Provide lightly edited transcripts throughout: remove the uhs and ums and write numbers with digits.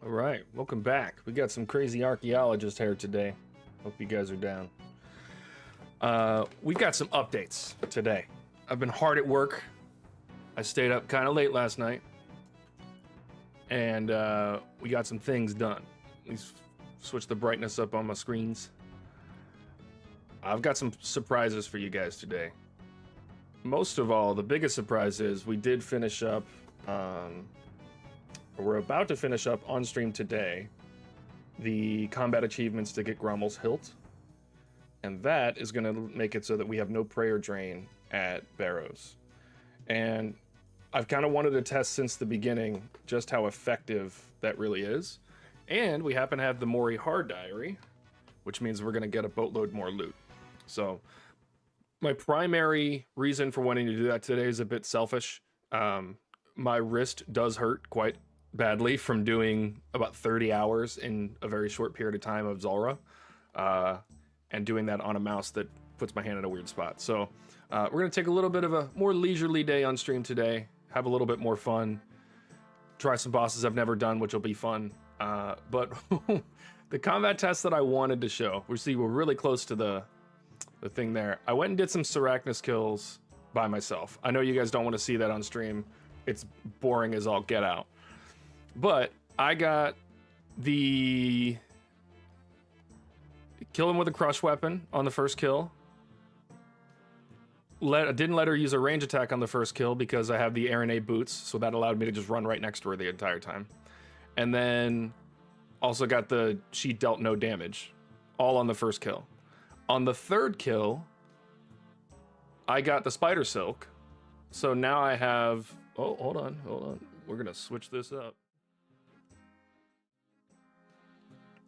All right, welcome back. We got some crazy archaeologists here today. Hope you guys are down. We've got some updates today. I've been hard at work. I stayed up kind of late last night, and we got some things done. Let me switch the brightness up on my screens. I've got some surprises for you guys today. Most of all, the biggest surprise is we did finish up, we're about to finish up on stream today, the combat achievements to get Ghommels Hilt. And that is going to make it so that we have no prayer drain at Barrows. And I've kind of wanted to test since the beginning just how effective that really is. And we happen to have the Mori Hard Diary, which means we're going to get a boatload more loot. So my primary reason for wanting to do that today is a bit selfish. My wrist does hurt quite badly from doing about 30 hours in a very short period of time of Zulrah, and doing that on a mouse that puts my hand in a weird spot. So we're going to take a little bit of a more leisurely day on stream today, have a little bit more fun, try some bosses I've never done, which will be fun. But the combat test that I wanted to show, we're really close to the thing there. I went and did some Sarachnis kills by myself. I know you guys don't want to see that on stream. It's boring as all get out. But I got the kill him with a crush weapon on the first kill. Didn't let her use a range attack on the first kill because I have the Aranay boots, so that allowed me to just run right next to her the entire time. And then also got the she dealt no damage, all on the first kill. On the third kill, I got the spider silk. So now I have, oh, hold on. We're gonna switch this up.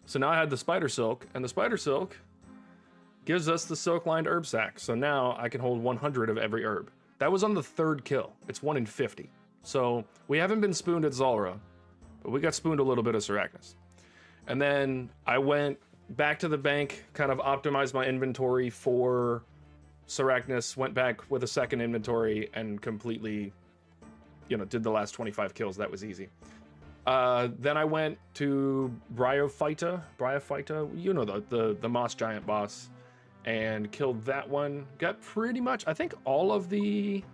So now I had the spider silk, and the spider silk gives us the silk-lined herb sack. So now I can hold 100 of every herb. That was on the third kill. It's 1 in 50. So we haven't been spooned at Zulrah, but we got spooned a little bit of Sarachnis. And then I went back to the bank, kind of optimized my inventory for Sarachnis, went back with a second inventory and completely, did the last 25 kills. That was easy. Then I went to Bryophyta, the moss giant boss, and killed that one. Got pretty much, I think, all of the,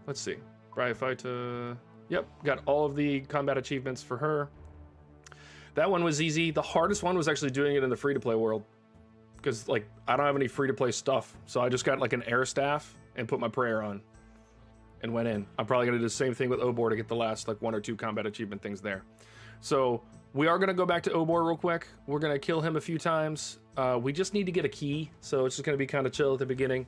let's see, Bryophyta, yep, got all of the combat achievements for her. That one was easy. The hardest one was actually doing it in the free-to-play world, because, I don't have any free-to-play stuff, so I just got, an air staff and put my prayer on and went in. I'm probably going to do the same thing with Obor to get the last, 1 or 2 combat achievement things there. So we are going to go back to Obor real quick. We're going to kill him a few times. We just need to get a key, so it's just going to be kind of chill at the beginning.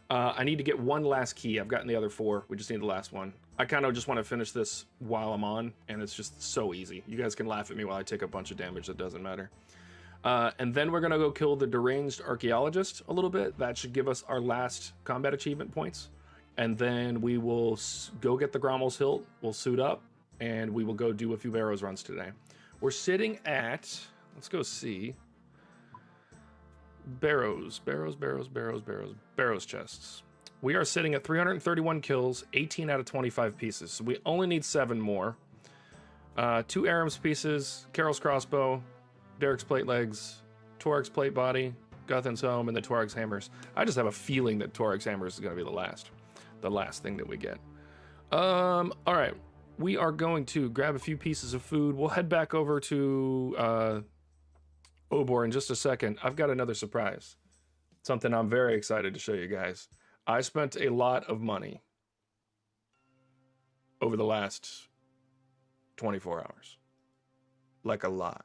I need to get one last key. I've gotten the other 4. We just need the last one. I kind of just want to finish this while I'm on, and it's just so easy. You guys can laugh at me while I take a bunch of damage. That doesn't matter. And then we're going to go kill the deranged archaeologist a little bit. That should give us our last combat achievement points. And then we will go get the Ghommels Hilt. We'll suit up, and we will go do a few Barrows runs today. We're sitting at, let's go see, Barrows chests. We are sitting at 331 kills, 18 out of 25 pieces. So we only need 7 more. 2 Aram's pieces, Carol's crossbow, Derek's plate legs, Tuarg's plate body, Guthan's home, and the Tuarg's hammers. I just have a feeling that Tuarg's hammers is going to be the last thing that we get. All right, we are going to grab a few pieces of food. We'll head back over to Obor in just a second. I've got another surprise, something I'm very excited to show you guys. I spent a lot of money over the last 24 hours. A lot.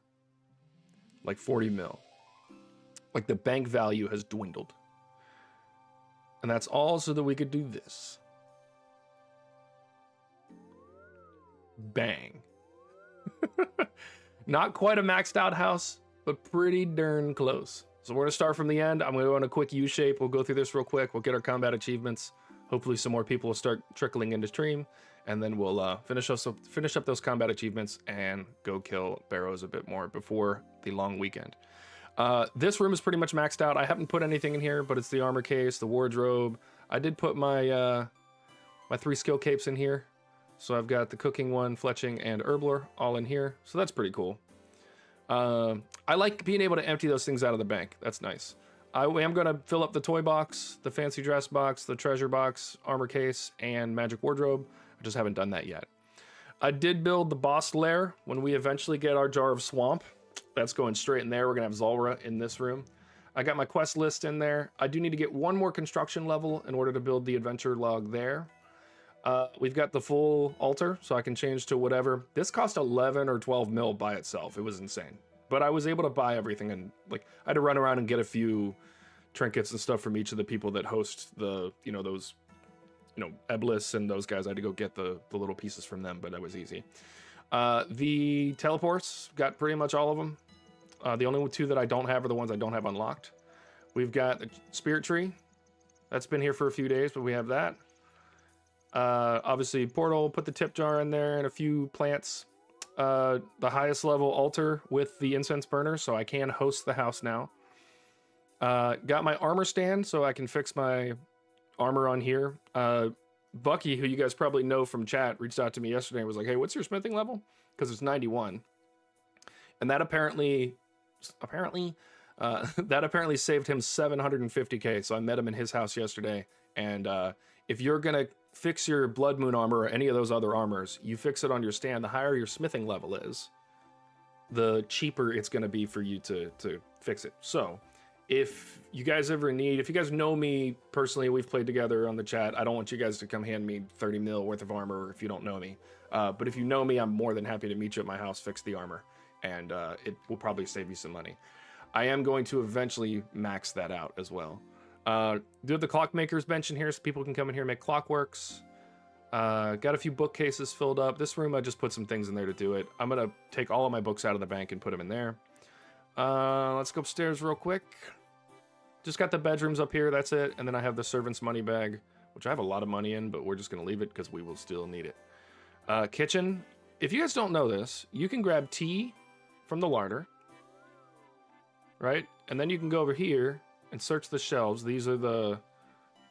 40 mil. The bank value has dwindled. And that's all so that we could do this. Bang. Not quite a maxed out house, but pretty darn close. So we're going to start from the end. I'm going to go in a quick U shape. We'll go through this real quick. We'll get our combat achievements. Hopefully some more people will start trickling into stream. And then we'll finish up those combat achievements and go kill Barrows a bit more before the long weekend. This room is pretty much maxed out. I haven't put anything in here, but it's the armor case, the wardrobe. I did put my my 3 skill capes in here. So I've got the cooking one, fletching, and herbler all in here. So that's pretty cool. I like being able to empty those things out of the bank. That's nice. I am going to fill up the toy box, the fancy dress box, the treasure box, armor case, and magic wardrobe. I just haven't done that yet. I did build the boss lair when we eventually get our jar of swamp. That's going straight in there. We're going to have Zulrah in this room. I got my quest list in there. I do need to get one more construction level in order to build the adventure log there. We've got the full altar, so I can change to whatever. This cost 11 or 12 mil by itself. It was insane. But I was able to buy everything, and like I had to run around and get a few trinkets and stuff from each of the people that host the, those, Eblis and those guys. I had to go get the little pieces from them, but that was easy. The teleports, got pretty much all of them. The only two that I don't have are the ones I don't have unlocked. We've got the spirit tree. That's been here for a few days, but we have that. Obviously, portal, put the tip jar in there and a few plants. The highest level altar with the incense burner, so I can host the house now. Got my armor stand, so I can fix my armor on here. Bucky, who you guys probably know from chat, reached out to me yesterday and was like, hey, what's your smithing level? Because it's 91. And that apparently saved him 750k. So I met him in his house yesterday. And if you're going to fix your Blood Moon armor or any of those other armors, you fix it on your stand. The higher your smithing level is, the cheaper it's going to be for you to fix it. So if you guys ever need, if you guys know me personally, we've played together on the chat. I don't want you guys to come hand me 30 mil worth of armor if you don't know me. But if you know me, I'm more than happy to meet you at my house, fix the armor. And it will probably save you some money. I am going to eventually max that out as well. Do have the clockmaker's bench in here so people can come in here and make clockworks. Got a few bookcases filled up. This room, I just put some things in there to do it. I'm going to take all of my books out of the bank and put them in there. Let's go upstairs real quick. Just got the bedrooms up here. That's it. And then I have the servant's money bag, which I have a lot of money in, but we're just going to leave it because we will still need it. Kitchen. If you guys don't know this, you can grab tea from the larder, right? And then you can go over here and search the shelves. These are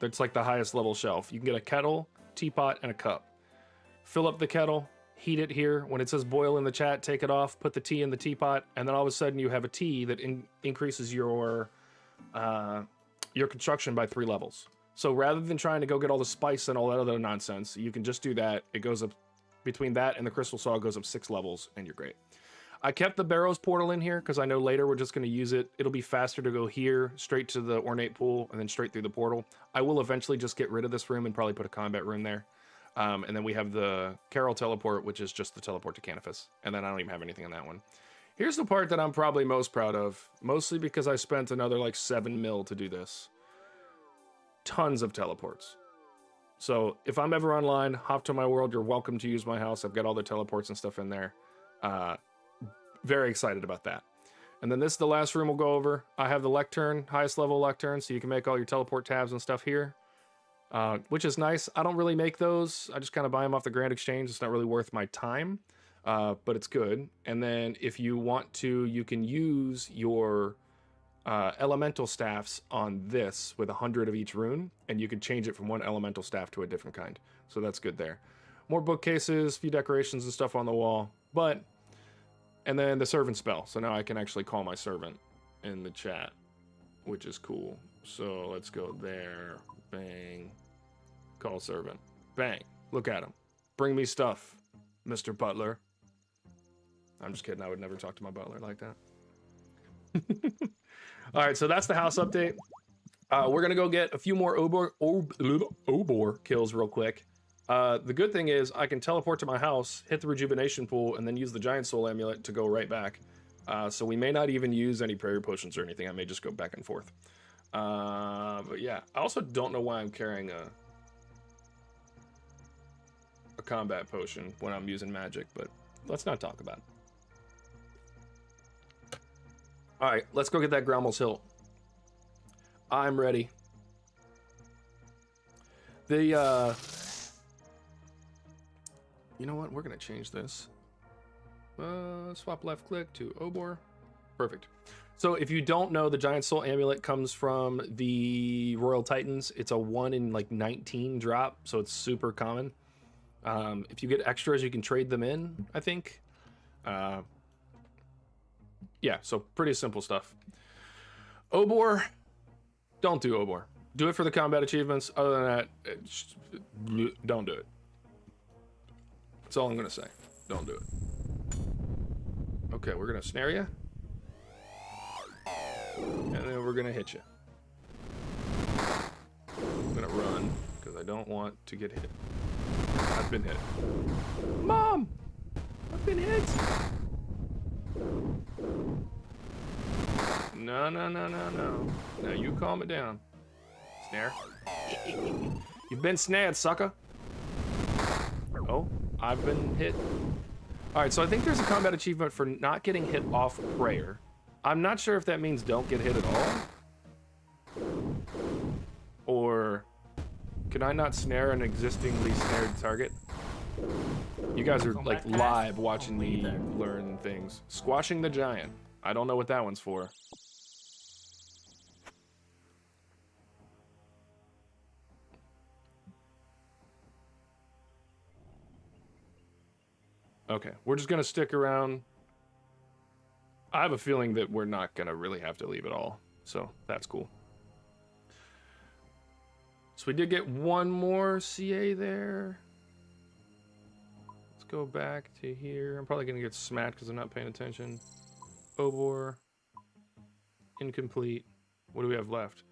that's like the highest level shelf. You can get a kettle, teapot, and a cup. Fill up the kettle, heat it here. When it says boil in the chat, take it off, put the tea in the teapot, and then all of a sudden you have a tea that increases your construction by 3 levels. So rather than trying to go get all the spice and all that other nonsense, you can just do that. It goes up between that and the crystal saw, goes up 6 levels, and you're great. I kept the Barrows portal in here because I know later we're just going to use it. It'll be faster to go here, straight to the ornate pool, and then straight through the portal. I will eventually just get rid of this room and probably put a combat room there. And then we have the Carol teleport, which is just the teleport to Canifus. And then I don't even have anything on that one. Here's the part that I'm probably most proud of, mostly because I spent another like 7 mil to do this. Tons of teleports. So if I'm ever online, hop to my world, you're welcome to use my house. I've got all the teleports and stuff in there. Very excited about that. And then this is the last room we'll go over. I have the lectern, highest level lectern, so you can make all your teleport tabs and stuff here, which is nice. I don't really make those. I just kind of buy them off the Grand Exchange. It's not really worth my time, but it's good. And then if you want to, you can use your elemental staffs on this with 100 of each rune, and you can change it from one elemental staff to a different kind. So that's good there. More bookcases, few decorations and stuff on the wall, and then the servant spell. So now I can actually call my servant in the chat, which is cool. So let's go there. Bang. Call servant. Bang. Look at him. Bring me stuff, Mr. Butler. I'm just kidding. I would never talk to my butler like that. All right, so that's the house update. We're going to go get a few more Obor kills real quick. The good thing is I can teleport to my house, hit the rejuvenation pool, and then use the giant soul amulet to go right back. So we may not even use any prayer potions or anything. I may just go back and forth. But yeah, I also don't know why I'm carrying a combat potion when I'm using magic, but let's not talk about it. All right, let's go get that Ghommels Hilt. I'm ready. You know what? We're going to change this. Swap left click to Obor. Perfect. So if you don't know, the Giant Soul Amulet comes from the Royal Titans. It's a 1 in like 19 drop, so it's super common. If you get extras, you can trade them in, I think. Yeah, so pretty simple stuff. Obor, don't do Obor. Do it for the combat achievements. Other than that, don't do it. That's all I'm gonna say. Don't do it. Okay, we're gonna snare you. And then we're gonna hit you. I'm gonna run, because I don't want to get hit. I've been hit. Mom! I've been hit! No, no, no, no, no. Now you calm it down. Snare. You've been snared, sucker. Oh, I've been hit. Alright, so I think there's a combat achievement for not getting hit off prayer. I'm not sure if that means don't get hit at all. Or can I not snare an existingly snared target? You guys are like live watching me learn things. Squashing the giant. I don't know what that one's for. Okay, we're just gonna stick around. I have a feeling that we're not gonna really have to leave at all, so that's cool. So we did get one more CA there. Let's go back to here. I'm probably gonna get smacked because I'm not paying attention. Obor. Incomplete. What do we have left?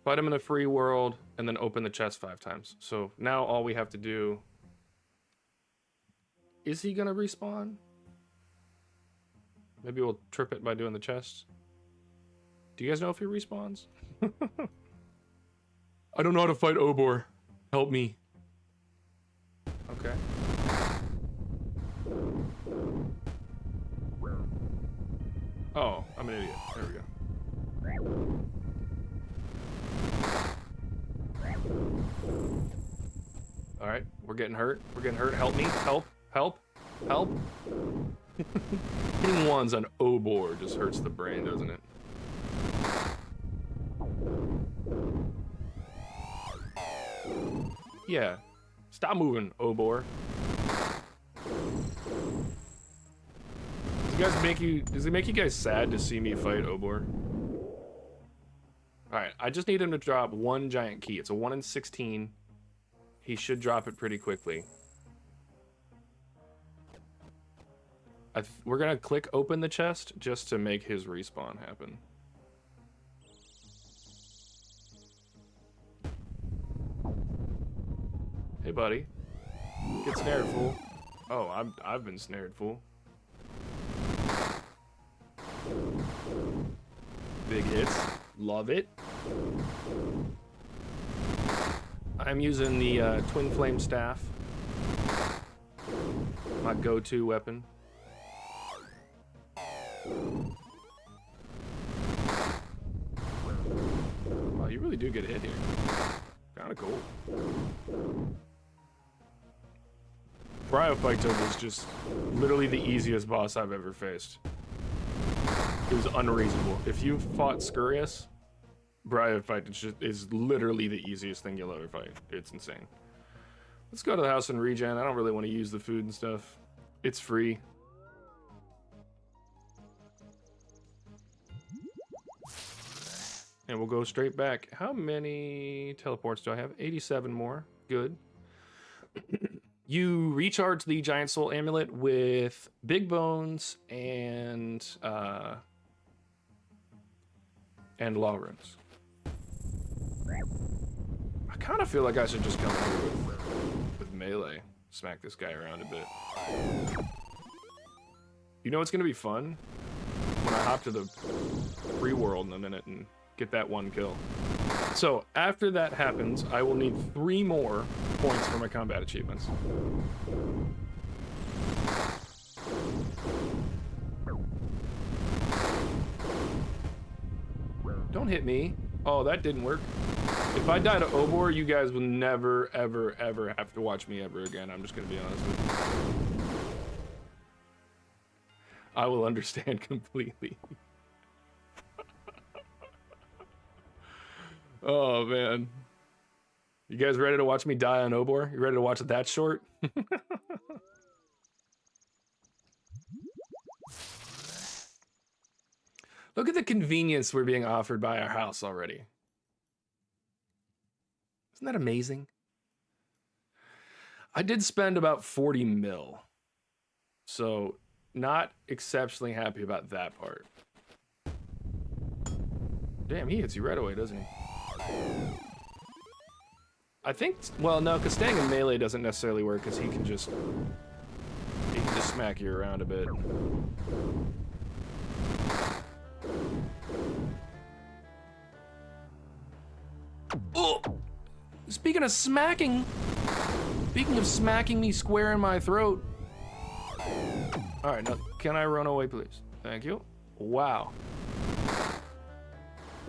Fight him in the free world and then open the chest 5 times. So now all we have to do... Is he gonna respawn? Maybe we'll trip it by doing the chest. Do you guys know if he respawns? I don't know how to fight Obor. Help me. Okay. Oh, I'm an idiot. There we go. Alright, we're getting hurt. We're getting hurt. Help me. Help. Help. Help. Hitting ones on Obor just hurts the brain, doesn't it? Yeah. Stop moving, Obor. Does it make you guys sad to see me fight Obor? Alright, I just need him to drop one giant key. It's a 1 in 16. He should drop it pretty quickly. We're gonna click open the chest just to make his respawn happen. Hey, buddy. Get snared, fool. Oh, I've been snared, fool. Big hits. Love it. I'm using the Twin Flame Staff. My go-to weapon. Wow, you really do get hit here. Kinda cool. Bryophyte was just literally the easiest boss I've ever faced. It was unreasonable. If you fought Scurious, Bryophyte is literally the easiest thing you'll ever fight. It's insane. Let's go to the house and regen. I don't really want to use the food and stuff. It's free. And we'll go straight back. How many teleports do I have? 87 more. Good. You recharge the Giant Soul Amulet with Big Bones and Law Runes. I kind of feel like I should just come here with melee. Smack this guy around a bit. You know what's going to be fun? When I hop to the free world in a minute and get that one kill. So, after that happens, I will need 3 more points for my combat achievements. Don't hit me. Oh, that didn't work. If I die to Obor, you guys will never, ever, ever have to watch me ever again. I'm just going to be honest with you. I will understand completely. Oh, man. You guys ready to watch me die on Obor? You ready to watch that short? Look at the convenience we're being offered by our house already. Isn't that amazing? I did spend about 40 mil. So, not exceptionally happy about that part. Damn, he hits you right away, doesn't he? I think, well, no, because staying in melee doesn't necessarily work, because he can just smack you around a bit. Oh! Speaking of smacking me square in my throat. All right, now, can I run away, please? Thank you. Wow.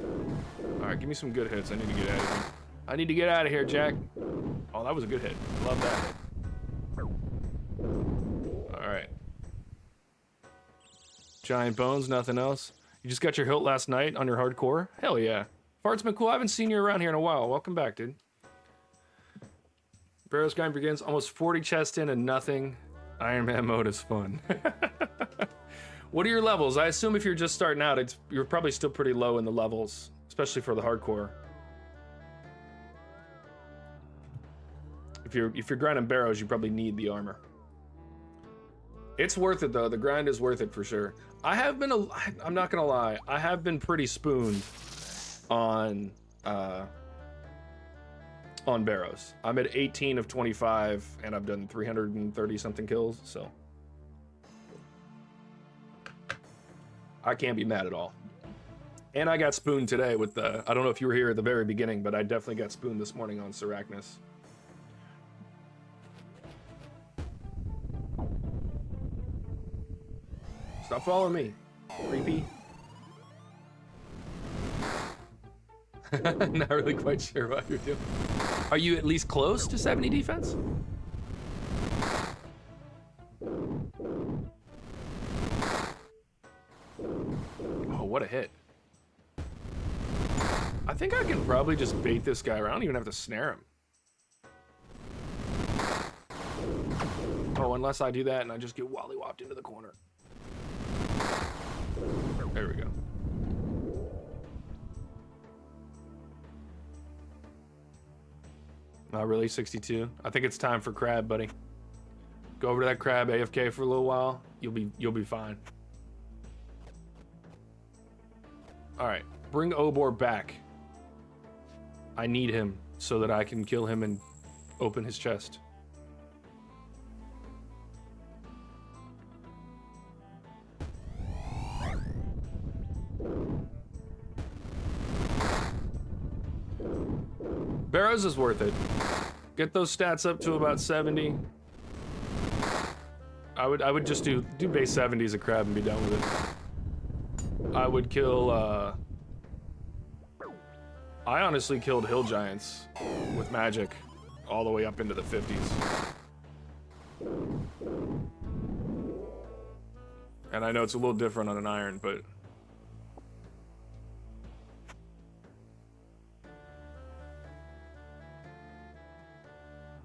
All right, give me some good hits. I need to get out of here. I need to get out of here, Jack. Oh, that was a good hit. Love that hit. All right. Giant bones, nothing else. You just got your hilt last night on your hardcore? Hell yeah. Fart's been cool. I haven't seen you around here in a while. Welcome back, dude. Barrows grind begins. Almost 40 chests in and nothing. Iron Man mode is fun. What are your levels? I assume if you're just starting out, you're probably still pretty low in the levels, especially for the hardcore. If you're grinding Barrows, you probably need the armor. It's worth it though. The grind is worth it for sure. I'm not gonna lie. I have been pretty spooned on Barrows. I'm at 18 of 25, and I've done 330 something kills. So I can't be mad at all. And I got spooned today with the. I don't know if you were here at the very beginning, but I definitely got spooned this morning on Syrachnus. Stop following me, creepy. Not really quite sure what you're doing. Are you at least close to 70 defense? Oh, what a hit. I think I can probably just bait this guy around. I don't even have to snare him. Oh, unless I do that and I just get wally-whopped into the corner. There we go. Not really 62. I think it's time for crab, buddy. Go over to that crab AFK for a little while. You'll be fine. All right, bring Obor back. I need him so that I can kill him and open his chest. Barrows is worth it. Get those stats up to about 70. I would just do base 70s a crab and be done with it. I would kill I honestly killed hill giants with magic all the way up into the 50s. And I know it's a little different on an iron, but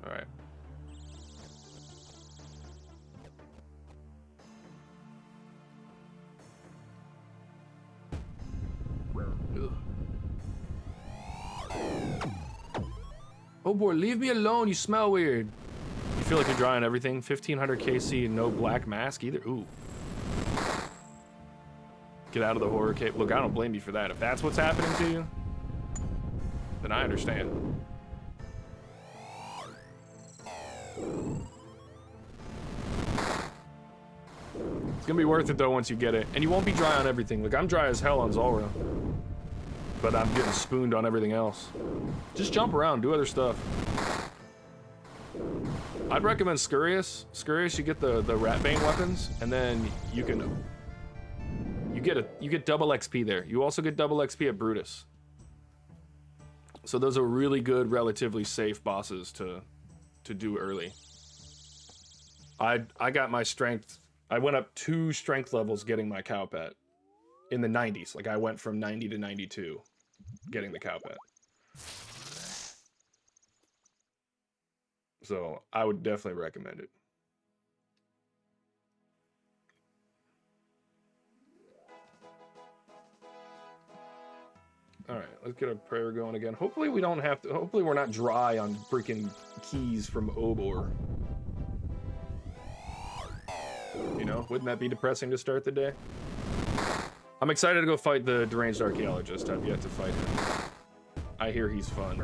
all right. Ugh. Oh boy, leave me alone. You smell weird. You feel like you're drying everything. 1500 KC, no black mask either. Ooh. Get out of the horror cape. Look, I don't blame you for that. If that's what's happening to you, then I understand. It's gonna be worth it though once you get it. And you won't be dry on everything. Look, I'm dry as hell on Zulrah, but I'm getting spooned on everything else. Just jump around, do other stuff. I'd recommend Scurious. Scurious, you get the Ratbane weapons, and then you get double XP there. You also get double XP at Brutus. So those are really good, relatively safe bosses to do early. I got my strength. I went up 2 strength levels getting my cow pet in the 90s. Like I went from 90 to 92 getting the cow pet. So I would definitely recommend it. All right, let's get a prayer going again. Hopefully we don't have to, hopefully we're not dry on freaking keys from Obor. You know, wouldn't that be depressing to start the day? I'm excited to go fight the deranged archaeologist. I've yet to fight him. I hear he's fun.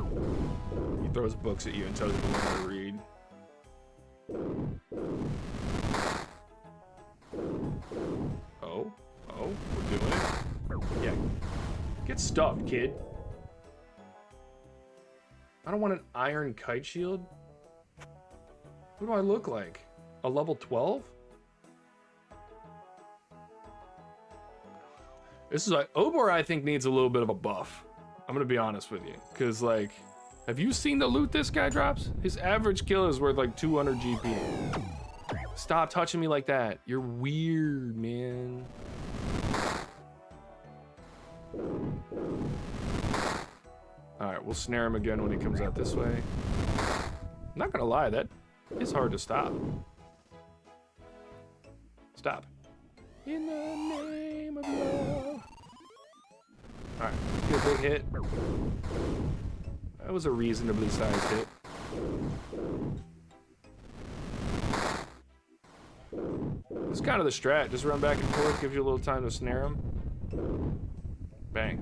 He throws books at you and tells you to learn how to read. Oh, we're doing it. Yeah. Get stuffed, kid. I don't want an iron kite shield. What do I look like? A level 12? This is like, Obor I think needs a little bit of a buff. I'm gonna be honest with you. Cause like, have you seen the loot this guy drops? His average kill is worth like 200 GP. Stop touching me like that. You're weird, man. Alright, we'll snare him again when he comes out this way. I'm not gonna lie, that is hard to stop. Stop. In the name of love. Alright, get a big hit. That was a reasonably sized hit. This is kind of the strat. Just run back and forth, gives you a little time to snare him. Bang.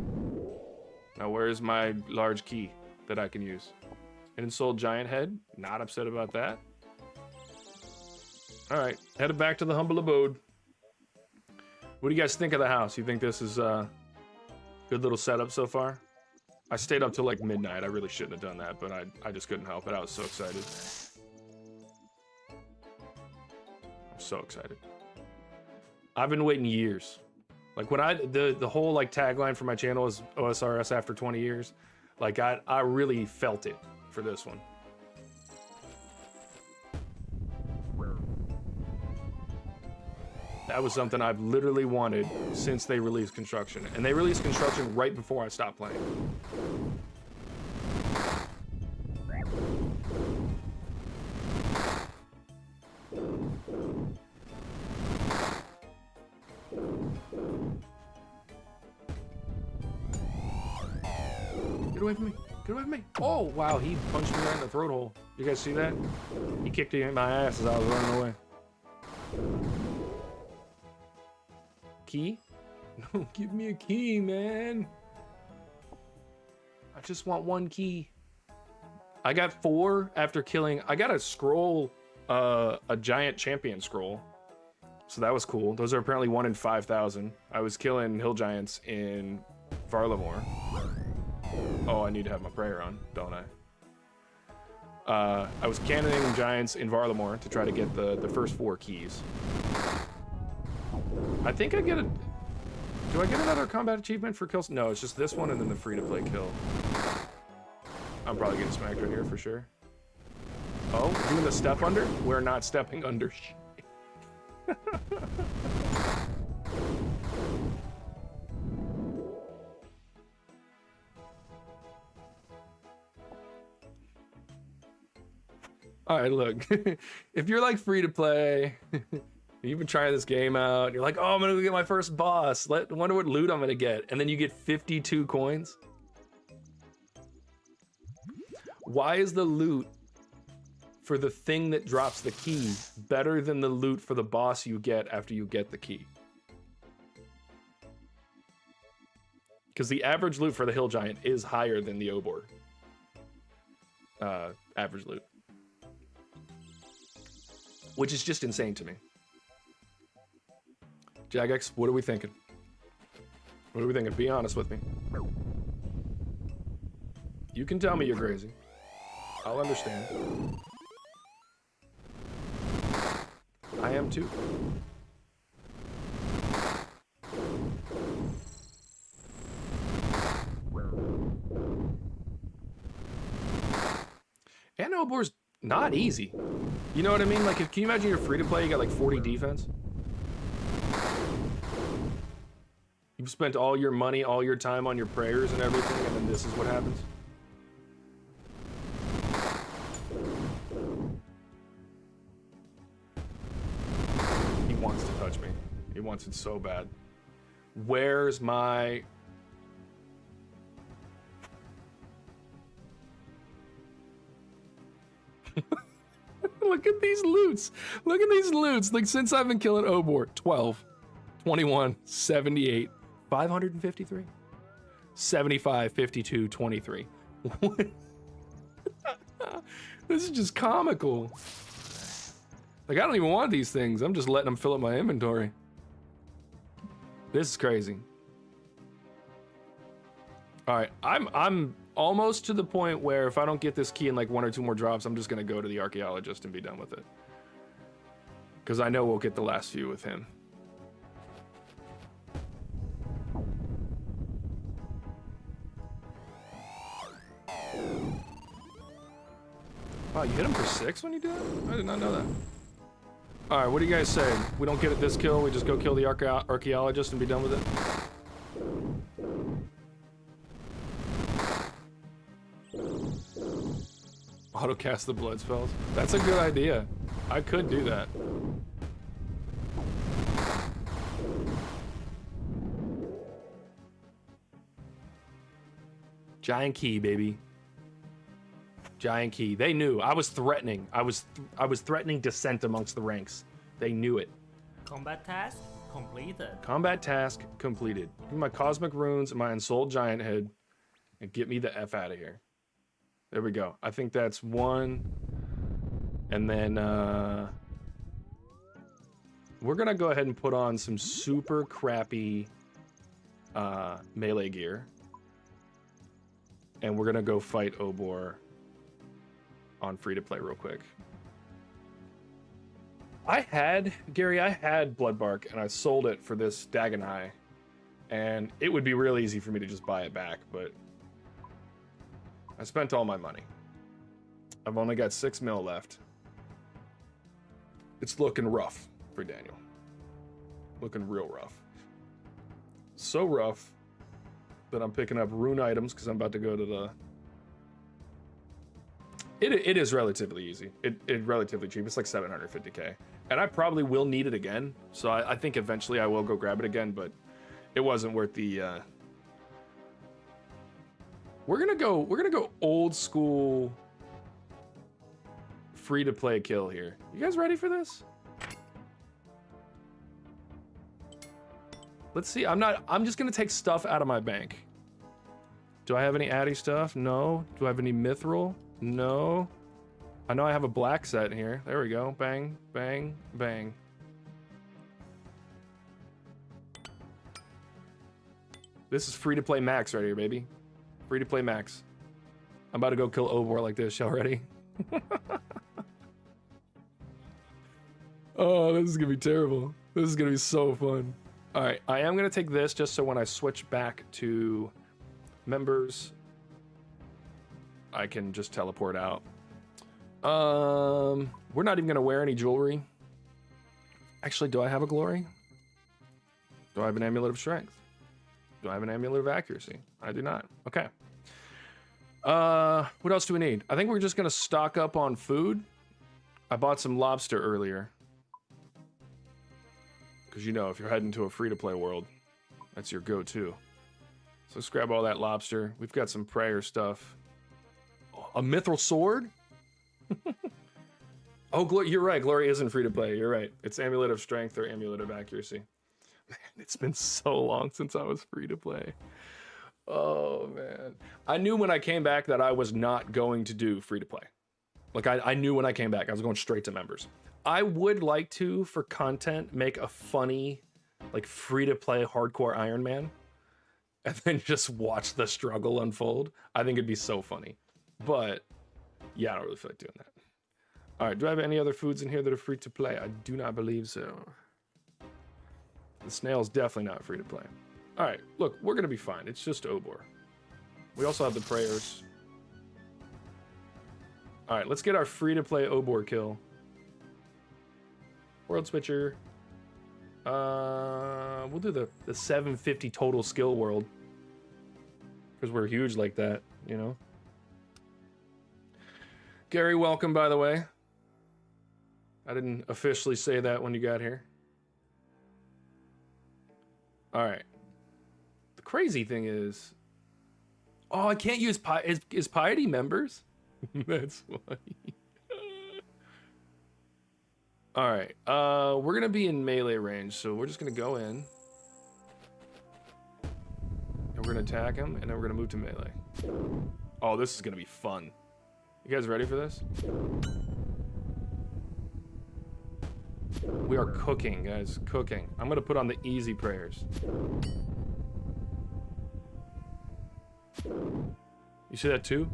Now where's my large key that I can use? An Ensouled Giant Head. Not upset about that. Alright, headed back to the humble abode. What do you guys think of the house? You think this is a good little setup so far? I stayed up till like midnight. I really shouldn't have done that, but I just couldn't help it. I was so excited. I'm so excited. I've been waiting years. Like when the whole like tagline for my channel is OSRS after 20 years. Like I really felt it for this one. That was something I've literally wanted since they released Construction. And they released Construction right before I stopped playing. Get away from me. Get away from me. Oh, wow, he punched me right in the throat hole. You guys see that? He kicked me in my ass as I was running away. Key? No, give me a key, man. I just want one key. I got 4 after killing. I got a scroll, a giant champion scroll. So that was cool. Those are apparently 1 in 5,000. I was killing hill giants in Varlamore. Oh, I need to have my prayer on, don't I? I was cannoning giants in Varlamore to try to get the first 4 keys. I think I get a... Do I get another combat achievement for kills? No, it's just this one and then the free-to-play kill. I'm probably getting smacked right here for sure. Oh, doing the step under? We're not stepping under. All right, look. If you're like free-to-play... You've been trying this game out, and you're like, oh, I'm gonna go get my first boss. Wonder what loot I'm gonna get. And then you get 52 coins. Why is the loot for the thing that drops the key better than the loot for the boss you get after you get the key? Because the average loot for the hill giant is higher than the Obor average loot. Which is just insane to me. Jagex, what are we thinking? What are we thinking? Be honest with me. You can tell me you're crazy. I'll understand. I am too. And Obor's not easy. You know what I mean? Like, can you imagine you're free to play, you got like 40 defense? You've spent all your money, all your time on your prayers and everything, and then this is what happens? He wants it so bad. Where's my... Look at these loots. Look at these loots. Like, since I've been killing Obor, 12, 21, 78, 553, 75, 52, 23. This is just comical. Like, I don't even want these things. I'm just letting them fill up my inventory. This is crazy. All right, I'm almost to the point where if I don't get this key in like 1 or 2 more drops, I'm just gonna go to the archaeologist and be done with it. Because I know we'll get the last few with him. Wow, you hit him for 6 when you do that? I did not know that. All right, what do you guys say? We don't get it this kill, we just go kill the archaeologist and be done with it? Auto-cast the blood spells. That's a good idea. I could do that. Giant key, baby. Giant key. They knew. I was threatening. I was threatening dissent amongst the ranks. They knew it. Combat task completed. Combat task completed. Give me my cosmic runes and my ensouled giant head, and get me the F out of here. There we go. I think that's 1. And then we're gonna go ahead and put on some super crappy melee gear. And we're gonna go fight Obor on free to play real quick. Gary, I had Bloodbark and I sold it for this Dagonai. And it would be real easy for me to just buy it back, but I spent all my money. I've only got 6 mil left. It's looking rough for Daniel. Looking real rough. So rough that I'm picking up rune items because I'm about to go to the... It is relatively easy. It's relatively cheap. It's like 750k. And I probably will need it again. So I think eventually I will go grab it again, but it wasn't worth the... We're gonna go old school free to play kill here. You guys ready for this? Let's see. I'm just gonna take stuff out of my bank. Do I have any Addy stuff? No. Do I have any Mithril? No. I know I have a black set here. There we go. Bang, bang, bang. This is free to play max right here, baby. Free to play max. I'm about to go kill Obor like this. Y'all ready? Oh, this is gonna be terrible. This is gonna be so fun. All right, I am gonna take this just so when I switch back to members, I can just teleport out. We're not even gonna wear any jewelry. Actually, do I have a glory? Do I have an amulet of strength? Do I have an amulet of accuracy? I do not. Okay. What else do we need? I think we're just gonna stock up on food. I bought some lobster earlier. Because you know, if you're heading to a free-to-play world, that's your go-to. So let's grab all that lobster. We've got some prayer stuff. A mithril sword? Oh, you're right. Glory isn't free-to-play. You're right. It's amulet of strength or amulet of accuracy. Man, it's been so long since I was free-to-play. Oh, man. I knew when I came back that I was not going to do free-to-play. Like, I knew when I came back, I was going straight to members. I would like to, for content, make a funny, like, free-to-play hardcore Iron Man, and then just watch the struggle unfold. I think it'd be so funny. But, yeah, I don't really feel like doing that. All right, do I have any other foods in here that are free-to-play? I do not believe so. The snail's definitely not free-to-play. All right, look, we're going to be fine. It's just Obor. We also have the prayers. All right, let's get our free-to-play Obor kill. World switcher. We'll do the 750 total skill world. Because we're huge like that, you know? Gary, welcome, by the way. I didn't officially say that when you got here. All right. The crazy thing is, oh, I can't use is piety members. That's funny. All right. We're gonna be in melee range, so we're just gonna go in, and we're gonna attack him, and then we're gonna move to melee. Oh, this is gonna be fun. You guys ready for this? We are cooking, guys. Cooking. I'm gonna put on the easy prayers. You see that too?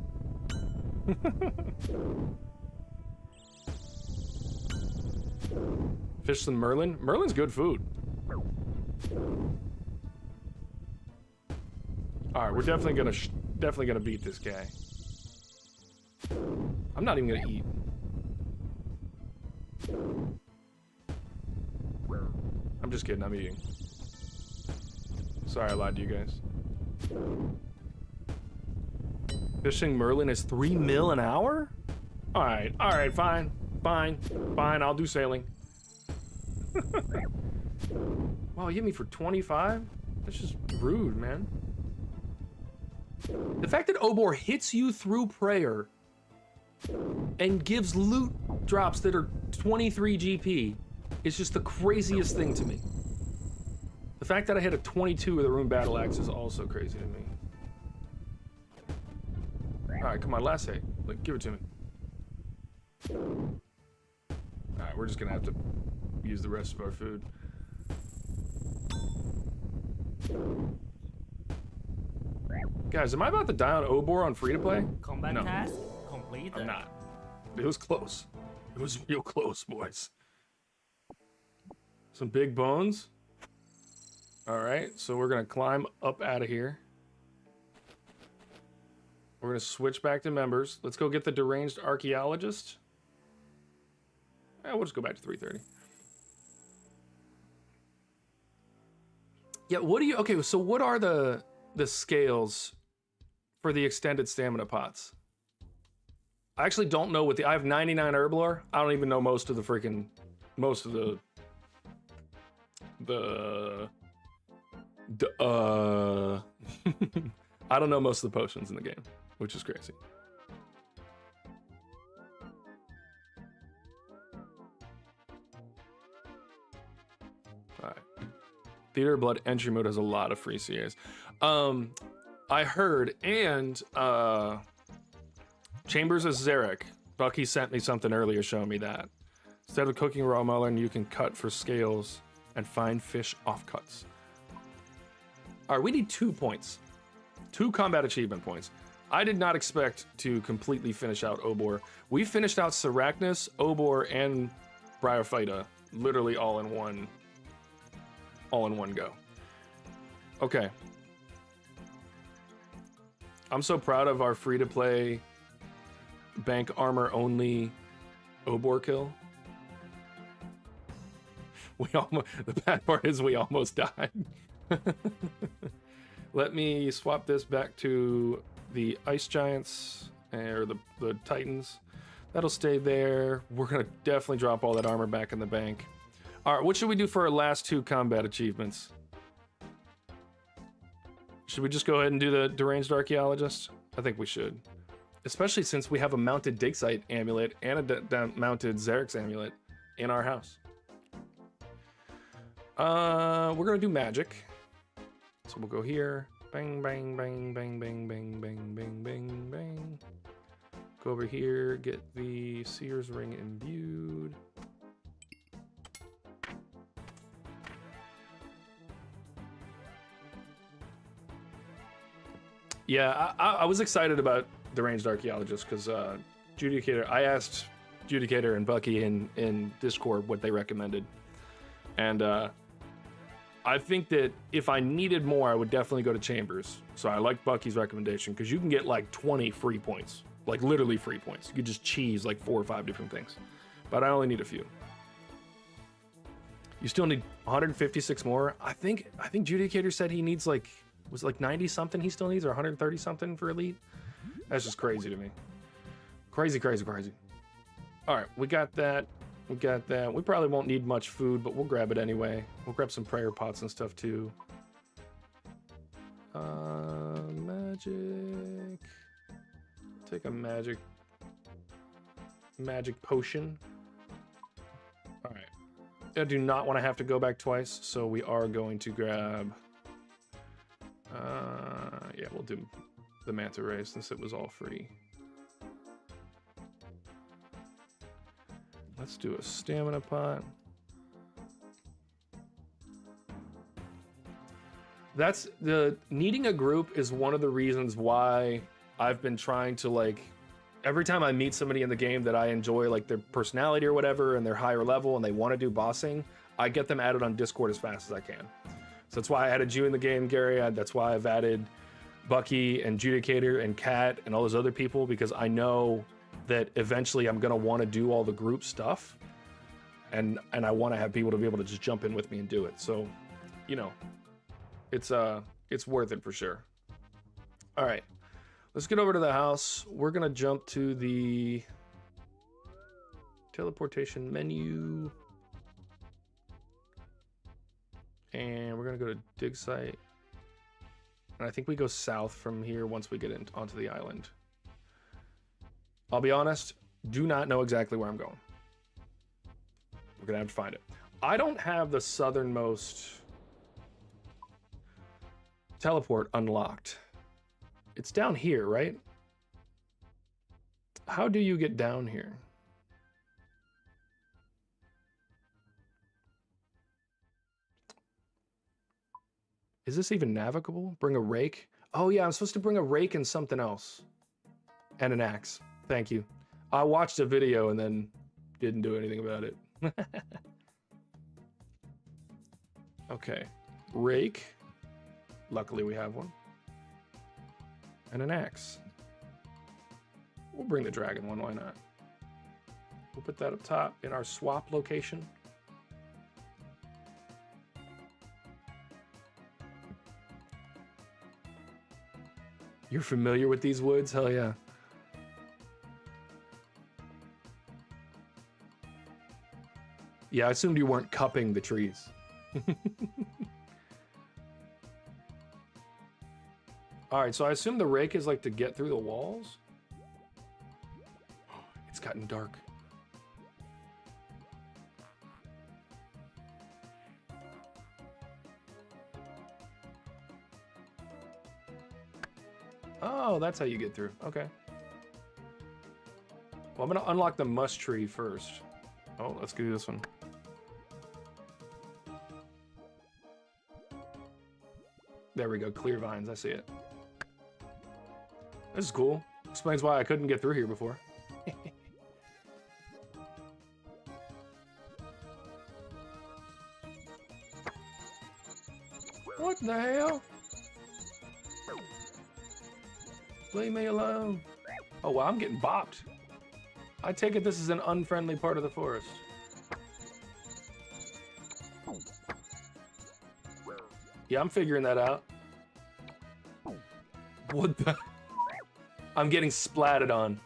Fish some Merlin. Merlin's good food. All right, we're definitely gonna beat this guy. I'm not even gonna eat. I'm just kidding. I'm eating. Sorry, I lied to you guys. Fishing Merlin is 3 mil an hour? All right, fine. I'll do sailing. Wow, you hit me for 25? That's just rude, man. The fact that Obor hits you through prayer and gives loot drops that are 23 GP is just the craziest thing to me. The fact that I hit a 22 with a rune battle axe is also crazy to me. All right, come on, last hit. Like, give it to me. All right, we're just gonna have to use the rest of our food. Guys, am I about to die on Obor on free to play? Combat No. task completed. I'm not. It was close. It was real close, boys. Some big bones. All right, so we're gonna climb up out of here. We're gonna switch back to members. Let's go get the deranged archaeologist. We'll just go back to 330. Yeah, what do you, okay, so what are the scales for the extended stamina pots? I actually don't know what I have 99 herblore. I don't even know most of the I don't know most of the potions in the game, which is crazy. All right. Theater of Blood entry mode has a lot of free CAs. I heard, and Chambers of Zarek. Bucky sent me something earlier showing me that. Instead of cooking raw mullein, you can cut for scales and find fish offcuts. All right, we need 2 points. 2 combat achievement points. I did not expect to completely finish out Obor. We finished out Sarachnis, Obor, and Bryophyta literally all in one go. Okay. I'm so proud of our free-to-play bank armor only Obor kill. The bad part is we almost died. Let me swap this back to the ice giants or the titans. That'll stay there. We're gonna definitely drop all that armor back in the bank. All right, what should we do for our last 2 combat achievements? Should we just go ahead and do the deranged archaeologist? I think we should, especially since we have a mounted dig site amulet and a mounted Zarek's amulet in our house. We're gonna do magic. So we'll go here. Bang, bang, bang, bang, bang, bang, bang, bang, bang, bang. Go over here, get the Seer's Ring imbued. Yeah, I was excited about the ranged archaeologist because Judicator. I asked Judicator and Bucky in Discord what they recommended, and I think that if I needed more, I would definitely go to Chambers. So I like Bucky's recommendation because you can get like 20 free points, like literally free points. You could just cheese like 4 or 5 different things, but I only need a few. You still need 156 more. I think Judicator said he needs like. Was it like 90 something he still needs, or 130 something for elite? That's just crazy to me. Crazy, crazy, crazy. All right, we got that. We got that. We probably won't need much food, but we'll grab it anyway. We'll grab some prayer pots and stuff too. Take a magic potion. All right. I do not want to have to go back twice, so we are going to grab. Yeah, we'll do the manta ray since it was all free. Let's do a stamina pot. That's needing a group is one of the reasons why I've been trying to, like, every time I meet somebody in the game that I enjoy, like, their personality or whatever, and they're higher level and they want to do bossing, I get them added on Discord as fast as I can. So that's why I added you in the game, Gary. That's why I've added Bucky and Judicator and Kat and all those other people, because I know that eventually I'm going to want to do all the group stuff, and I want to have people to be able to just jump in with me and do it. So, you know, it's worth it for sure. All right, let's get over to the house. We're gonna jump to the teleportation menu, and we're gonna go to dig site, and I think we go south from here once we get onto the island. I'll be honest, do not know exactly where I'm going. We're gonna have to find it. I don't have the southernmost teleport unlocked. It's down here, right? How do you get down here? Is this even navigable? Bring a rake? Oh yeah, I'm supposed to bring a rake and something else. And an axe. Thank you. I watched a video and then didn't do anything about it. Okay. Rake. Luckily we have one. And an axe. We'll bring the dragon one, why not? We'll put that up top in our swap location. You're familiar with these woods? Hell yeah. Yeah, I assumed you weren't cupping the trees. All right, so I assume the rake is like to get through the walls. It's gotten dark. Oh, that's how you get through. Okay. Well, I'm gonna unlock the musk tree first. Oh, let's do this one. There we go, clear vines, I see it. This is cool. Explains why I couldn't get through here before. What the hell? Leave me alone. Oh wow, I'm getting bopped. I take it this is an unfriendly part of the forest. Yeah, I'm figuring that out. What the? I'm getting splatted on.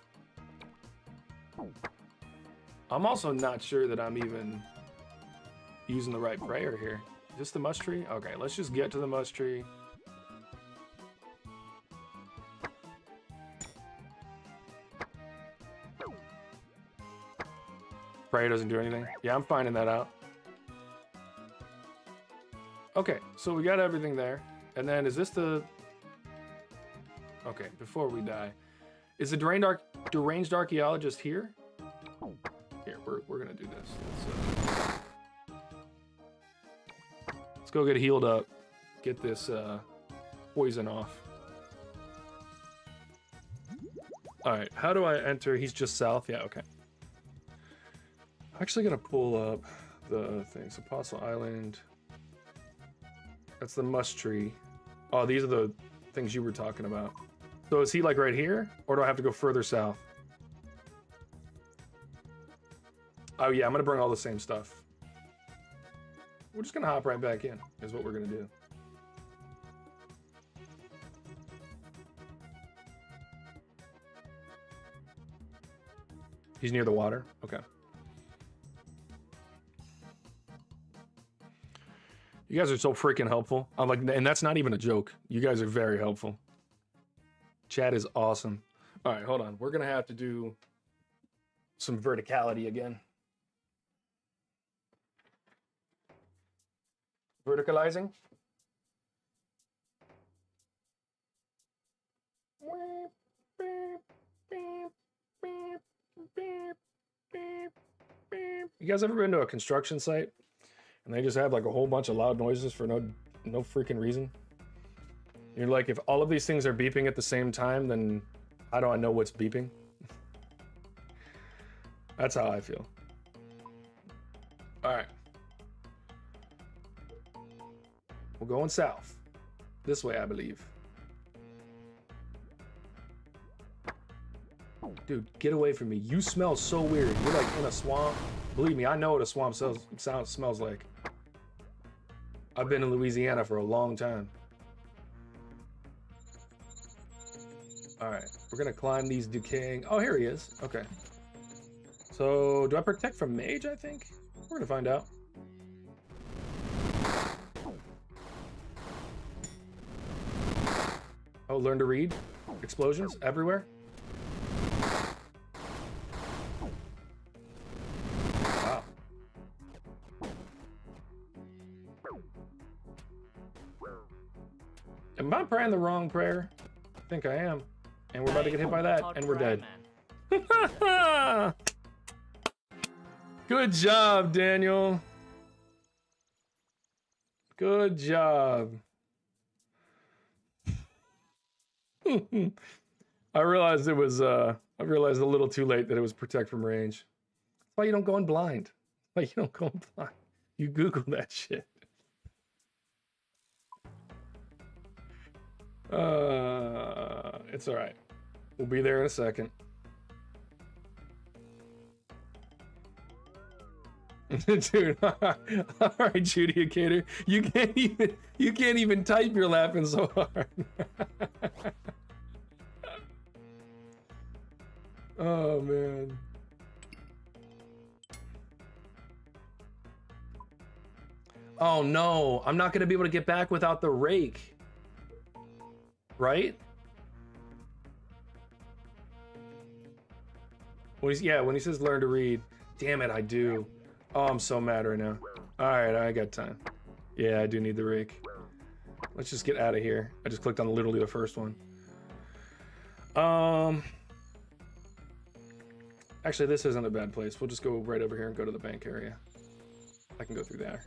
I'm also not sure that I'm even using the right prayer here. Is this the musk tree? Okay, let's just get to the musk tree. Prayer doesn't do anything. Yeah, I'm finding that out. Okay, so we got everything there. And then is this the... Okay, before we die. Is the deranged archaeologist here? Here, we're gonna do this. Let's go get healed up. Get this poison off. Alright, how do I enter? He's just south? Yeah, okay. I'm actually gonna pull up the things. Apostle Island. That's the musk tree. Oh, these are the things you were talking about. So is he like right here? Or do I have to go further south? Oh yeah, I'm gonna bring all the same stuff. We're just gonna hop right back in, is what we're gonna do. He's near the water? Okay. You guys are so freaking helpful. I'm like, and that's not even a joke. You guys are very helpful. Chat is awesome. All right, hold on. We're gonna have to do some verticality again. Verticalizing. You guys ever been to a construction site and they just have like a whole bunch of loud noises for no freaking reason? You're like, if all of these things are beeping at the same time, then how do I know what's beeping? That's how I feel. All right. We're going south. This way, I believe. Dude, get away from me. You smell so weird. You're like in a swamp. Believe me, I know what a swamp smells like. I've been in Louisiana for a long time. All right, we're gonna climb these decaying. Oh, here he is. Okay. So, do I protect from mage, I think? We're gonna find out. Oh, learn to read. Explosions everywhere. Wow. Am I praying the wrong prayer? I think I am. And we're about to get hit by that, and we're dead. Good job, Daniel. Good job. I realized it was I realized a little too late that it was protect from range. That's why you don't go in blind. That's why you don't go in blind. You Google that shit. It's all right. We'll be there in a second. Dude, all right, Judicator. You can't even type. You're laughing so hard. Oh man. Oh no, I'm not gonna be able to get back without the rake. Right? When he says learn to read, damn it, I do. Oh, I'm so mad right now. All right, I got time. Yeah, I do need the rake. Let's just get out of here. I just clicked on literally the first one. Actually, this isn't a bad place. We'll just go right over here and go to the bank area. I can go through there.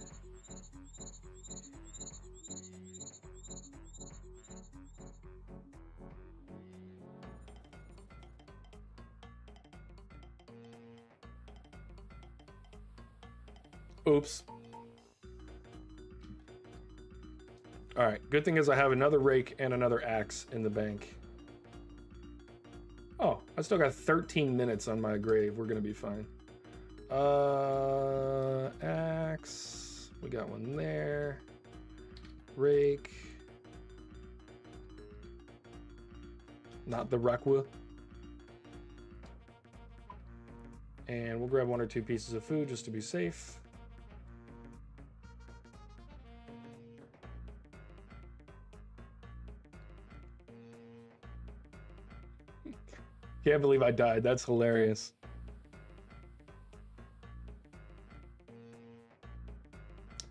Oops. All right, good thing is I have another rake and another axe in the bank. Oh, I still got 13 minutes on my grave. We're gonna be fine. Axe. We got one there. Rake. Not the Rakwa. And we'll grab 1 or 2 pieces of food just to be safe. Can't believe I died. That's hilarious.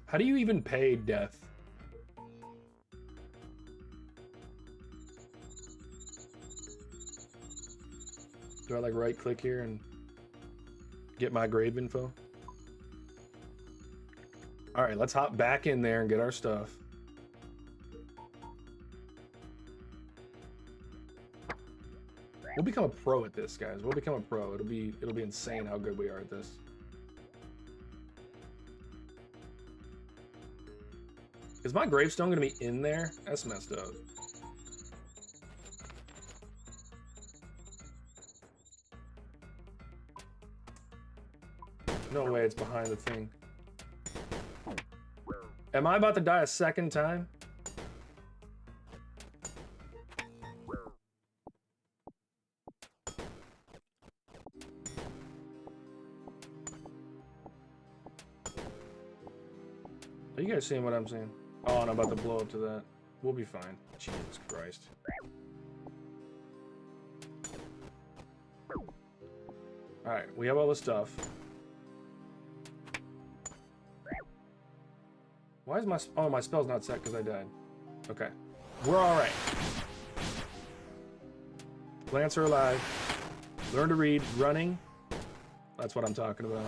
How do you even pay death? Do I like right click here and get my grave info? All right, let's hop back in there and get our stuff. We'll become a pro at this, guys. We'll become a pro. It'll be insane how good we are at this. Is my gravestone gonna be in there? That's messed up. No way it's behind the thing. Am I about to die a second time? Are you guys seeing what I'm seeing? Oh, and I'm about to blow up to that. We'll be fine. Jesus Christ. Alright, we have all the stuff. Why is my... Oh, my spell's not set because I died. Okay. We're alright. Plants are alive. Learn to read. Running. That's what I'm talking about.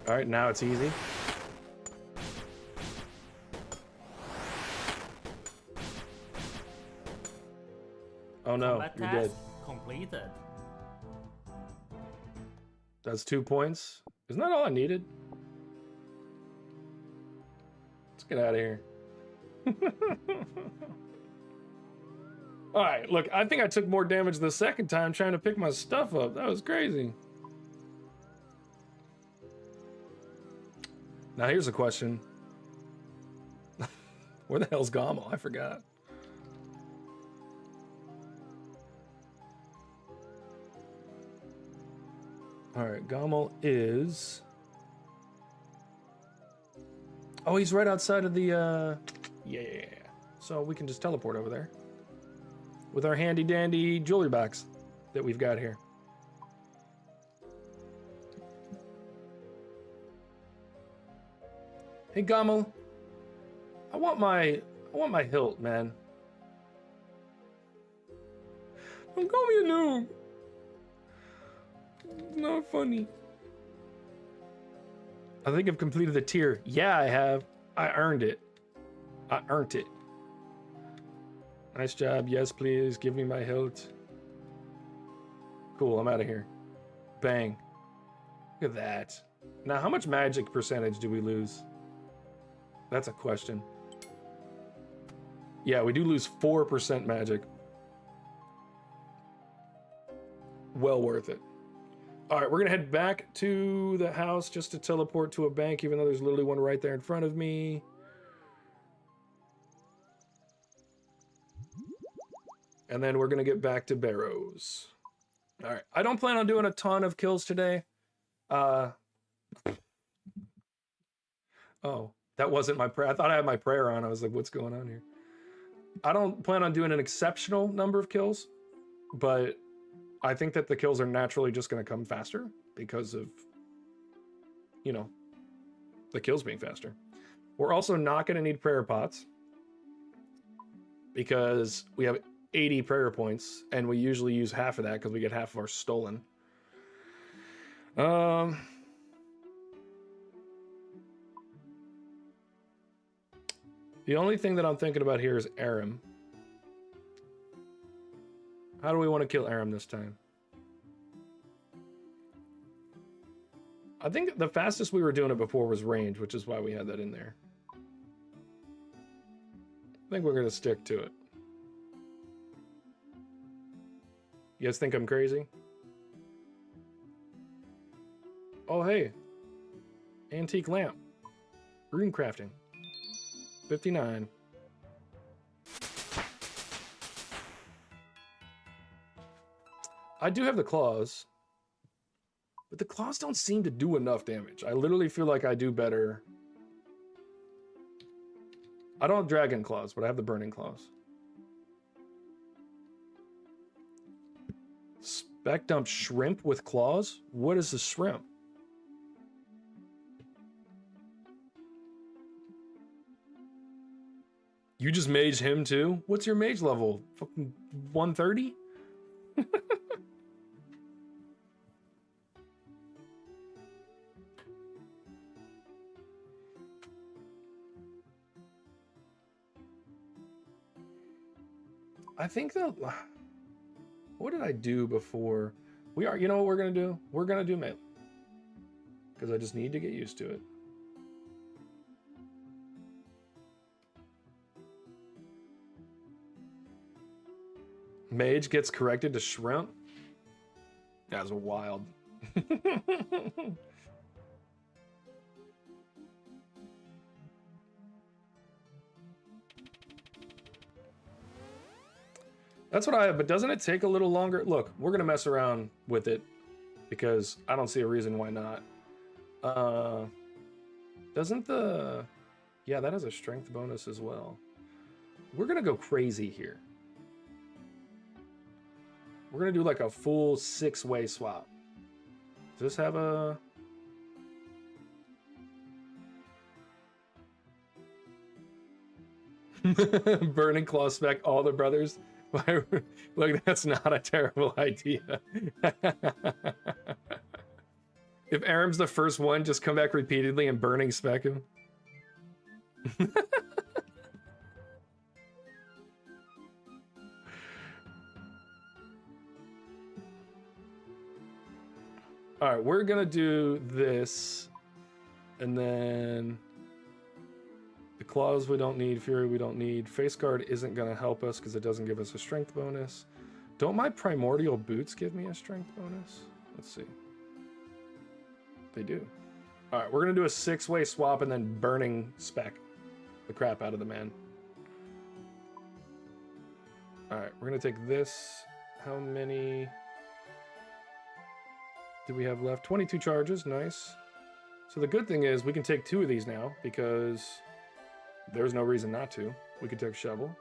Alright, now it's easy. Oh no, Combat you're task dead. completed. That's 2 points. Isn't that all I needed? Let's get out of here. Alright, look, I think I took more damage the second time trying to pick my stuff up. That was crazy. Now here's a question. Where the hell's Ghommel? I forgot. Alright, Ghommel is... Oh, he's right outside of the, Yeah. So we can just teleport over there. With our handy dandy jewelry box that we've got here. Hey, Ghommel. I want my hilt, man. Don't call me a noob. Not funny. I think I've completed the tier. Yeah, I have. I earned it. I earned it. Nice job. Yes, please. Give me my hilt. Cool, I'm out of here. Bang. Look at that. Now, how much magic percentage do we lose? That's a question. Yeah, we do lose 4% magic. Well worth it. All right, we're gonna head back to the house just to teleport to a bank, even though there's literally one right there in front of me. And then we're gonna get back to Barrows. All right, I don't plan on doing a ton of kills today. Oh, that wasn't my prayer. I thought I had my prayer on. I was like, what's going on here? I don't plan on doing an exceptional number of kills, but I think that the kills are naturally just going to come faster because of, you know, the kills being faster. We're also not going to need prayer pots because we have 80 prayer points and we usually use half of that because we get half of ours stolen. The only thing that I'm thinking about here is Aram. How do we want to kill Aram this time? I think the fastest we were doing it before was range, which is why we had that in there. I think we're going to stick to it. You guys think I'm crazy? Oh, hey. Antique lamp. Rune crafting. 59. I do have the claws, but the claws don't seem to do enough damage. I literally feel like I do better. I don't have dragon claws, but I have the burning claws. Spec dump shrimp with claws? What is a shrimp? You just mage him too? What's your mage level? Fucking 130? I think that... What did I do before? You know what we're going to do? We're going to do melee. Because I just need to get used to it. Mage gets corrected to shrimp? That was wild. That's what I have, but doesn't it take a little longer? Look, we're going to mess around with it because I don't see a reason why not. Doesn't the... Yeah, that has a strength bonus as well. We're gonna go crazy here. We're gonna do like a full 6-way swap. Does this have a... Burning Claw spec all the brothers? Look, that's not a terrible idea. If Aram's the first one, just come back repeatedly and burning spec him. All right, we're gonna do this, and then the claws we don't need, fury we don't need. Face guard isn't gonna help us because it doesn't give us a strength bonus. Don't my primordial boots give me a strength bonus? Let's see. They do. All right, we're gonna do a 6-way swap and then burning spec the crap out of the man. All right, we're gonna take this. How many do we have left? 22 charges, nice. So the good thing is we can take 2 of these now because there's no reason not to. We could take shovel.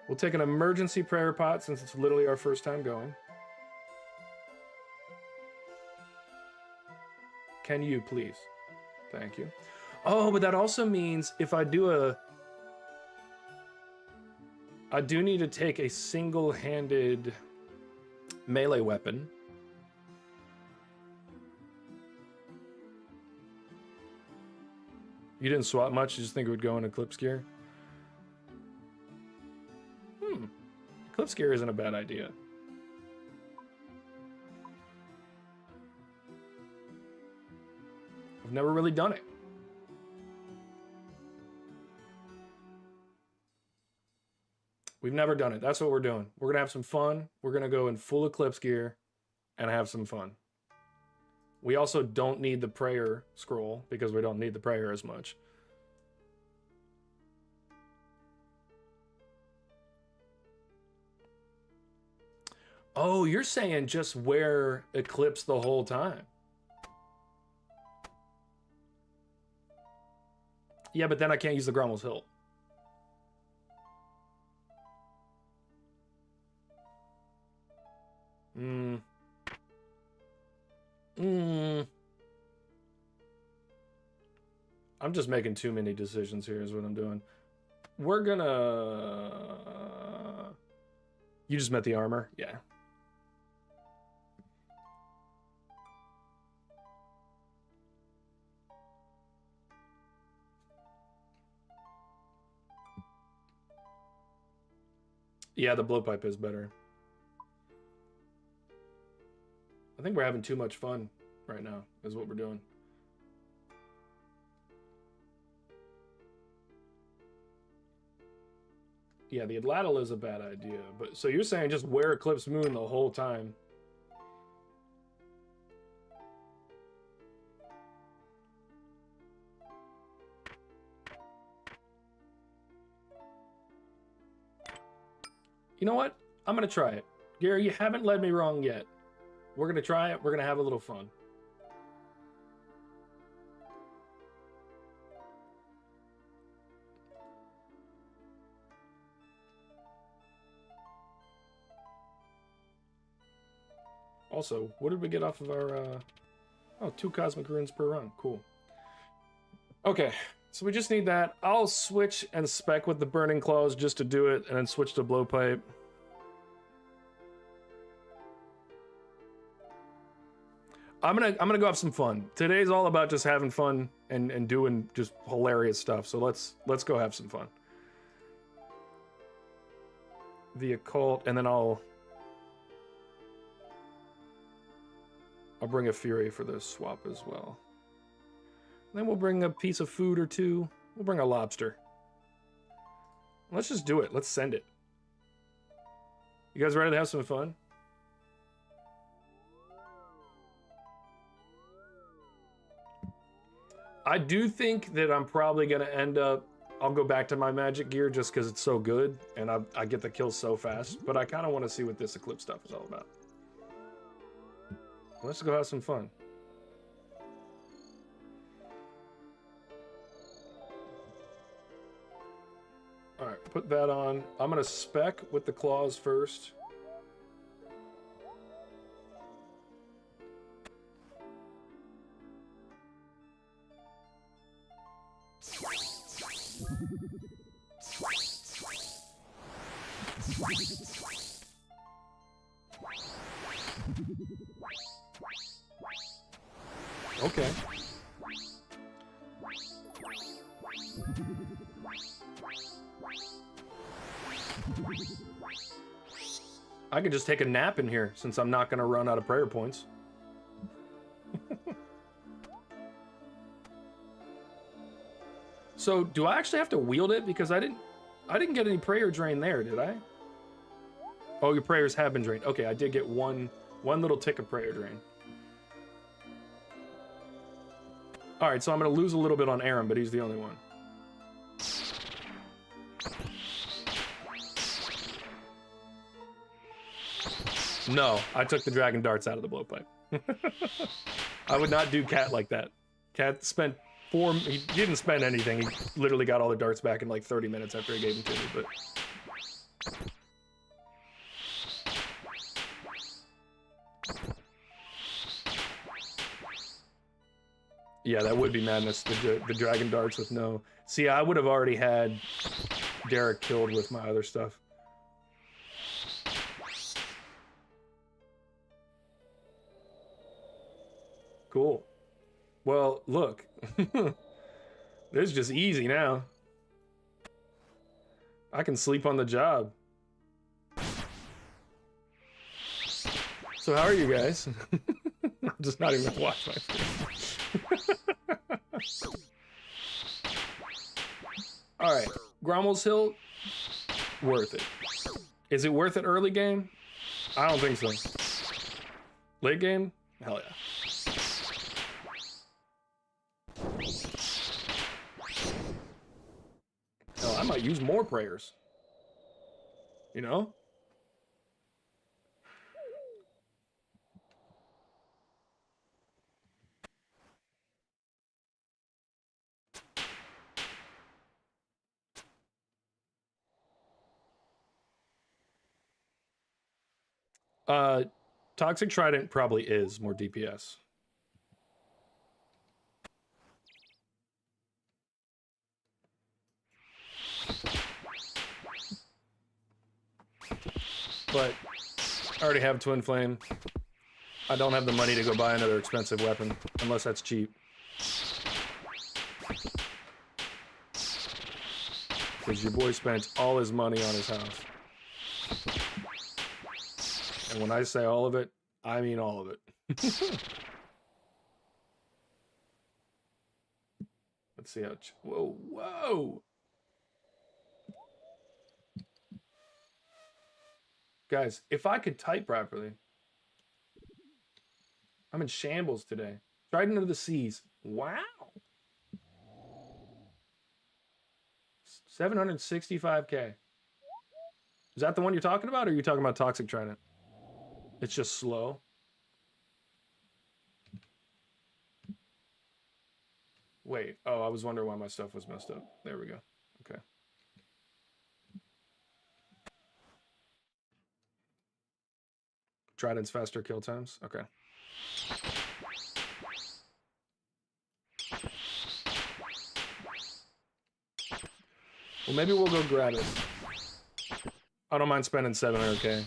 We'll take an emergency prayer pot since it's literally our first time going. Can you please? Thank you. Oh, but that also means if I do a... I do need to take a single-handed melee weapon. You didn't swap much, you just think it would go in Eclipse gear? Eclipse gear isn't a bad idea. I've never really done it. We've never done it. That's what we're doing. We're gonna have some fun. We're gonna go in full Eclipse gear and have some fun. We also don't need the prayer scroll because we don't need the prayer as much. Oh, you're saying just wear Eclipse the whole time. Yeah, but then I can't use the Ghommels Hilt. I'm just making too many decisions here is what I'm doing. We're gonna... You just met the armor? Yeah. Yeah, the blowpipe is better. I think we're having too much fun right now, is what we're doing. Yeah, the Atlatl is a bad idea, but so you're saying just wear Eclipse Moon the whole time? You know what? I'm gonna try it. Gary, you haven't led me wrong yet. We're gonna try it. We're gonna have a little fun. Also, what did we get off of our... Oh, 2 cosmic runes per run. Cool. Okay, so we just need that. I'll switch and spec with the Burning Claws just to do it, and then switch to Blowpipe. I'm gonna go have some fun. Today's all about just having fun and doing just hilarious stuff. So let's go have some fun. The occult, and then I'll bring a fury for the swap as well. And then we'll bring a piece of food or 2. We'll bring a lobster. Let's just do it. Let's send it. You guys ready to have some fun? I do think that I'm probably going to end up... I'll go back to my magic gear just because it's so good, and I get the kills so fast. But I kind of want to see what this Eclipse stuff is all about. Let's go have some fun. All right, put that on. I'm gonna spec with the claws first. Okay. I can just take a nap in here since I'm not going to run out of prayer points. So, do I actually have to wield it? Because I didn't get any prayer drain there, did I? Oh, your prayers have been drained. Okay, I did get one little tick of prayer drain. All right, so I'm going to lose a little bit on Aaron, but he's the only one. No, I took the dragon darts out of the blowpipe. I would not do Cat like that. Cat spent he didn't spend anything. He literally got all the darts back in like 30 minutes after I gave them to me, but... Yeah, that would be madness, the dragon darts with no... See, I would have already had Derek killed with my other stuff. Cool. Well, look. This is just easy now. I can sleep on the job. So how are you guys? I'm just not even gonna watch my stream. Alright. Ghommels Hilt, worth it. Is it worth it early game? I don't think so. Late game? Hell yeah. I might use more prayers. You know? Toxic Trident probably is more DPS. But I already have Twin Flame. I don't have the money to go buy another expensive weapon, unless that's cheap. Because your boy spent all his money on his house. And when I say all of it, I mean all of it. Let's see how... Whoa, whoa! Guys, if I could type properly. I'm in shambles today. Trident of the Seas. Wow. 765K. Is that the one you're talking about, or are you talking about Toxic Trident? It's just slow. Wait. Oh, I was wondering why my stuff was messed up. There we go. Okay. Trident's faster kill times? Okay. Well, maybe we'll go grab it. I don't mind spending 700K.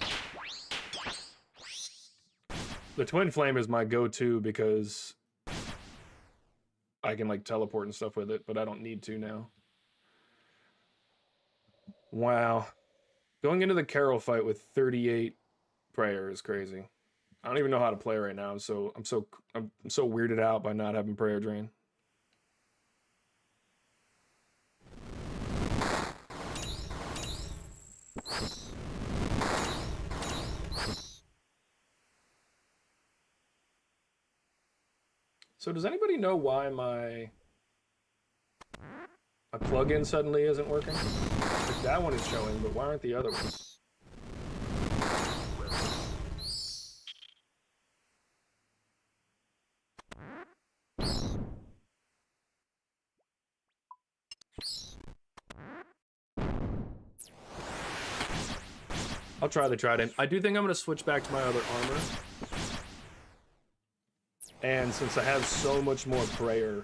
The Twin Flame is my go-to because I can, like, teleport and stuff with it, but I don't need to now. Wow. Going into the Carol fight with 38 prayer is crazy. I don't even know how to play right now, so I'm so weirded out by not having prayer drain. So does anybody know why my plugin suddenly isn't working? Like that one is showing, but why aren't the other ones? I'll try the trident. I do think I'm going to switch back to my other armor. And since I have so much more prayer,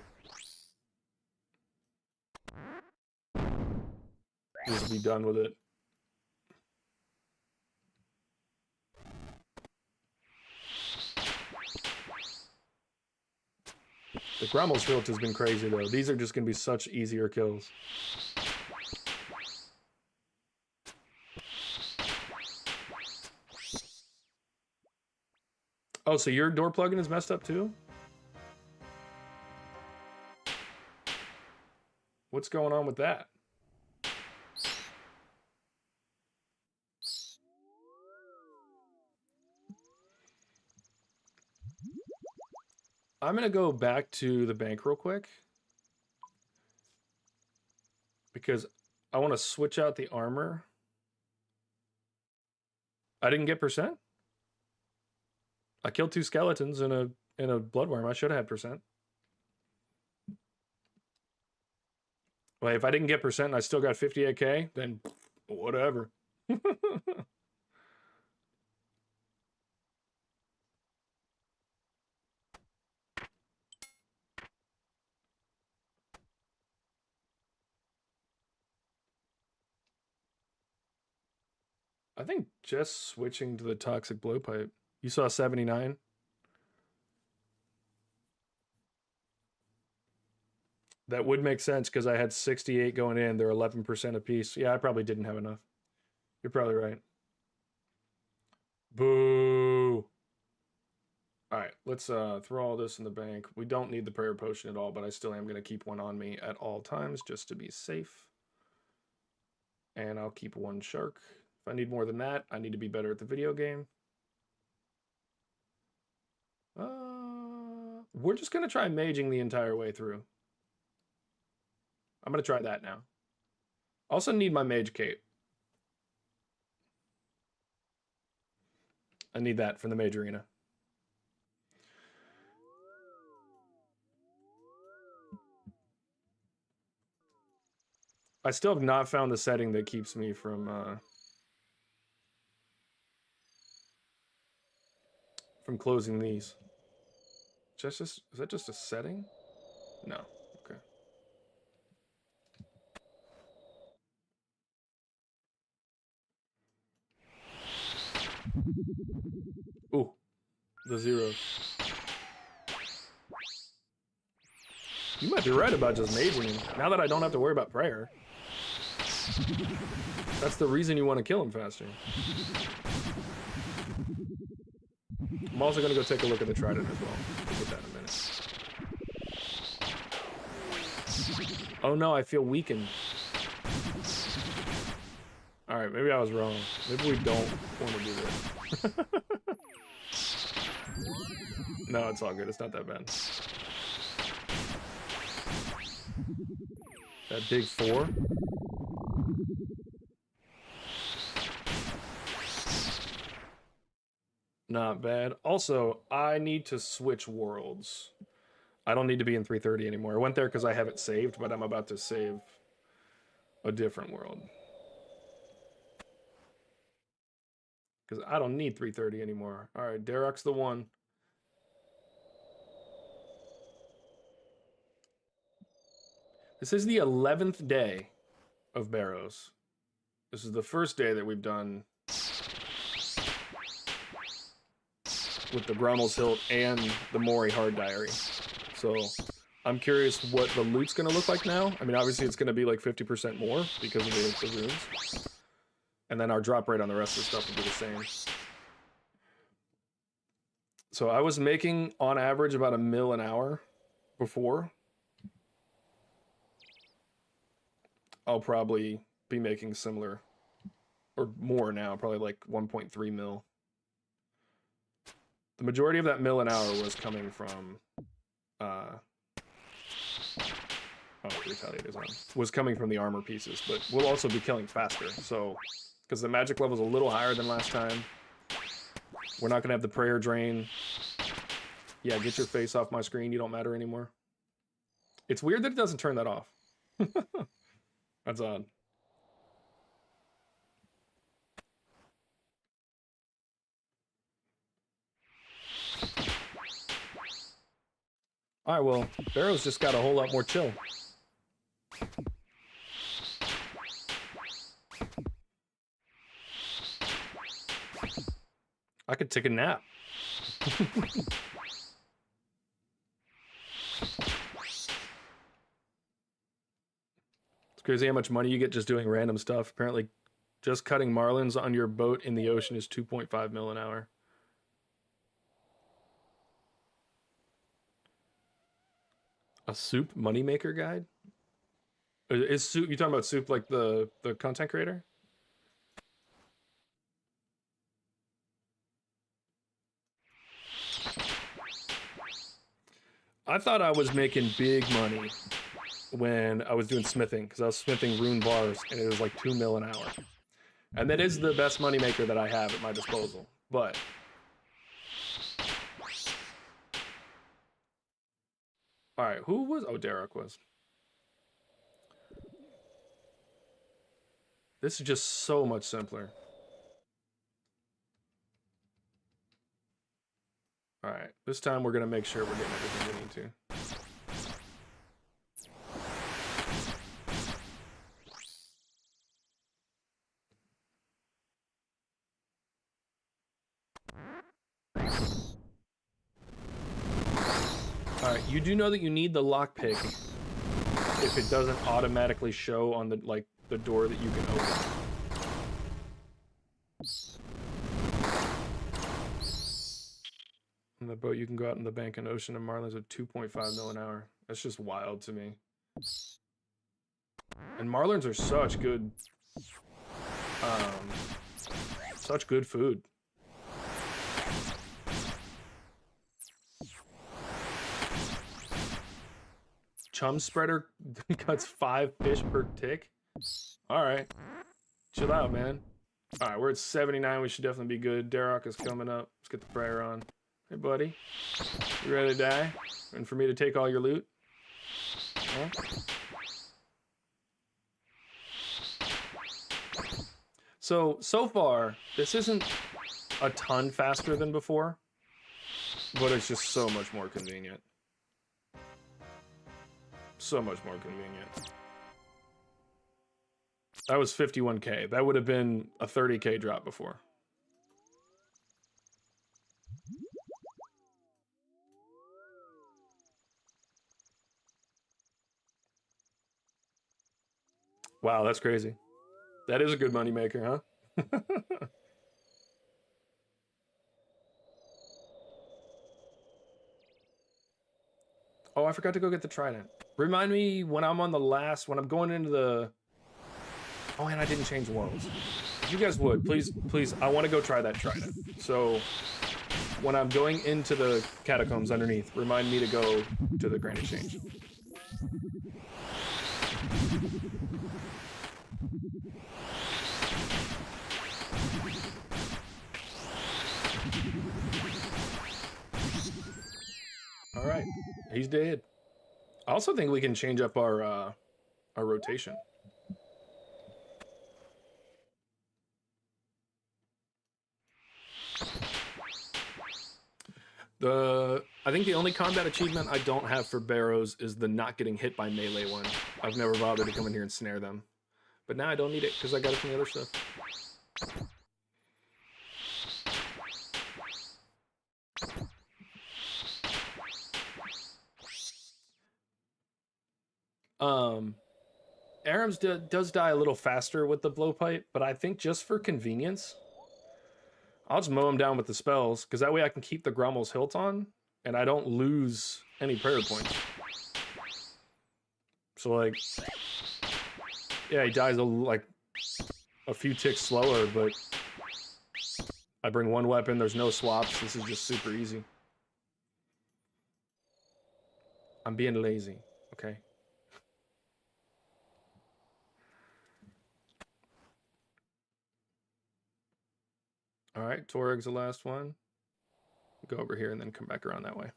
just be done with it. The Ghommels Hilt has been crazy though. These are just going to be such easier kills. Oh, so your door plugin is messed up too? What's going on with that? I'm gonna go back to the bank real quick because I want to switch out the armor. I didn't get percent. I killed 2 skeletons in a bloodworm. I should have had percent. Well, if I didn't get percent and I still got 58k, then whatever. I think just switching to the toxic blowpipe. You saw 79? That would make sense because I had 68 going in. They're 11% apiece. Yeah, I probably didn't have enough. You're probably right. Boo. All right, let's throw all this in the bank. We don't need the prayer potion at all, but I still am going to keep one on me at all times just to be safe. And I'll keep 1 shark. If I need more than that, I need to be better at the video game. We're just going to try maging the entire way through. I'm going to try that now. Also need my mage cape. I need that for the mage arena. I still have not found the setting that keeps me from closing these. Is that just a setting? No. Okay. Ooh, the zeros. You might be right about just maging. Now that I don't have to worry about prayer. That's the reason you want to kill him faster. I'm also going to go take a look at the trident as well. We'll get that in a minute. Oh no, I feel weakened. Alright, maybe I was wrong. Maybe we don't want to do this. No, it's all good. It's not that bad. That big 4? Not bad. Also, I need to switch worlds. I don't need to be in 330 anymore. I went there because I have it saved, but I'm about to save a different world. Because I don't need 330 anymore. All right, Darok's the one. This is the 11th day of Barrows. This is the first day that we've done with the Ghommels Hilt and the Mori Hard Diary. So I'm curious what the loot's going to look like now. I mean, obviously it's going to be like 50% more because of the runes. And then our drop rate on the rest of the stuff will be the same. So I was making, on average, about $1 mil an hour before. I'll probably be making similar, or more now, probably like 1.3 mil. The majority of that $1 mil an hour was coming from, was coming from the armor pieces, but we'll also be killing faster, so, because the magic level's a little higher than last time. We're not gonna have the prayer drain. Yeah, get your face off my screen, you don't matter anymore. It's weird that it doesn't turn that off. That's odd. All right, well, Barrows just got a whole lot more chill. I could take a nap. It's crazy how much money you get just doing random stuff. Apparently, just cutting marlins on your boat in the ocean is 2.5 mil an hour. A soup moneymaker guide? Is soup, you talking about soup like the content creator? I thought I was making big money when I was doing smithing, because I was smithing rune bars and it was like 2 mil an hour. And that is the best moneymaker that I have at my disposal. But all right, who was? Oh, Derek was. This is just so much simpler. All right, this time we're gonna make sure we're getting everything we need to. All right, you do know that you need the lockpick if it doesn't automatically show on the door that you can open. On the boat, you can go out in the bank and ocean and marlins at 2.5 mil an hour. That's just wild to me. And marlins are such good food. Chum spreader cuts 5 fish per tick. All right, chill out, man. All right, we're at 79. We should definitely be good. Darok is coming up. Let's get the prayer on. Hey, buddy, you ready to die? And for me to take all your loot? Huh? So far, this isn't a ton faster than before, but it's just so much more convenient. So much more convenient. That was 51K. That would have been a 30K drop before. Wow, that's crazy. That is a good moneymaker, huh? Oh, I forgot to go get the trident. Remind me when I'm on the last, when I'm going into the... Oh, and I didn't change worlds. If you guys would, please, I want to go try that trident. So when I'm going into the catacombs underneath, remind me to go to the Grand Exchange. All right, he's dead. I also think we can change up our rotation. I think the only combat achievement I don't have for Barrows is the not getting hit by melee one. I've never bothered to come in here and snare them. But now I don't need it because I got it from the other stuff. Aram's does die a little faster with the blowpipe, but I think just for convenience, I'll just mow him down with the spells, because that way I can keep the Ghommels Hilt on, and I don't lose any prayer points. So, like, yeah, he dies like a few ticks slower, but I bring one weapon, there's no swaps, this is just super easy. I'm being lazy, okay? All right, Torig's the last one. Go over here and then come back around that way.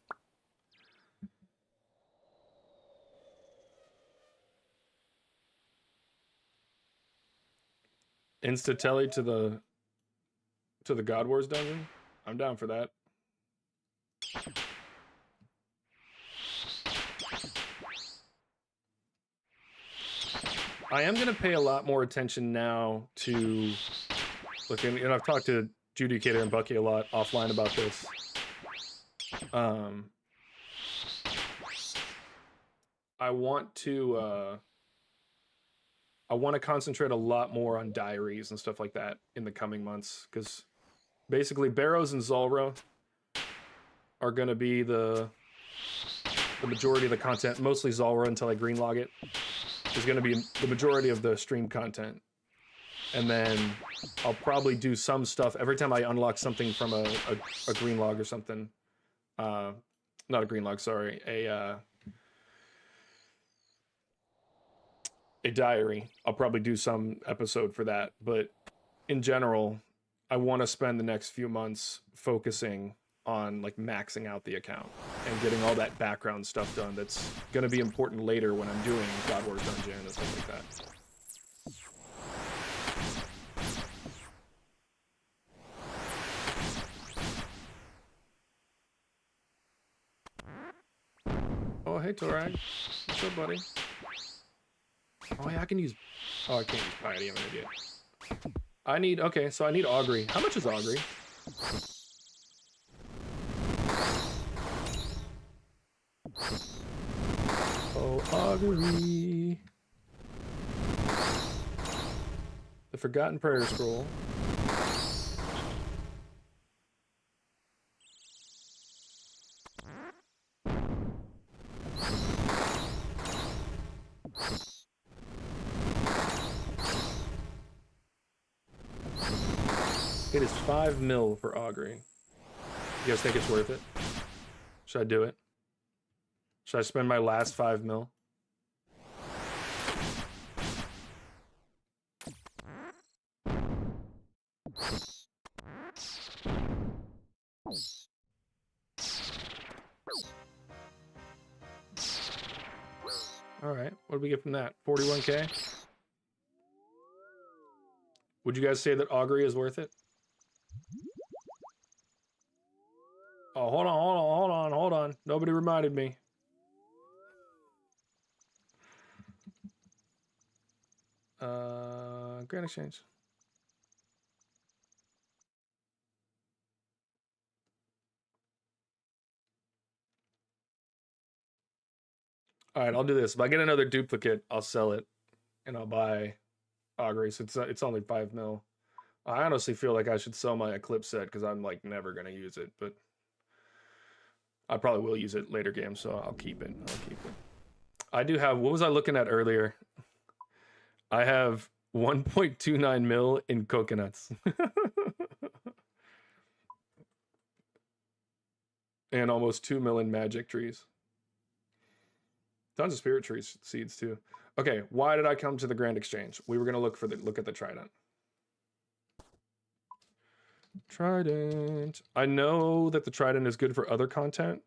Insta-telly to the God Wars dungeon? I'm down for that. I am going to pay a lot more attention now to, look, and I've talked to Judicator and Bucky a lot offline about this. I want to concentrate a lot more on diaries and stuff like that in the coming months, because basically Barrows and Zulrah are going to be the majority of the content. Mostly Zulrah until I greenlog it is going to be the majority of the stream content. And then I'll probably do some stuff every time I unlock something from a green log or something. Not a green log, sorry. A diary. I'll probably do some episode for that. But in general, I want to spend the next few months focusing on like maxing out the account and getting all that background stuff done that's going to be important later when I'm doing God Wars Dungeon and stuff like that. Oh, hey, Torag. What's up, buddy? Oh, yeah, I can use... Oh, I can't use Piety. I'm an idiot. I need... Okay, so I need Augury. How much is Augury? Oh, Augury. The Forgotten Prayer Scroll. It is 5 mil for Augury. You guys think it's worth it? Should I do it? Should I spend my last 5 mil? All right, what do we get from that? 41K? Would you guys say that Augury is worth it? Oh, hold on. Nobody reminded me. Grand Exchange. All right, I'll do this. If I get another duplicate, I'll sell it, and I'll buy Augury. So it's only 5 mil. I honestly feel like I should sell my Eclipse set because I'm like never gonna use it, but I probably will use it later game, so I'll keep it. I do have, what was I looking at earlier? I have 1.29 mil in coconuts. And almost 2 mil in magic trees. Tons of spirit trees seeds too. Okay, why did I come to the Grand Exchange? We were gonna look at the Trident. Trident. I know that the Trident is good for other content.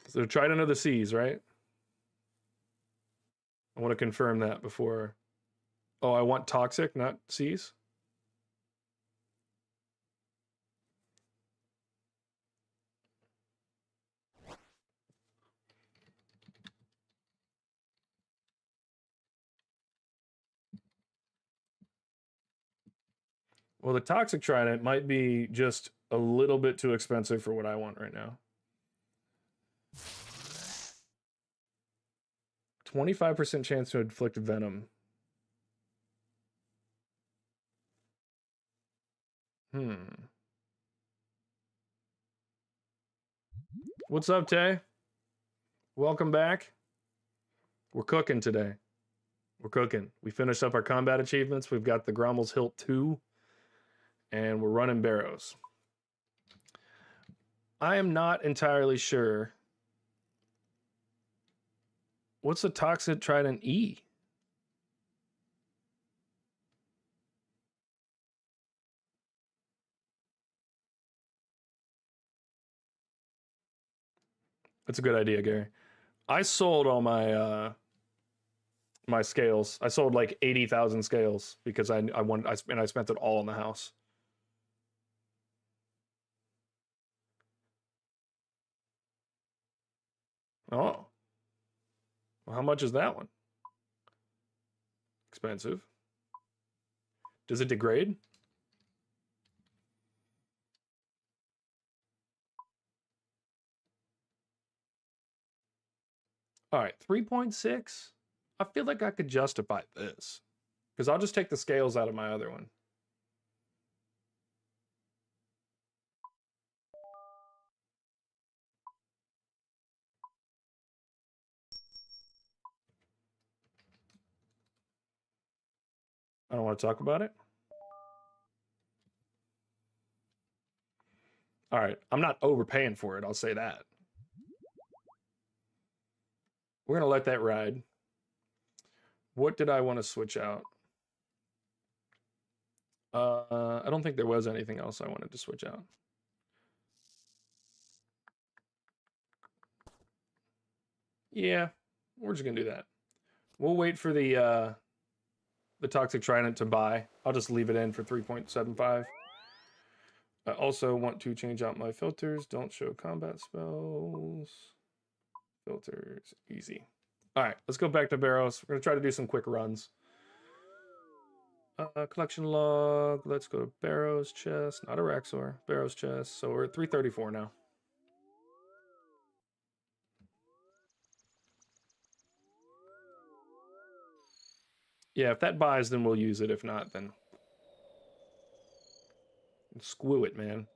So Trident of the Seas, right? I want to confirm that before. Oh, I want toxic, not seas. Well, the toxic Trident might be just a little bit too expensive for what I want right now. 25% chance to inflict venom. What's up, Tay? Welcome back. We're cooking today. We're cooking. We finished up our combat achievements. We've got the Ghommels Hilt II. And we're running Barrows. I am not entirely sure. What's the toxic Trident E? That's a good idea, Gary. I sold all my my scales. I sold like 80,000 scales because I spent it all in the house. Oh. Well, how much is that one? Expensive. Does it degrade? All right, 3.6. I feel like I could justify this because I'll just take the scales out of my other one. I don't want to talk about it. All right, I'm not overpaying for it. I'll say that. We're going to let that ride. What did I want to switch out? I don't think there was anything else I wanted to switch out. Yeah, we're just going to do that. We'll wait for the Toxic Trident to buy. I'll just leave it in for 3.75. I also want to change out my filters. Don't show combat spells. Filters, easy. All right, let's go back to Barrows. We're gonna try to do some quick runs. Collection log. Let's go to Barrows chest, not a Raxor. Barrows chest. So we're at 334 now. Yeah, if that buys, then we'll use it. If not, then squew it, man.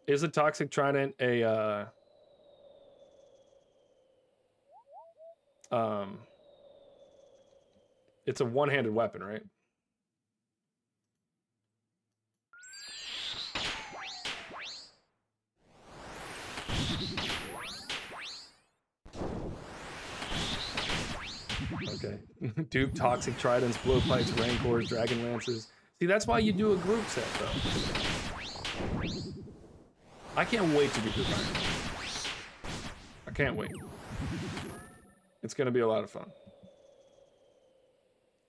Is a Toxic Trident a it's a one-handed weapon, right? Okay. Dupe, Toxic Tridents, Blowpipes, Rancors, Dragon Lances. See, that's why you do a group set, though. I can't wait to do group iron. I can't wait. It's going to be a lot of fun.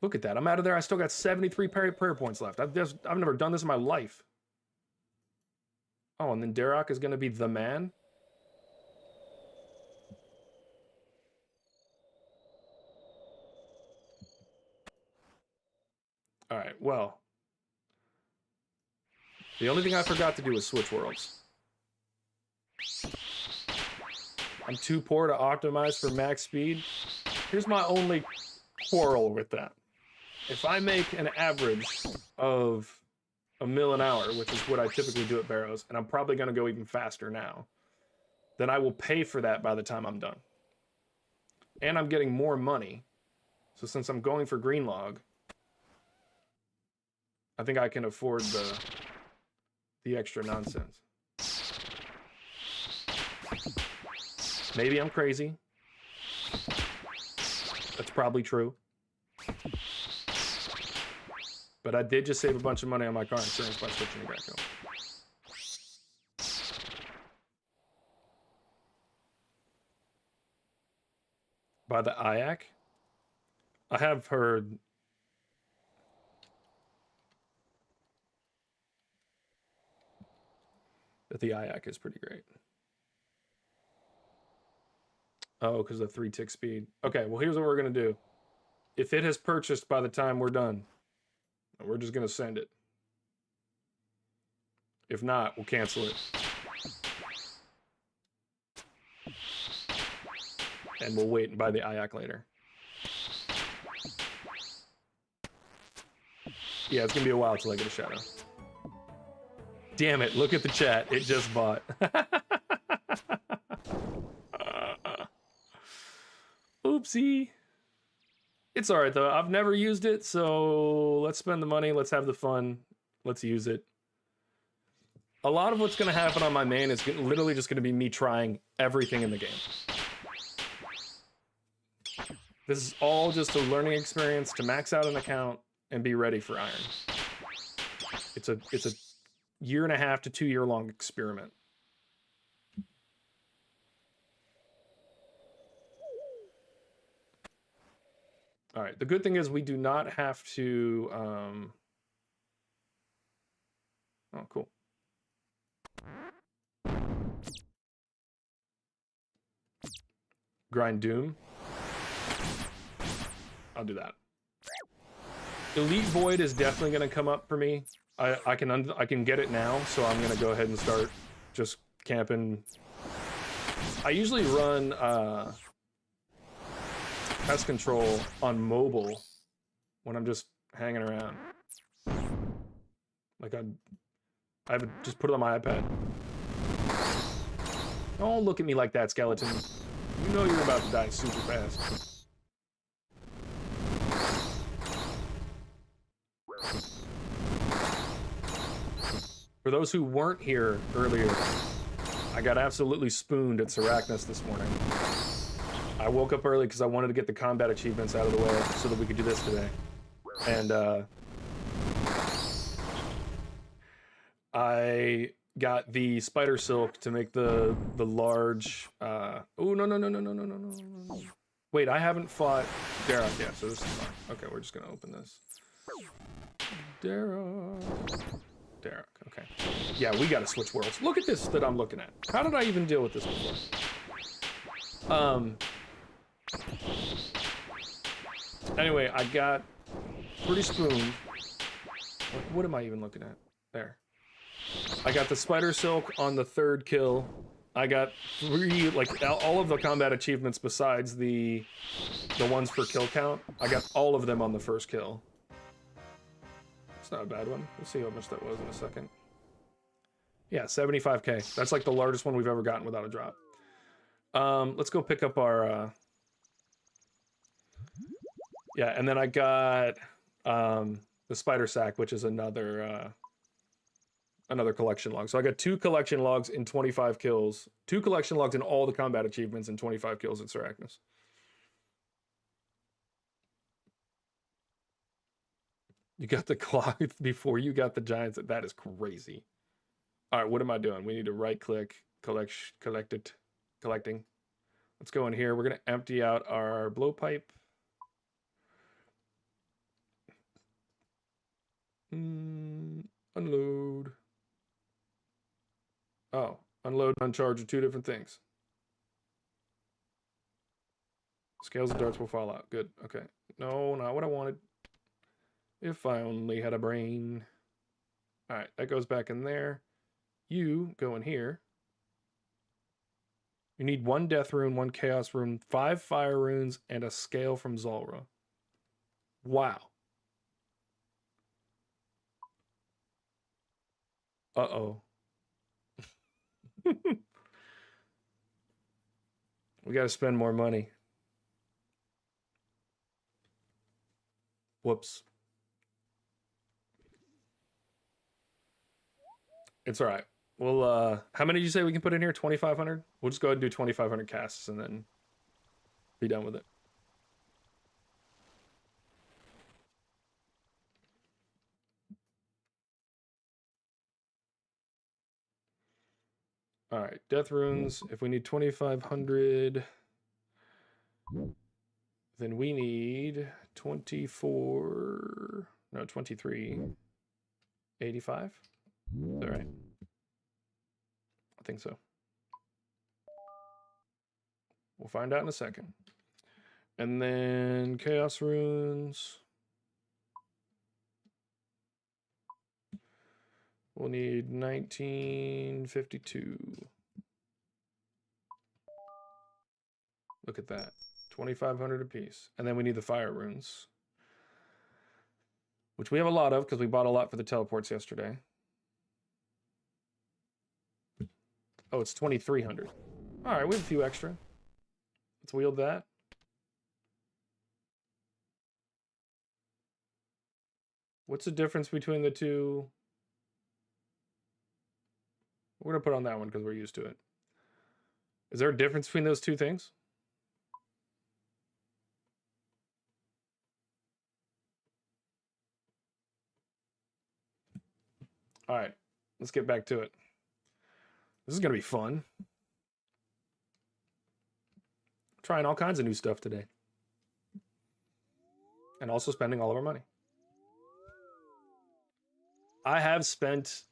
Look at that. I'm out of there. I still got 73 prayer points left. I've never done this in my life. Oh, and then Darok is going to be the man? All right, well. The only thing I forgot to do was switch worlds. I'm too poor to optimize for max speed. Here's my only quarrel with that. If I make an average of a mil an hour, which is what I typically do at Barrows, and I'm probably going to go even faster now, then I will pay for that by the time I'm done. And I'm getting more money. So since I'm going for green log, I think I can afford the extra nonsense. Maybe I'm crazy. That's probably true. But I did just save a bunch of money on my car insurance by switching it back home. By the IAC? I have heard that the IAC is pretty great. Oh, because of the 3-tick speed. Okay, well, here's what we're going to do. If it has purchased by the time we're done, we're just going to send it. If not, we'll cancel it. And we'll wait and buy the IAC later. Yeah, it's going to be a while till I get a shadow. Damn it, look at the chat. It just bought. Oopsie. It's all right, though. I've never used it, so let's spend the money. Let's have the fun. Let's use it. A lot of what's going to happen on my main is literally just going to be me trying everything in the game. This is all just a learning experience to max out an account and be ready for Iron. It's a 1.5 to 2 year long experiment. All right. The good thing is we do not have to. Oh, cool. grind Doom. I'll do that. Elite Void is definitely going to come up for me. I can get it now, so I'm going to go ahead and start just camping. I usually run pest control on mobile when I'm just hanging around. Like I have just put it on my iPad. Don't look at me like that, skeleton. You know you're about to die super fast. For those who weren't here earlier, I got absolutely spooned at Seracnus this morning. I woke up early because I wanted to get the combat achievements out of the way so that we could do this today. And I got the spider silk to make the large oh no. Wait, I haven't fought Darroch yet, so this is fine. Okay, we're just gonna open this. Darroch, okay. Yeah, we gotta switch worlds. Look at this that I'm looking at. How did I even deal with this before? Anyway, I got pretty spooned. What am I even looking at? There. I got the spider silk on the third kill. I got 3, like, all of the combat achievements besides the ones for kill count. I got all of them on the first kill. It's not a bad one. We'll see how much that was in a second. Yeah, 75k. That's like the largest one we've ever gotten without a drop. Let's go pick up our... Yeah, and then I got the spider sack, which is another collection log. So I got 2 collection logs in 25 kills. 2 collection logs in all the combat achievements and 25 kills at Seracnus. You got the clock before you got the giants. That is crazy. All right, what am I doing? We need to right click, collecting. Let's go in here. We're going to empty out our blowpipe. Unload. Oh, unload and uncharge are 2 different things. Scales and darts will fall out. Good. Okay. No, not what I wanted. If I only had a brain. All right, that goes back in there. You go in here. You need 1 death rune, 1 chaos rune, 5 fire runes, and a scale from Zulrah. Wow. Uh-oh. We got to spend more money. Whoops. It's all right. Well, how many did you say we can put in here? 2,500? We'll just go ahead and do 2,500 casts and then be done with it. All right, death runes. If we need 2,500, then we need 2385. Is that right? I think so. We'll find out in a second. And then chaos runes. We'll need 1952. Look at that. 2,500 apiece. And then we need the fire runes, which we have a lot of because we bought a lot for the teleports yesterday. Oh, it's 2,300. All right, we have a few extra. Let's wield that. What's the difference between the two? We're going to put on that one because we're used to it. Is there a difference between those two things? All right, let's get back to it. This is going to be fun. Trying all kinds of new stuff today. And also spending all of our money. I have spent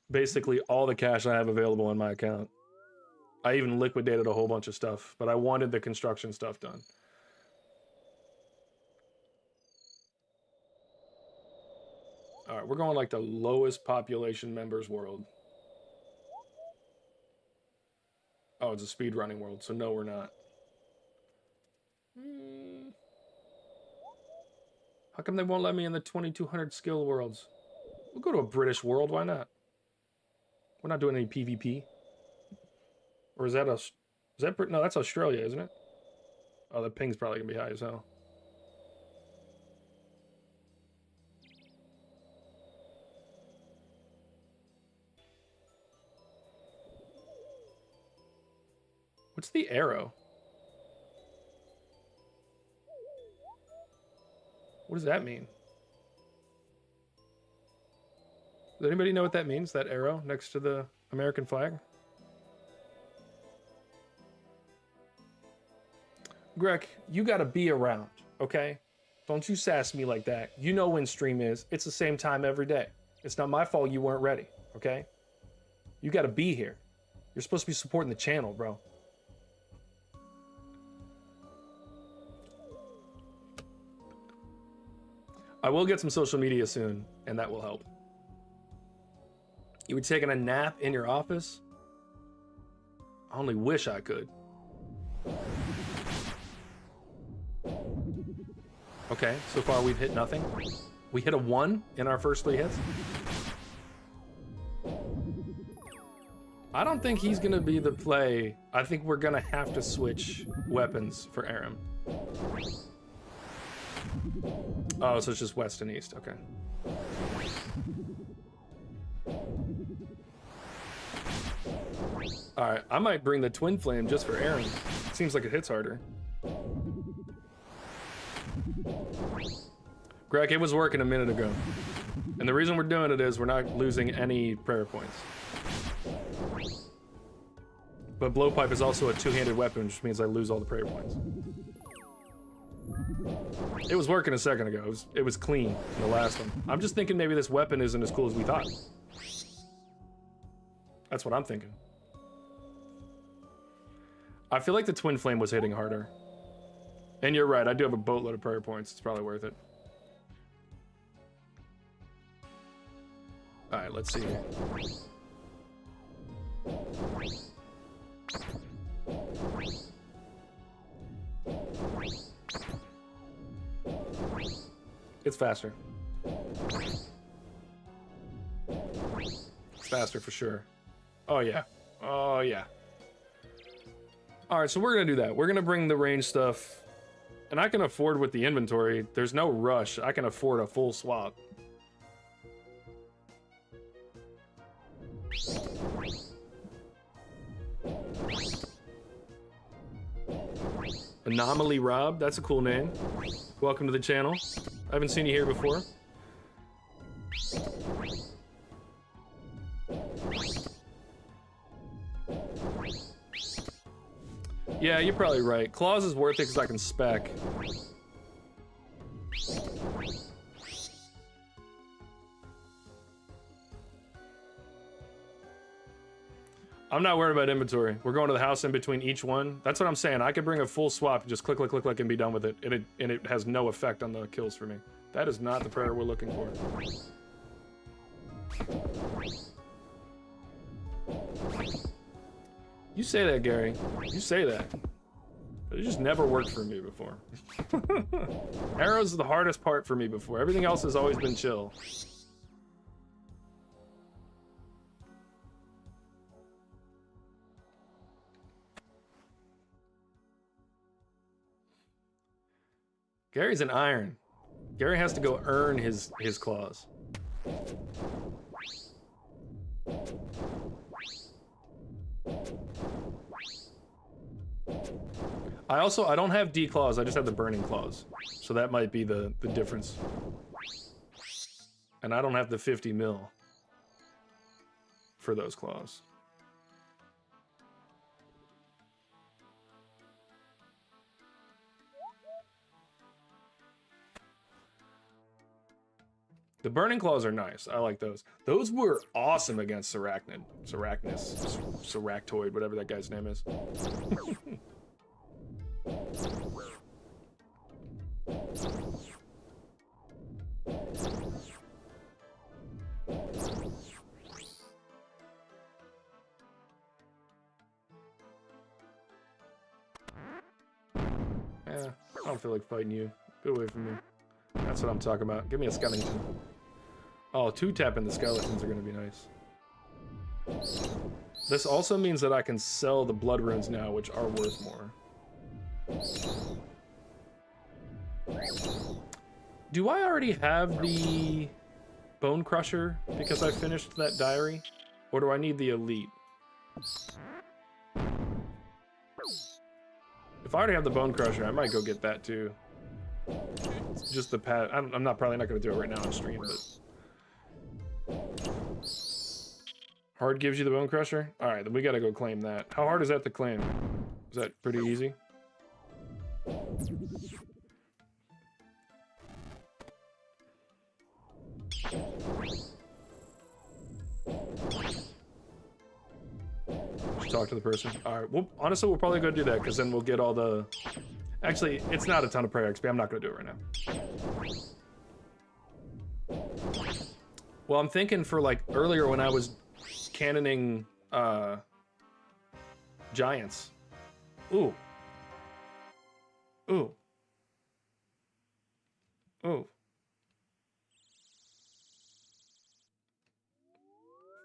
basically all the cash I have available on my account. I even liquidated a whole bunch of stuff, but I wanted the construction stuff done. All right, we're going like the lowest population members world. Oh, it's a speedrunning world, so no, we're not. How come they won't let me in the 2200 skill worlds? We'll go to a British world, why not? We're not doing any PvP. Or is that no, that's Australia, isn't it? Oh, the ping's probably gonna be high as hell. What's the arrow? What does that mean? Does anybody know what that means, that arrow next to the American flag? Greg, you gotta be around, okay? Don't you sass me like that. You know when stream is. It's the same time every day. It's not my fault you weren't ready, okay? You gotta be here. You're supposed to be supporting the channel, bro. I will get some social media soon, and that will help. You were taking a nap in your office? I only wish I could. Okay, so far we've hit nothing. We hit a 1 in our first 3 hits. I don't think he's gonna be the play. I think we're gonna have to switch weapons for Aram. Oh, so it's just west and east, okay. Alright, I might bring the Twin Flame just for Aram. Seems like it hits harder. Greg, it was working a minute ago. And the reason we're doing it is we're not losing any prayer points. But Blowpipe is also a two-handed weapon, which means I lose all the prayer points. It was working a second ago. It was clean in the last one. I'm just thinking maybe this weapon isn't as cool as we thought. That's what I'm thinking. I feel like the Twin Flame was hitting harder. And you're right, I do have a boatload of prayer points. It's probably worth it. Alright, let's see here. It's faster. It's faster for sure. Oh yeah. Oh yeah. Alright, so we're gonna do that. We're gonna bring the range stuff. And I can afford with the inventory. There's no rush. I can afford a full swap. Anomaly Rob, that's a cool name. Welcome to the channel. I haven't seen you here before. Yeah, you're probably right. Claws is worth it because I can spec. I'm not worried about inventory. We're going to the house in between each one. That's what I'm saying. I could bring a full swap, just click, click, click, click, and be done with it. And it has no effect on the kills for me. That is not the prayer we're looking for. You say that, Gary. You say that. But it just never worked for me before. Arrows is the hardest part for me before. Everything else has always been chill. Gary's an iron. Gary has to go earn his claws. I don't have D claws, I just have the burning claws. So that might be the difference. And I don't have the 50 mil for those claws. The burning claws are nice. I like those. Those were awesome against Ceractoid, whatever that guy's name is. Yeah, I don't feel like fighting you. Get away from me. That's what I'm talking about. Give me a skeleton. Oh, 2-tapping the skeletons are going to be nice. This also means that I can sell the blood runes now, which are worth more. Do I already have the Bone Crusher because I finished that diary? Or do I need the Elite? If I already have the Bone Crusher, I might go get that too. It's just the pad. I'm probably not going to do it right now on stream, but hard gives you the Bone Crusher. All right, then we got to go claim that. How hard is that to claim? Is that pretty easy? Talk to the person. All right. Well, honestly, we'll probably go do that because then we'll get all the. Actually, it's not a ton of prayer XP. I'm not going to do it right now. Well, I'm thinking for like earlier when I was cannoning giants. Ooh. Ooh. Ooh.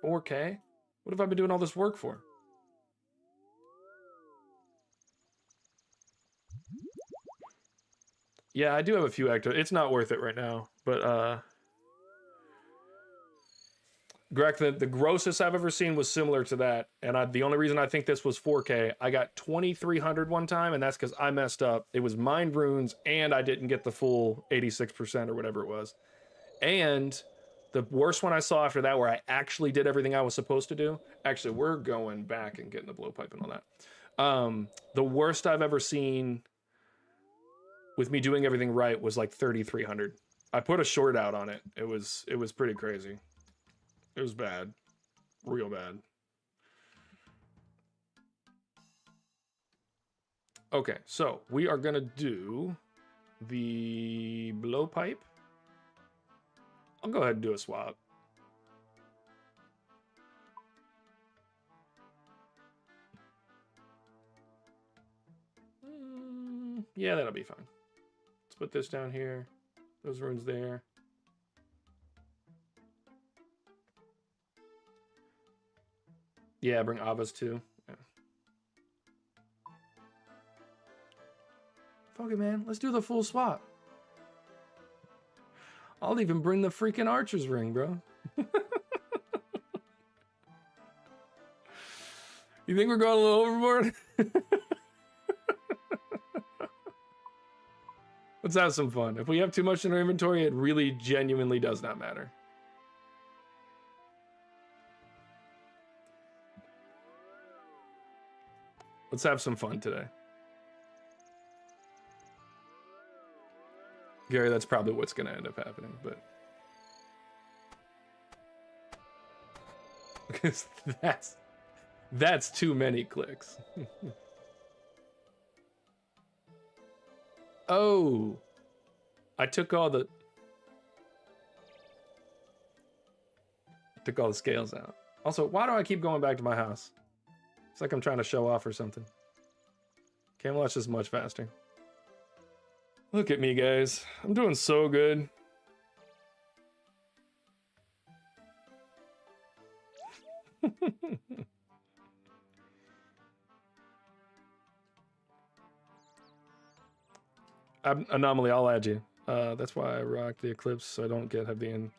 4K? What have I been doing all this work for? Yeah, I do have a few active. It's not worth it right now, but Greg, the grossest I've ever seen was similar to that, and the only reason I think this was 4K, I got 2,300 one time, and that's because I messed up. It was mind runes, and I didn't get the full 86% or whatever it was. And the worst one I saw after that, where I actually did everything I was supposed to do. Actually, we're going back and getting the blowpipe and all that. The worst I've ever seen with me doing everything right was like 3,300. I put a short out on it. It was pretty crazy. It was bad. Real bad. Okay, so we are gonna do the blowpipe. I'll go ahead and do a swap. Yeah, that'll be fine. Let's put this down here. Those runes there. Yeah, bring Avas too. Yeah. Fuck it, man. Let's do the full swap. I'll even bring the freaking Archer's ring, bro. You think we're going a little overboard? Let's have some fun. If we have too much in our inventory, it really genuinely does not matter. Let's have some fun today. Gary, that's probably what's going to end up happening, but... Because that's too many clicks. Oh, I took all the scales out. Also, why do I keep going back to my house? It's like I'm trying to show off or something. Camelot's just much faster. Look at me, guys. I'm doing so good. Anomaly, I'll add you. That's why I rock the Eclipse, so I don't get heavy in.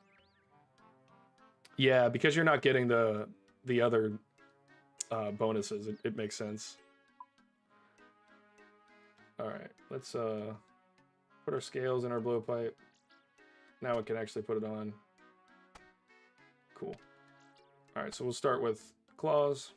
Yeah, because you're not getting the other bonuses. It makes sense. All right, let's put our scales in our blowpipe. Now we can actually put it on. Cool. All right, so we'll start with claws.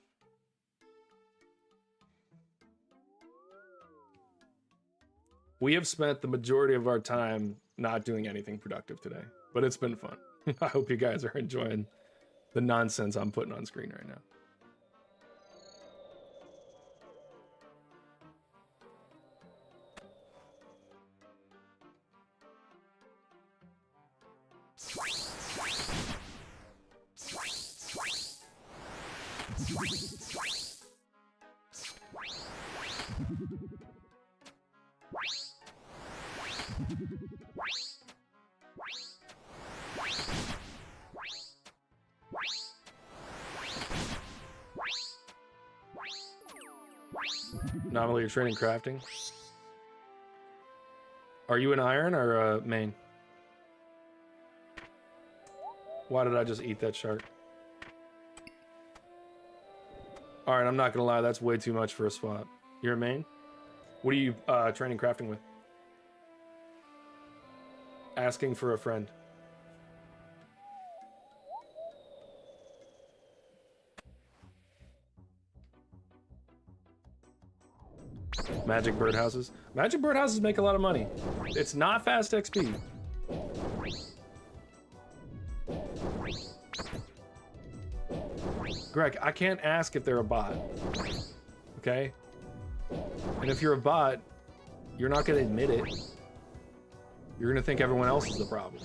We have spent the majority of our time not doing anything productive today, but it's been fun. I hope you guys are enjoying the nonsense I'm putting on screen right now. Anomaly of training crafting. Are you an iron or main? Why did I just eat that shark? Alright, I'm not gonna lie, that's way too much for a swap. You're a main? What are you training crafting with? Asking for a friend. Magic birdhouses. Magic birdhouses make a lot of money. It's not fast XP. Greg, I can't ask if they're a bot. Okay? And if you're a bot, you're not going to admit it. You're going to think everyone else is the problem.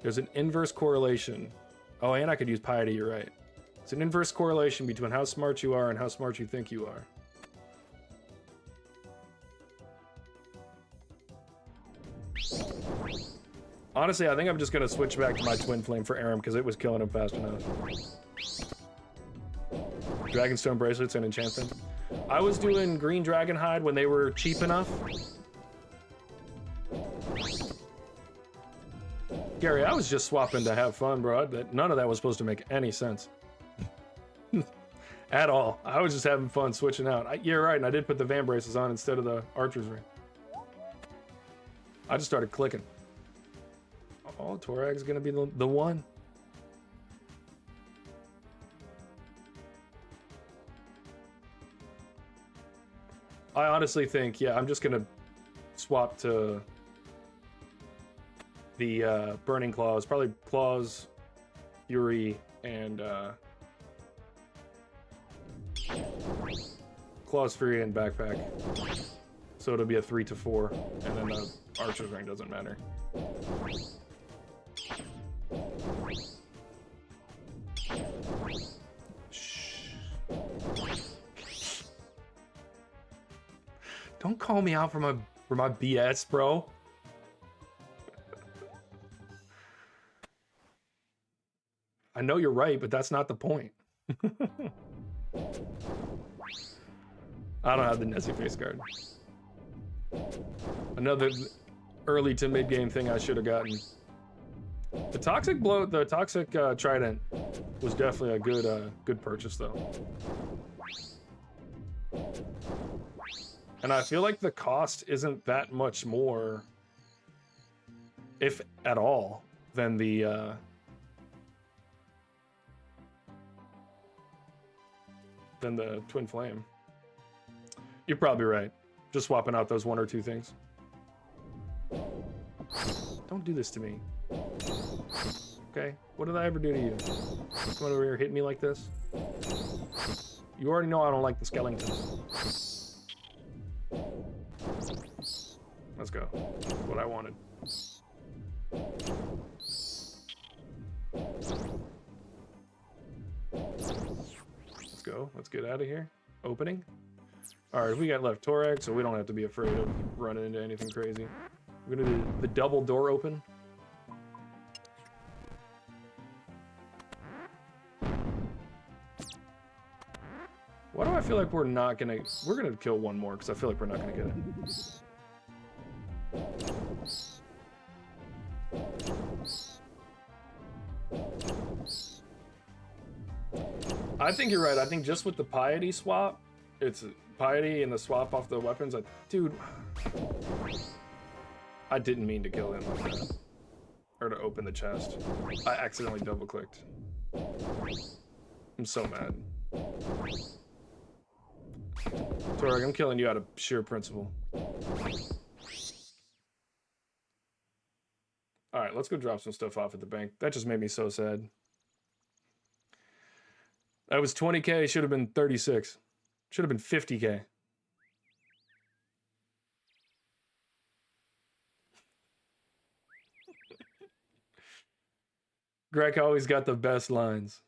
There's an inverse correlation. Oh, and I could use piety, you're right. It's an inverse correlation between how smart you are and how smart you think you are. Honestly, I think I'm just going to switch back to my twin flame for Aram because it was killing him fast enough. Dragonstone bracelets and enchantment. I was doing green dragon hide when they were cheap enough. Gary, I was just swapping to have fun, bro. None of that was supposed to make any sense. At all. I was just having fun switching out. You're right, and I did put the Van braces on instead of the archer's ring. I just started clicking. Oh, Torag's gonna be the one. I honestly think, yeah, I'm just gonna swap to the Burning Claws. Probably Claws, Fury, and Claws, Fury, and Backpack. So it'll be a 3 to 4, and then the Archer's Ring doesn't matter. Shh. Don't call me out for my BS, bro. I know you're right, but that's not the point. I don't have the Nessie face card. Another early to mid game thing I should have gotten. The toxic trident was definitely a good purchase though. And I feel like the cost isn't that much more, if at all, than the twin flame. You're probably right. Just swapping out those 1 or 2 things. Don't do this to me. Okay? What did I ever do to you? Come over here, hit me like this? You already know I don't like the skeletons. Let's go. That's what I wanted. Let's go. Let's get out of here. Opening. Alright, we got left Torag, so we don't have to be afraid of running into anything crazy. We're gonna do the double door open. Why do I feel like we're gonna kill one more, because I feel like we're not gonna get it. I think you're right. I think just with the piety swap, it's piety and the swap off the weapons. Dude, I didn't mean to kill him like that. Or to open the chest. I accidentally double clicked. I'm so mad. Torag, I'm killing you out of sheer principle. All right, let's go drop some stuff off at the bank. That just made me so sad. That was 20K, should have been 36. Should have been 50K. Greg always got the best lines.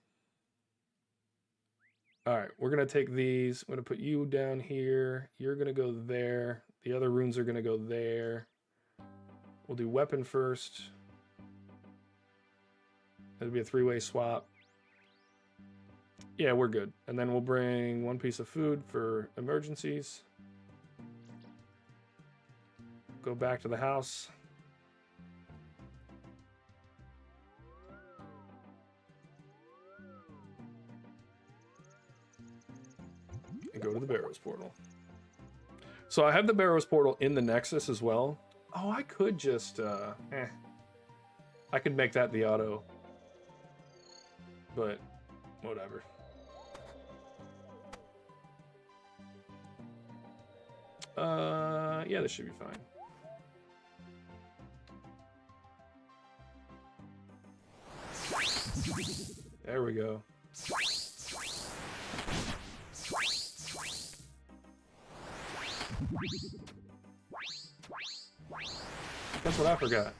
All right, we're going to take these. I'm going to put you down here. You're going to go there. The other runes are going to go there. We'll do weapon first. It'll be a three-way swap. Yeah, we're good. And then we'll bring one piece of food for emergencies. Go back to the house. And go to the Barrows portal. So I have the Barrows portal in the Nexus as well. Oh, I could just, I could make that the auto. But, whatever. Yeah, this should be fine. There we go. That's what I forgot.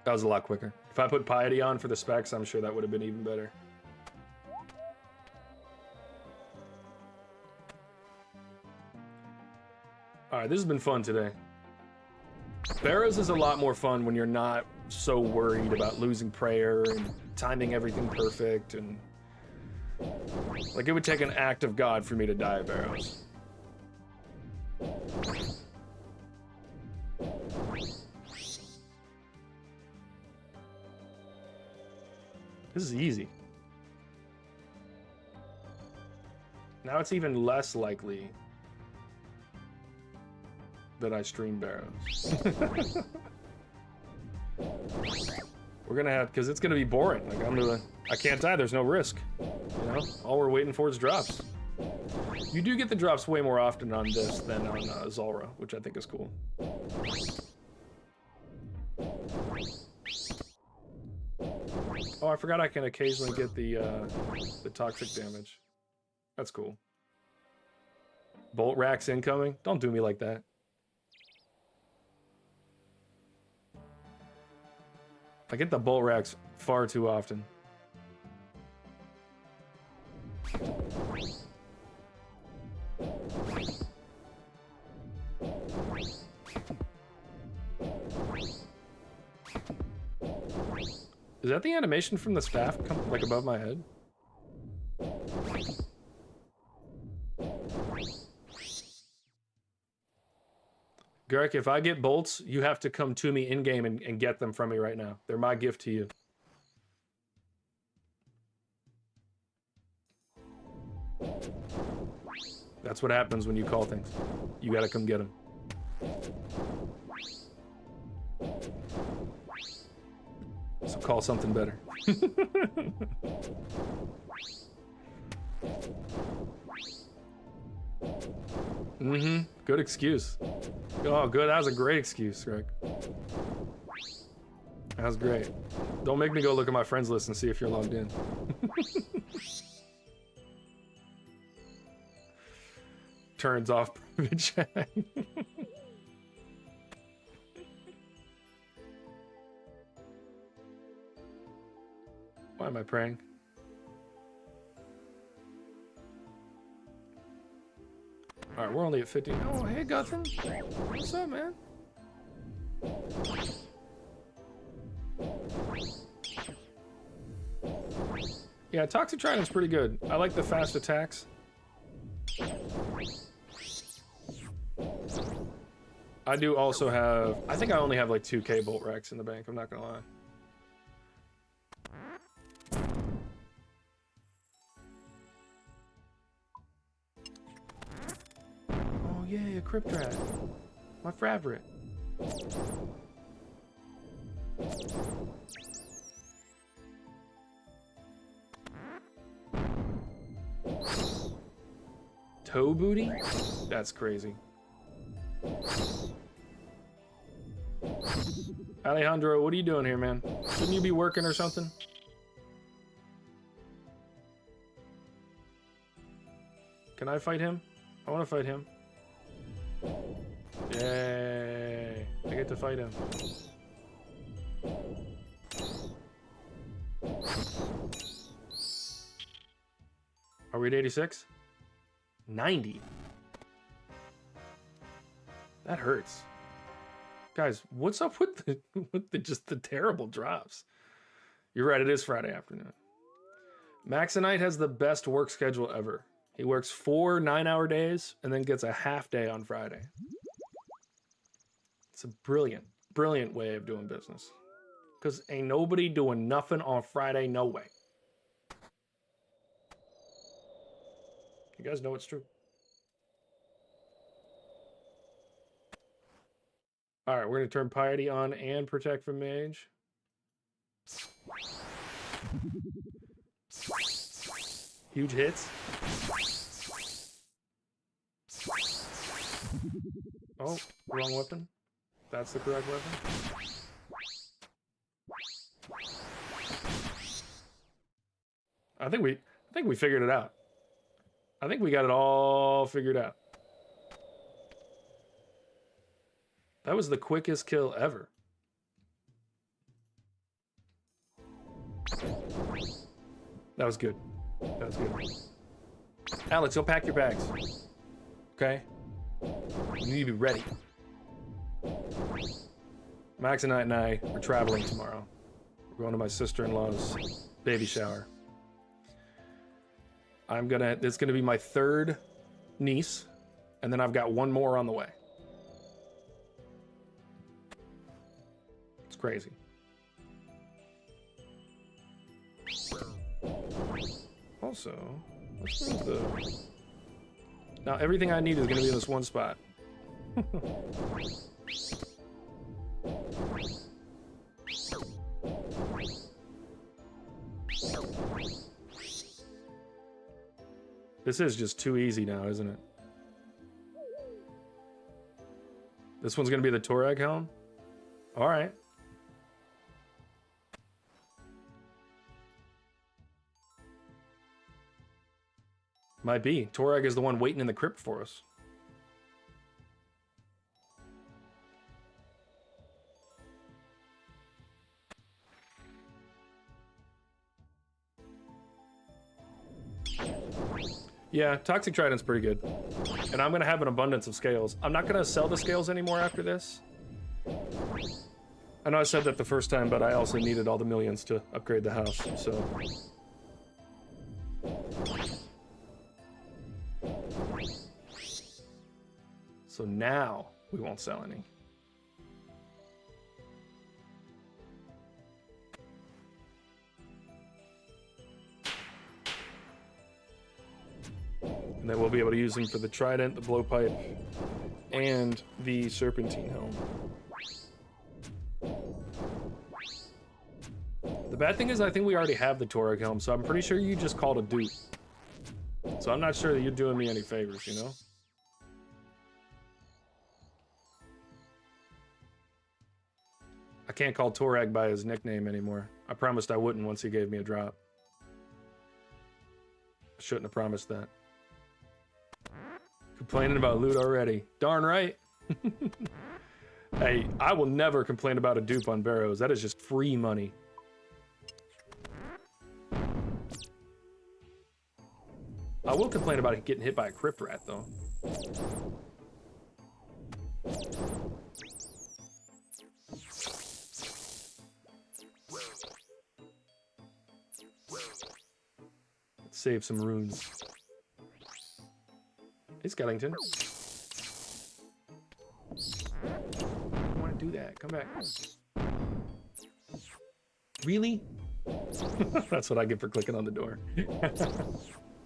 That was a lot quicker. If I put Piety on for the specs, I'm sure that would have been even better. Alright, this has been fun today. Barrows is a lot more fun when you're not so worried about losing prayer and timing everything perfect, and like it would take an act of God for me to die at Barrows. This is easy. Now it's even less likely that I stream Barrows. We're gonna have, because it's gonna be boring. Like I can't die. There's no risk. You know, all we're waiting for is drops. You do get the drops way more often on this than on Zulrah, which I think is cool. Oh, I forgot I can occasionally get the toxic damage. That's cool. Bolt racks incoming. Don't do me like that. I get the bolt racks far too often. Is that the animation from the staff like above my head? Garrick, if I get bolts, you have to come to me in-game and get them from me right now. They're my gift to you. That's what happens when you call things. You gotta come get them. So call something better. Mm-hmm. Good excuse. Oh, good. That was a great excuse, Greg. That was great. Don't make me go look at my friends list and see if you're logged in. Turns off private chat. Why am I praying? All right, we're only at 50. Oh, hey, Guthrum. What's up, man? Yeah, Toxic Trident's pretty good. I like the fast attacks. I do also have... I think I only have like 2k bolt racks in the bank, I'm not gonna lie. Oh yeah, a Crypt Rat. My favorite. Toe booty? That's crazy. Alejandro, what are you doing here, man? Shouldn't you be working or something? Can I fight him? I want to fight him. Yay! I get to fight him. Are we at 86? 90. That hurts. Guys, what's up with just the terrible drops? You're right, it is Friday afternoon. Maxonite has the best work schedule ever. He works 4 9-hour days and then gets a half day on Friday. It's a brilliant, brilliant way of doing business. Because ain't nobody doing nothing on Friday, no way. You guys know it's true. All right, we're going to turn Piety on and Protect from Mage. Huge hits. Oh, wrong weapon. That's the correct weapon. I think we figured it out. I think we got it all figured out. That was the quickest kill ever. That was good. That was good. Alex, go pack your bags. Okay? You need to be ready. Maxonite and I are traveling tomorrow. We're going to my sister-in-law's baby shower. It's gonna be my 3rd niece, and then I've got 1 more on the way. It's crazy. Also, let's move the... Now everything I need is gonna be in this one spot. This is just too easy now, isn't it? This one's gonna be the Torag helm? Alright. Might be. Torag is the one waiting in the crypt for us. Yeah, Toxic Trident's pretty good. And I'm gonna have an abundance of scales. I'm not gonna sell the scales anymore after this. I know I said that the first time, but I also needed all the millions to upgrade the house, so... So now, we won't sell any. And then we'll be able to use them for the trident, the blowpipe, and the serpentine helm. The bad thing is I think we already have the Torag helm, so I'm pretty sure you just called a dupe. So I'm not sure that you're doing me any favors, you know? I can't call Torag by his nickname anymore. I promised I wouldn't once he gave me a drop. I shouldn't have promised that. Complaining about loot already. Darn right. Hey, I will never complain about a dupe on Barrows. That is just free money. I will complain about it getting hit by a crypt rat, though. Let's save some runes. Hey, Skellington. I don't want to do that. Come back. Really? That's what I get for clicking on the door.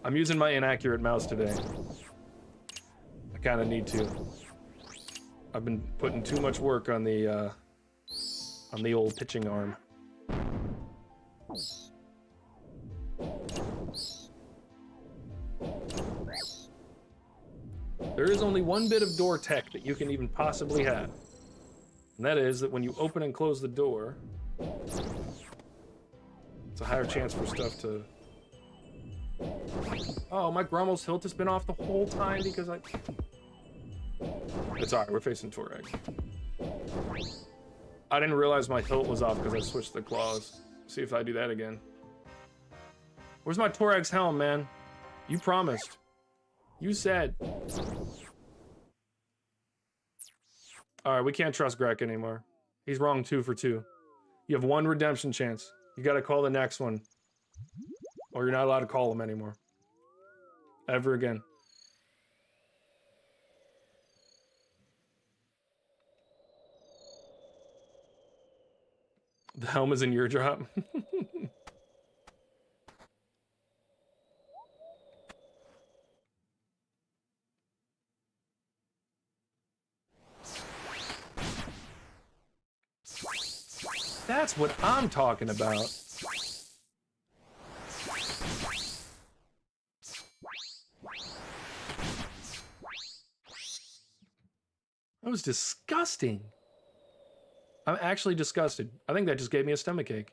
I'm using my inaccurate mouse today. I kind of need to. I've been putting too much work on the old pitching arm. there's only one bit of door tech that you can even possibly have. And that is that when you open and close the door, it's a higher chance for stuff to... Oh, my Ghommels Hilt has been off the whole time because I... It's alright, we're facing Torag. I didn't realize my hilt was off because I switched the claws. See if I do that again. Where's my Torag's helm, man? You promised. You said. Alright, we can't trust Greg anymore. He's wrong 2 for 2. You have 1 redemption chance. You gotta call the next one. Or you're not allowed to call him anymore. Ever again. The helm is in your drop. That's what I'm talking about. That was disgusting. I'm actually disgusted. I think that just gave me a stomachache.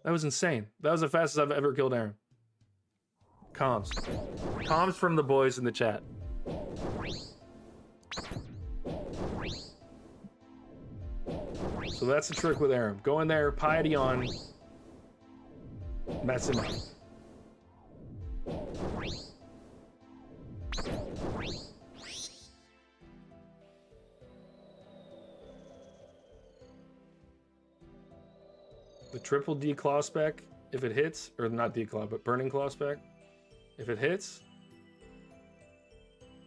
That was insane. That was the fastest I've ever killed Aaron. Comms. Comms from the boys in the chat. So that's the trick with Aaron. Go in there, piety on, mess him up. The triple D claw spec, if it hits, or not D claw, but burning claw spec, if it hits,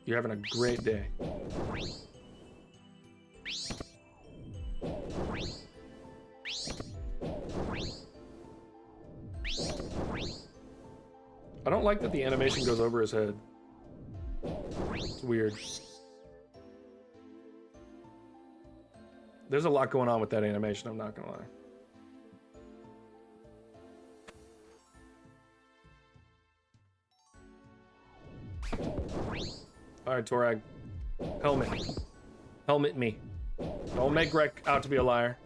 you're having a great day. I don't like that the animation goes over his head. It's weird. There's a lot going on with that animation, I'm not gonna lie. Alright, Torag. Helmet. Helmet me. Don't make Greg out to be a liar.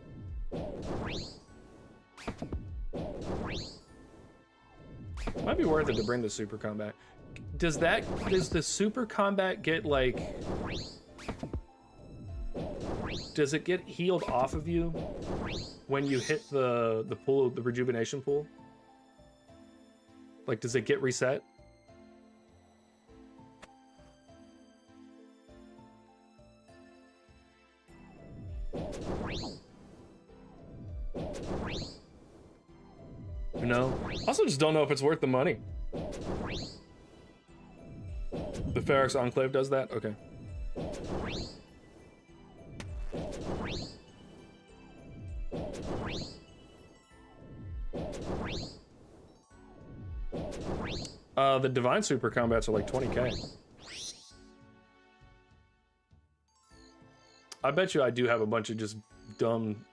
Might be worth it to bring the super combat. Does the super combat get like... Does it get healed off of you when you hit the pool, the rejuvenation pool? Like, does it get reset? No. Also, just don't know if it's worth the money. The Ferox Enclave does that? Okay. The Divine Super Combats are like 20k. I bet you I do have a bunch of just dumb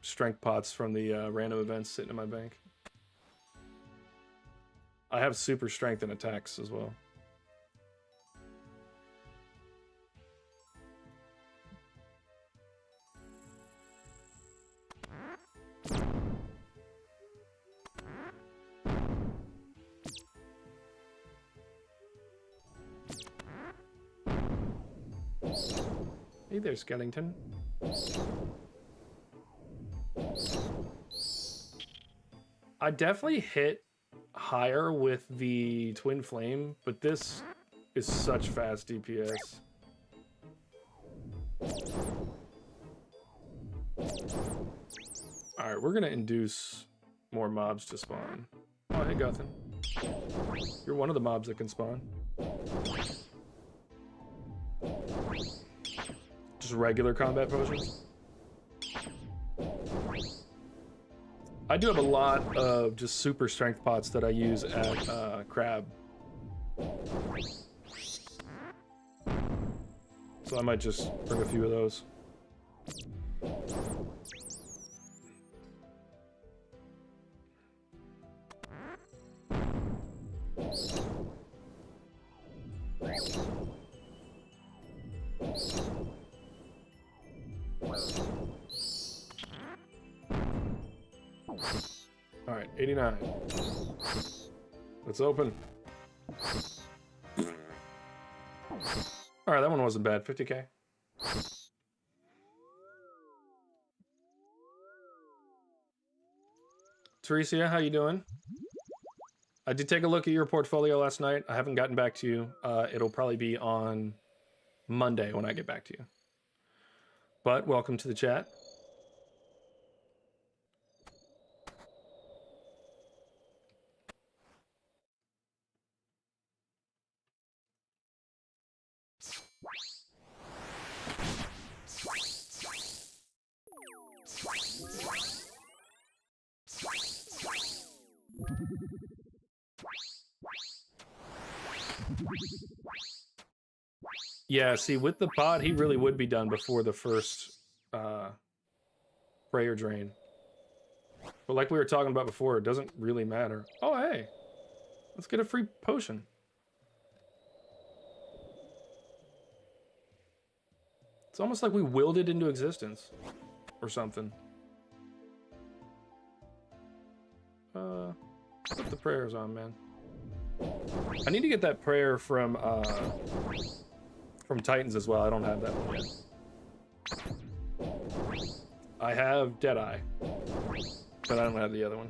strength pots from the random events sitting in my bank. I have super strength and attacks as well. Hey there, Skellington. I definitely hit higher with the Twin Flame, but this is such fast DPS. Alright, we're gonna induce more mobs to spawn. Oh, hey, Guthin. You're one of the mobs that can spawn. Just regular combat potions. I do have a lot of just super strength pots that I use at Crab. So I might just bring a few of those. All right, 89. Let's open. All right, that one wasn't bad. 50K. Teresia, how you doing? I did take a look at your portfolio last night. I haven't gotten back to you. It'll probably be on Monday when I get back to you. But welcome to the chat. Yeah, see, with the pod, he really would be done before the first prayer drain. But like we were talking about before, it doesn't really matter. Oh, hey. Let's get a free potion. It's almost like we willed it into existence. Or something. Put the prayers on, man. I need to get that prayer from Titans as well. I don't have that one yet. I have Deadeye, but I don't have the other one.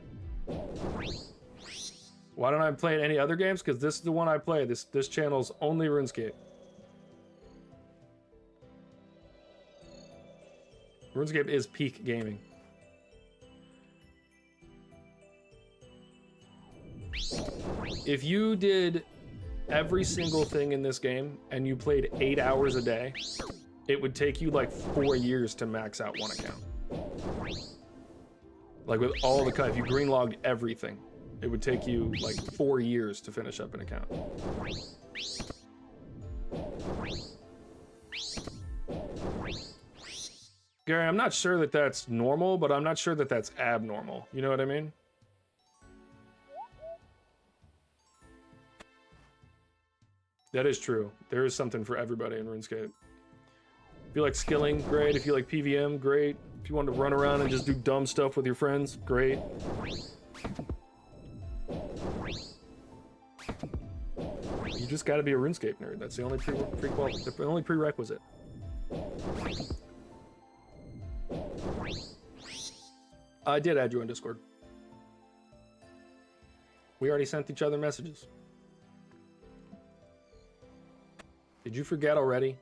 Why don't I play any other games? Because this is the one I play. This channel's only RuneScape. RuneScape is peak gaming. If you did every single thing in this game and you played 8 hours a day, it would take you like 4 years to max out one account. Like with all the cut, if you green logged everything, it would take you like 4 years to finish up an account. Gary, I'm not sure that that's normal, but I'm not sure that that's abnormal. You know what I mean? That is true. There is something for everybody in RuneScape. If you like skilling, great. If you like PVM, great. If you want to run around and just do dumb stuff with your friends, great. You just got to be a RuneScape nerd. That's the only prerequisite. I did add you on Discord. We already sent each other messages. Did you forget already?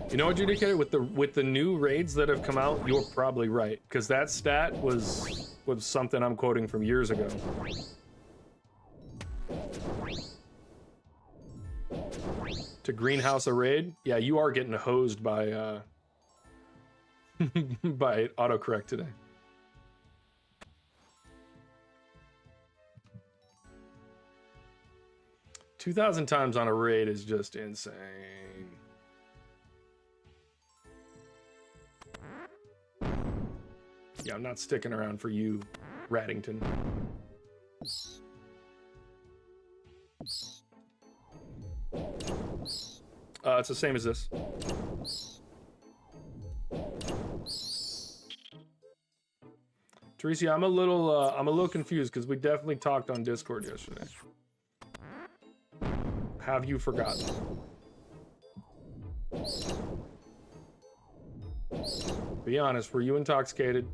You know, Adjudicator, with the new raids that have come out, you're probably right, because that stat was something I'm quoting from years ago. To greenhouse a raid, yeah, you are getting hosed by by autocorrect today. $2,000 times on a raid is just insane. Yeah, I'm not sticking around for you, Raddington. It's the same as this. Teresa, I'm a little confused because we definitely talked on Discord yesterday. Have you forgotten? Be honest, were you intoxicated?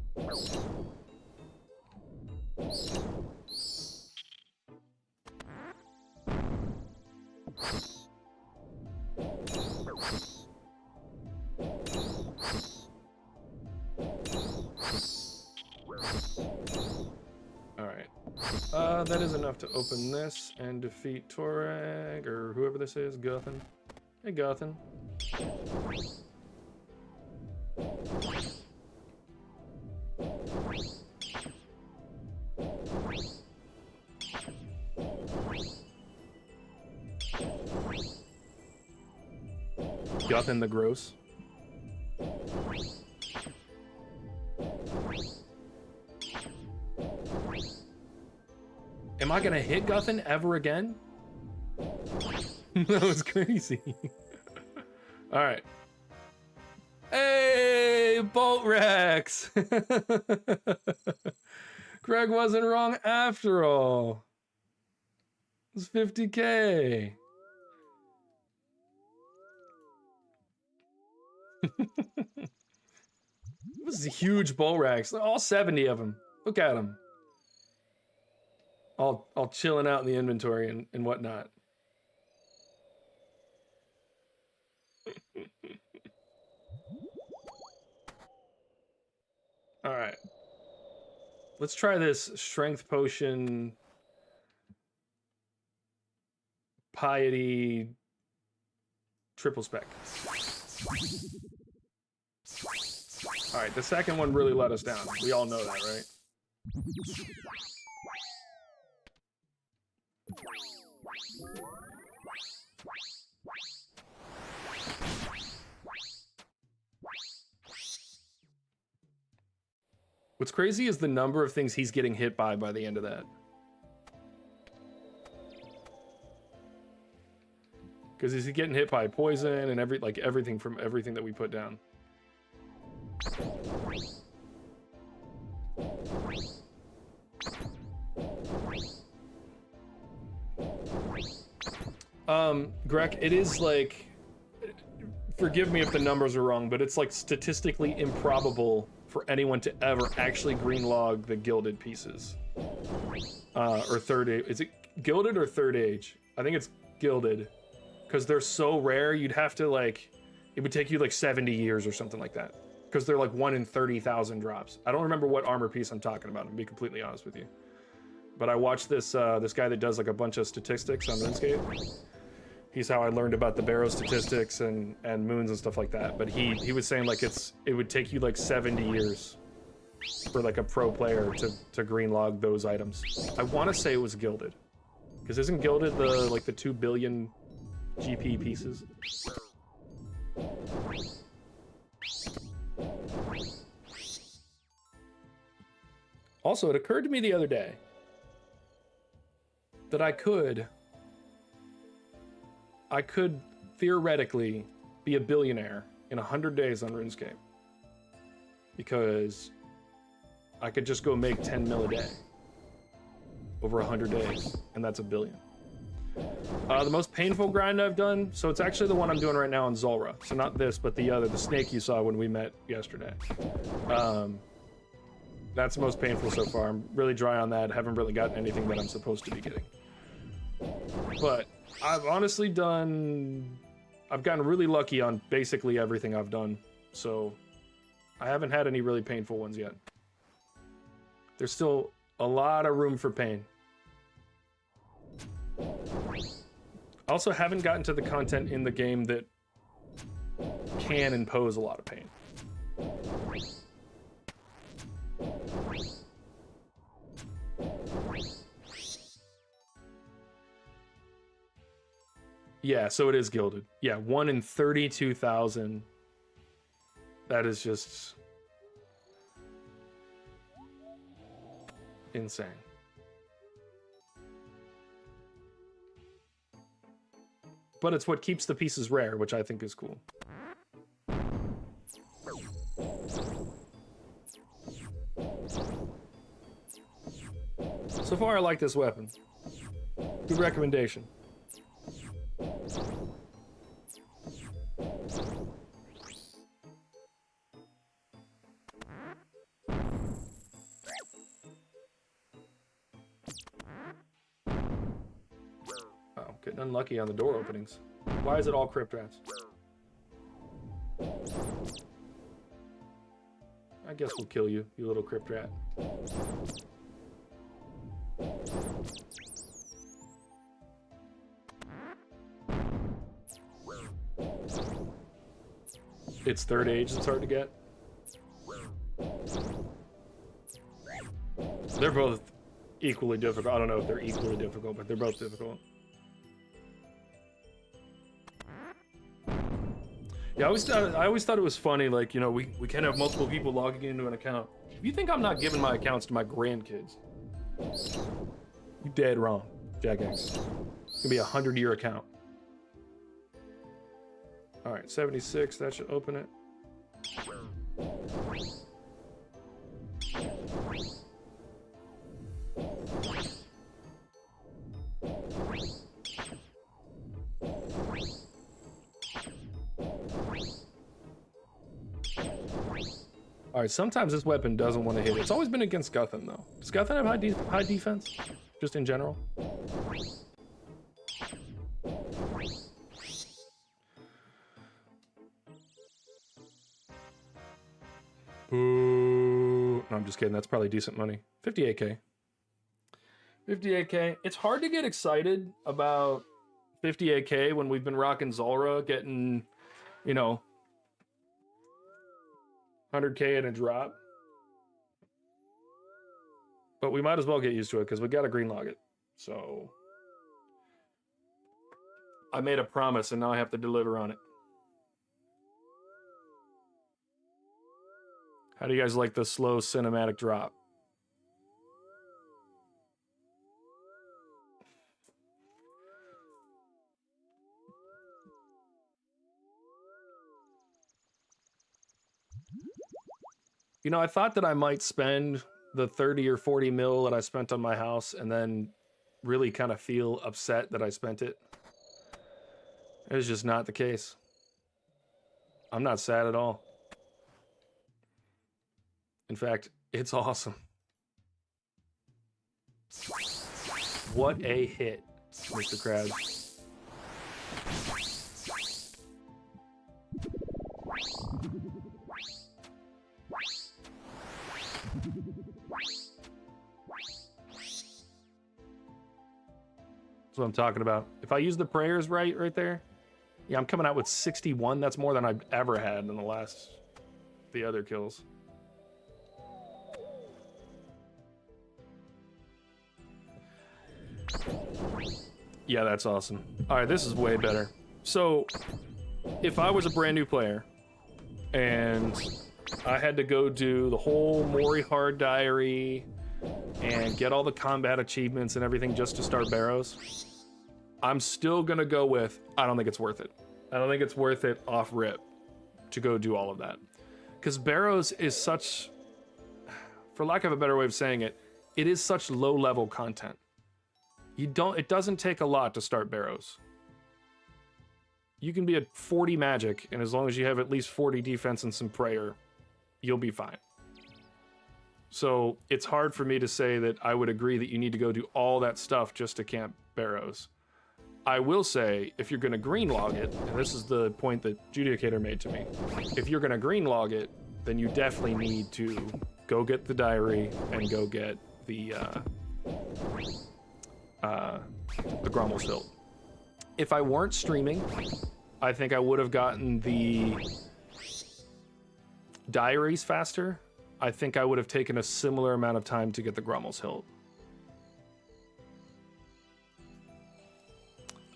That is enough to open this and defeat Torag, or whoever this is, Guthan. Hey, Guthan. Guthin the Gross. Am I gonna hit Guthin ever again? That was crazy. All right. Hey, Bolt Rex! Greg wasn't wrong after all. It was 50K. It was a huge Bolt Rex. All 70 of them. Look at them. All chilling out in the inventory and whatnot. All right. Let's try this strength potion piety triple spec. All right, the second one really let us down. We all know that, right? What's crazy is the number of things he's getting hit by the end of that. Because he's getting hit by poison and everything from everything that we put down. Greg, it is like, forgive me if the numbers are wrong, but it's like statistically improbable for anyone to ever actually green log the gilded pieces. Or third age. Is it gilded or third age? I think it's gilded. Because they're so rare, you'd have to like, it would take you like 70 years or something like that. Because they're like 1 in 30,000 drops. I don't remember what armor piece I'm talking about, to be completely honest with you. But I watched this this guy that does like a bunch of statistics on RuneScape. He's how I learned about the Barrows statistics and moons and stuff like that. But he was saying like it would take you like 70 years for like a pro player to green log those items. I want to say it was gilded. Because isn't gilded the 2 billion GP pieces? Also, it occurred to me the other day that I could theoretically be a billionaire in 100 days on RuneScape. Because I could just go make 10 mil a day over 100 days, and that's $1 billion. The most painful grind I've done, so it's actually the one I'm doing right now on Zulrah. So not this, but the snake you saw when we met yesterday. That's the most painful so far. I'm really dry on that. Haven't really gotten anything that I'm supposed to be getting. But I've honestly I've gotten really lucky on basically everything I've done. So I haven't had any really painful ones yet. There's still a lot of room for pain. I also haven't gotten to the content in the game that can impose a lot of pain. Yeah, so it is gilded. Yeah, 1 in 32,000. That is just insane. But it's what keeps the pieces rare, which I think is cool. So far, I like this weapon. Good recommendation. Oh, getting unlucky on the door openings. Why is it all crypt rats? I guess we'll kill you, you little crypt rat. It's third age, it's hard to get. They're both equally difficult. I don't know if they're equally difficult, but they're both difficult. Yeah, I always thought it was funny, like, you know, we can't have multiple people logging into an account. If you think I'm not giving my accounts to my grandkids, you dead wrong, Jackass. It's gonna be a 100-year account. All right, 76, that should open it. All right, sometimes this weapon doesn't want to hit. It's always been against Guthan, though. Does Guthan have high defense? Just in general? Boo. No, I'm just kidding. That's probably decent money. 58K. 58K. It's hard to get excited about 58K when we've been rocking Zulrah, getting, you know, 100K in a drop. But we might as well get used to it because we got to green log it. So I made a promise and now I have to deliver on it. How do you guys like the slow cinematic drop? You know, I thought that I might spend the 30 or 40 mil that I spent on my house and then really kind of feel upset that I spent it. It's just not the case. I'm not sad at all. In fact, it's awesome. What a hit, Mr. Krabs. That's what I'm talking about. If I use the prayers right there, yeah, I'm coming out with 61. That's more than I've ever had in the other kills. Yeah, that's awesome. All right, this is way better. So, if I was a brand new player and I had to go do the whole Mori Hard diary and get all the combat achievements and everything just to start Barrows, I'm still gonna go with, I don't think it's worth it. I don't think it's worth it off rip to go do all of that. Because Barrows is such, for lack of a better way of saying it, it is such low level content. It doesn't take a lot to start Barrows. You can be at 40 magic, and as long as you have at least 40 defense and some prayer, you'll be fine. So it's hard for me to say that I would agree that you need to go do all that stuff just to camp Barrows. I will say, if you're going to green log it, and this is the point that Judicator made to me, if you're going to green log it, then you definitely need to go get the diary and go get the Ghommels Hilt. If I weren't streaming, I think I would have gotten the diaries faster. I think I would have taken a similar amount of time to get the Ghommels Hilt.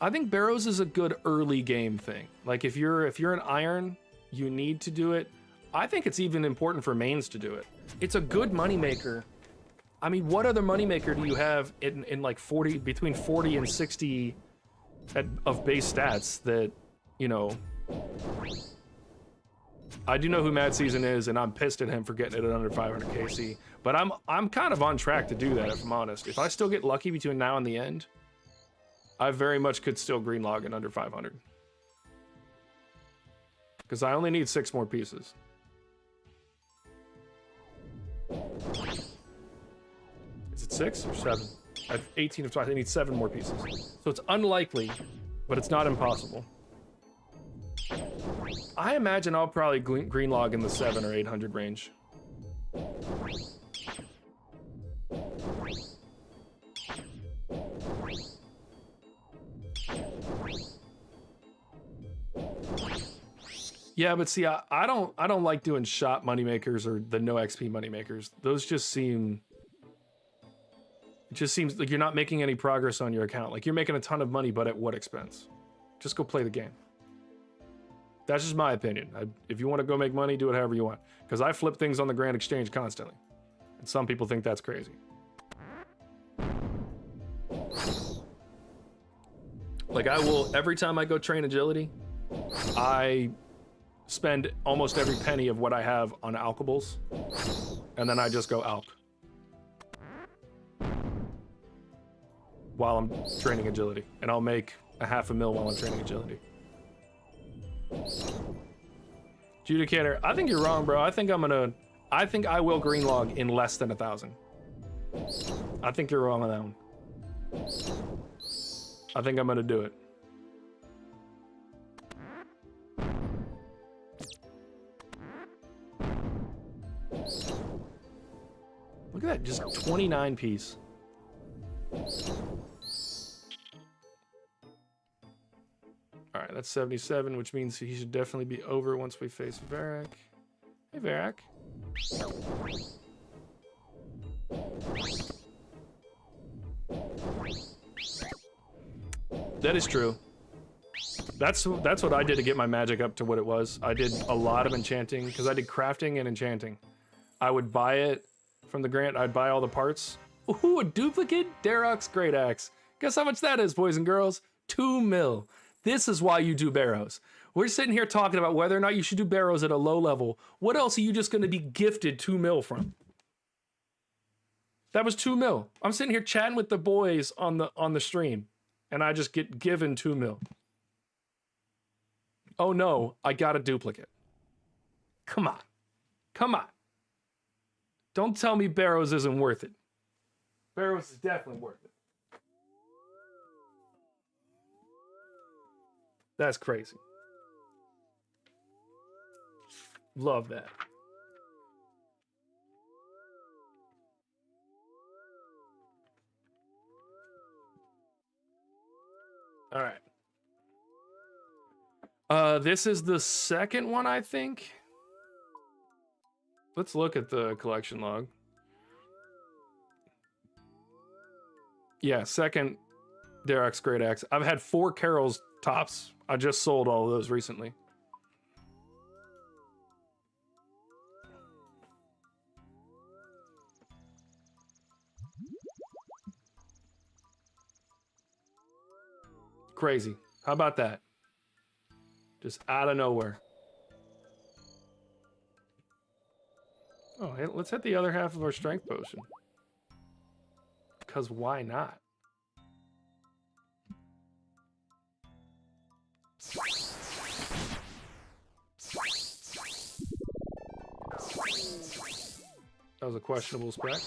I think Barrows is a good early game thing. Like if you're an iron, you need to do it. I think it's even important for mains to do it. It's a good moneymaker. I mean, what other moneymaker do you have in like 40, between 40 and 60 of base stats that, you know, I do know who Mad Season is, and I'm pissed at him for getting it at under 500 KC, but I'm kind of on track to do that, if I'm honest. If I still get lucky between now and the end, I very much could still green log in under 500. Because I only need 6 more pieces. Is it 6 or 7? I have 18 of 20. I need 7 more pieces. So it's unlikely, but it's not impossible. I imagine I'll probably green log in the 700 or 800 range. Yeah, but see, I don't like doing shop moneymakers or the no XP moneymakers. Those just seem, it just seems like you're not making any progress on your account. Like you're making a ton of money, but at what expense? Just go play the game. That's just my opinion. If you want to go make money, do it however you want. Because I flip things on the Grand Exchange constantly. And some people think that's crazy. Like I will, every time I go train agility, I spend almost every penny of what I have on alkables. And then I just go alk. While I'm training agility. And I'll make a $500,000 while I'm training agility. Judicator, I think you're wrong, bro. I think I will green log in less than 1,000. I think you're wrong on that one. I think I'm gonna do it. Look at that, just 29 piece. All right, that's 77, which means he should definitely be over once we face Varrock. Hey, Varrock. That is true. That's what I did to get my magic up to what it was. I did a lot of enchanting, because I did crafting and enchanting. I would buy it from the Grant. I'd buy all the parts. Ooh, a duplicate Darrock's Great Axe. Guess how much that is, boys and girls? 2 mil. This is why you do Barrows. We're sitting here talking about whether or not you should do Barrows at a low level. What else are you just going to be gifted 2 mil from? That was 2 mil. I'm sitting here chatting with the boys on the stream, and I just get given 2 mil. Oh no, I got a duplicate. Come on. Come on. Don't tell me Barrows isn't worth it. Barrows is definitely worth it. That's crazy. Love that. All right. This is the second one, I think. Let's look at the collection log. Yeah, second Darrock's Great Axe. I've had 4 Carol's tops. I just sold all of those recently. Crazy. How about that? Just out of nowhere. Oh, hey, let's hit the other half of our strength potion. Because why not? That was a questionable spec.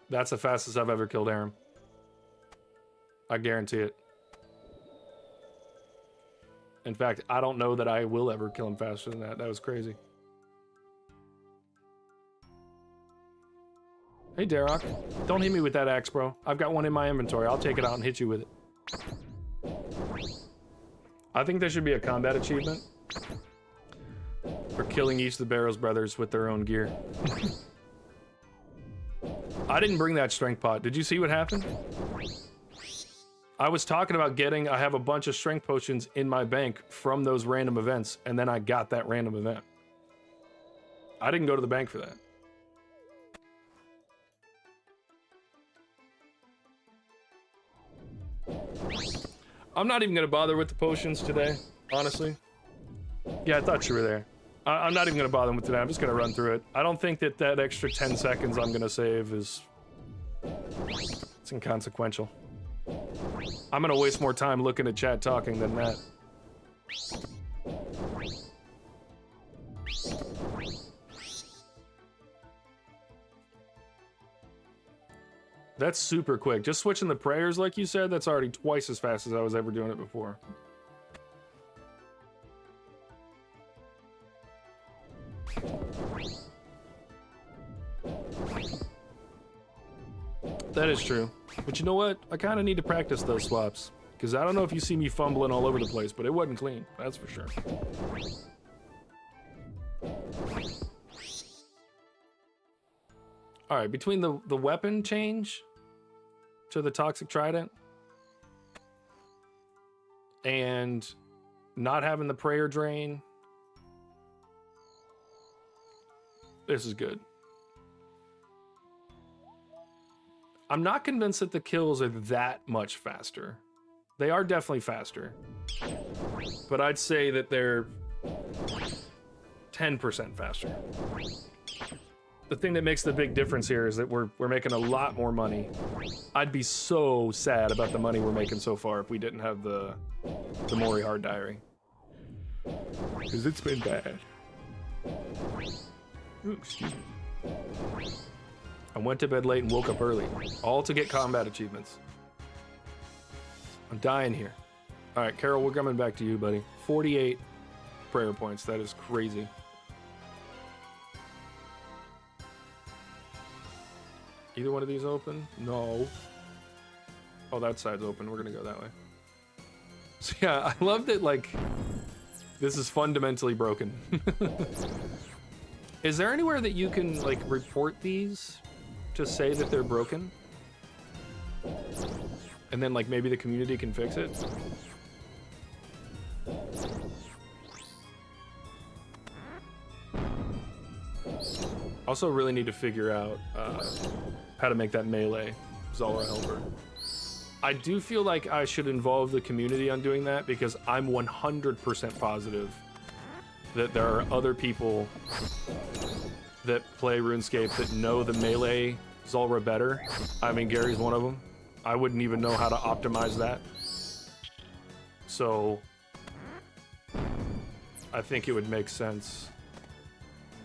That's the fastest I've ever killed Aram. I guarantee it. In fact, I don't know that I will ever kill him faster than that. That was crazy. Hey, Darrock. Don't hit me with that axe, bro. I've got one in my inventory. I'll take it out and hit you with it. I think there should be a combat achievement for killing each of the Barrows brothers with their own gear. I didn't bring that strength pot. Did you see what happened? I was talking about I have a bunch of strength potions in my bank from those random events, and then I got that random event. I didn't go to the bank for that. I'm not even gonna bother with the potions today, honestly. Yeah, I thought you were there. I'm not even gonna bother with today. I'm just gonna run through it. I don't think that extra 10 seconds I'm gonna save it's inconsequential. I'm gonna waste more time looking at chat talking than that. That's super quick. Just switching the prayers like you said, that's already twice as fast as I was ever doing it before. That is true. But you know what? I kind of need to practice those swaps. Because I don't know if you see me fumbling all over the place, but it wasn't clean. That's for sure. Alright, between the weapon change to the Toxic Trident and not having the prayer drain. This is good. I'm not convinced that the kills are that much faster. They are definitely faster, but I'd say that they're 10% faster. The thing that makes the big difference here is that we're making a lot more money. I'd be so sad about the money we're making so far if we didn't have the Mori Hard Diary, because it's been bad. Ooh, excuse me. I went to bed late and woke up early, all to get combat achievements. I'm dying here. All right, Carol, we're coming back to you, buddy. 48 prayer points. That is crazy. Either one of these open? No. Oh, that side's open. We're gonna go that way. So yeah, I love that, like, this is fundamentally broken. Is there anywhere that you can, like, report these to say that they're broken? And then, like, maybe the community can fix it? Also really need to figure out how to make that melee Zulrah helper. I do feel like I should involve the community on doing that, because I'm 100% positive that there are other people that play RuneScape that know the melee Zulrah better. I mean, Gary's one of them. I wouldn't even know how to optimize that. So I think it would make sense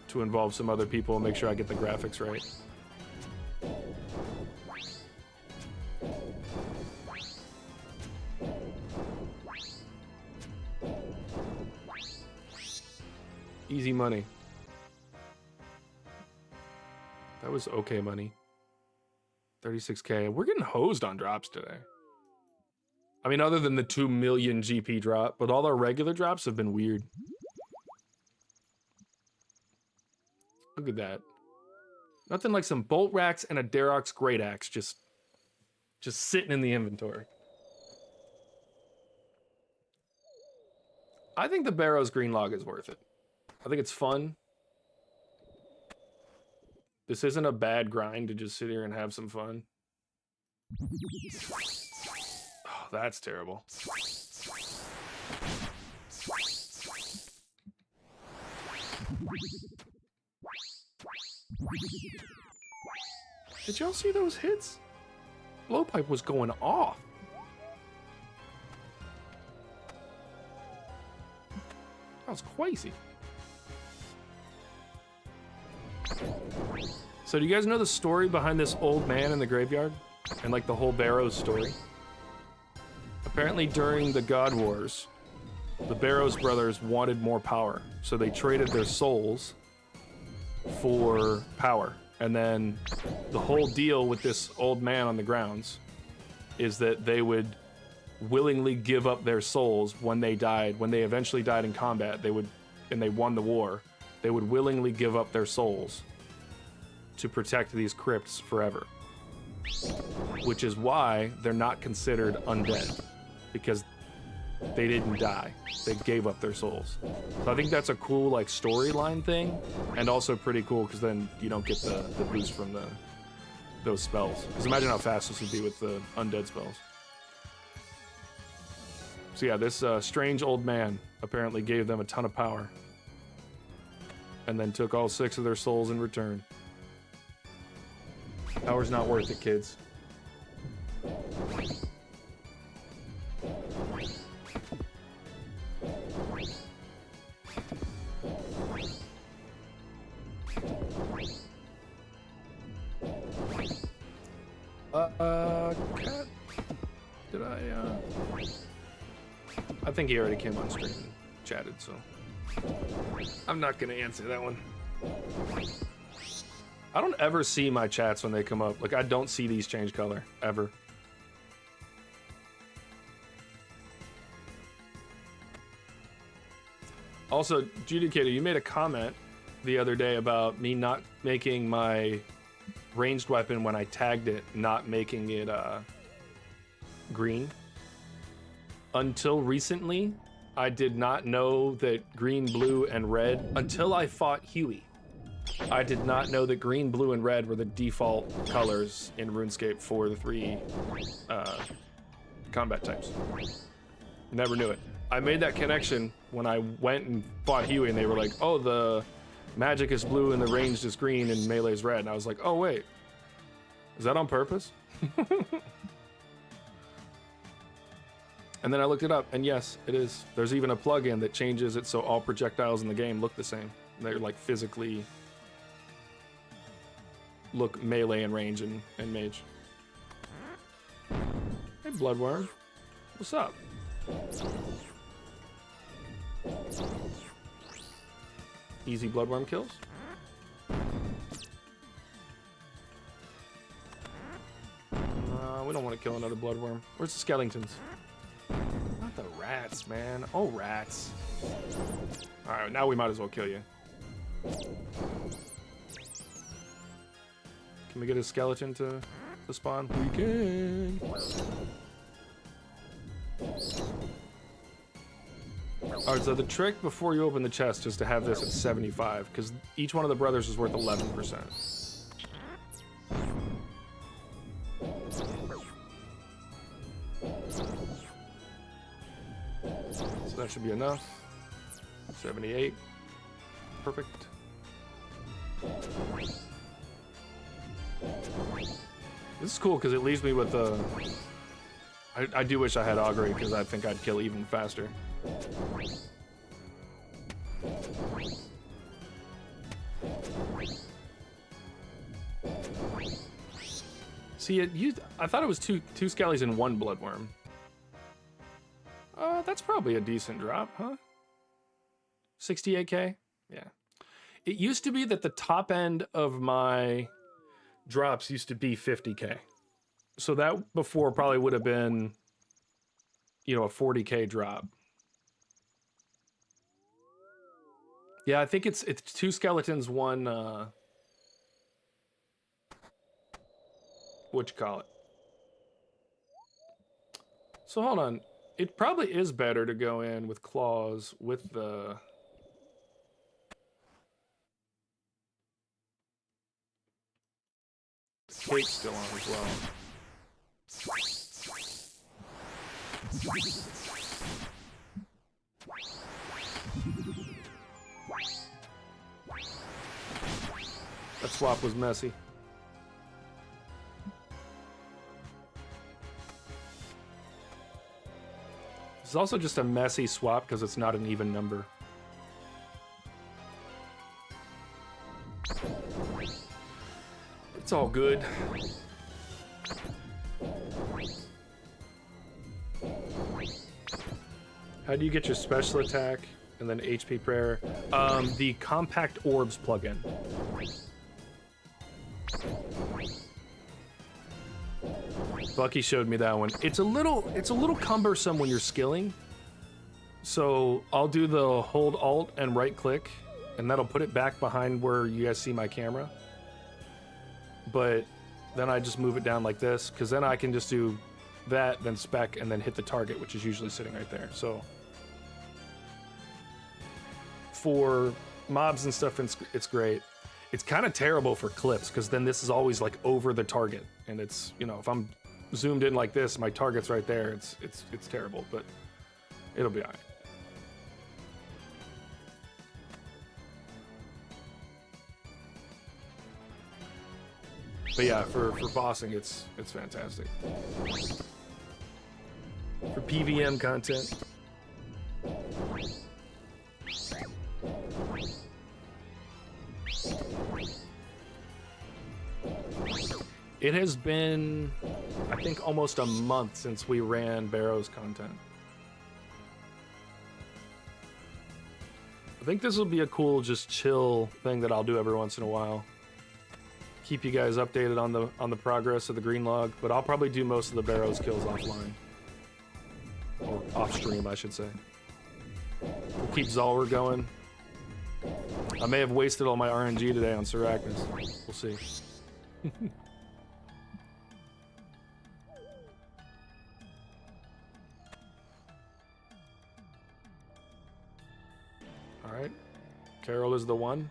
to involve some other people and make sure I get the graphics right. Easy money. That was okay money. 36K. We're getting hosed on drops today. I mean, other than the 2 million GP drop, but all our regular drops have been weird. Look at that. Nothing like some bolt racks and a Darox Great Axe just sitting in the inventory. I think the Barrows green log is worth it. I think it's fun. This isn't a bad grind to just sit here and have some fun. Oh, that's terrible. Did y'all see those hits? Blowpipe was going off. That was crazy. So do you guys know the story behind this old man in the graveyard? And like the whole Barrows story? Apparently during the God Wars, the Barrows brothers wanted more power. So they traded their souls for power. And then the whole deal with this old man on the grounds is that they would willingly give up their souls when they died. When they eventually died in combat, and they won the war, they would willingly give up their souls to protect these crypts forever. Which is why they're not considered undead, because they didn't die. They gave up their souls. So I think that's a cool, like, storyline thing, and also pretty cool because then you don't get the boost from those spells. Because imagine how fast this would be with the undead spells. So yeah, this strange old man apparently gave them a ton of power, and then took all 6 of their souls in return. Power's not worth it, kids. Cat? Did I think he already came on stream and chatted, so I'm not gonna answer that one. I don't ever see my chats when they come up. Like, I don't see these change color, ever. Also, Judicator, you made a comment the other day about me not making my ranged weapon when I tagged it, not making it green. until recently, I did not know that green, blue, and red until I fought Huey. I did not know that green, blue, and red were the default colors in RuneScape for the 3 combat types. Never knew it. I made that connection when I went and fought Huey, and they were like, oh, the magic is blue and the ranged is green and melee is red. And I was like, oh, wait. Is that on purpose? And then I looked it up, and yes, it is. There's even a plugin that changes it so all projectiles in the game look the same. They're like physically look melee and range and mage. Hey, Bloodworm. What's up? Easy Bloodworm kills. We don't want to kill another Bloodworm. Where's the skeletons? Not the rats, man. Oh, rats. Alright, now we might as well kill you. Can we get a skeleton to spawn? We can. Alright, so the trick before you open the chest is to have this at 75, because each one of the brothers is worth 11%. So that should be enough. 78. Perfect. This is cool because it leaves me with a... I do wish I had Augury because I think I'd kill even faster. See, I thought it was two skellies and 1 bloodworm. That's probably a decent drop, huh? 68k? Yeah. It used to be that the top end of my drops used to be 50k. So that before probably would have been, you know, a 40k drop. Yeah, I think it's 2 skeletons, 1 what you call it. So hold on. It probably is better to go in with claws with the cape still on as well. That swap was messy. It's also just a messy swap because it's not an even number. It's all good. How do you get your special attack and then HP prayer? The compact orbs plugin. Bucky showed me that one. It's a little cumbersome when you're skilling. So I'll do the hold alt and right click, and that'll put it back behind where you guys see my camera. But then I just move it down like this, because then I can just do that, then spec, and then hit the target, which is usually sitting right there. So for mobs and stuff, it's great. It's kind of terrible for clips, because then this is always like over the target, and it's, you know, if I'm zoomed in like this, my target's right there. It's terrible, but it'll be all right. But yeah, for bossing, it's fantastic. For PVM content. It has been, I think, almost a month since we ran Barrows content. I think this will be a cool, just chill thing that I'll do every once in a while. Keep you guys updated on the progress of the green log, but I'll probably do most of the Barrows kills offline. Or off stream, I should say. We'll keep Zalwar going. I may have wasted all my RNG today on Syracuse. We'll see. All right. Carol is the one.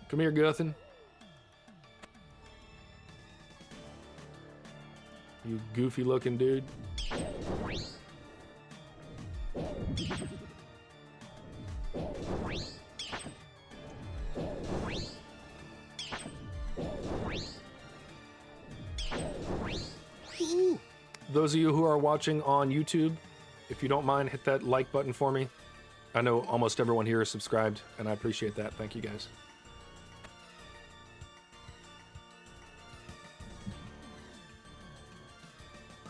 Come here, Guthin. You goofy looking dude. Ooh. Those of you who are watching on YouTube, if you don't mind, hit that like button for me. I know almost everyone here is subscribed, and I appreciate that. Thank you, guys.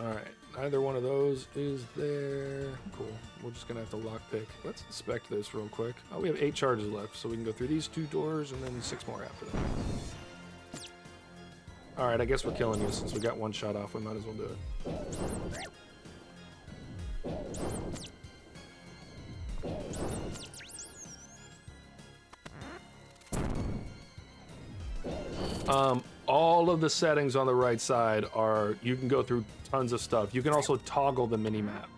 Alright, neither one of those is there. Cool. We're just gonna have to lockpick. Let's inspect this real quick. Oh, we have 8 charges left, so we can go through these 2 doors and then 6 more after that. Alright, I guess we're killing you since we got 1 shot off. We might as well do it. All of the settings on the right side are, you can go through tons of stuff. You can also toggle the mini-map.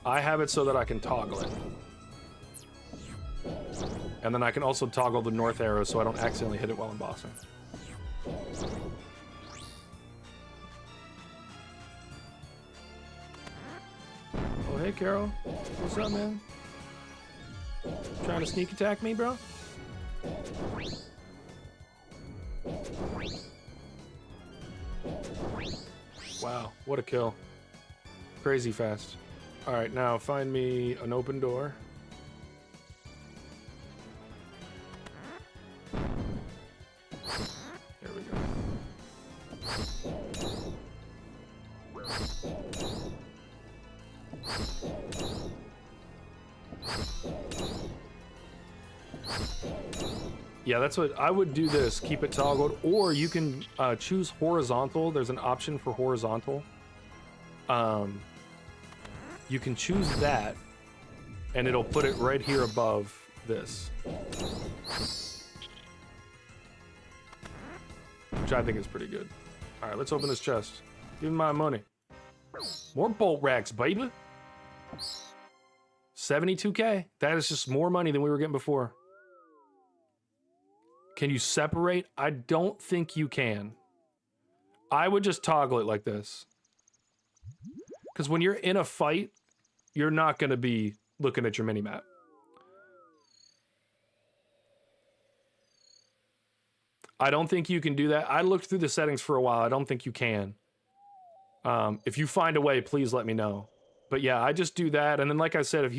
I have it so that I can toggle it. And then I can also toggle the north arrow so I don't accidentally hit it while I'm bossing. Oh, hey, Carol. What's up, man? Trying to sneak attack me, bro? Wow, what a kill. Crazy fast. Alright, now find me an open door. There we go. Yeah, that's what I would do. This, keep it toggled, or you can choose horizontal. There's an option for horizontal. You can choose that, and it'll put it right here above this, which I think is pretty good. All right, let's open this chest. Give me my money. More bolt racks, baby. 72K. That is just more money than we were getting before. Can you separate? I don't think you can. I would just toggle it like this. Because when you're in a fight, you're not going to be looking at your mini-map. I don't think you can do that. I looked through the settings for a while. I don't think you can. If you find a way, please let me know. But yeah, I just do that. And then like I said, if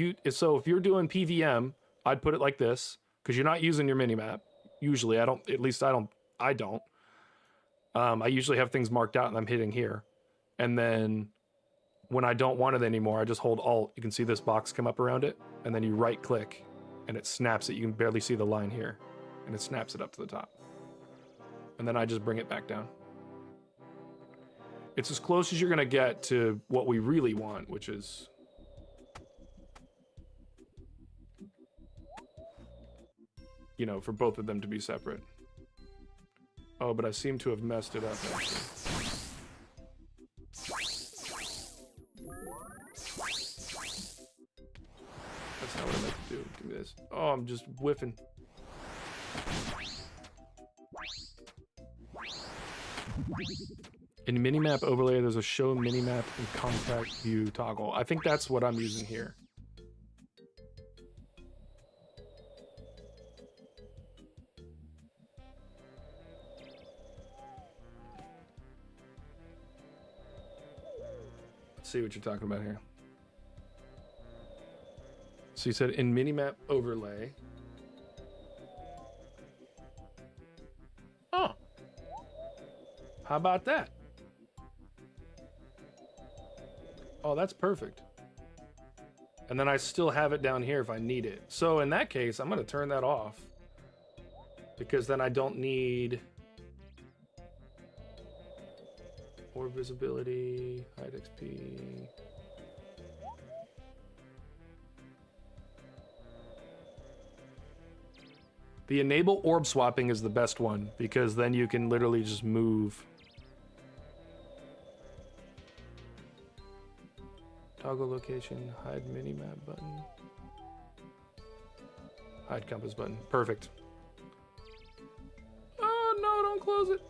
you're doing PVM, I'd put it like this. Because you're not using your mini-map. Usually, I don't. At least I don't. I usually have things marked out and I'm hitting here. And then when I don't want it anymore, I just hold Alt. You can see this box come up around it. And then you right click and it snaps it. You can barely see the line here. And it snaps it up to the top. And then I just bring it back down. It's as close as you're going to get to what we really want, which is... you know, for both of them to be separate. Oh, but I seem to have messed it up, actually. That's not what I meant to do. Give me this. Oh, I'm just whiffing. In minimap overlay, there's a show minimap and contact view toggle. I think that's what I'm using here. See what you're talking about here. So you said in minimap overlay. Oh, how about that? Oh, that's perfect. And then I still have it down here if I need it. So in that case, I'm going to turn that off because then I don't need more visibility, hide XP. The enable orb swapping is the best one because then you can literally just move. Toggle location, hide minimap button. Hide compass button. Perfect. Oh, no, don't close it.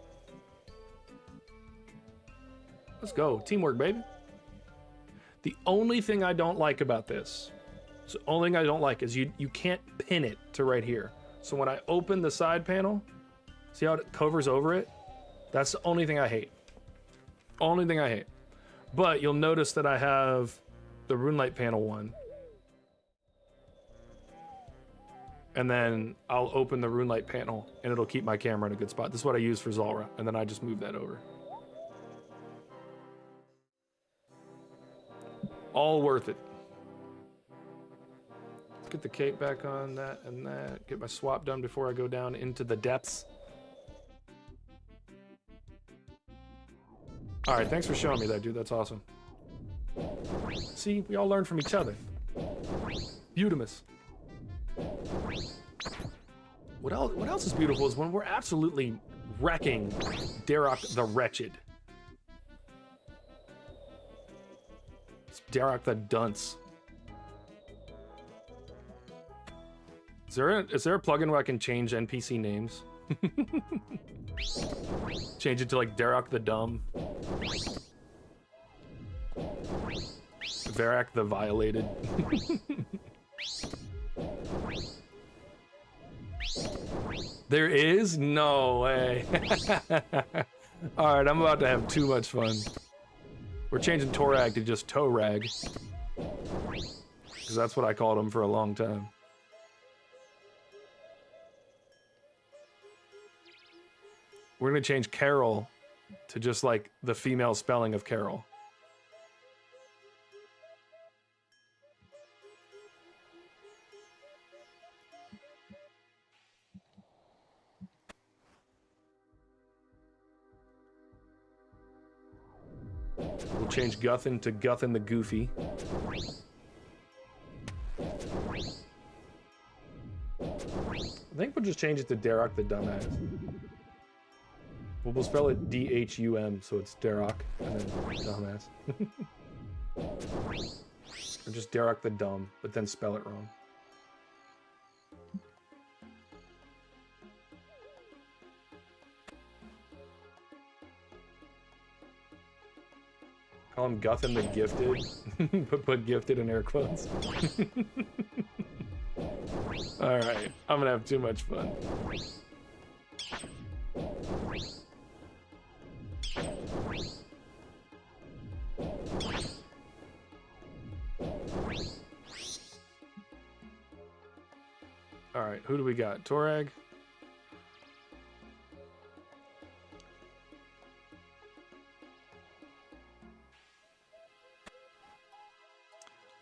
Let's go. Teamwork, baby. The only thing I don't like about this, so the only thing I don't like is you can't pin it to right here. So when I open the side panel, see how it covers over it? That's the only thing I hate. Only thing I hate. But you'll notice that I have the RuneLight panel one. And then I'll open the RuneLight panel and it'll keep my camera in a good spot. This is what I use for Zulrah, and then I just move that over. All worth it. Let's get the cape back on, that and that. Get my swap done before I go down into the depths. All right, thanks for showing me that, dude. That's awesome. See, we all learn from each other. Beautimus. What else is beautiful is when we're absolutely wrecking Darok the Wretched. It's Darok the Dunce. Is there a plugin where I can change NPC names? Change it to like Darok the Dumb. Varak the Violated. There is? No way. Alright, I'm about to have too much fun. We're changing Torag to just Torag. Because that's what I called him for a long time. We're gonna change Carol to just like the female spelling of Carol. We'll change Guthin to Guthin the Goofy. I think we'll just change it to Darok the Dumbass. We'll spell it D-H-U-M, so it's Darok, and then Dumbass. Or just Darok the Dumb, but then spell it wrong. Call him Guthin the Gifted, but put gifted in air quotes. Alright, I'm gonna have too much fun. Alright, who do we got? Torag?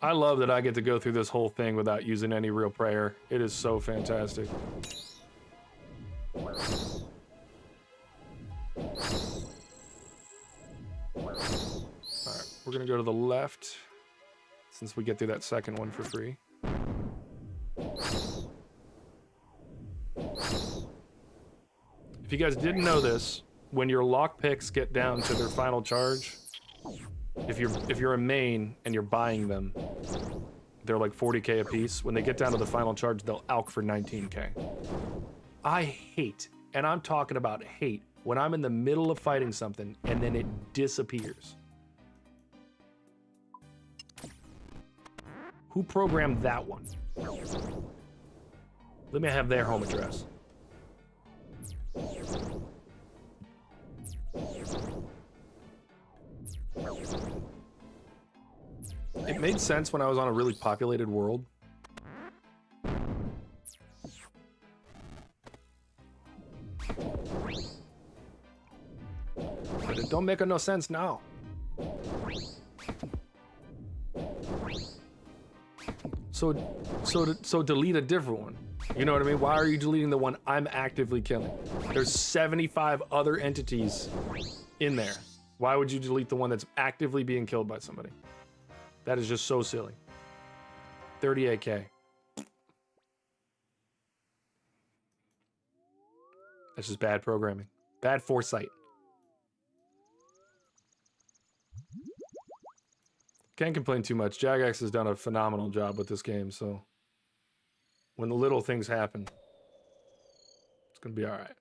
I love that I get to go through this whole thing without using any real prayer. It is so fantastic. Alright, we're gonna go to the left, since we get through that second one for free. If you guys didn't know this, when your lockpicks get down to their final charge, if you're a main and you're buying them, they're like 40k a piece. When they get down to the final charge, they'll alch for 19k. I hate, and I'm talking about hate, when I'm in the middle of fighting something and then it disappears. Who programmed that one? Let me have their home address. It made sense when I was on a really populated world. But it don't make no sense now. So delete a different one. You know what I mean? Why are you deleting the one I'm actively killing? There's 75 other entities in there. Why would you delete the one that's actively being killed by somebody? That is just so silly. 38k. That's just bad programming. Bad foresight. Can't complain too much. Jagex has done a phenomenal job with this game, so when the little things happen, it's gonna be all right.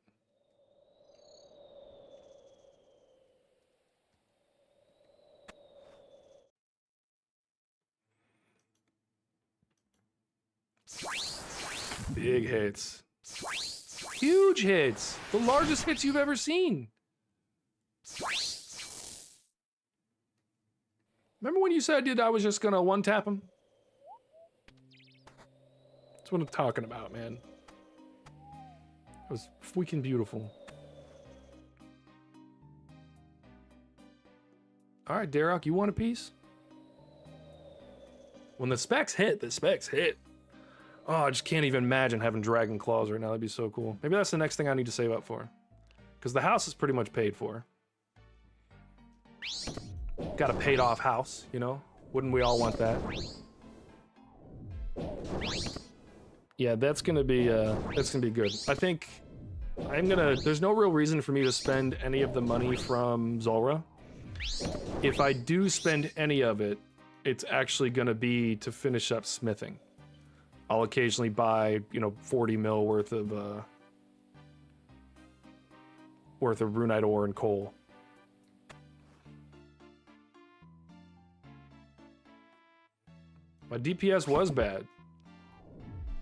Big hits. Huge hits. The largest hits you've ever seen. Remember when you said I was just gonna one-tap him? That's what I'm talking about, man. It was freaking beautiful. All right, Darok, you want a piece? When the specs hit, the specs hit. Oh, I just can't even imagine having Dragon Claws right now. That'd be so cool. Maybe that's the next thing I need to save up for. Because the house is pretty much paid for. Got a paid off house, you know? Wouldn't we all want that? Yeah, that's gonna be good. I think there's no real reason for me to spend any of the money from Zulrah. If I do spend any of it, it's actually gonna be to finish up smithing. I'll occasionally buy, 40 mil worth of runite ore and coal. My DPS was bad.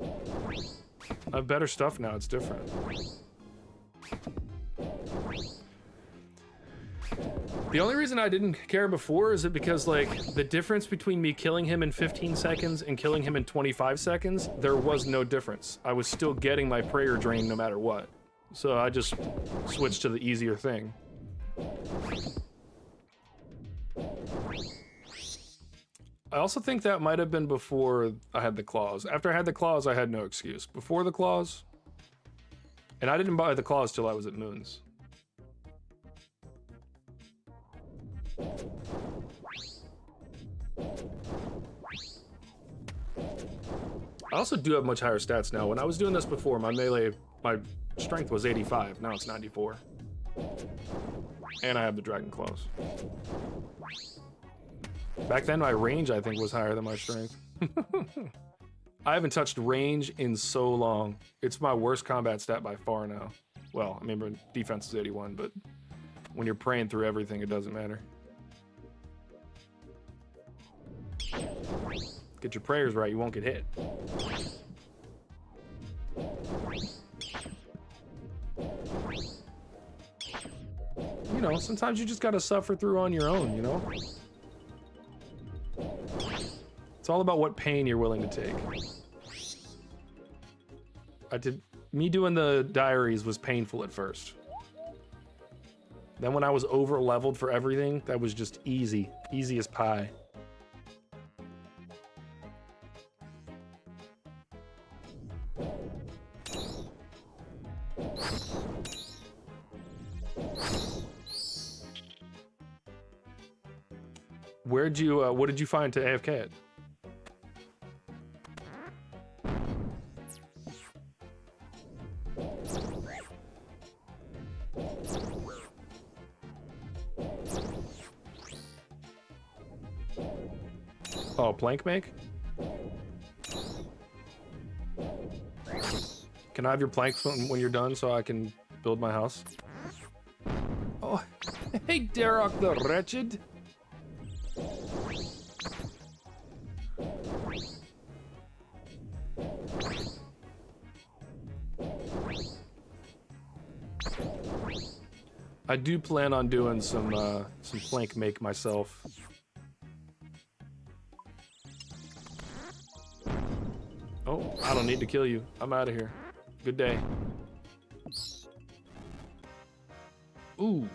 I have better stuff now, it's different. The only reason I didn't care before is because, like, the difference between me killing him in 15 seconds and killing him in 25 seconds, there was no difference. I was still getting my prayer drain no matter what. So I just switched to the easier thing. I also think that might have been before I had the claws. After I had the claws, I had no excuse. Before the claws, and I didn't buy the claws till I was at Moons. I also do have much higher stats now. When I was doing this before, my melee, my strength was 85. Now it's 94. And I have the Dragon Claws. Back then, my range, I think, was higher than my strength. I haven't touched range in so long. It's my worst combat stat by far now. Well, I mean, defense is 81, but when you're praying through everything, it doesn't matter. Get your prayers right, you won't get hit. You know, sometimes you just gotta suffer through on your own, you know? It's all about what pain you're willing to take. Me doing the diaries was painful at first. Then when I was over leveled for everything, that was just easy. Easy as pie. What did you find to AFK it? Oh, plank make? Can I have your plank when you're done so I can build my house? Oh, hey, Darok the Wretched. I do plan on doing some plank make myself. Oh, I don't need to kill you. I'm out of here. Good day. Ooh.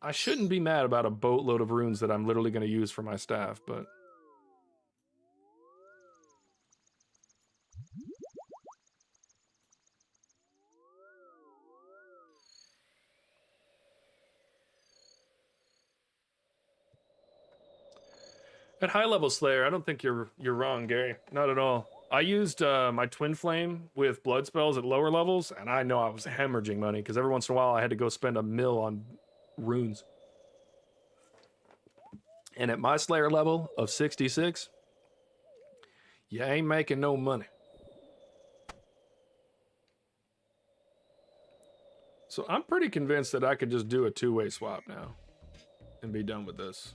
I shouldn't be mad about a boatload of runes that I'm literally going to use for my staff, but... At high level Slayer, I don't think you're wrong, Gary. Not at all. I used my Twin Flame with blood spells at lower levels, and I know I was hemorrhaging money because every once in a while I had to go spend $1 mil on runes. And at my Slayer level of 66, you ain't making no money. So I'm pretty convinced that I could just do a two-way swap now and be done with this.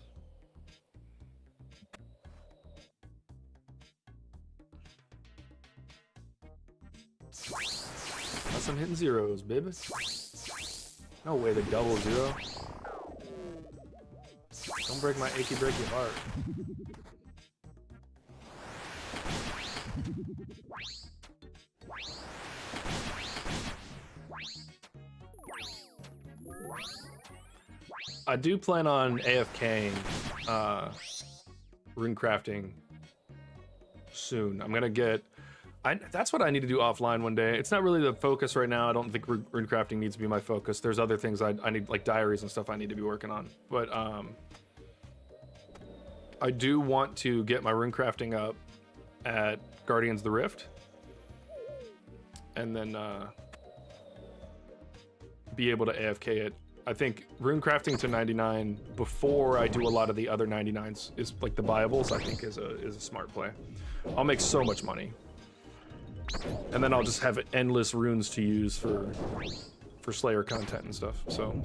Unless I'm hitting zeros, baby. No way, the double zero. Don't break my achy breaky heart. I do plan on AFKing rune crafting soon. I'm gonna get. That's what I need to do offline one day. It's not really the focus right now. I don't think rune crafting needs to be my focus. There's other things I need, like diaries and stuff I need to be working on. But I do want to get my rune crafting up at Guardians of the Rift. And then be able to AFK it. I think rune crafting to 99 before I do a lot of the other 99s is like the Bibles, I think is a smart play. I'll make so much money. And then I'll just have endless runes to use for Slayer content and stuff. So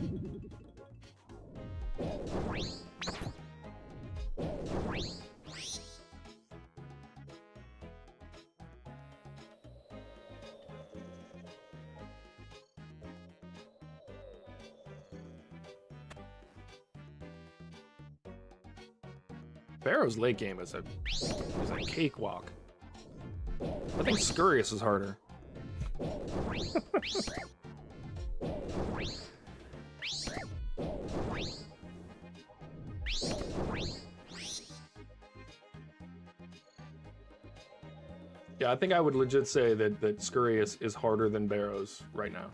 Barrows late game is a cakewalk. I think Scurious is harder. Yeah, I think I would legit say that Scurious is harder than Barrows right now.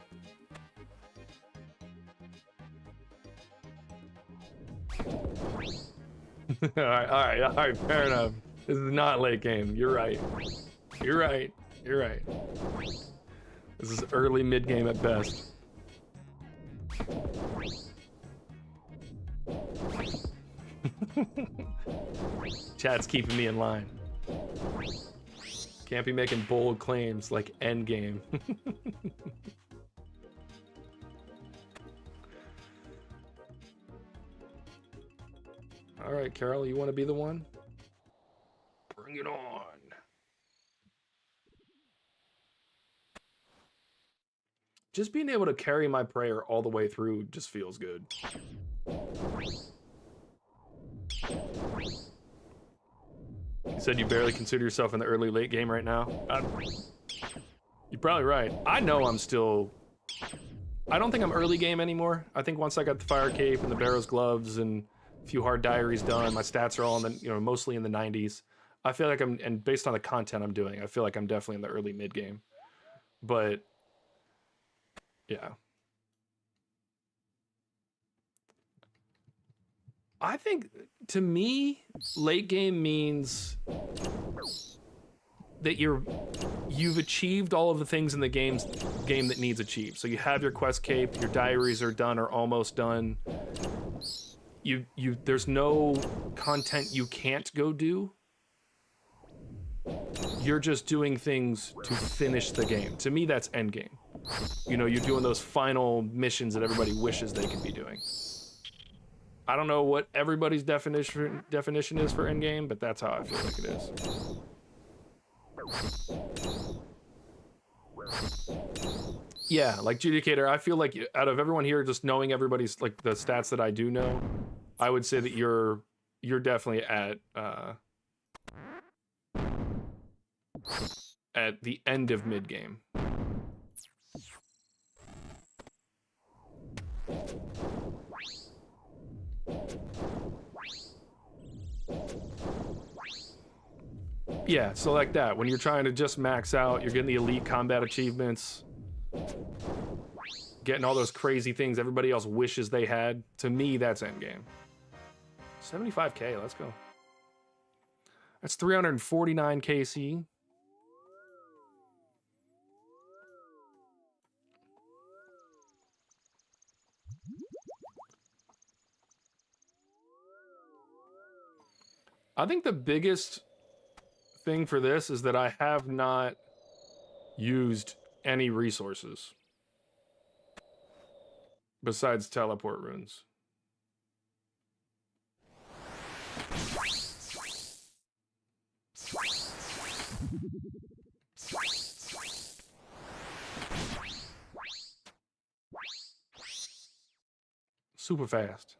all right, fair enough. This is not late game. You're right. You're right. This is early mid game at best. Chat's keeping me in line. Can't be making bold claims like end game. All right, Carol, you want to be the one? Bring it on. Just being able to carry my prayer all the way through just feels good. You said you barely consider yourself in the early late game right now. You're probably right. I know I'm still. I don't think I'm early game anymore. I think once I got the fire cape and the Barrows gloves and a few hard diaries done, my stats are all in the, mostly in the 90s. I feel like and based on the content I'm doing, I feel like I'm definitely in the early mid game. But yeah. I think, to me, late game means that you've achieved all of the things in the game that needs achieved. So you have your quest cape, your diaries are done or almost done. There's no content you can't go do. You're just doing things to finish the game. To me, that's end game. You're doing those final missions that everybody wishes they could be doing. I don't know what everybody's definition is for endgame, but that's how I feel like it is. Yeah, like Judicator, I feel like out of everyone here, just knowing everybody's like the stats that I do know, I would say that you're definitely at the end of mid game. Yeah, so like that, when you're trying to just max out, you're getting the elite combat achievements, getting all those crazy things everybody else wishes they had. To me, that's endgame. 75k, let's go. That's 349 KC. I think the biggest thing for this is that I have not used any resources besides teleport runes. Super fast.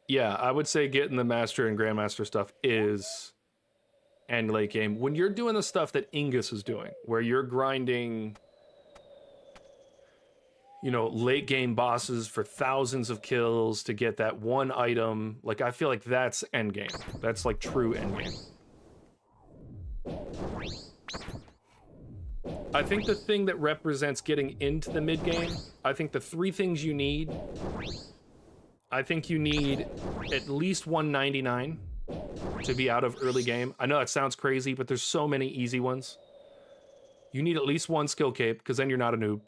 Yeah, I would say getting the Master and Grandmaster stuff is end late game. When you're doing the stuff that Ingus is doing, where you're grinding, you know, late game bosses for thousands of kills to get that one item, like I feel like that's end game. That's like true end game. I think the thing that represents getting into the mid game, I think the three things you need, I think you need at least 199 to be out of early game. I know it sounds crazy, but there's so many easy ones. You need at least one skill cape, because then you're not a noob.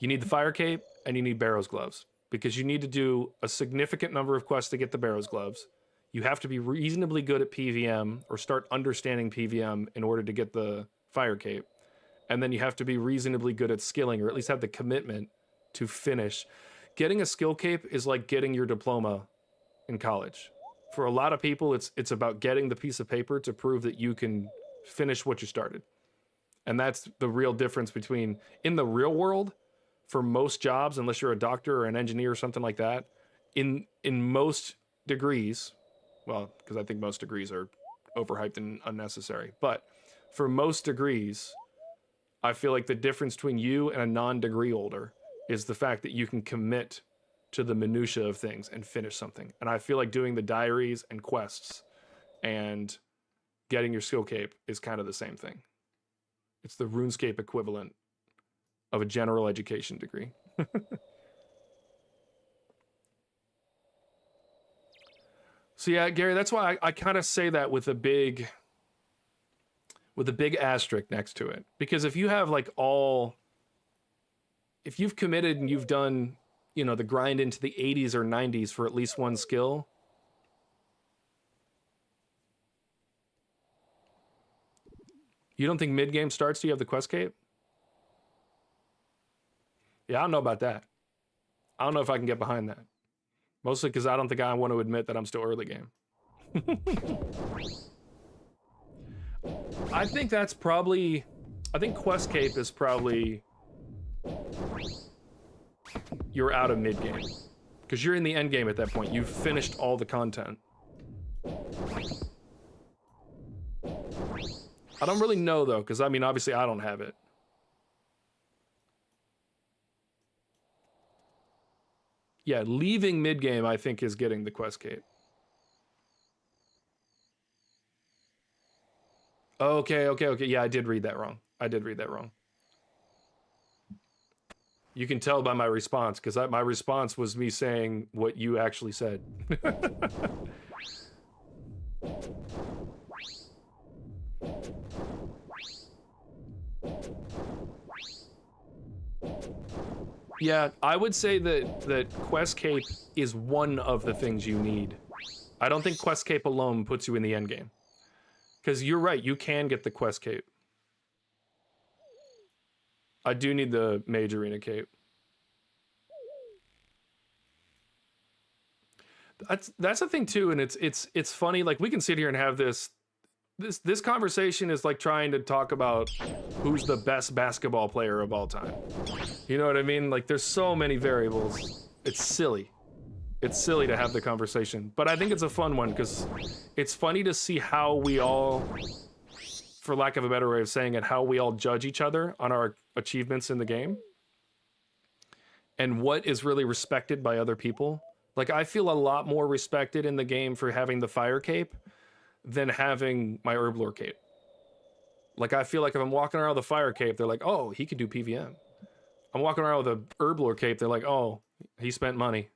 You need the fire cape, and you need Barrows gloves, because you need to do a significant number of quests to get the Barrows gloves. You have to be reasonably good at PVM, or start understanding PVM in order to get the fire cape. And then you have to be reasonably good at skilling, or at least have the commitment to finish. Getting a skill cape is like getting your diploma in college. For a lot of people, it's about getting the piece of paper to prove that you can finish what you started. And that's the real difference between, in the real world, for most jobs, unless you're a doctor or an engineer or something like that, in most degrees, well, because I think most degrees are overhyped and unnecessary, but for most degrees, I feel like the difference between you and a non-degree holder is the fact that you can commit to the minutia of things and finish something. And I feel like doing the diaries and quests and getting your skill cape is kind of the same thing. It's the RuneScape equivalent of a general education degree. So yeah, Gary, that's why I kind of say that with a big asterisk next to it. Because if you have like if you've committed and you've done, you know, the grind into the 80s or 90s for at least one skill, you don't think mid-game starts till you have the quest cape? Yeah, I don't know about that. I don't know if I can get behind that. Mostly because I don't think I want to admit that I'm still early game. I think that's probably... I think quest cape is probably... You're out of mid-game. Because you're in the end game at that point. You've finished all the content. I don't really know, though, because, I mean, obviously I don't have it. Yeah, leaving mid-game, I think, is getting the quest cape. Okay. Yeah, I did read that wrong. You can tell by my response, because my response was me saying what you actually said. Yeah, I would say that quest cape is one of the things you need. I don't think quest cape alone puts you in the end game. Because you're right, you can get the quest cape. I do need the Mage Arena cape. That's the thing too, and it's funny. Like, we can sit here and have this conversation is like trying to talk about who's the best basketball player of all time. You know what I mean? Like, there's so many variables. It's silly. It's silly to have the conversation, but I think it's a fun one because it's funny to see how we all, for lack of a better way of saying it, how we all judge each other on our achievements in the game and what is really respected by other people. Like, I feel a lot more respected in the game for having the fire cape than having my herb lore cape. Like, I feel like if I'm walking around with a fire cape, they're like, oh, he can do PVM. I'm walking around with a herb lore cape, they're like, oh, he spent money.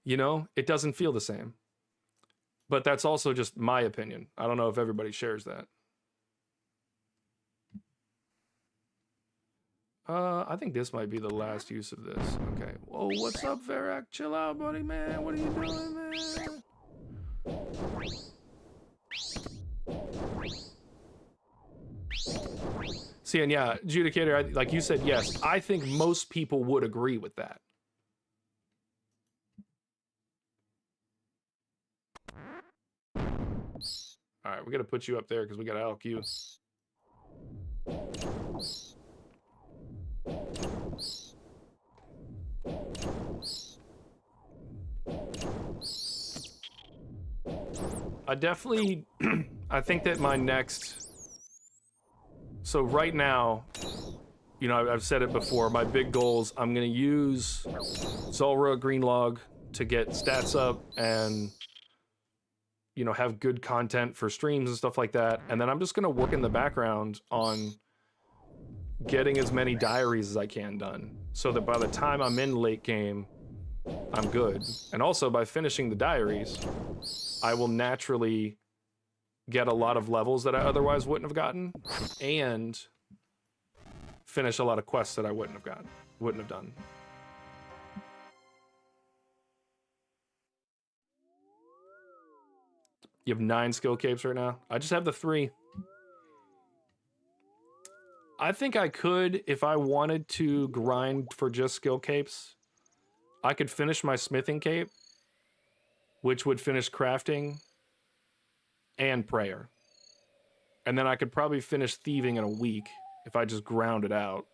You know, it doesn't feel the same. But that's also just my opinion. I don't know if everybody shares that. I think this might be the last use of this. Okay. Whoa, what's up, Varak? Chill out, buddy, man. What are you doing, man? See, and yeah, Judicator, like you said, yes. I think most people would agree with that. All right, we got to put you up there because we got to elk you. I definitely, I think that my next, so right now, you know, I've said it before, my big goals, I'm going to use Zulrah Greenlog to get stats up and, you know, have good content for streams and stuff like that. And then I'm just going to work in the background on getting as many diaries as I can done so that by the time I'm in late game, I'm good. And also by finishing the diaries, I will naturally get a lot of levels that I otherwise wouldn't have gotten and finish a lot of quests that I wouldn't have done. You have 9 skill capes right now. I just have the 3. I think I could, if I wanted to grind for just skill capes, I could finish my smithing cape, which would finish crafting and prayer. And then I could probably finish thieving in a week if I just ground it out.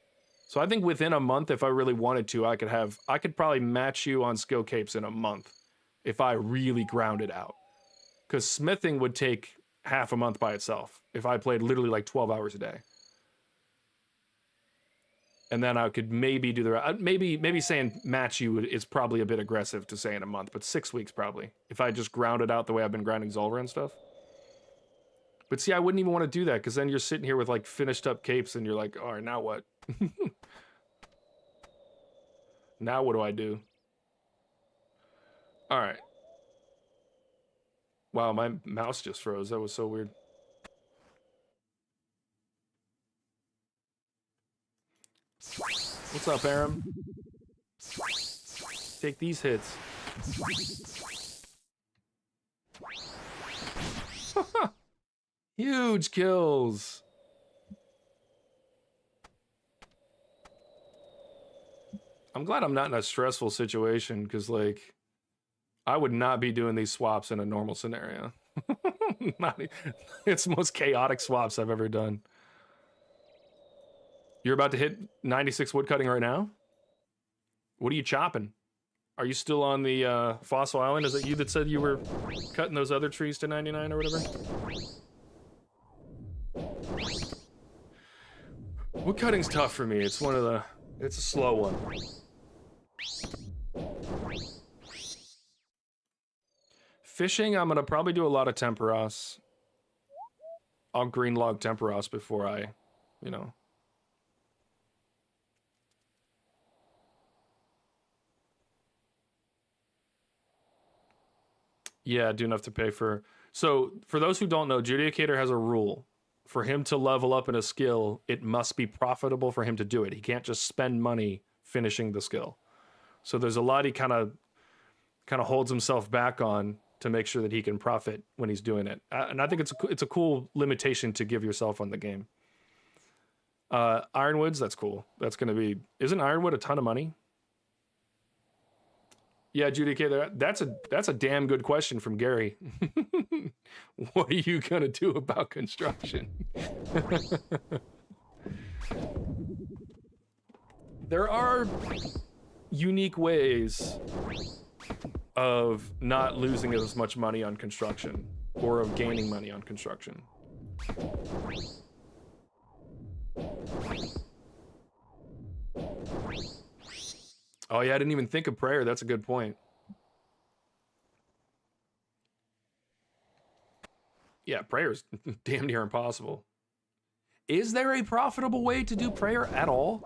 So I think within a month, if I really wanted to, I could probably match you on skill capes in a month if I really ground it out. Because smithing would take half a month by itself if I played literally like 12 hours a day. And then I could maybe do the maybe saying match you is probably a bit aggressive to say in a month, but 6 weeks probably if I just ground it out the way I've been grinding Zulrah and stuff. But see, I wouldn't even want to do that because then you're sitting here with like finished up capes and you're like, all right, now what? Now what do I do? All right. Wow, my mouse just froze. That was so weird. What's up, Aram? Take these hits. Huge kills. I'm glad I'm not in a stressful situation because, like, I would not be doing these swaps in a normal scenario. It's the most chaotic swaps I've ever done. You're about to hit 96 woodcutting right now? What are you chopping? Are you still on the Fossil Island? Is it you that said you were cutting those other trees to 99 or whatever? Woodcutting's tough for me. It's it's a slow one. Fishing, I'm gonna probably do a lot of temperos. I'll green log temperos before I, you know. Yeah, do enough to pay for. So, for those who don't know, Judicator has a rule. For him to level up in a skill, it must be profitable for him to do it. He can't just spend money finishing the skill. So there's a lot he kind of holds himself back on to make sure that he can profit when he's doing it. And I think it's a cool limitation to give yourself on the game. Ironwoods, that's cool. That's going to be... Isn't Ironwood a ton of money? Yeah, Judicator, that's a damn good question from Gary. What are you going to do about construction? There are unique ways of not losing as much money on construction or of gaining money on construction. Oh yeah, I didn't even think of prayer. That's a good point. Yeah, prayer's damn near impossible. Is there a profitable way to do prayer at all?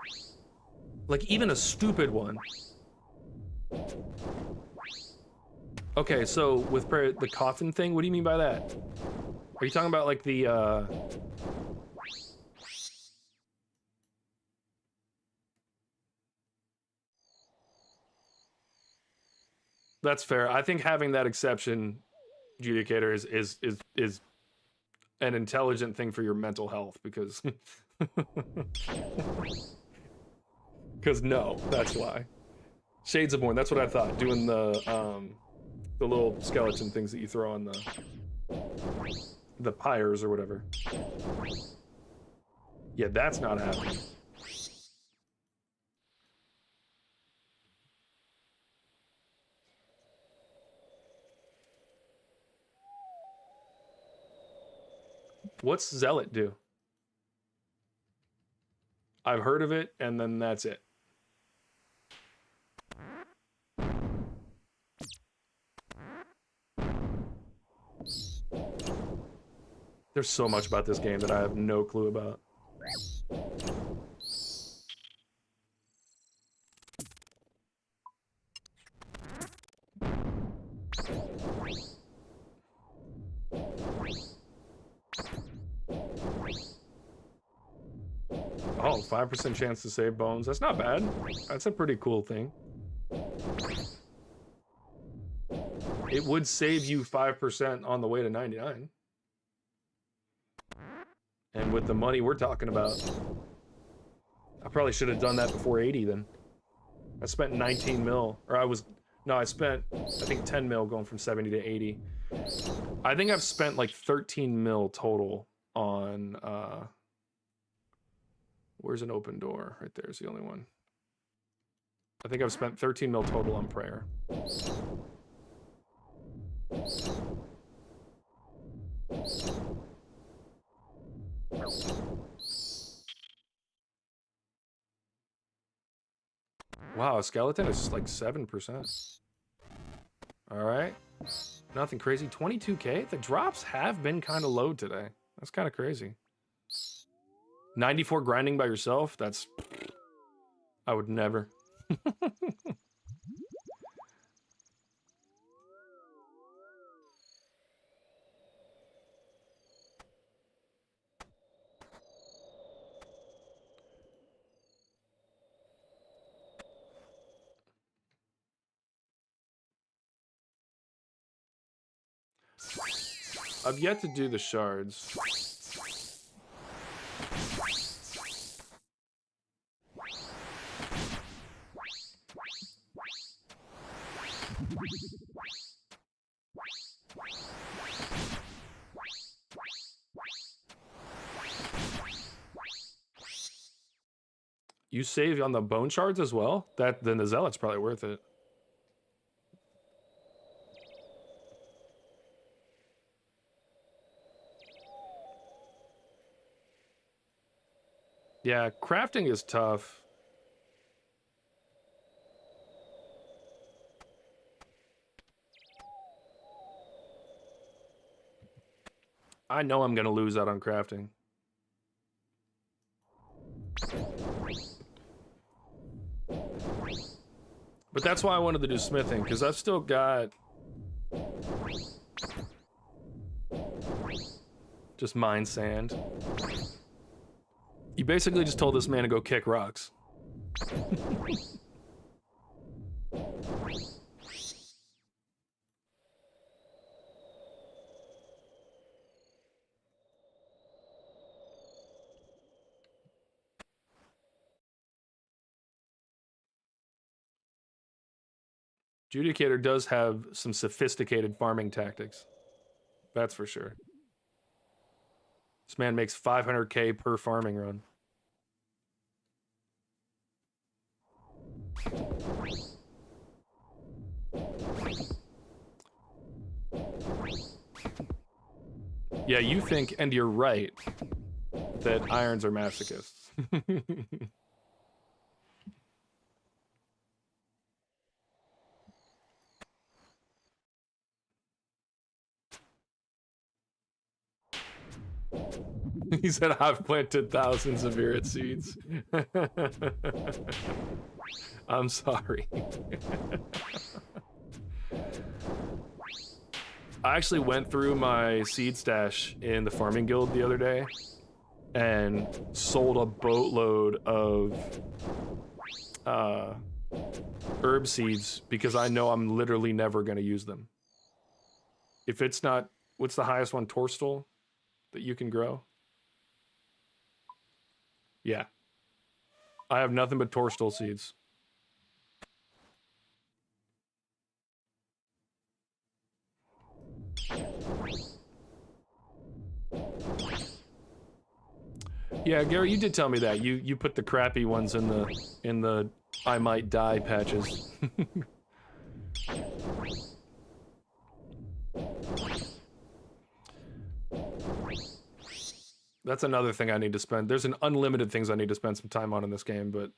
Like even a stupid one? Okay, so with prayer, the coffin thing, what do you mean by that? Are you talking about like the That's fair. I think having that exception, Judicator, is an intelligent thing for your mental health because no, that's why. Shades of Morn, that's what I thought. Doing the little skeleton things that you throw on the pyres or whatever. Yeah, that's not happening. What's Zealot do? I've heard of it, and then that's it. There's so much about this game that I have no clue about. Oh, 5% chance to save bones. That's not bad. That's a pretty cool thing. It would save you 5% on the way to 99. And with the money we're talking about, I probably should have done that before 80 then. I spent 19 mil, or I spent, I think 10 mil going from 70 to 80. I think I've spent like 13 mil total on, where's an open door? Right there's the only one. I think I've spent 13 mil total on prayer. Wow, a skeleton is like 7%. All right. Nothing crazy. 22K? The drops have been kind of low today. That's kind of crazy. 94 grinding by yourself? That's... I would never. I've yet to do the shards. You save on the bone shards as well? Then the zealot's probably worth it. Yeah, crafting is tough. I know I'm gonna lose out on crafting. But that's why I wanted to do smithing, because I've still got just mine sand. You basically just told this man to go kick rocks. Judicator does have some sophisticated farming tactics. That's for sure. This man makes 500K per farming run. Yeah, you think, and you're right, that irons are masochists. He said, I've planted thousands of irrit seeds. I'm sorry. I actually went through my seed stash in the farming guild the other day and sold a boatload of herb seeds because I know I'm literally never going to use them. If it's not, what's the highest one? Torstal that you can grow? Yeah. I have nothing but Torstal seeds. Yeah, Gary, you did tell me that. You put the crappy ones in the I might die patches. That's another thing I need to spend. There's an unlimited things I need to spend some time on in this game, but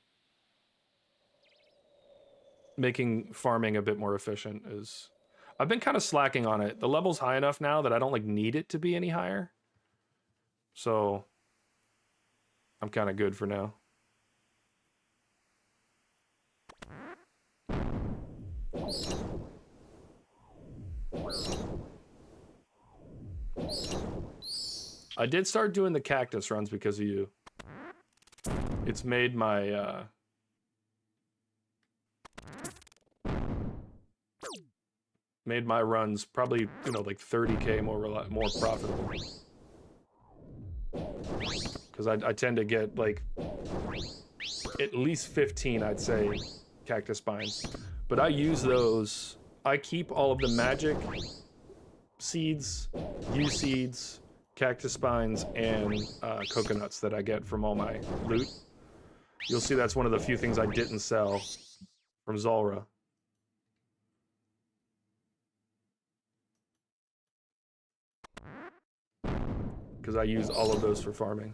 making farming a bit more efficient is... I've been kind of slacking on it. The level's high enough now that I don't like need it to be any higher. So I'm kind of good for now. I did start doing the cactus runs because of you. It's made my runs probably, you know, like 30K more profitable. Because I tend to get like at least 15, I'd say, cactus spines. But I use those. I keep all of the magic seeds, yew seeds, cactus spines, and coconuts that I get from all my loot. You'll see that's one of the few things I didn't sell from Zulrah. Because I use all of those for farming.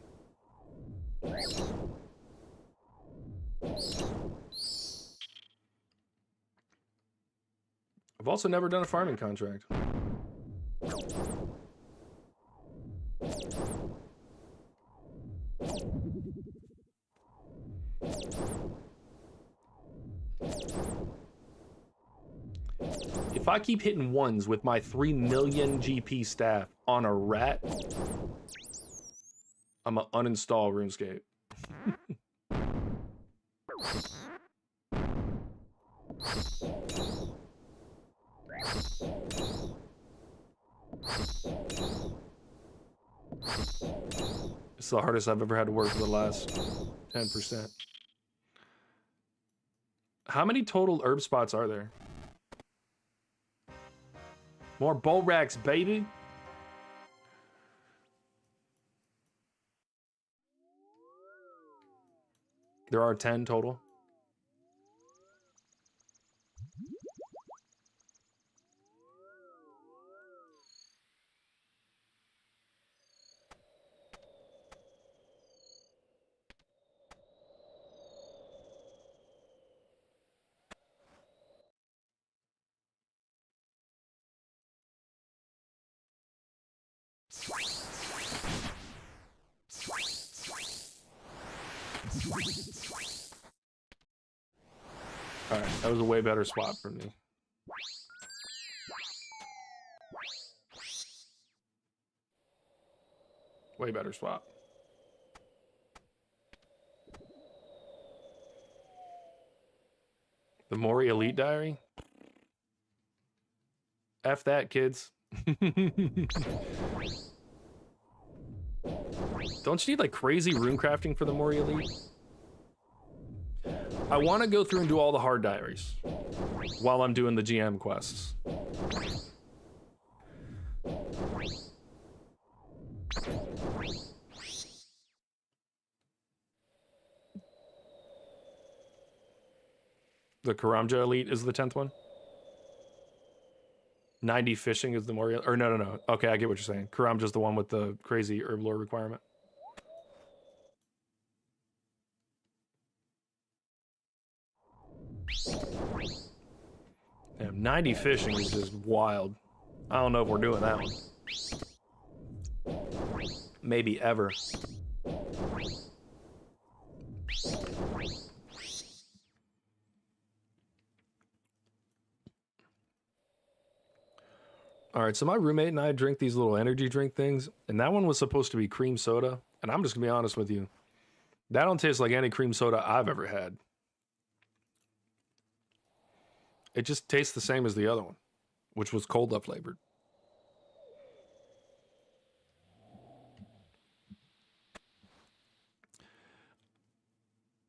I've also never done a farming contract. If I keep hitting ones with my 3 million GP staff on a rat, I'm gonna uninstall RuneScape. It's the hardest I've ever had to work for the last 10%. How many total herb spots are there? More bow racks, baby. There are 10 total. Alright, that was a way better swap for me. Way better swap. The Mori Elite Diary? F that, kids. Don't you need like crazy rune crafting for the Mori Elite? I want to go through and do all the hard diaries while I'm doing the GM quests. The Karamja Elite is the 10th one? 90 fishing is the more... Or no. Okay, I get what you're saying. Karamja's the one with the crazy herb lore requirement. Damn, 90 fishing is just wild. I don't know if we're doing that one. Maybe ever. All right, so my roommate and I drink these little energy drink things, and that one was supposed to be cream soda, and I'm just gonna be honest with you. That don't taste like any cream soda I've ever had. It just tastes the same as the other one, which was cola flavored.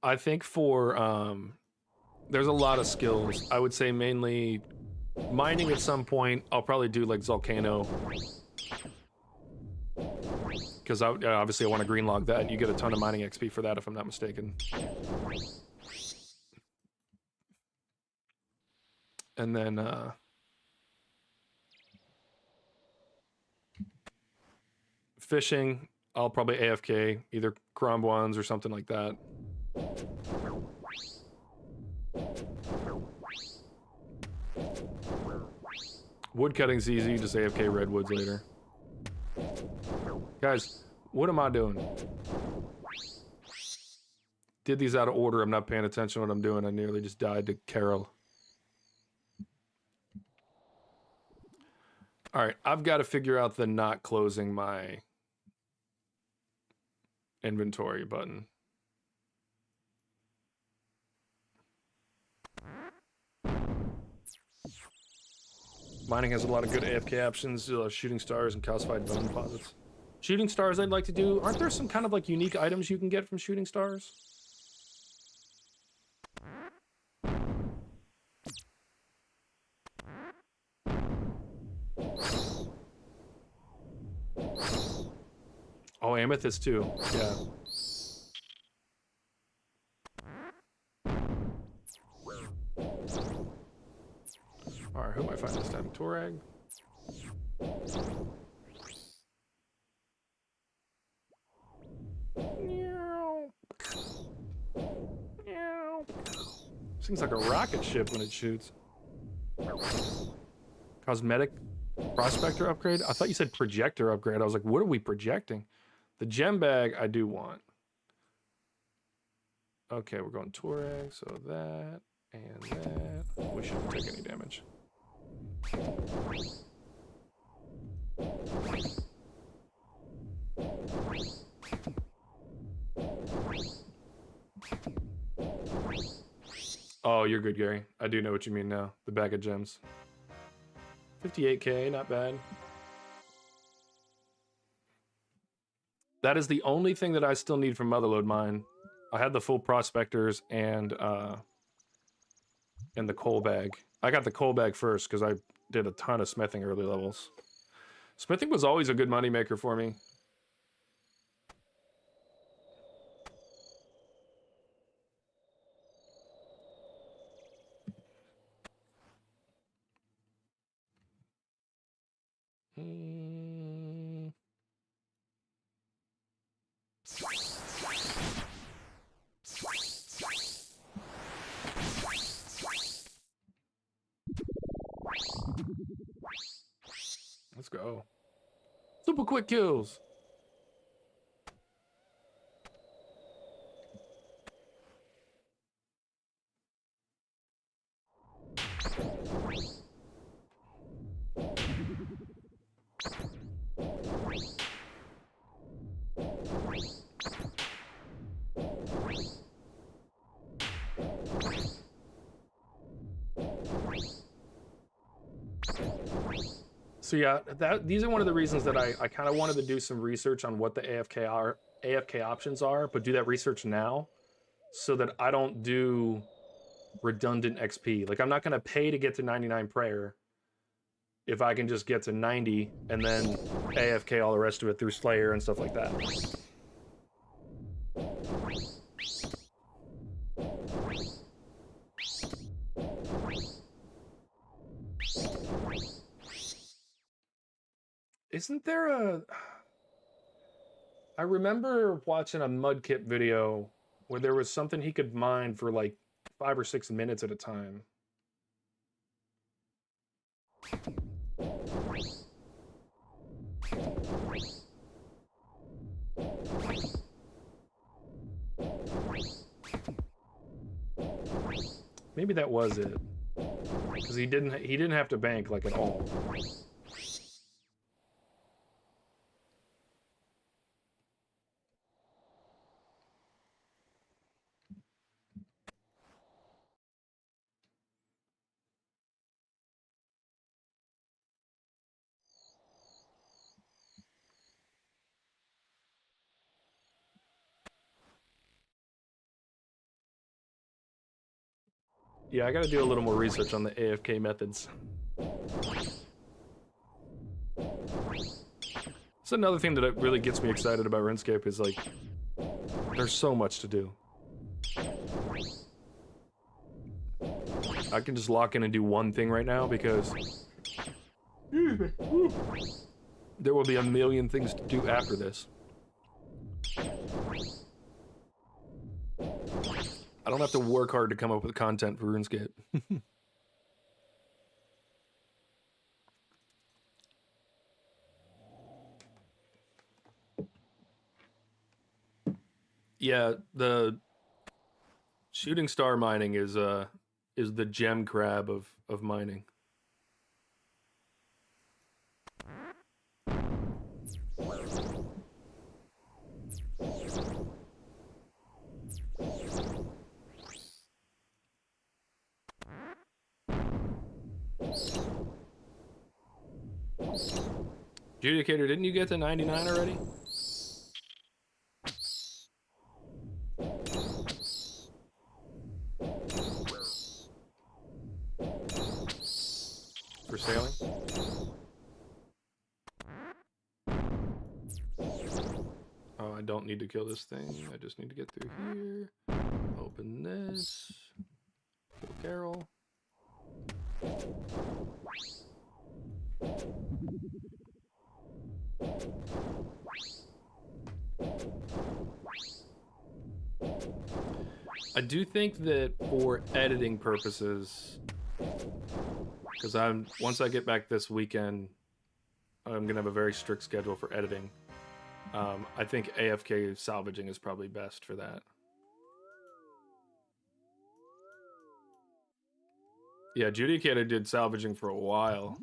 I think for there's a lot of skills. I would say mainly mining at some point. I'll probably do like Volcano. Because obviously I want to green log that. You get a ton of mining XP for that if I'm not mistaken. And then fishing, I'll probably AFK, either Crumb ones or something like that. Woodcutting's easy, just AFK redwoods later. Guys, what am I doing? Did these out of order. I'm not paying attention to what I'm doing. I nearly just died to Carol. All right, I've got to figure out the not closing my inventory button. Mining has a lot of good AFK options, shooting stars and calcified bone deposits. Shooting stars I'd like to do. Aren't there some kind of like unique items you can get from shooting stars? Oh, amethyst too. Yeah. All right, who am I finding this time? Torag. Seems like a rocket ship when it shoots. Cosmetic prospector upgrade? I thought you said projector upgrade. I was like, what are we projecting? The gem bag I do want. Okay, we're going Torag, so that and that. We shouldn't take any damage. Oh, you're good, Gary. I do know what you mean now. The bag of gems. 58k, not bad. That is the only thing that I still need from Motherlode Mine. I had the full prospectors and the coal bag. I got the coal bag first because I did a ton of smithing early levels. Smithing was always a good moneymaker for me. Let's go. Super quick kills. So yeah, these are one of the reasons that I kind of wanted to do some research on what the AFK options are, but do that research now so that I don't do redundant XP. Like I'm not going to pay to get to 99 prayer if I can just get to 90 and then AFK all the rest of it through Slayer and stuff like that. Isn't there a... I remember watching a Mudkip video where there was something he could mine for like 5 or 6 minutes at a time. Maybe that was it. Because he didn't have to bank like at all. Yeah, I gotta do a little more research on the AFK methods. It's another thing that really gets me excited about RuneScape is like, there's so much to do. I can just lock in and do one thing right now because there will be a million things to do after this. I don't have to work hard to come up with content for RuneScape. Yeah, the shooting star mining is the gem crab of mining. Judicator, didn't you get to 99 already? For sailing? Oh, I don't need to kill this thing. I just need to get through here. Open this. Kill Carol. I do think that for editing purposes, because once I get back this weekend, I'm gonna have a very strict schedule for editing. I think AFK salvaging is probably best for that. Yeah, Judicator did salvaging for a while.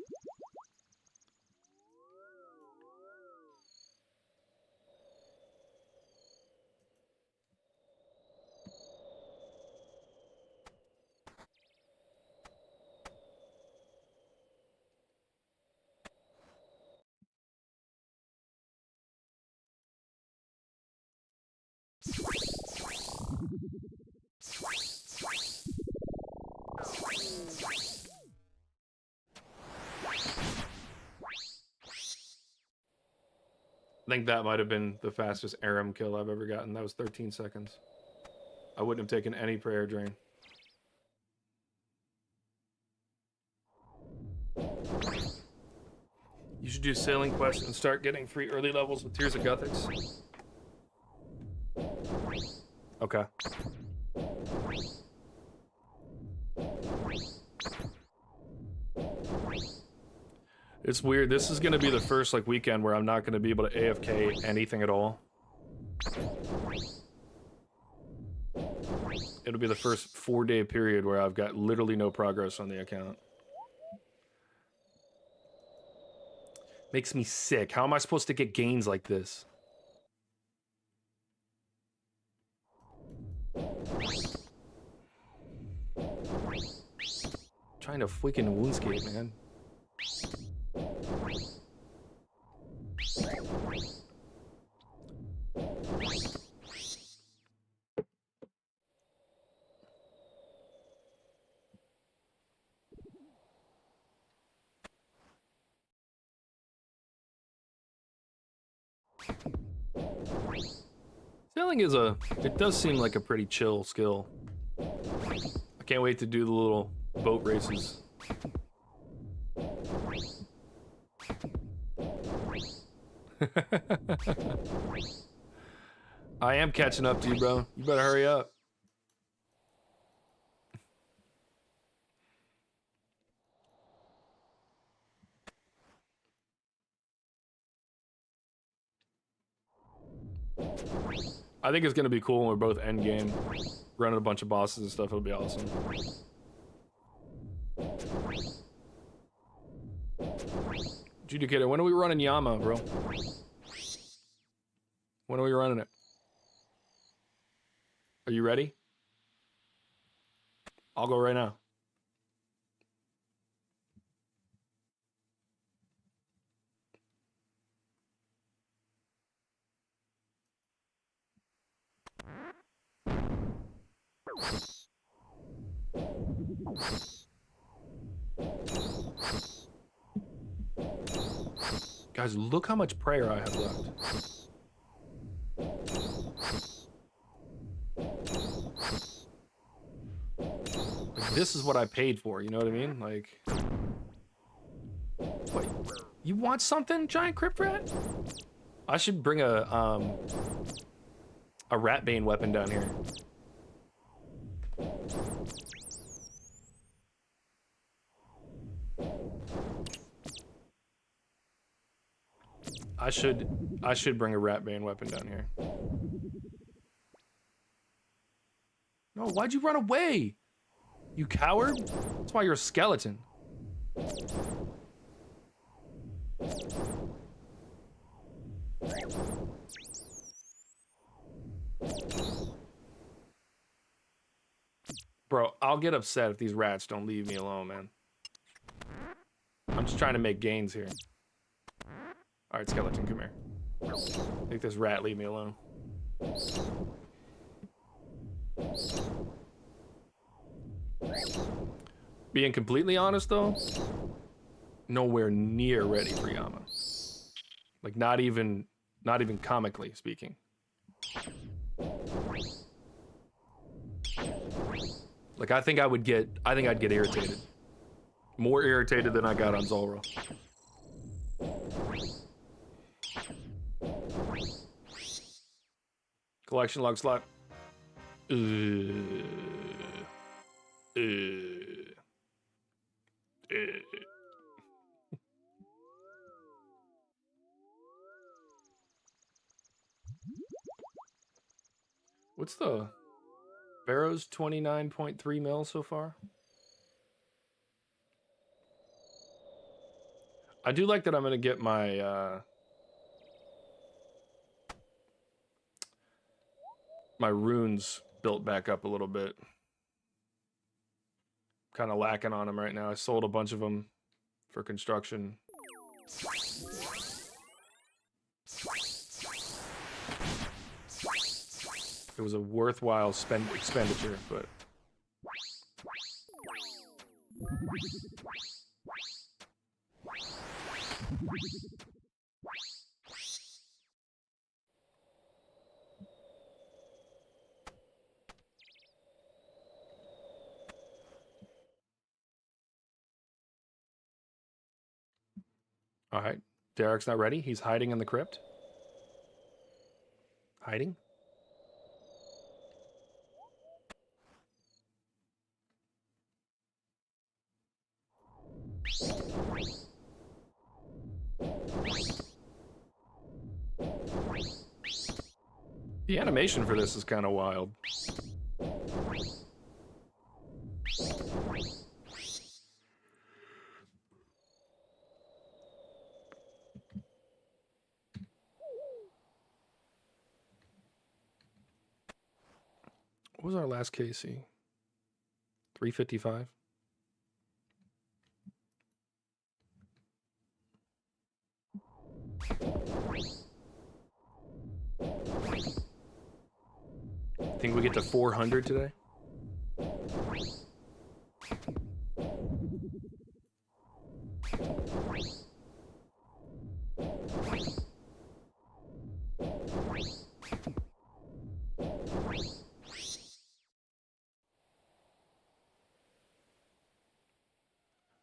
I think that might have been the fastest Aram kill I've ever gotten. That was 13 seconds. I wouldn't have taken any prayer drain. You should do sailing quests and start getting free early levels with Tears of Guthics. Okay. It's weird. This is going to be the first like weekend where I'm not going to be able to AFK anything at all. It'll be the first 4-day period where I've got literally no progress on the account. Makes me sick. How am I supposed to get gains like this? Trying to freaking RuneScape, man. Sailing is it does seem like a pretty chill skill. I can't wait to do the little boat races. I am catching up to you, bro. You better hurry up. I think it's gonna be cool when we're both end game, running a bunch of bosses and stuff. It'll be awesome. Judicator, when are we running Yama, bro? When are we running it? Are you ready? I'll go right now. Guys, look how much prayer I have left. Like, this is what I paid for, you know what I mean? Like... Wait, you want something, giant crypt rat? I should bring a rat-bane weapon down here. I should bring a rat-bane weapon down here. No, why'd you run away? You coward? That's why you're a skeleton. Bro, I'll get upset if these rats don't leave me alone, man. I'm just trying to make gains here. Alright, skeleton, come here. Make this rat leave me alone. Being completely honest, though, nowhere near ready for Yama. Like, not even comically speaking. Like, I think I'd get irritated. More irritated than I got on Zulrah. Collection log slot. What's the Barrows 29.3 mil so far? I do like that I'm gonna get my my runes built back up a little bit. Kind of lacking on them right now. I sold a bunch of them for construction. It was a worthwhile expenditure, but... All right, Derek's not ready. He's hiding in the crypt. Hiding? The animation for this is kind of wild. What was our last KC? 355? Think we get to 400 today?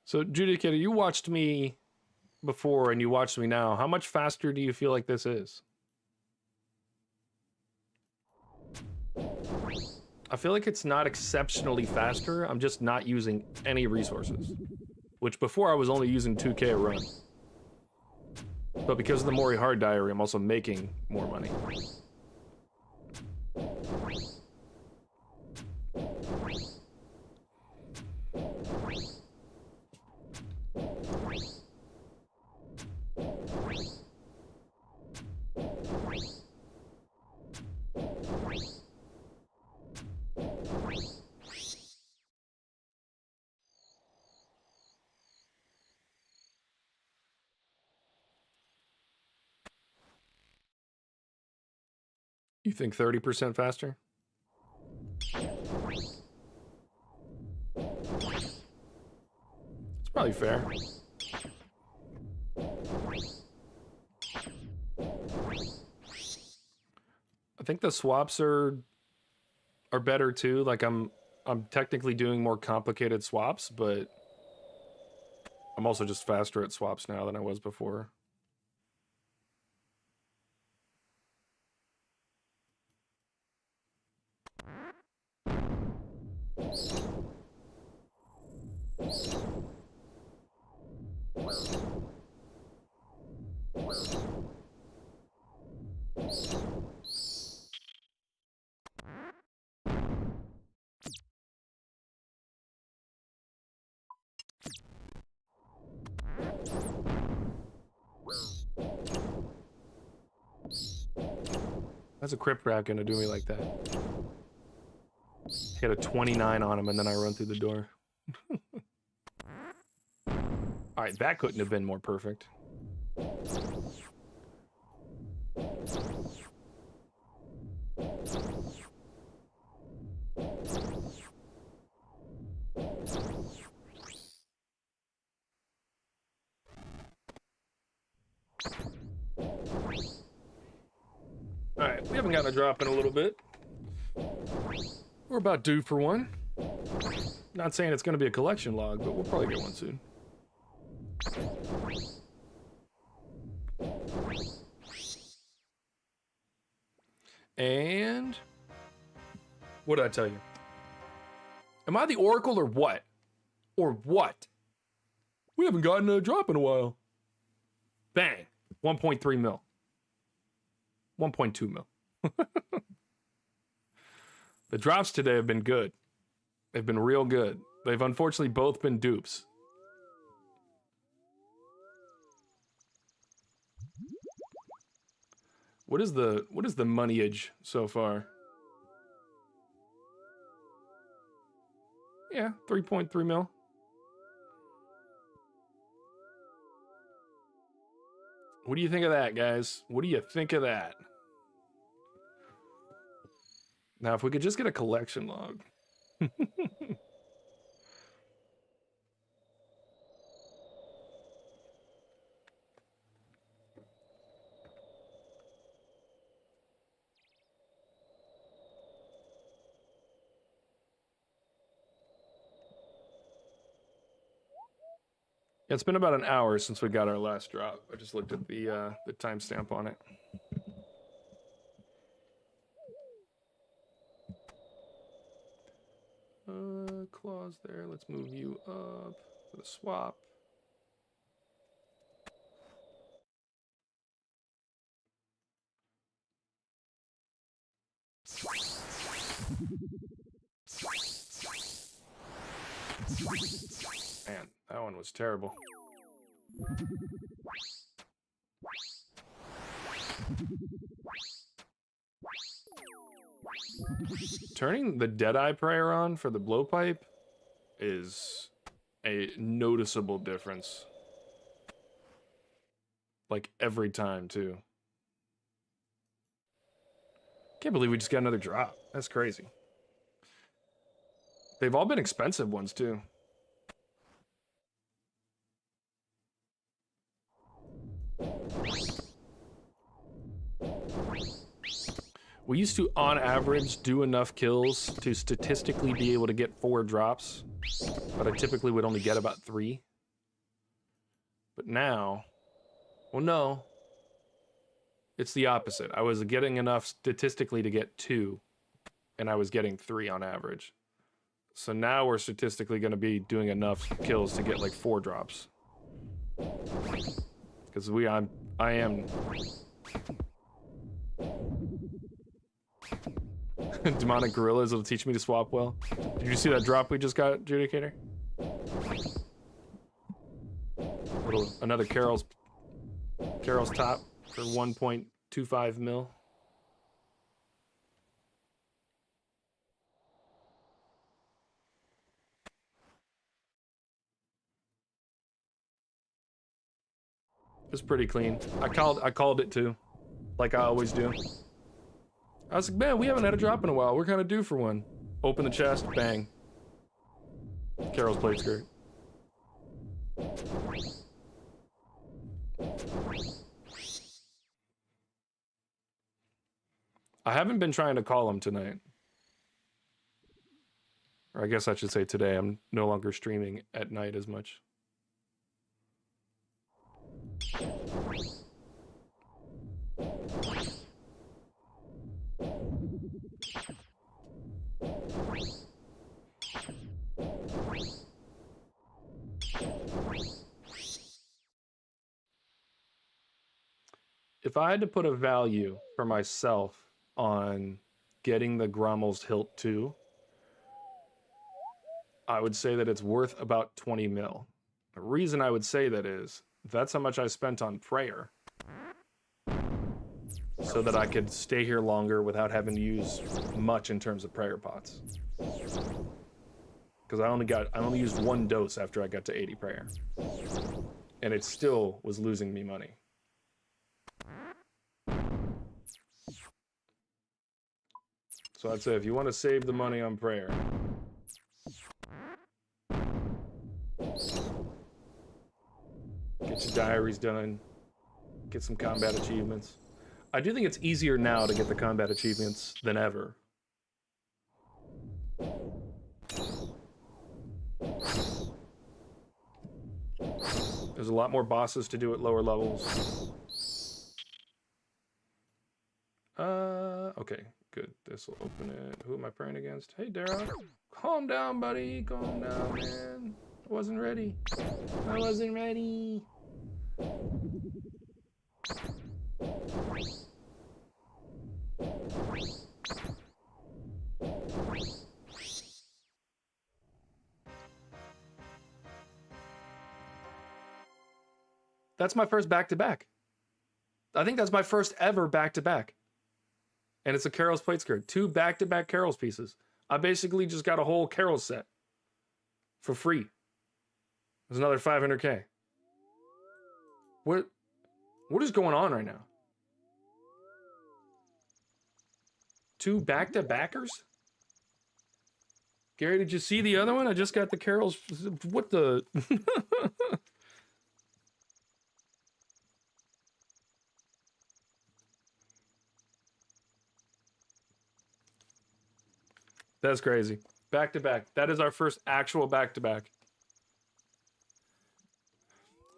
So, Judicator, you watched me before and you watched me now. How much faster do you feel like this is? I feel like it's not exceptionally faster. I'm just not using any resources. Which before I was only using 2K a run. But because of the Mori Hard Diary, I'm also making more money. You think 30% faster? Probably fair. I think the swaps are better too. Like I'm technically doing more complicated swaps, but I'm also just faster at swaps now than I was before. How's a crypt rat gonna do me like that? He had a 29 on him and then I run through the door. Alright, that couldn't have been more perfect. Alright, we haven't gotten a drop in a little bit. We're about due for one. Not saying it's going to be a collection log, but we'll probably get one soon. And what did I tell you? Am I the Oracle or what? Or what? We haven't gotten a drop in a while. Bang. 1.3 mil. 1.2 mil. The drops today have been good. They've been real good. They've unfortunately both been dupes. What is the moneyage so far? Yeah, 3.3 mil. What do you think of that, guys? What do you think of that? Now, if we could just get a collection log. Yeah, it's been about an hour since we got our last drop. I just looked at the timestamp on it. Clause there. Let's move you up for the swap. Man, that one was terrible. Turning the Deadeye Prayer on for the blowpipe is a noticeable difference. Like every time, too. Can't believe we just got another drop. That's crazy. They've all been expensive ones, too. We used to, on average, do enough kills to statistically be able to get 4 drops, but I typically would only get about 3. But now, well, no. It's the opposite. I was getting enough statistically to get 2, and I was getting 3 on average. So now we're statistically going to be doing enough kills to get like 4 drops. Because I am... Demonic gorillas will teach me to swap well. Did you see that drop we just got, Judicator? Another Carol's top for 1.25 mil. It's pretty clean. I called it too, like I always do. I was like, man, we haven't had a drop in a while. We're kind of due for one. Open the chest, bang. Carol's plate skirt. I haven't been trying to call him tonight. Or I guess I should say today. I'm no longer streaming at night as much. If I had to put a value for myself on getting the Ghommels Hilt II, I would say that it's worth about 20 mil. The reason I would say that is, that's how much I spent on prayer. So that I could stay here longer without having to use much in terms of prayer pots. Because I only used one dose after I got to 80 prayer. And it still was losing me money. So I'd say if you want to save the money on prayer, get your diaries done, get some combat achievements. I do think it's easier now to get the combat achievements than ever. There's a lot more bosses to do at lower levels. Okay, good. This will open it. Who am I praying against? Hey, Dara. Calm down, buddy. Calm down, man. I wasn't ready. I wasn't ready. That's my first back-to-back. I think that's my first ever back-to-back. And it's a Carol's plate skirt. 2 back-to-back Carol's pieces. I basically just got a whole Carol's set. For free. There's another 500K. What is going on right now? 2 back-to-backers? Gary, did you see the other one? I just got the Carol's... What the... That's crazy. Back-to-back. That is our first actual back-to-back.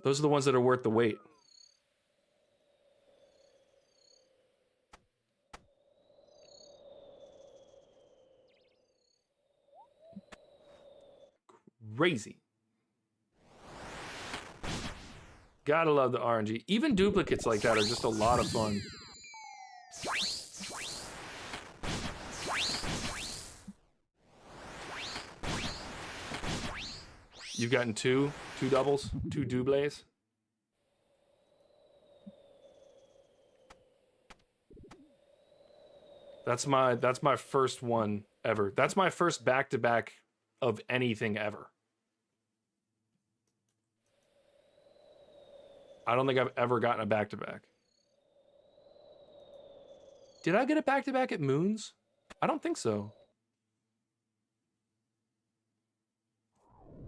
Those are the ones that are worth the wait. Crazy. Gotta love the RNG. Even duplicates like that are just a lot of fun. You've gotten two doubles, 2 doubles. That's my first one ever. That's my first back-to-back of anything ever. I don't think I've ever gotten a back-to-back. Did I get a back-to-back at Moons? I don't think so.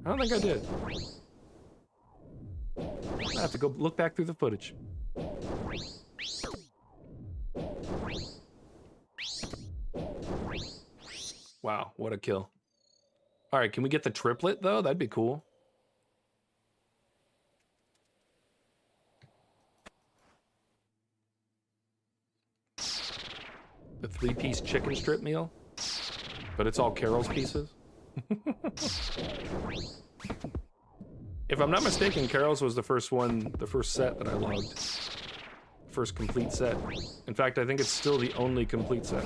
I don't think I did. I have to go look back through the footage. Wow, what a kill. All right, can we get the triplet, though? That'd be cool. The 3-piece chicken strip meal? But it's all Carol's pieces? If I'm not mistaken, Carol's was the first one, the first set that I logged. First complete set. In fact, I think it's still the only complete set.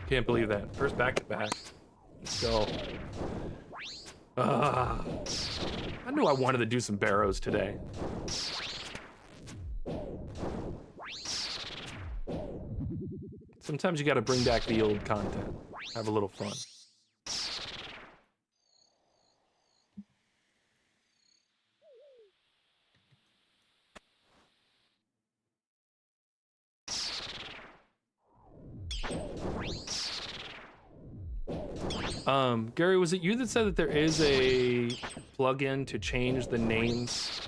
Can't believe that. First back-to-back. Let's go. I knew I wanted to do some Barrows today. Sometimes you gotta bring back the old content. Have a little fun. Gary, was it you that said that there is a plugin to change the names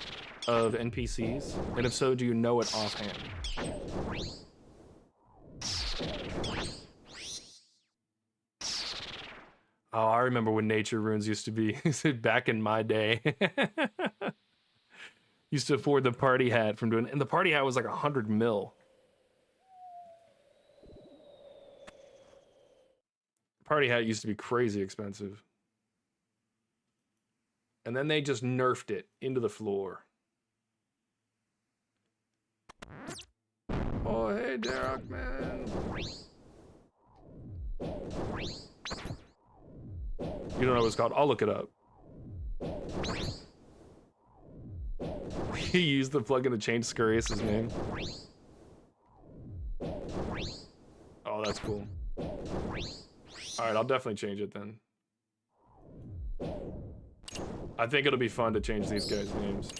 of NPCs? And if so, do you know it offhand? Oh, I remember when nature runes used to be back in my day. Used to afford the party hat from doing, and the party hat was like 100 mil. Party hat used to be crazy expensive. And then they just nerfed it into the floor. Oh, hey, Derek, man. You don't know what it's called? I'll look it up. He used the plugin to change Scurrious's name. Oh, that's cool. Alright, I'll definitely change it then. I think it'll be fun to change these guys' names.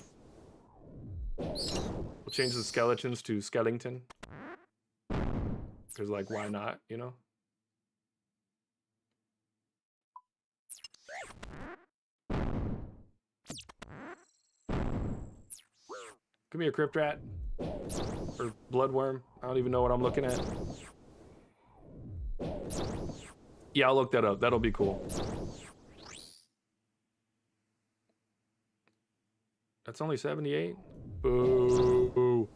We'll change the skeletons to Skellington. Because, like, why not, you know? Give me a crypt rat. Or bloodworm. I don't even know what I'm looking at. Yeah, I'll look that up. That'll be cool. That's only 78? Boo.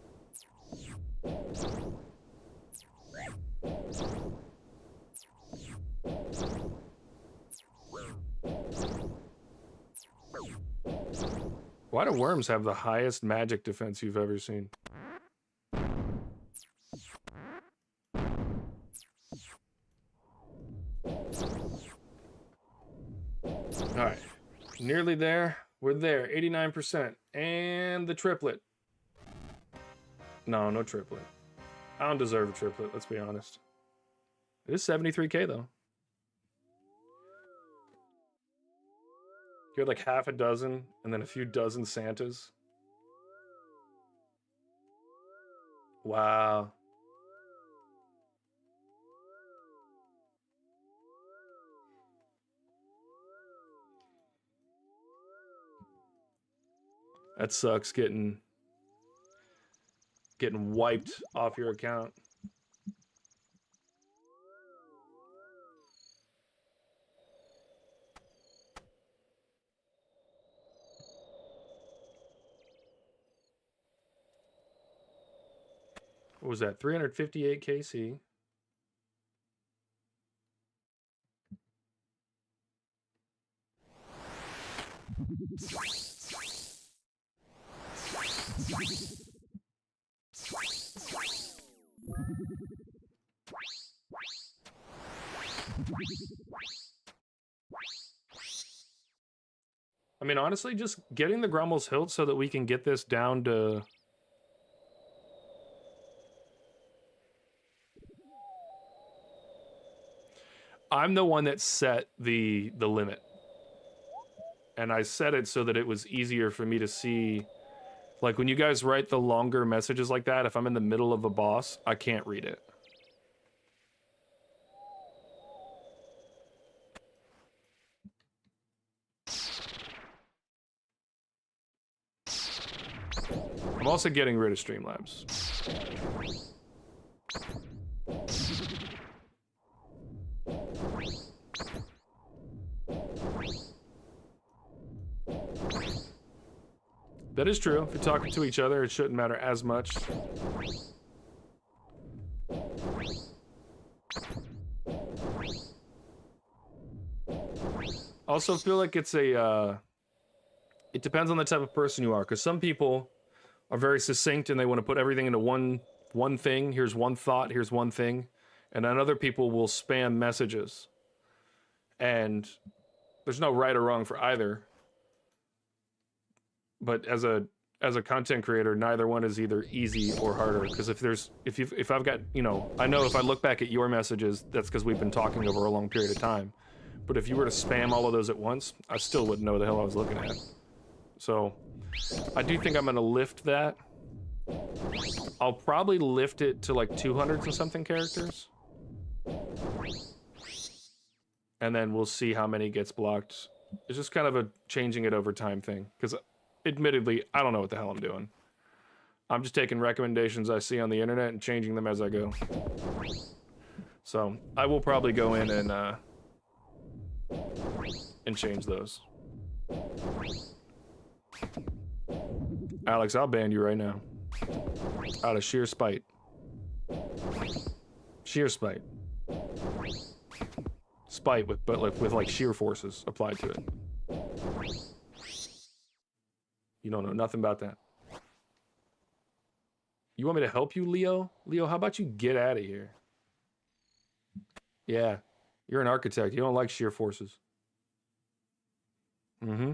Why do worms have the highest magic defense you've ever seen? Alright. Nearly there. We're there. 89%. And the triplet. No triplet. I don't deserve a triplet, let's be honest. It is 73k though. You had like half a dozen and then a few dozen Santas. Wow. That sucks getting wiped off your account. What was that? 358 KC. I mean, honestly, just getting the Ghommels Hilt so that we can get this down to... I'm the one that set the limit. And I set it so that it was easier for me to see. Like, when you guys write the longer messages like that, if I'm in the middle of a boss, I can't read it. I'm also getting rid of Streamlabs. That is true. If you're talking to each other, it shouldn't matter as much. Also feel like it's a, it depends on the type of person you are, because some people are very succinct and they want to put everything into one thing. Here's one thought, here's one thing. And then other people will spam messages. And there's no right or wrong for either. But as a as a content creator, neither one is either easy or harder. Because if I've got, you know, I know if I look back at your messages, that's because we've been talking over a long period of time. But if you were to spam all of those at once, I still wouldn't know what the hell I was looking at. So I do think I'm gonna lift that. I'll probably lift it to like 200 and something characters. And then we'll see how many gets blocked. It's just kind of a changing it over time thing. Because admittedly, I don't know what the hell I'm doing. I'm just taking recommendations I see on the internet and changing them as I go. So I will probably go in and change those. Alex, I'll ban you right now. Out of sheer spite. Sheer spite. Spite with like sheer forces applied to it. You don't know nothing about that. You want me to help you, Leo? Leo, how about you get out of here? Yeah, you're an architect. You don't like sheer forces. Mm-hmm.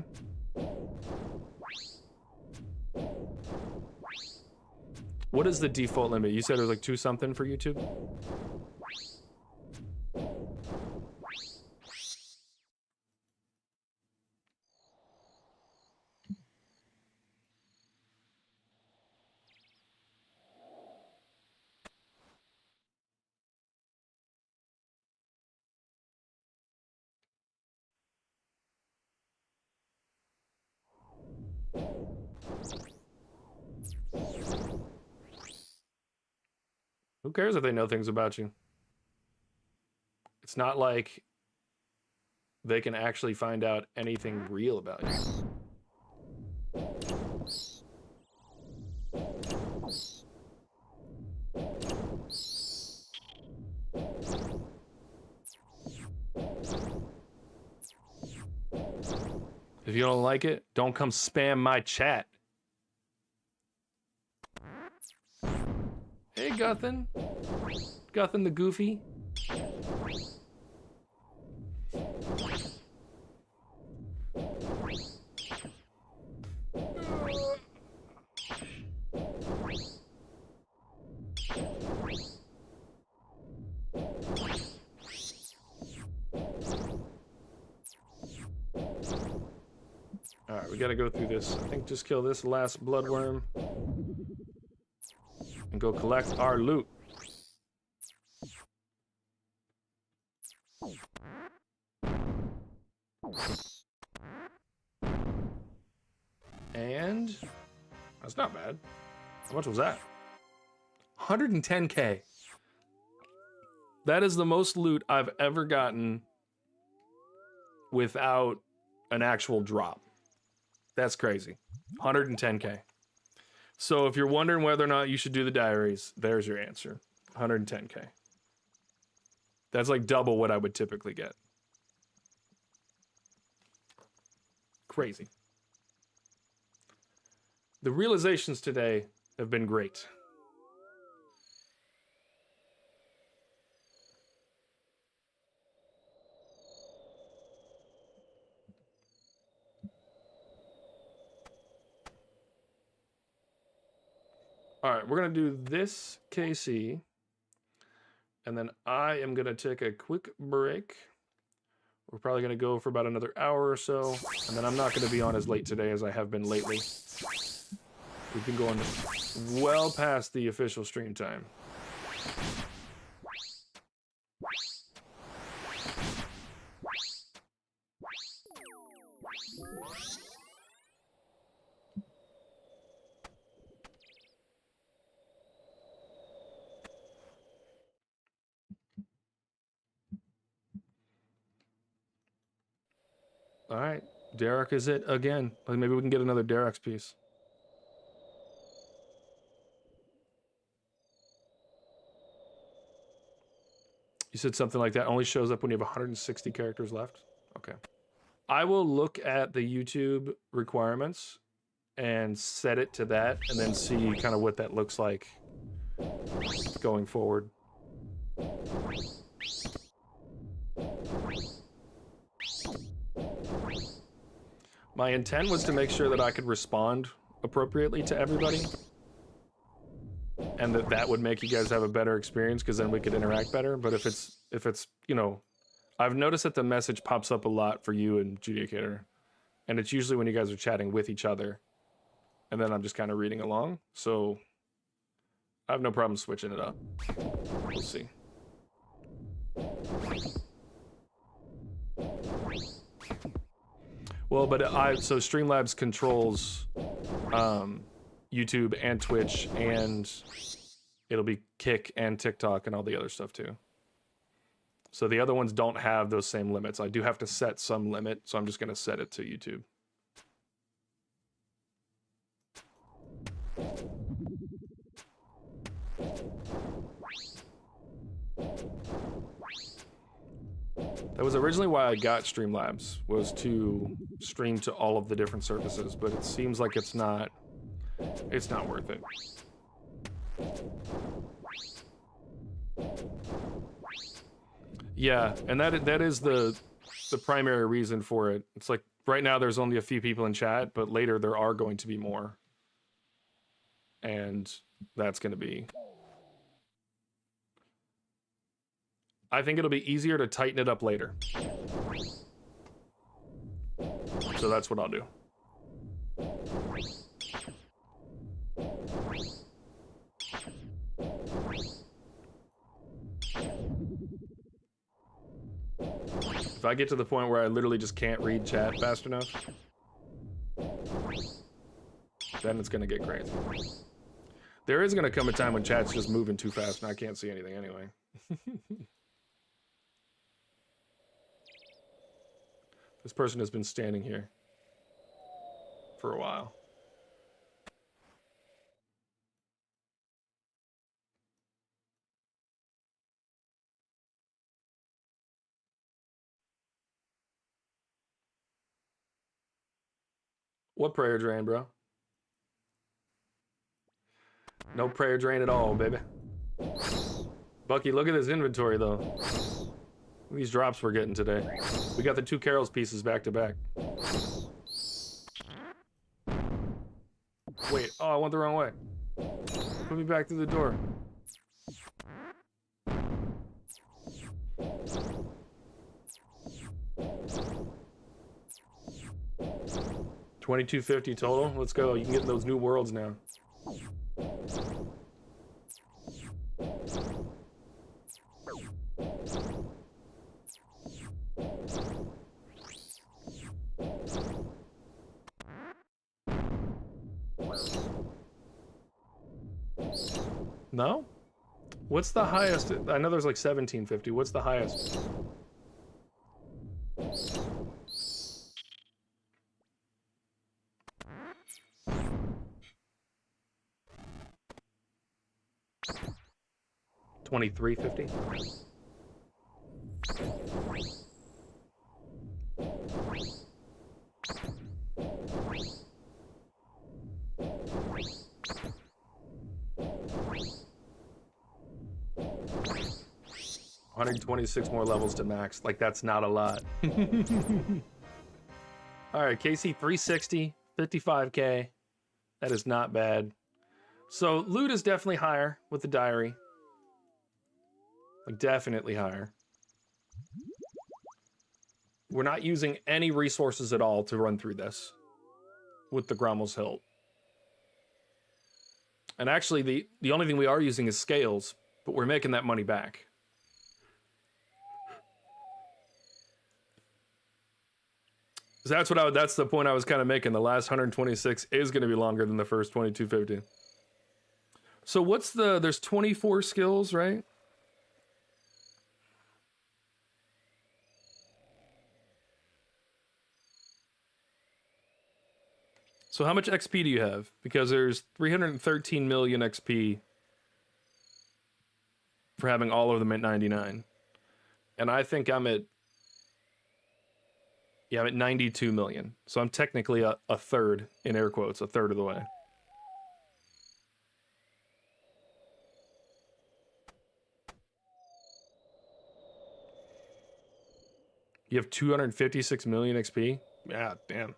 What is the default limit? You said it was like 2 something for YouTube? Who cares if they know things about you? It's not like they can actually find out anything real about you. If you don't like it, don't come spam my chat. Hey, Guthin. Guthin the Goofy. Alright, we gotta go through this. I think just kill this last bloodworm. And go collect our loot. And that's not bad. How much was that? 110k. That is the most loot I've ever gotten without an actual drop. That's crazy. 110k. So if you're wondering whether or not you should do the diaries, there's your answer. 110k. That's like double what I would typically get. Crazy. The realizations today have been great. All right, we're gonna do this KC, and then I am gonna take a quick break. We're probably gonna go for about another hour or so, and then I'm not gonna be on as late today as I have been lately. We've been going well past the official stream time. All right, Derek is it again. Maybe we can get another Derek's piece. You said something like that only shows up when you have 160 characters left? Okay. I will look at the YouTube requirements and set it to that and then see kind of what that looks like going forward. My intent was to make sure that I could respond appropriately to everybody. And that would make you guys have a better experience because then we could interact better. But if it's, you know, I've noticed that the message pops up a lot for you and Judicator. And it's usually when you guys are chatting with each other. And then I'm just kind of reading along. So I have no problem switching it up. We'll see. Well, but so Streamlabs controls YouTube and Twitch, and it'll be Kick and TikTok and all the other stuff too. So the other ones don't have those same limits. I do have to set some limit, so I'm just going to set it to YouTube. That was originally why I got Streamlabs, was to stream to all of the different services, but it seems like it's not worth it. Yeah, and that is the primary reason for it. It's like right now there's only a few people in chat, but later there are going to be more. And that's going to be... I think it'll be easier to tighten it up later. So that's what I'll do. If I get to the point where I literally just can't read chat fast enough, then it's gonna get crazy. There is gonna come a time when chat's just moving too fast and I can't see anything anyway. This person has been standing here for a while. What prayer drain, bro? No prayer drain at all, baby. Bucky, look at this inventory, though. Look at these drops we're getting today. We got the 2 Carol's pieces back to back. Wait, oh, I went the wrong way. Put me back through the door. $22.50 total. Let's go. You can get in those new worlds now. No? What's the highest? I know there's like 1750. What's the highest? $23.50. $126 more levels to max. Like, that's not a lot. All right, KC 360, 55K. That is not bad. So loot is definitely higher with the diary. Like, definitely higher. We're not using any resources at all to run through this with the Ghommels Hilt. And actually, the only thing we are using is scales, but we're making that money back. So that's the point I was kind of making. The last 126 is going to be longer than the first 2250. So what's there's 24 skills, right? So how much XP do you have? Because there's 313 million XP for having all of them at 99. And I think I'm at 92 million. So I'm technically a third, in air quotes, a third of the way. You have 256 million XP? Yeah, damn.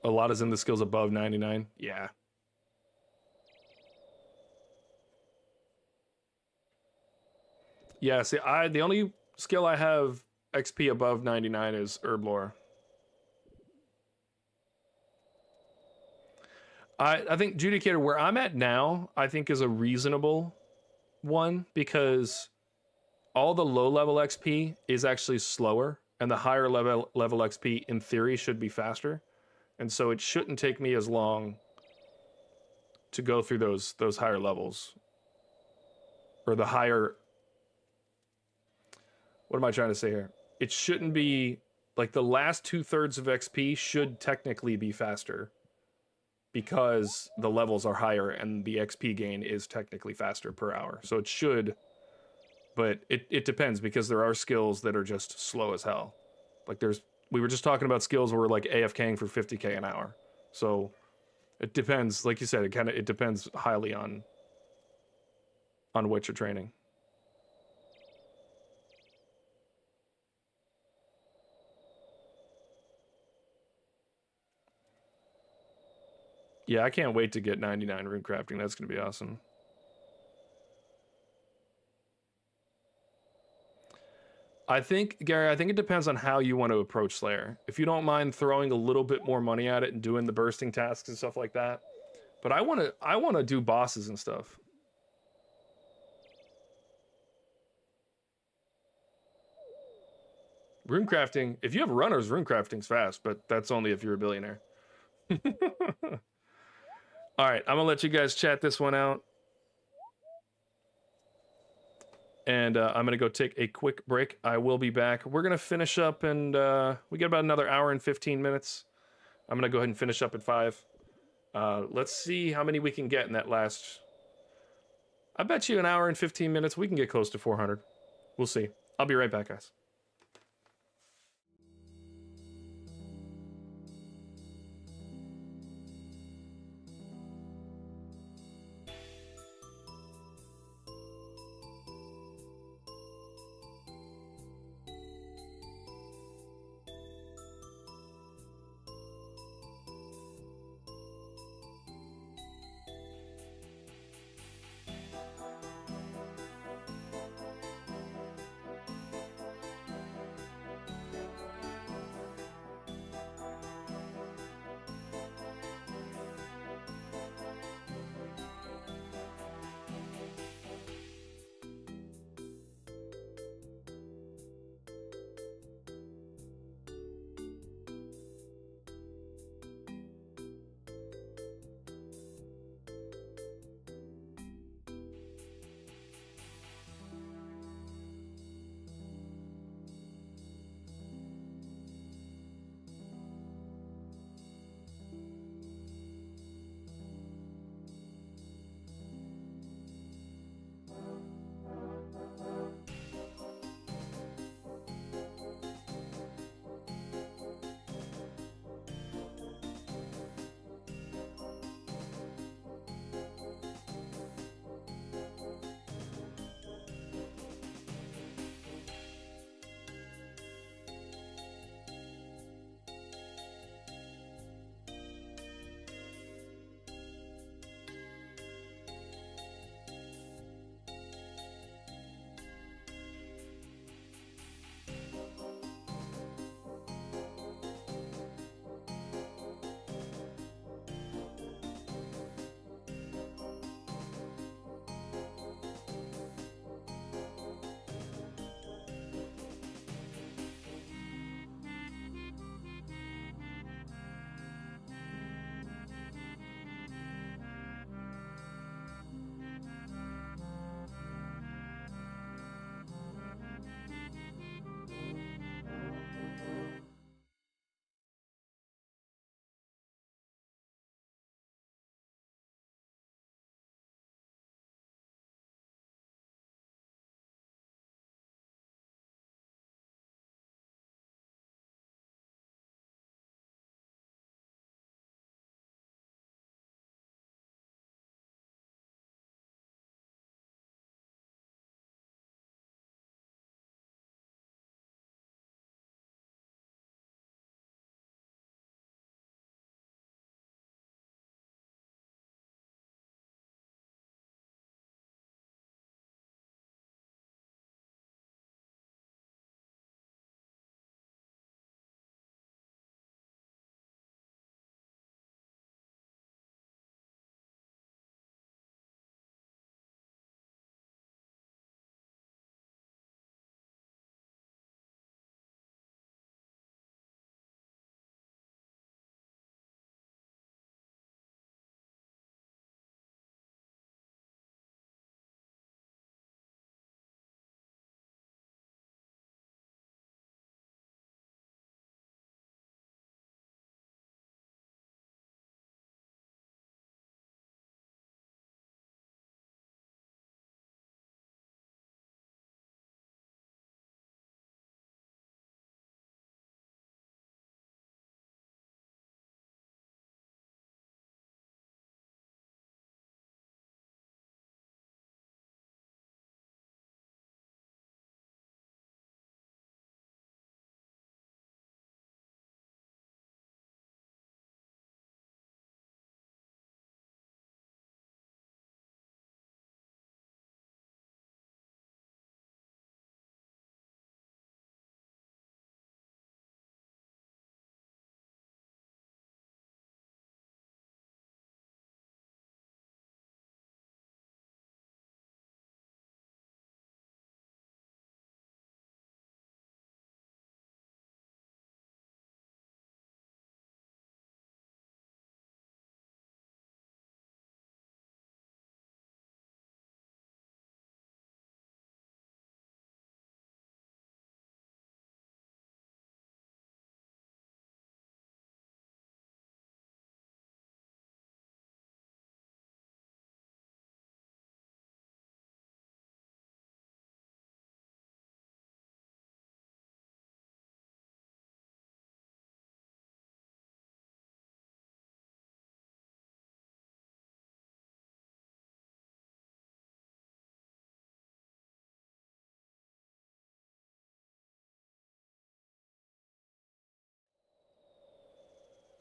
A lot is in the skills above 99. Yeah. Yeah, see, the only skill I have XP above 99 is Herb Lore. I think Judicator, where I'm at now, I think is a reasonable one because all the low level XP is actually slower, and the higher level XP in theory should be faster, and so it shouldn't take me as long to go through those higher levels, or the higher. What am I trying to say here? It shouldn't be like the last 2/3 of XP should technically be faster because the levels are higher and the XP gain is technically faster per hour. So it should, but it depends because there are skills that are just slow as hell. Like we were just talking about skills where we're like AFKing for 50k an hour. So it depends, like you said, it depends highly on what you're training. Yeah, I can't wait to get 99 rune crafting. That's going to be awesome. I think, Gary, I think it depends on how you want to approach Slayer. If you don't mind throwing a little bit more money at it and doing the bursting tasks and stuff like that. But I want to do bosses and stuff. Rune crafting, if you have runners, rune crafting's fast, but that's only if you're a billionaire. All right, I'm gonna let you guys chat this one out. And I'm gonna go take a quick break. I will be back. We're gonna finish up, and we got about another hour and 15 minutes. I'm gonna go ahead and finish up at 5. Let's see how many we can get in that last. I bet you an hour and 15 minutes we can get close to 400. We'll see. I'll be right back, guys.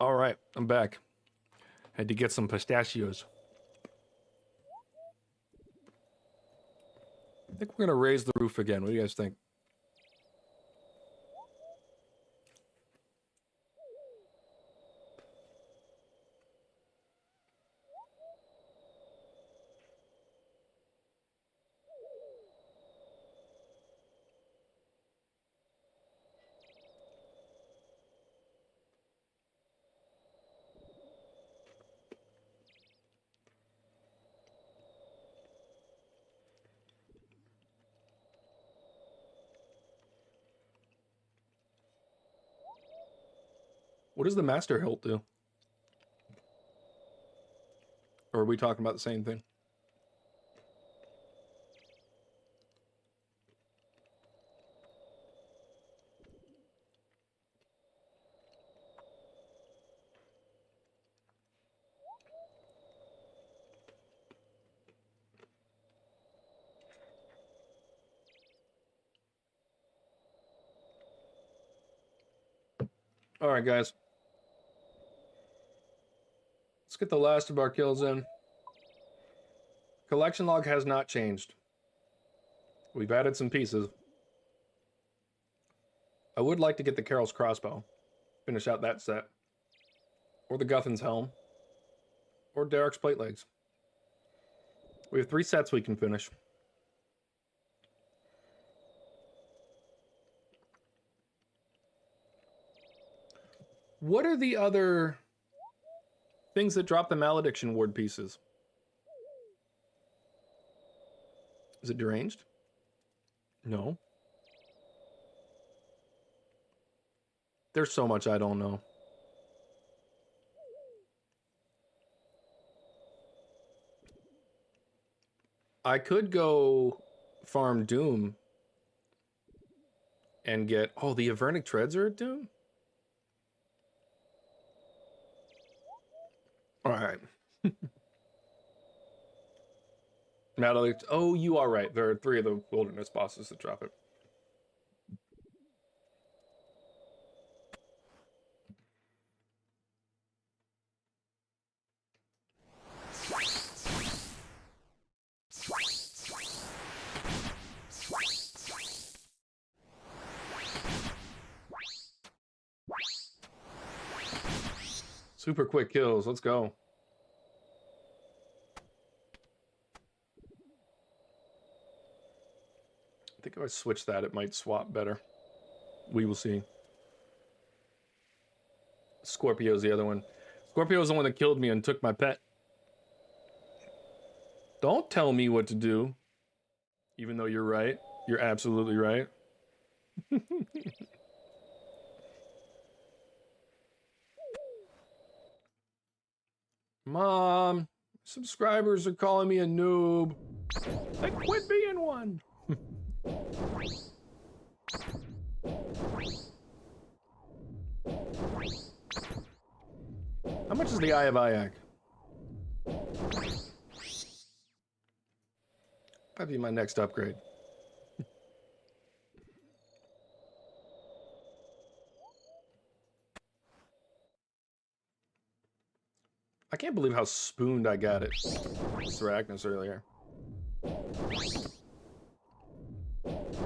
All right, I'm back. Had to get some pistachios. I think we're gonna raise the roof again. What do you guys think? What does the master hilt do? Or are we talking about the same thing? All right, guys. Let's get the last of our kills in. Collection log has not changed. We've added some pieces. I would like to get the Carol's crossbow. Finish out that set. Or the Guthin's helm. Or Derek's plate legs. We have 3 sets we can finish. What are the other things that drop the malediction ward pieces? Is it deranged? No. There's so much I don't know. I could go farm Doom and get... Oh, the Avernic Treads are at Doom? Alright. Oh, you are right. There are 3 of the wilderness bosses that drop it. Super quick kills. Let's go. I think if I switch that, it might swap better. We will see. Scorpio's the other one. Scorpio's the one that killed me and took my pet. Don't tell me what to do. Even though you're right. You're absolutely right. Mom, subscribers are calling me a noob. I quit being one. How much is the Eye of Ayak? Might be my next upgrade. I can't believe how spooned I got it. Thragnos earlier.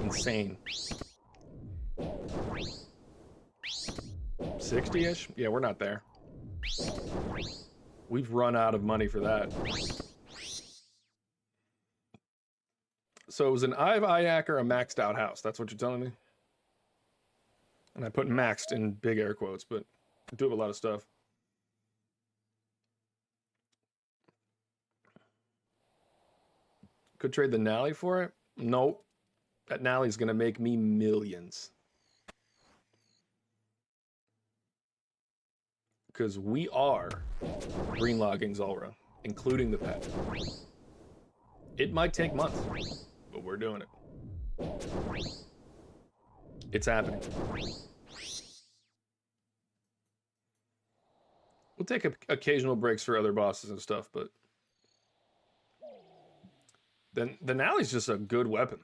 Insane. 60-ish? Yeah, we're not there. We've run out of money for that. So it was an Eye of Ayak or a maxed out house. That's what you're telling me? And I put maxed in big air quotes, but I do have a lot of stuff. Could trade the Nally for it? Nope. That Nally's gonna make me millions. Because we are greenlogging Zulrah, including the pet. It might take months, but we're doing it. It's happening. We'll take occasional breaks for other bosses and stuff, but then the Nally's just a good weapon.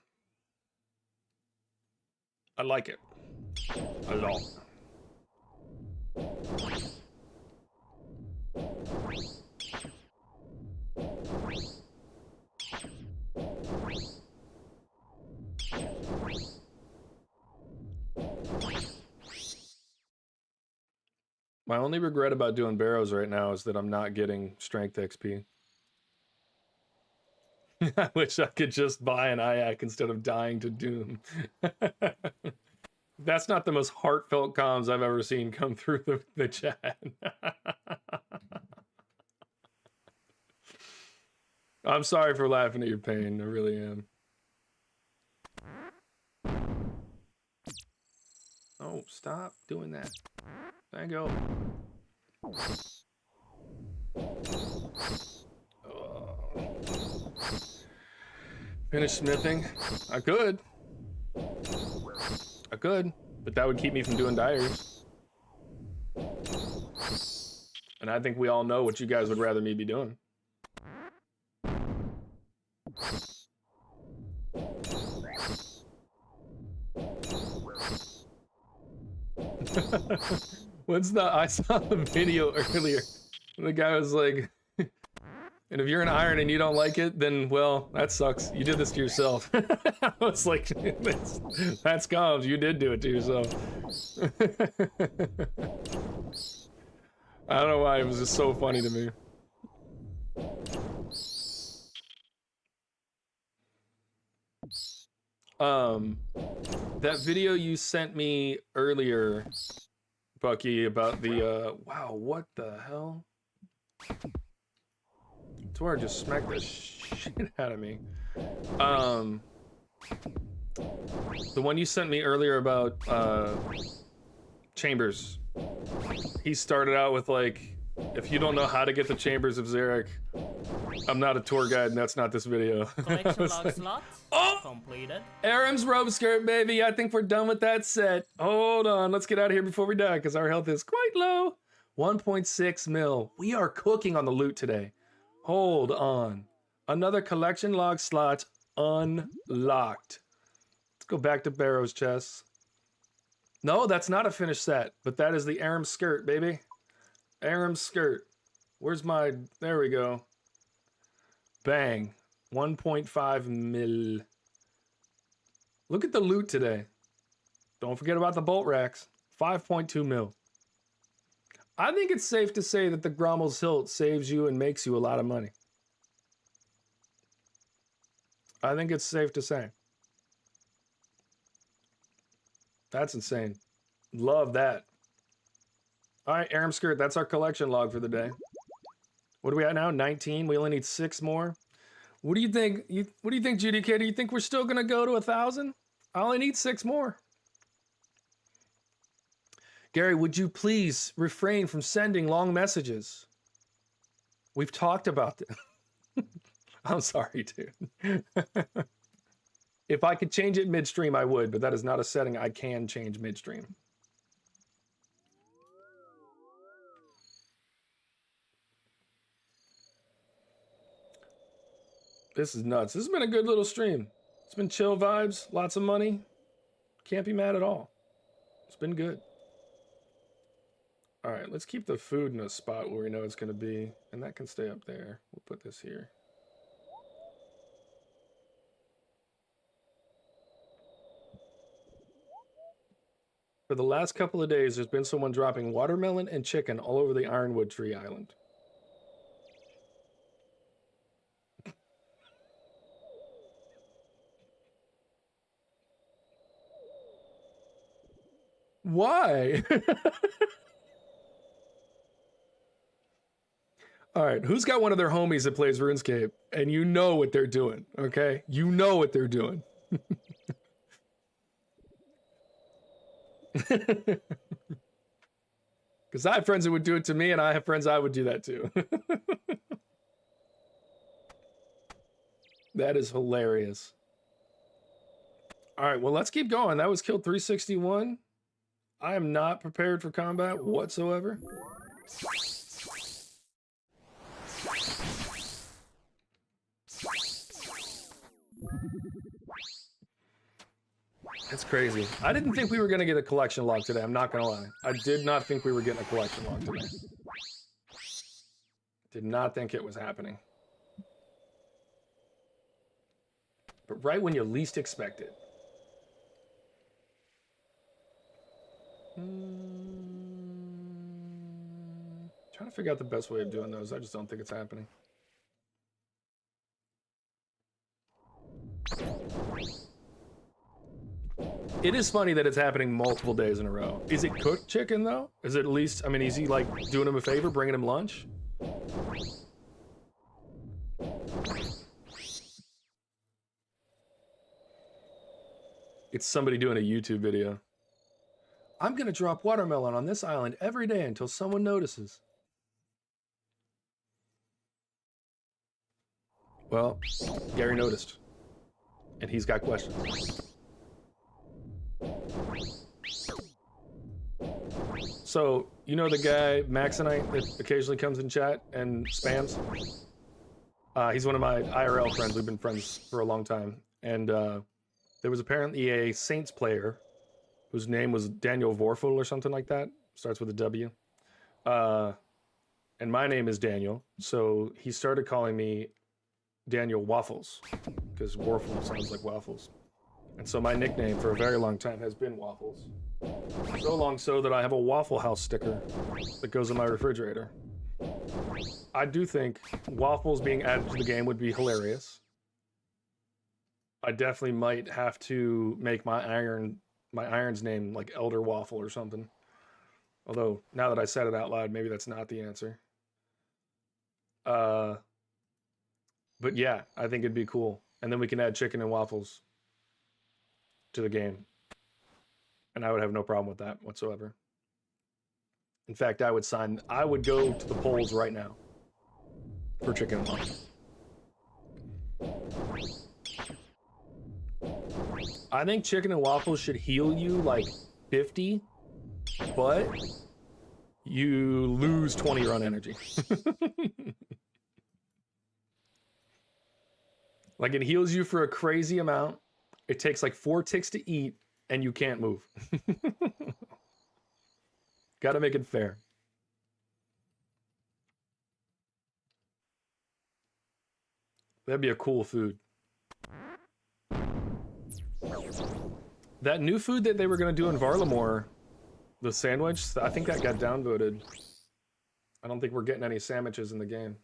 I like it a lot. My only regret about doing Barrows right now is that I'm not getting strength XP. I wish I could just buy an IAC instead of dying to Doom. That's not the most heartfelt comms I've ever seen come through the chat. I'm sorry for laughing at your pain. I really am. Oh, stop doing that. There you go. Finish smithing. I could, but that would keep me from doing diaries. And I think we all know what you guys would rather me be doing. I saw the video earlier. The guy was like, and if you're an iron and you don't like it, then, well, that sucks. You did this to yourself. I was like, that's comms. You did do it to yourself. I don't know why, it was just so funny to me. That video you sent me earlier, Bucky, about the, wow, what the hell? Tor just smacked the shit out of me. The one you sent me earlier about, chambers. He started out with, like, if you don't know how to get the chambers of Zarek, I'm not a tour guide and that's not this video. Collection log slot completed. Aram's robe skirt, baby. I think we're done with that set. Hold on, let's get out of here before we die because our health is quite low. 1.6 mil. We are cooking on the loot today. Hold on. Another collection log slot unlocked. Let's go back to Barrows chests. No, that's not a finished set, but that is the Aram skirt, baby. Aram skirt. Where's my... There we go. Bang. 1.5 mil. Look at the loot today. Don't forget about the bolt racks. 5.2 mil. I think it's safe to say that the Ghommels Hilt saves you and makes you a lot of money. I think it's safe to say. That's insane. Love that. All right, Aram skirt. That's our collection log for the day. What are we at now? 19. We only need 6 more. What do you think? What do you think, GDK? Do you think we're still gonna go to 1,000? I only need 6 more. Gary, would you please refrain from sending long messages? We've talked about this. I'm sorry, dude. If I could change it midstream, I would, but that is not a setting I can change midstream. This is nuts. This has been a good little stream. It's been chill vibes, lots of money. Can't be mad at all. It's been good. All right, let's keep the food in a spot where we know it's going to be, and that can stay up there. We'll put this here. For the last couple of days, there's been someone dropping watermelon and chicken all over the Ironwood Tree Island. Why? All right, who's got one of their homies that plays RuneScape and you know what they're doing, okay? You know what they're doing. Because I have friends that would do it to me and I have friends I would do that to. That is hilarious. All right, well, let's keep going. That was kill 361. I am not prepared for combat whatsoever. That's crazy. I didn't think we were going to get a collection log today. I'm not going to lie. I did not think we were getting a collection log today. Did not think it was happening. But right when you least expect it. trying to figure out the best way of doing those. I just don't think it's happening. It is funny that it's happening multiple days in a row. Is it cooked chicken, though? Is it at least, I mean, is he, like, doing him a favor, bringing him lunch? It's somebody doing a YouTube video. I'm gonna drop watermelon on this island every day until someone notices. Well, Gary noticed. And he's got questions. So, you know the guy, Maxonite, that occasionally comes in chat and spams? He's one of my IRL friends. We've been friends for a long time. And there was apparently a Saints player whose name was Daniel Vorfel or something like that. Starts with a W. And my name is Daniel. So he started calling me Daniel Waffles, because Warfel sounds like waffles. And so my nickname for a very long time has been Waffles. So long so that I have a Waffle House sticker that goes in my refrigerator. I do think waffles being added to the game would be hilarious. I definitely might have to make my iron's name like Elder Waffle or something. Although, now that I said it out loud, maybe that's not the answer. But yeah, I think it'd be cool. And then we can add chicken and waffles to the game. And I would have no problem with that whatsoever. In fact, I would go to the polls right now for chicken and waffles. I think chicken and waffles should heal you like 50, but you lose 20 run energy. Like, it heals you for a crazy amount. It takes like 4 ticks to eat, and you can't move. Gotta make it fair. That'd be a cool food. That new food that they were going to do in Varlamore, the sandwich, I think that got downvoted. I don't think we're getting any sandwiches in the game.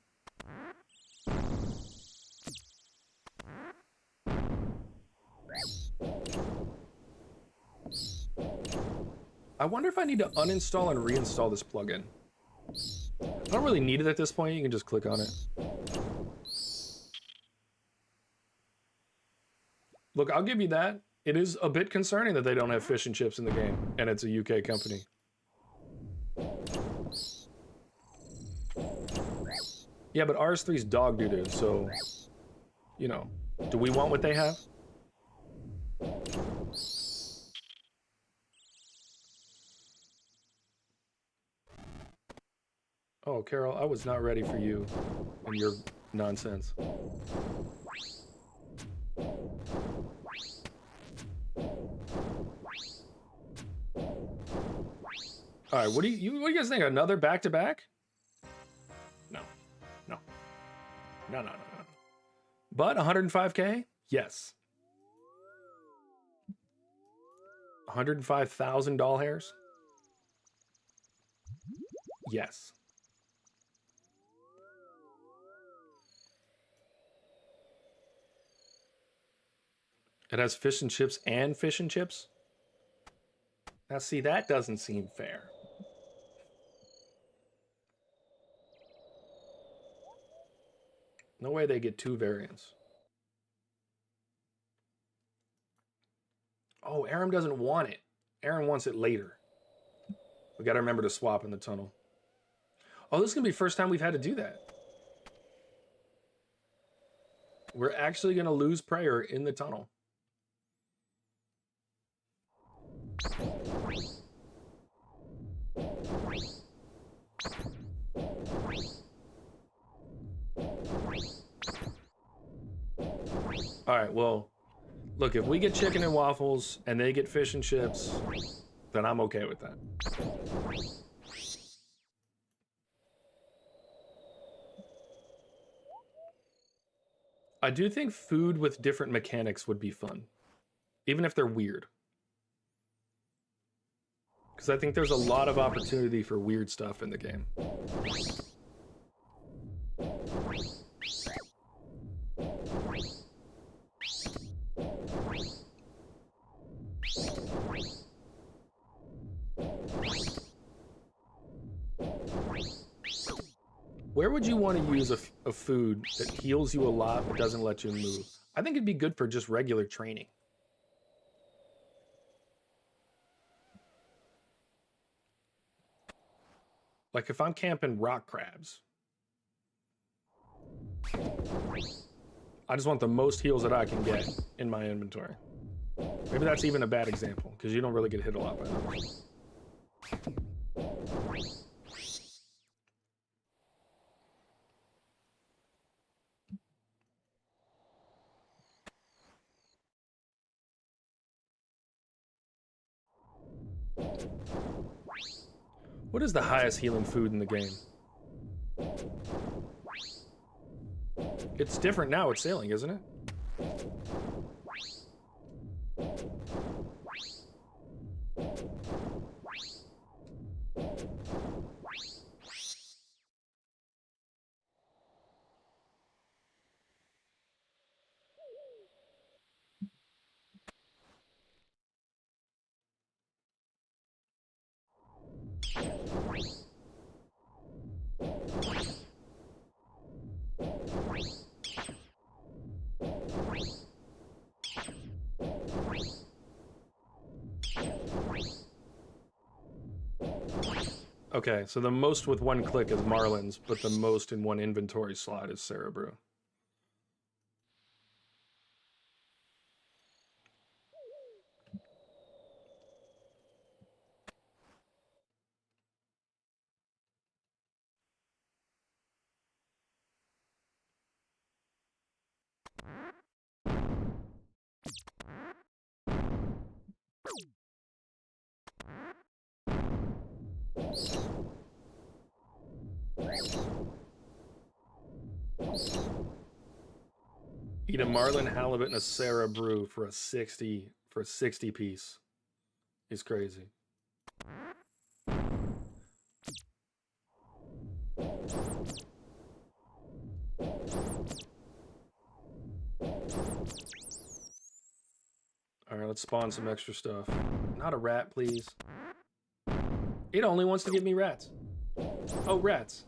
I wonder if I need to uninstall and reinstall this plugin. I don't really need it at this point. You can just click on it. Look, I'll give you that. It is a bit concerning that they don't have fish and chips in the game, and it's a UK company. Yeah, but RS3's dog doo-doo, so, you know, do we want what they have? Oh, Carol, I was not ready for you and your nonsense. All right, what do you guys think? Another back-to-back? No. But 105K? Yes. 105,000 doll hairs? Yes. It has fish and chips and fish and chips? Now see, that doesn't seem fair. No way they get 2 variants. Oh, Aram doesn't want it. Aaron wants it later. We got to remember to swap in the tunnel. Oh, this is going to be the first time we've had to do that. We're actually going to lose prayer in the tunnel. All right, well, look, if we get chicken and waffles and they get fish and chips, then I'm okay with that. I do think food with different mechanics would be fun, even if they're weird. Because I think there's a lot of opportunity for weird stuff in the game. Where would you want to use a food that heals you a lot but doesn't let you move? I think it'd be good for just regular training. Like if I'm camping rock crabs, I just want the most heals that I can get in my inventory. Maybe that's even a bad example because you don't really get hit a lot by those. What is the highest healing food in the game? It's different now with sailing, isn't it? Okay, so the most with one click is Marlins, but the most in one inventory slot is Cerebrew. Eat a marlin, halibut, and a Cerebrew for a 60 piece. Is crazy. All right, let's spawn some extra stuff. Not a rat, please. It only wants to give me rats. Oh, rats.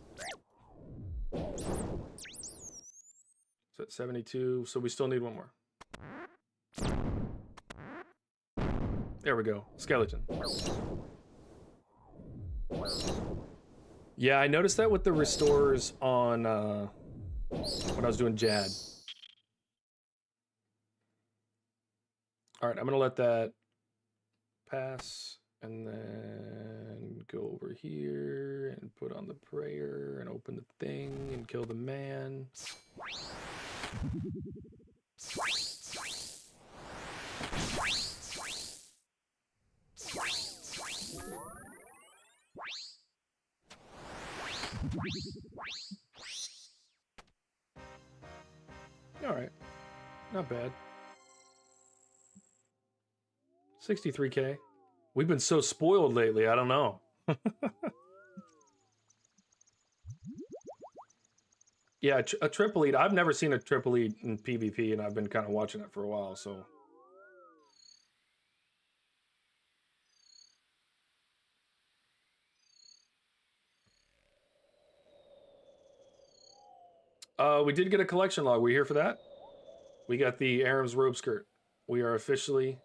So at 72, so we still need one more. There we go. Skeleton. Yeah, I noticed that with the restores on when I was doing Jad. All right, I'm gonna let that pass and then go over here and put on the prayer and open the thing and kill the man. All right, not bad. 63K. We've been so spoiled lately, I don't know. Yeah, a triple eat. I've never seen a triple eat in PvP, and I've been kind of watching it for a while, so. We did get a collection log. We here for that? We got the Aram's robe skirt. We are officially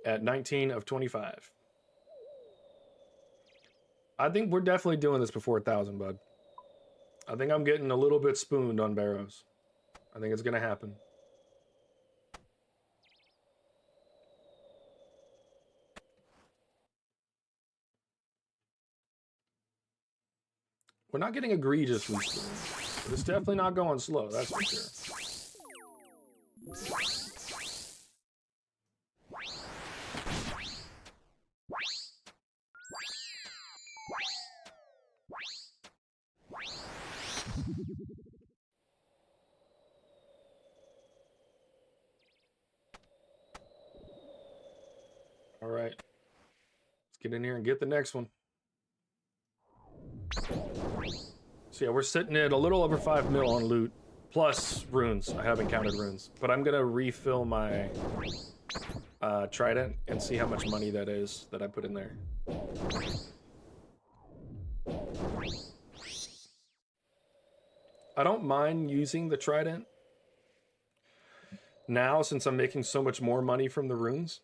at 19 of 25. I think we're definitely doing this before 1,000, bud. I think I'm getting a little bit spooned on Barrows. I think it's gonna happen. We're not getting egregiously spooned, but it's definitely not going slow, that's for sure. All right. Get in here and get the next one. So yeah, we're sitting at a little over 5 mil on loot, plus runes. I haven't counted runes, but I'm gonna refill my trident and see how much money that is that I put in there. I don't mind using the trident now since I'm making so much more money from the runes.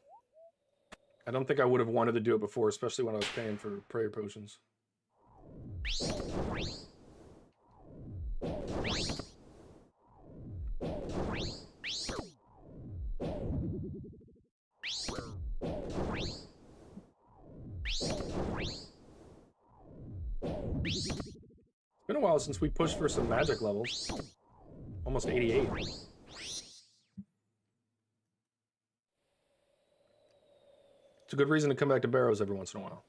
I don't think I would have wanted to do it before, especially when I was paying for prayer potions. It's been a while since we pushed for some magic levels. Almost 88. It's a good reason to come back to Barrows every once in a while.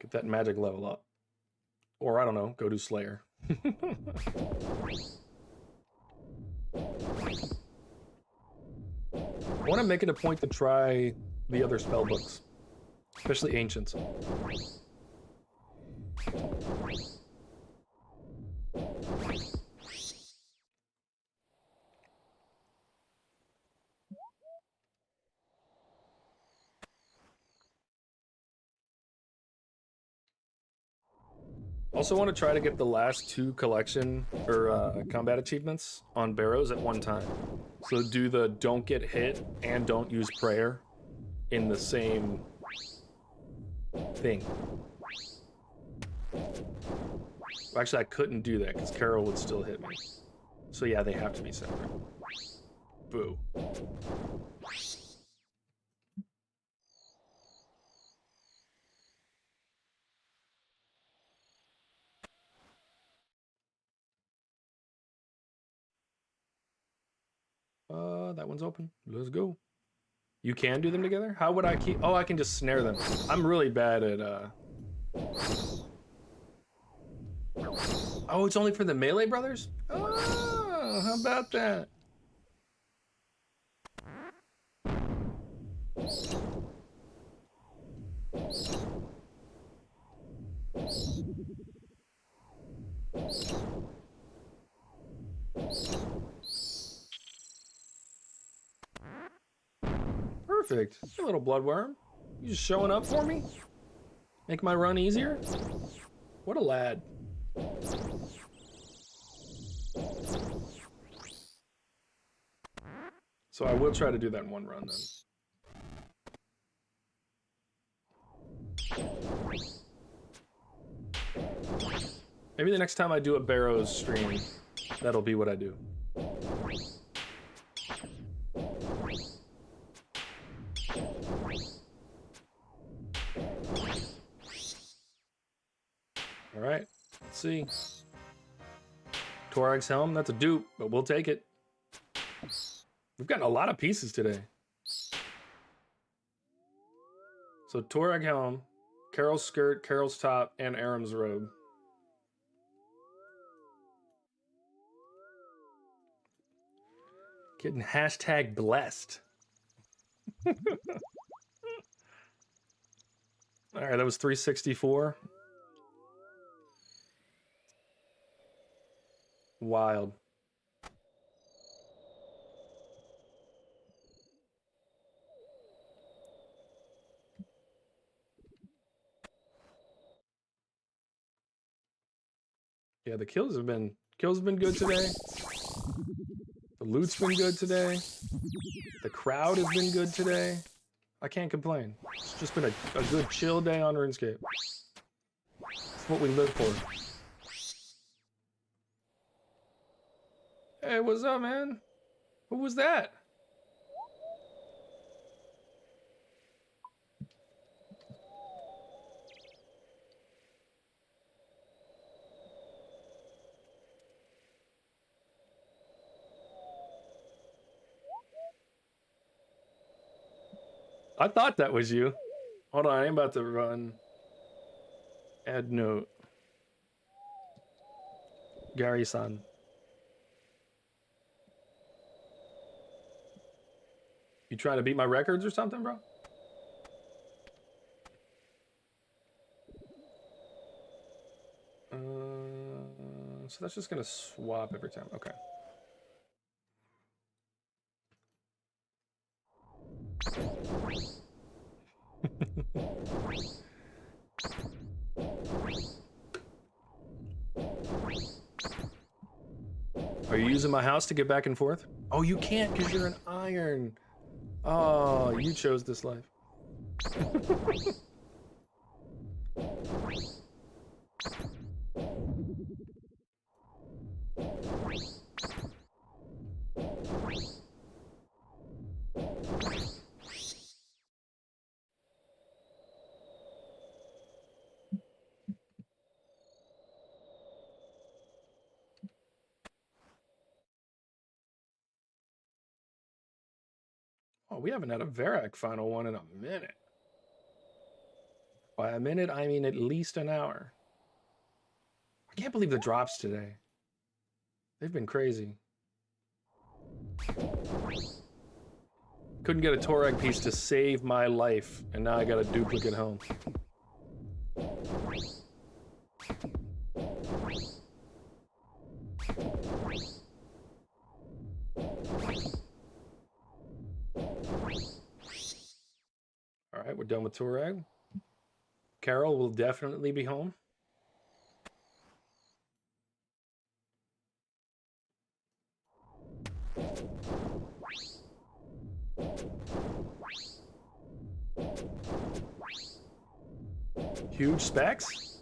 Get that magic level up. Or, I don't know, go do Slayer. I want to make it a point to try the other spell books, especially Ancients. Also want to try to get the last 2 collection or combat achievements on Barrows at one time. So do the don't get hit and don't use prayer in the same thing. Actually, I couldn't do that because Carol would still hit me. So yeah, they have to be separate. Boo. That one's open. Let's go. You can do them together? How would I keep... Oh, I can just snare them. I'm really bad at, Oh, it's only for the melee brothers? Oh, how about that? Perfect. You little bloodworm. You just showing up for me? Make my run easier? What a lad. So I will try to do that in one run then. Maybe the next time I do a Barrows stream, that'll be what I do. Alright, let's see. Torag's helm, that's a dupe, but we'll take it. We've gotten a lot of pieces today. So Torag helm, Carol's skirt, Carol's top, and Aram's robe. Getting hashtag blessed. Alright, that was 364. Wild. Yeah, the kills have been good today. The loot's been good today. The crowd has been good today. I can't complain. It's just been a good chill day on RuneScape. That's what we live for. Hey, what's up, man? Who was that? I thought that was you. Hold on, I'm about to run. Add note. Gary-san. You trying to beat my records or something, bro? that's just gonna swap every time. Okay. Are you using my house to get back and forth? Oh, you can't because you're an iron. Oh, you chose this life. Oh, we haven't had a Varrock final one in a minute. By a minute, I mean at least an hour. I can't believe the drops today. They've been crazy. Couldn't get a Torag piece to save my life, and now I got a duplicate home. All right, we're done with Torag. Carol will definitely be home. Huge specs?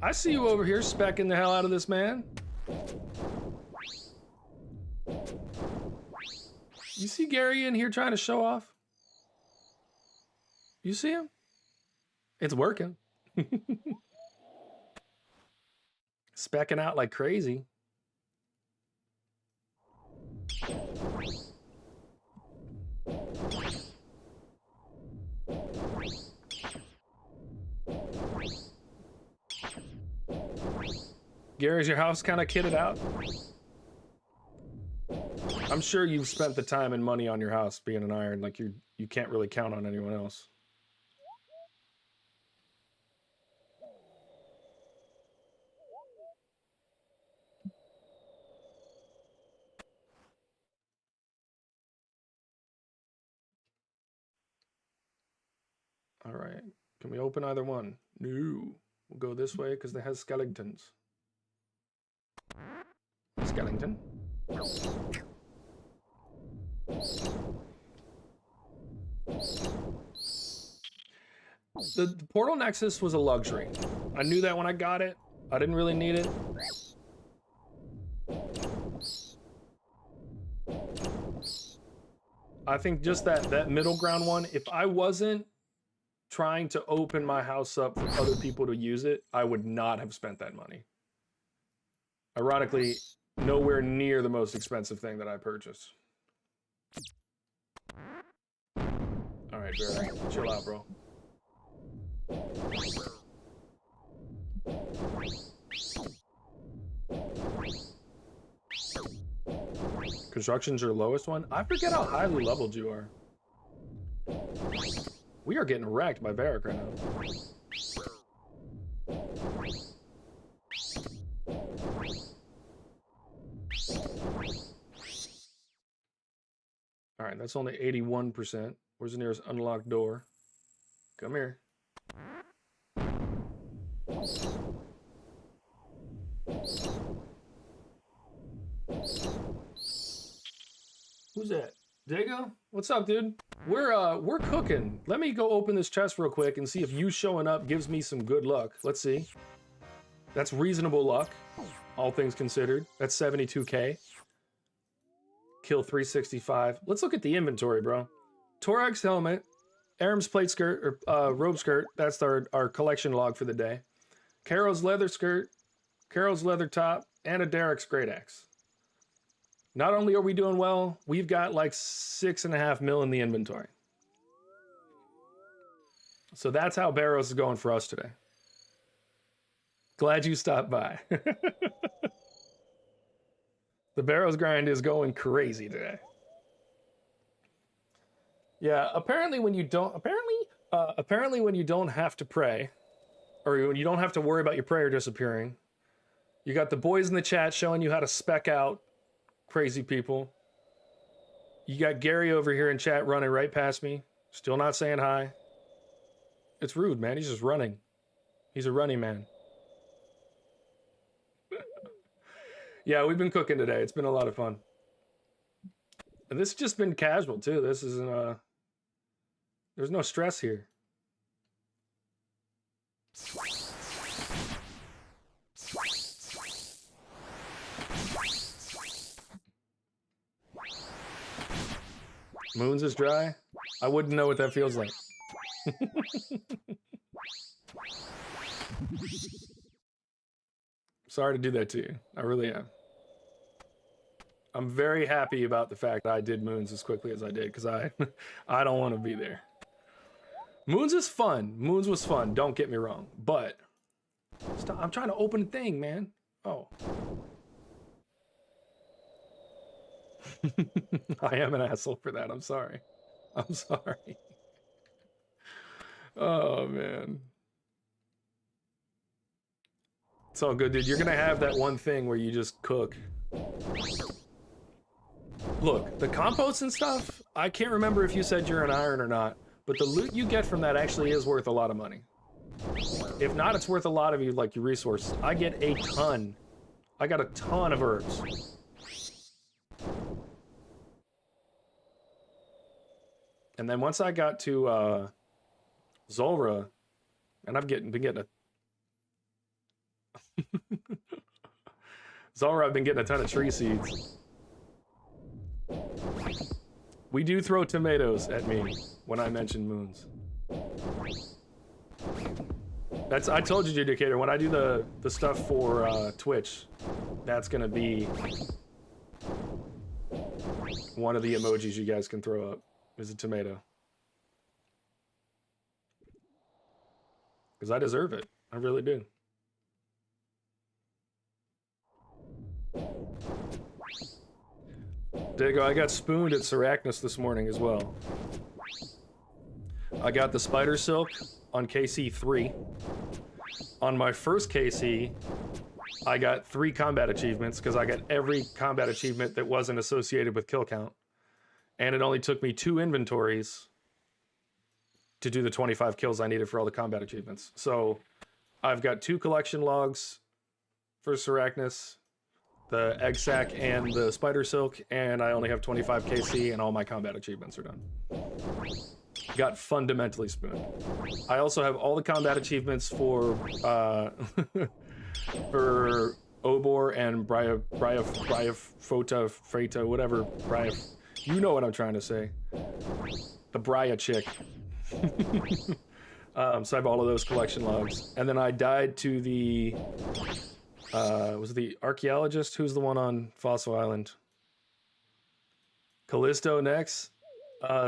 I see you over here specking the hell out of this man. You see Gary in here trying to show off? You see him? It's working. Specking out like crazy. Gary, is your house kind of kitted out? I'm sure you've spent the time and money on your house being an iron, like you can't really count on anyone else. All right, can we open either one? No, we'll go this way because they have skeletons. Skeleton. The Portal Nexus was a luxury. I knew that when I got it. I didn't really need it. I think just that middle ground one, if I wasn't trying to open my house up for other people to use it, I would not have spent that money. Ironically, nowhere near the most expensive thing that I purchased. All right, Barry, chill out, bro. Construction's your lowest one? I forget how highly leveled you are. We are getting wrecked by Barrack right now. All right, that's only 81%. Where's the nearest unlocked door? Come here. Who's that? Dago? What's up, dude? We're cooking. Let me go open this chest real quick and see if you showing up gives me some good luck. Let's see. That's reasonable luck, all things considered. That's 72k. Kill 365. Let's look at the inventory, bro. Torag's helmet, Aram's plate skirt, or robe skirt. That's our collection log for the day. Carol's leather skirt, Carol's leather top, and a Derek's great axe. Not only are we doing well, we've got like 6.5 mil in the inventory. So that's how Barrows is going for us today. Glad you stopped by. The Barrows grind is going crazy today. Yeah, apparently when you don't have to pray, or when you don't have to worry about your prayer disappearing, You got the boys in the chat showing you how to spec out crazy people. You got Gary over here in chat running right past me. Still not saying hi. It's rude, man. He's just running. He's a running man. Yeah, we've been cooking today. It's been a lot of fun. And this has just been casual, too. This isn't, there's no stress here. Moons is dry? I wouldn't know what that feels like. Sorry to do that to you. I really am. I'm very happy about the fact that I did Moons as quickly as I did, because I don't want to be there. Moons is fun. Moons was fun, don't get me wrong. But stop, I'm trying to open a thing, man. Oh. I am an asshole for that. I'm sorry. I'm sorry. Oh, man. It's all good, dude. You're going to have that one thing where you just cook. Look, the compost and stuff, I can't remember if you said you're an iron or not, but the loot you get from that actually is worth a lot of money. If not, it's worth a lot of you, like your resources. I get a ton. I got a ton of herbs. And then once I got to Zulrah, and I've been getting a Zulrah, I've been getting a ton of tree seeds. We do throw tomatoes at me when I mention moons. That's, I told you, Judicator, when I do the stuff for Twitch, that's gonna be one of the emojis you guys can throw up, is a tomato. Because I deserve it. I really do. Diego, I got spooned at Sarachnis this morning as well. I got the spider silk on KC 3. On my first KC, I got 3 combat achievements because I got every combat achievement that wasn't associated with kill count. And it only took me 2 inventories to do the 25 kills I needed for all the combat achievements. So I've got 2 collection logs for Sarachnis, the egg sac and the spider silk, and I only have 25 KC and all my combat achievements are done. Got fundamentally spooned. I also have all the combat achievements for for Obor and Freyta, whatever, you know what I'm trying to say. The Brya chick. So I have all of those collection logs. And then I died to the was it the archaeologist? Who's the one on Fossil Island? Callisto next?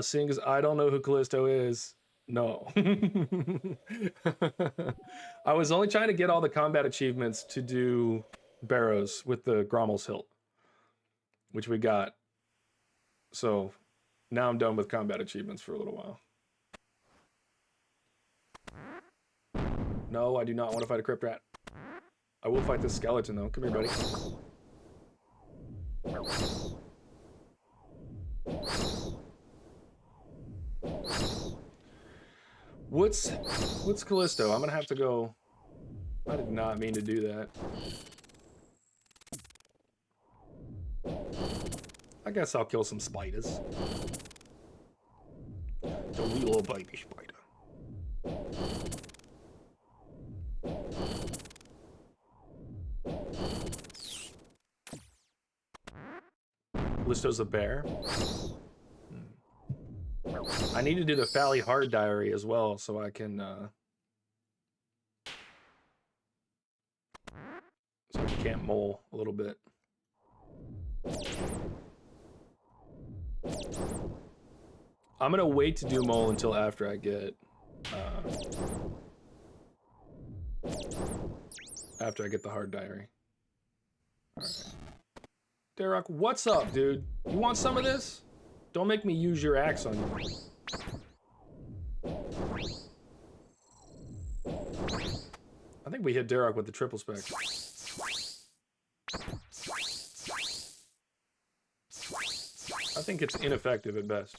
Seeing as I don't know who Callisto is, no. I was only trying to get all the combat achievements to do Barrows with the Ghommels Hilt, which we got. So now I'm done with combat achievements for a little while. No, I do not want to fight a crypt rat. I will fight this skeleton though. Come here, buddy. What's Callisto? I'm gonna have to go. I did not mean to do that. I guess I'll kill some spiders. The little baby spider. Callisto's a bear. I need to do the Fally Hard Diary as well, so I can camp mole a little bit. I'm gonna wait to do mole until after I get the hard diary. All right. Derek, what's up, dude? You want some of this? Don't make me use your axe on you. I think we hit Derek with the triple spec. I think it's ineffective at best.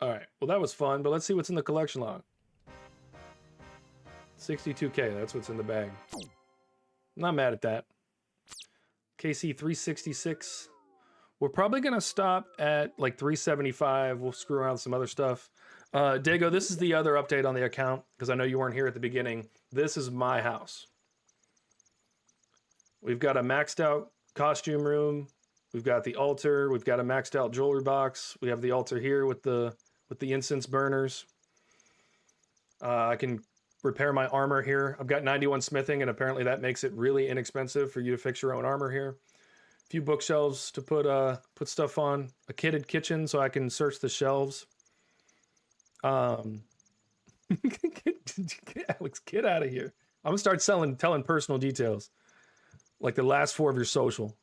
All right, well that was fun, but let's see what's in the collection log. 62K, that's what's in the bag. Not mad at that. KC 366. We're probably gonna stop at like 375. We'll screw around with some other stuff. Dago, this is the other update on the account, because I know you weren't here at the beginning. This is my house. We've got a maxed out costume room. We've got the altar. We've got a maxed out jewelry box. We have the altar here with the incense burners. I can repair my armor here. I've got 91 smithing, and apparently that makes it really inexpensive for you to fix your own armor here. A few bookshelves to put stuff on. A kitted kitchen so I can search the shelves. Alex, get out of here. I'm gonna start telling personal details, like the last 4 of your social.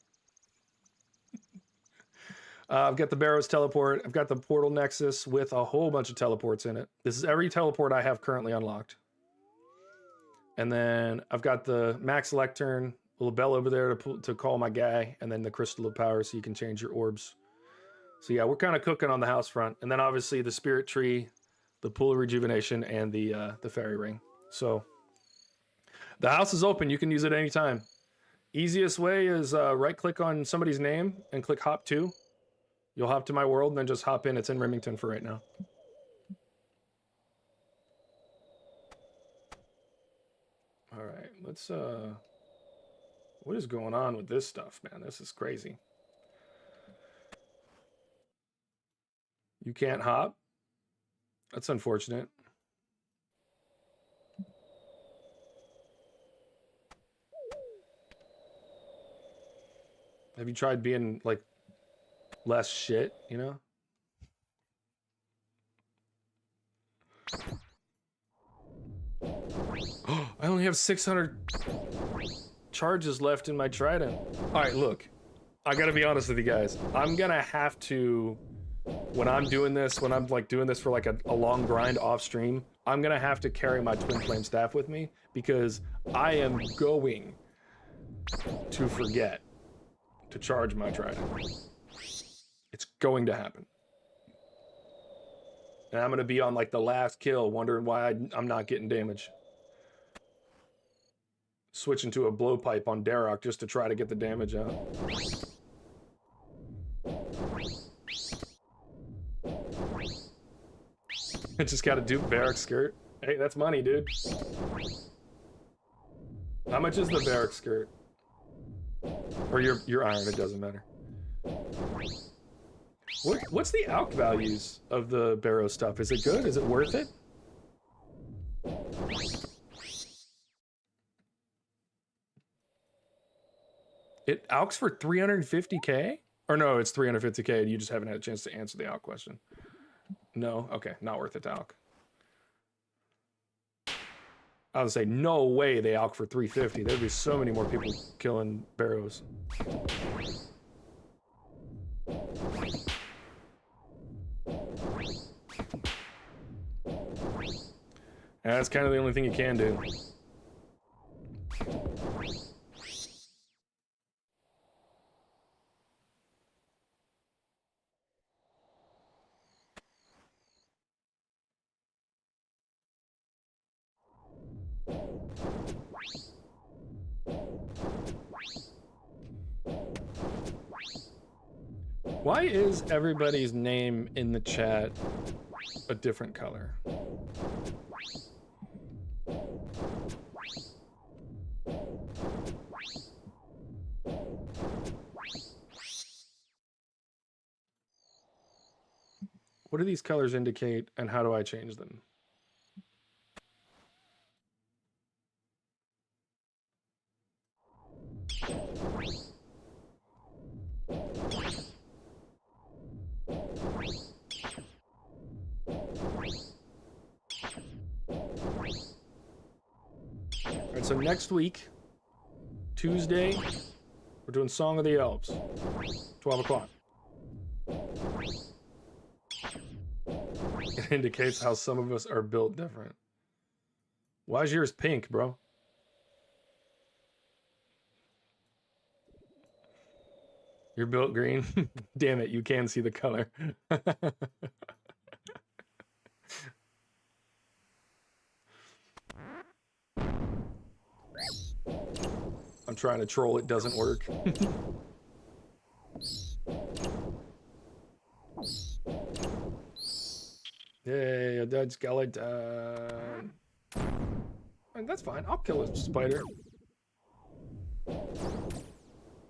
I've got the Barrows teleport. I've got the portal nexus with a whole bunch of teleports in it. This is every teleport I have currently unlocked. And then I've got the max lectern, little bell over there to call my guy, and then the crystal of power so you can change your orbs. So yeah, we're kind of cooking on the house front. And then obviously the spirit tree, the pool of rejuvenation, and the fairy ring. So the house is open. You can use it anytime. Easiest way is right click on somebody's name and click hop to. You'll hop to my world and then just hop in. It's in Remington for right now. All right, let's what is going on with this stuff, man? This is crazy. You can't hop? That's unfortunate. Have you tried being like less shit, you know? Oh, I only have 600 charges left in my trident. All right, look, I gotta be honest with you guys. I'm gonna have to, when I'm doing this, when I'm like doing this for like a long grind off stream, I'm gonna have to carry my twin flame staff with me because I am going to forget to charge my trident. It's going to happen. And I'm gonna be on like the last kill wondering why I'm not getting damage. Switching to a blowpipe on Darrock just to try to get the damage out. I just got a dupe barrack skirt. Hey, that's money, dude. How much is the barrack skirt? Or your iron, it doesn't matter. What's the alch values of the Barrows stuff? Is it good? Is it worth it? It alchs for 350k? Or no, it's 350k and you just haven't had a chance to answer the alch question. No? Okay, not worth it to alch. I would say, no way they alch for 350. There'd be so many more people killing Barrows. And that's kind of the only thing you can do. Why is everybody's name in the chat a different color? What do these colors indicate, and how do I change them? All right, so next week, Tuesday, we're doing Song of the Elves, 12 o'clock. It indicates how some of us are built different. Why is yours pink, bro? You're built green. Damn it, you can see the color. I'm trying to troll, it doesn't work. Yay, a dead skeleton. And that's fine, I'll kill a spider.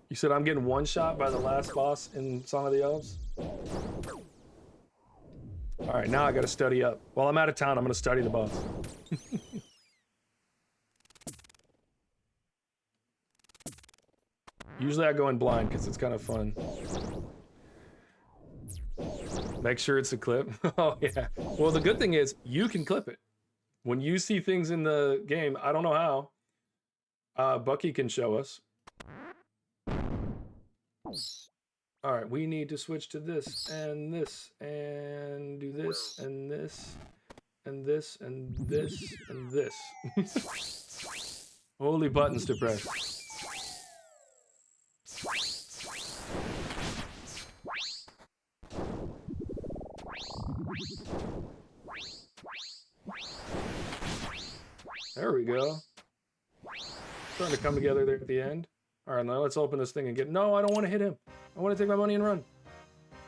You said I'm getting one shot by the last boss in Song of the Elves? Alright, now I gotta study up. While I'm out of town, I'm gonna study the boss. Usually I go in blind because it's kind of fun. Make sure it's a clip. Oh yeah. Well, the good thing is you can clip it. When you see things in the game, I don't know how. Bucky can show us. All right, we need to switch to this and this and do this and this and this and this and this. Holy buttons to press. There we go. Starting to come together there at the end. All right, now let's open this thing and get... No, I don't want to hit him. I want to take my money and run.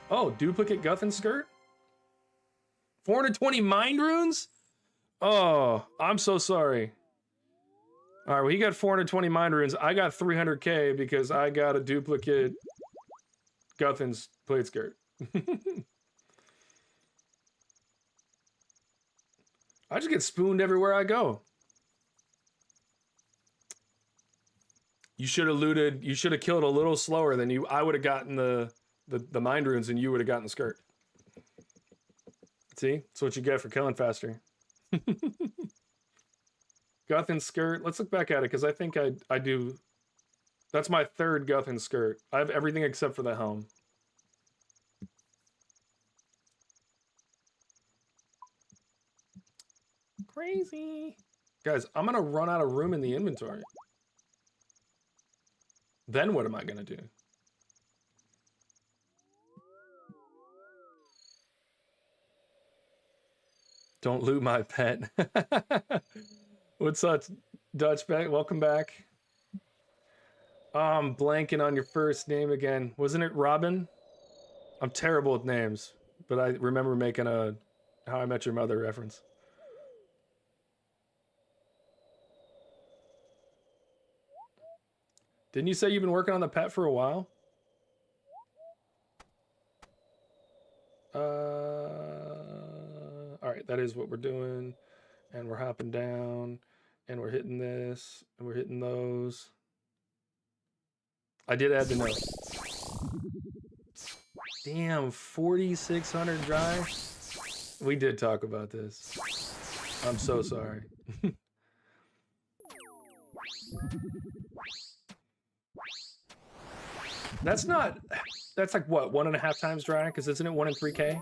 Oh, duplicate Guthun skirt? 420 mind runes? Oh, I'm so sorry. All right, well, he got 420 mind runes. I got 300k because I got a duplicate Guthun's plate skirt. I just get spooned everywhere I go. You should have looted, you should have killed a little slower than you. I would have gotten the mind runes and you would have gotten the skirt. See? That's what you get for killing faster. Guthun skirt. Let's look back at it because I think I do. That's my third Guthun skirt. I have everything except for the helm. Crazy. Guys, I'm gonna run out of room in the inventory. Then what am I gonna do? Don't loot my pet. What's up, Dutch Pet? Welcome back. Oh, I'm blanking on your first name again. Wasn't it Robin? I'm terrible with names, but I remember making a How I Met Your Mother reference. Didn't you say you've been working on the pet for a while? All right, that is what we're doing. And we're hopping down, and we're hitting this, and we're hitting those. I did add the note. Damn, 4,600 dry? We did talk about this. I'm so sorry. That's not... That's like, what, 1.5 times dry? Because isn't it 1 in 3K?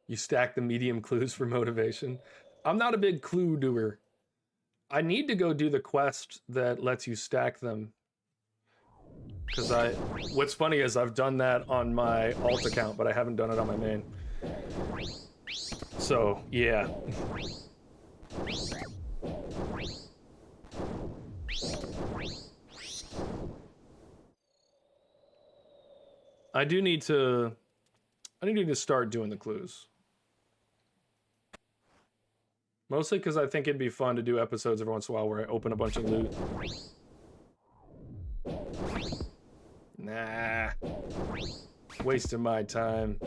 You stack the medium clues for motivation. I'm not a big clue doer. I need to go do the quest that lets you stack them. Because what's funny is I've done that on my alt account, but I haven't done it on my main. So, yeah. I need to start doing the clues. Mostly because I think it'd be fun to do episodes every once in a while where I open a bunch of loot. Nah. Wasting my time.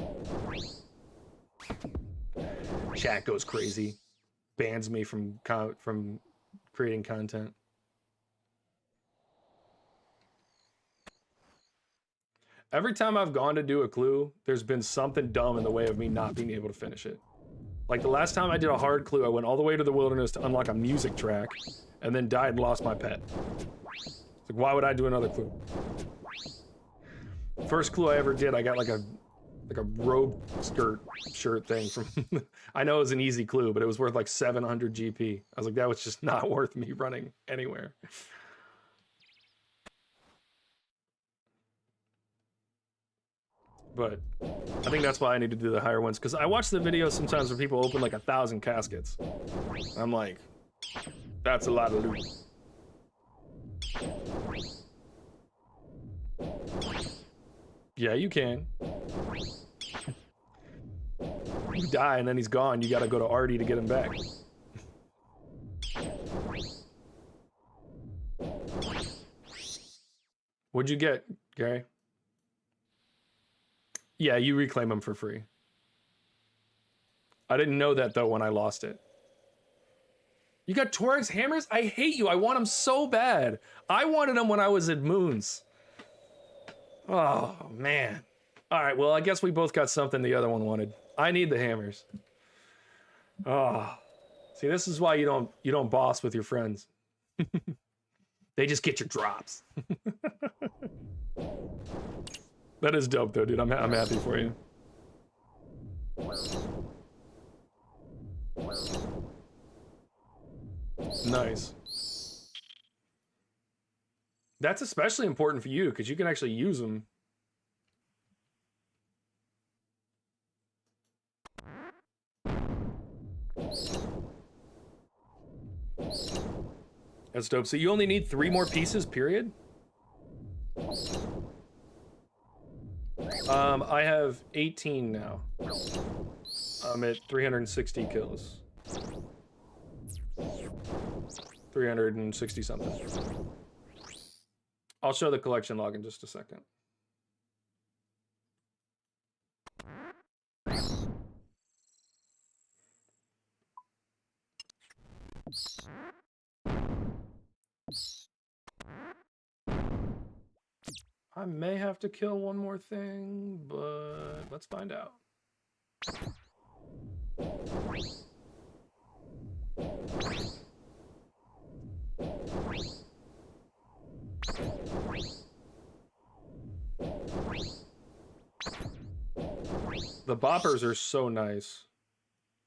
Chat goes crazy. Bans me from creating content. Every time I've gone to do a clue, there's been something dumb in the way of me not being able to finish it. Like the last time I did a hard clue, I went all the way to the wilderness to unlock a music track, and then died and lost my pet. It's like, why would I do another clue? First clue I ever did, I got like a robe shirt thing from. I know it was an easy clue, but it was worth like 700 GP. I was like, that was just not worth me running anywhere. But I think that's why I need to do the higher ones, because I watch the videos sometimes where people open like 1,000 caskets. I'm like, that's a lot of loot. Yeah, you can. You die and then he's gone. You gotta go to Artie to get him back. What'd you get, Gary? Yeah, you reclaim them for free. I didn't know that though when I lost it. You got Torag's hammers? I hate you. I want them so bad. I wanted them when I was at Moons. Oh, man. All right, well, I guess we both got something the other one wanted. I need the hammers. Oh. See, this is why you don't boss with your friends. They just get your drops. That is dope though, dude. I'm happy for you. Nice. That's especially important for you because you can actually use them. That's dope. So you only need 3 more pieces, period? I have 18 now. I'm at 360 kills. 360 something. I'll show the collection log in just a second. I may have to kill one more thing, but let's find out. The boppers are so nice.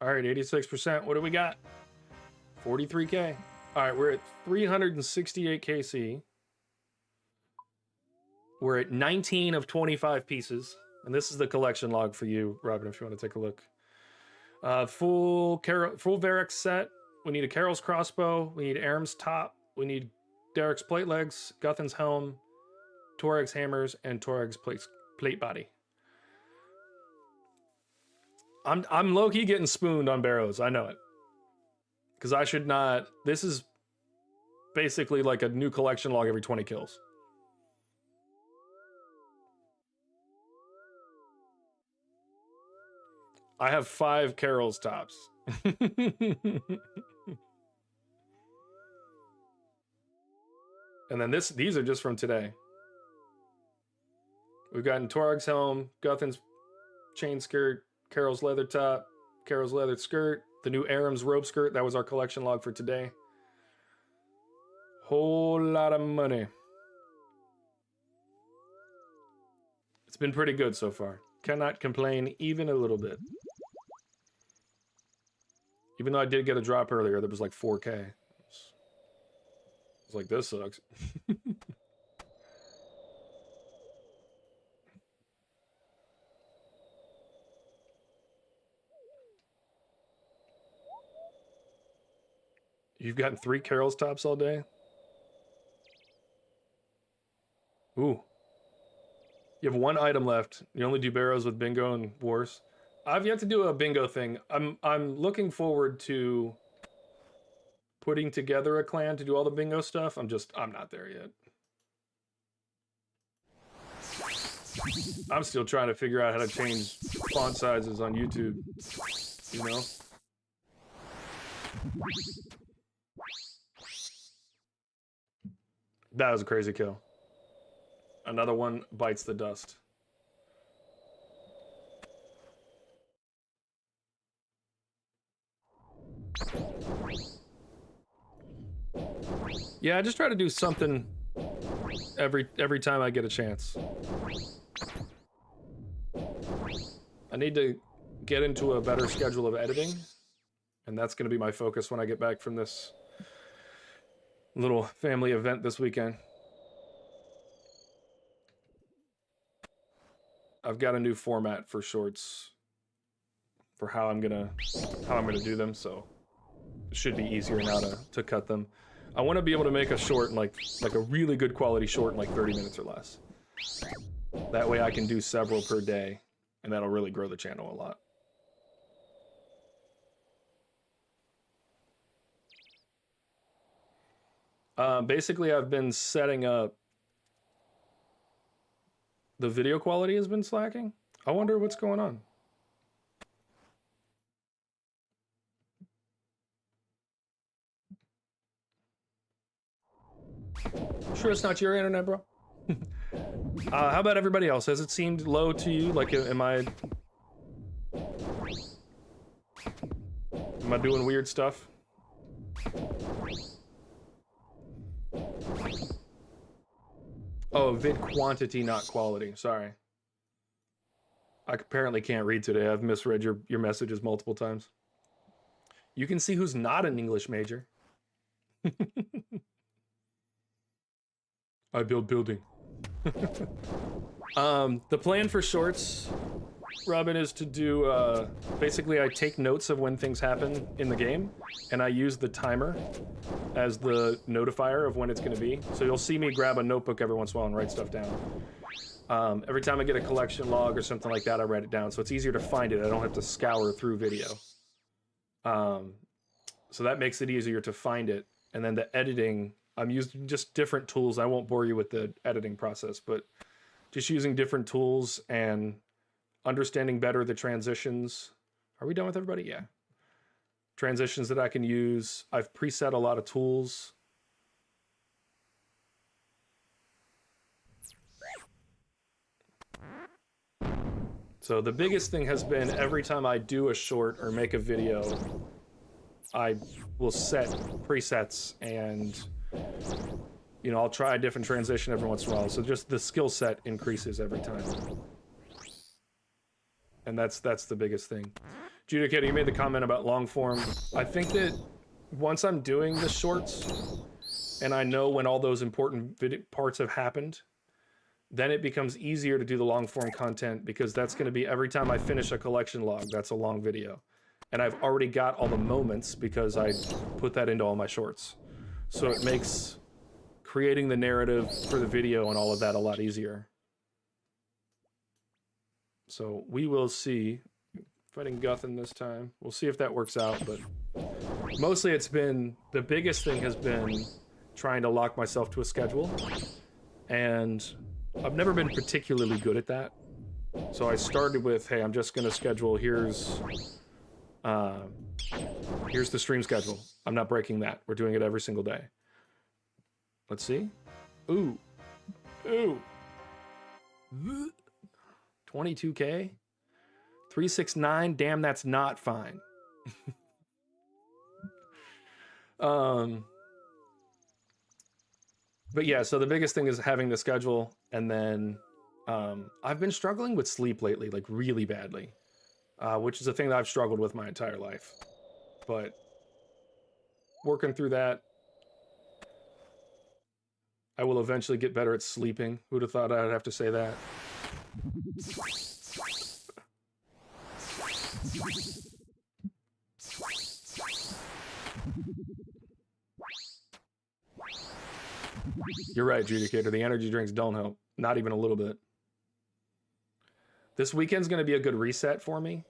All right, 86%. What do we got? 43K. All right, we're at 368 KC. We're at 19 of 25 pieces. And this is the collection log for you, Robin, if you want to take a look. Full Varric set. We need a Carol's crossbow. We need Aram's top. We need Derek's plate legs, Guthin's helm, Torag's hammers, and Torag's plate body. I'm low-key getting spooned on Barrows. I know it. Because I should not... This is basically like a new collection log every 20 kills. I have 5 Carol's tops. And then these are just from today. We've gotten Torag's helm, Guthin's chain skirt, Carol's leather top, Carol's leather skirt, the new Aram's robe skirt. That was our collection log for today. Whole lot of money. It's been pretty good so far. Cannot complain even a little bit. Even though I did get a drop earlier that was like 4K. It's like, this sucks. You've gotten 3 Carol's tops all day? Ooh. You have 1 item left. You only do Barrows with bingo and wars. I've yet to do a bingo thing. I'm looking forward to putting together a clan to do all the bingo stuff. I'm not there yet. I'm still trying to figure out how to change font sizes on YouTube, you know? That was a crazy kill. Another one bites the dust. Yeah, I just try to do something every time I get a chance. I need to get into a better schedule of editing, and that's going to be my focus when I get back from this little family event this weekend. I've got a new format for shorts for how I'm gonna do them, so it should be easier now to cut them. I want to be able to make a short in like a really good quality short in like 30 minutes or less. That way I can do several per day, and that'll really grow the channel a lot. Basically, I've been setting up. The video quality has been slacking. I wonder what's going on. Sure it's not your internet, bro? How about everybody else? Has it seemed low to you? Like, am I doing weird stuff? Oh, vid quantity, not quality. Sorry. I apparently can't read today. I've misread your messages multiple times. You can see who's not an English major. I build building. The plan for shorts, Robin, is to do, basically I take notes of when things happen in the game, and I use the timer as the notifier of when it's going to be. So you'll see me grab a notebook every once in a while and write stuff down. Every time I get a collection log or something like that, I write it down, so it's easier to find it. I don't have to scour through video. So that makes it easier to find it. And then the editing, I'm using just different tools. I won't bore you with the editing process, but just using different tools and understanding better the transitions. Are we done with everybody? Yeah. Transitions that I can use. I've preset a lot of tools. So the biggest thing has been every time I do a short or make a video, I will set presets and, you know, I'll try a different transition every once in a while. So just the skill set increases every time. And that's the biggest thing. Judicator, you made the comment about long form. I think that once I'm doing the shorts and I know when all those important parts have happened, then it becomes easier to do the long form content, because that's going to be every time I finish a collection log, that's a long video. And I've already got all the moments because I put that into all my shorts. So it makes creating the narrative for the video and all of that a lot easier. So we will see. Fighting Guthin this time. We'll see if that works out, but mostly it's been, the biggest thing has been trying to lock myself to a schedule. And I've never been particularly good at that. So I started with, hey, I'm just going to schedule, here's the stream schedule. I'm not breaking that. We're doing it every single day. Let's see. Ooh. Ooh. 22K? 369? Damn, that's not fine. But yeah, so the biggest thing is having the schedule, and then I've been struggling with sleep lately, like really badly, which is a thing that I've struggled with my entire life. But working through that, I will eventually get better at sleeping. Who'd have thought I'd have to say that? You're right, Judicator. The energy drinks don't help. Not even a little bit. This weekend's going to be a good reset for me,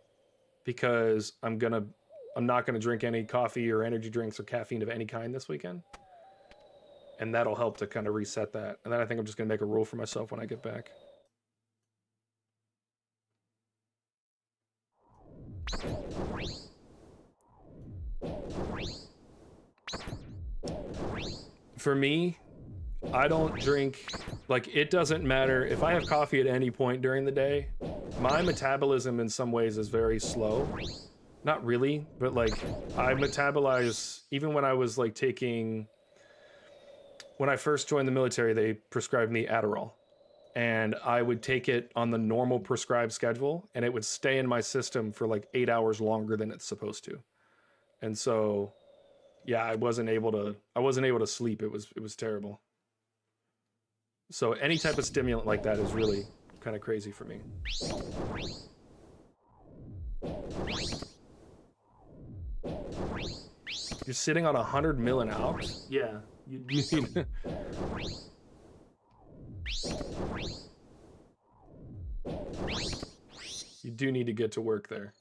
because I'm not going to drink any coffee or energy drinks or caffeine of any kind this weekend. And that'll help to kind of reset that. And then I think I'm just going to make a rule for myself when I get back. For me, I don't drink, like, it doesn't matter. If I have coffee at any point during the day, my metabolism in some ways is very slow. Not really, but like I metabolize, even when I was like taking, when I first joined the military, they prescribed me Adderall. And I would take it on the normal prescribed schedule, and it would stay in my system for like 8 hours longer than it's supposed to. And so, yeah, I wasn't able to sleep. It was terrible. So any type of stimulant like that is really kind of crazy for me. You're sitting on 100 mil an hour? Yeah, you need. You do need to get to work there.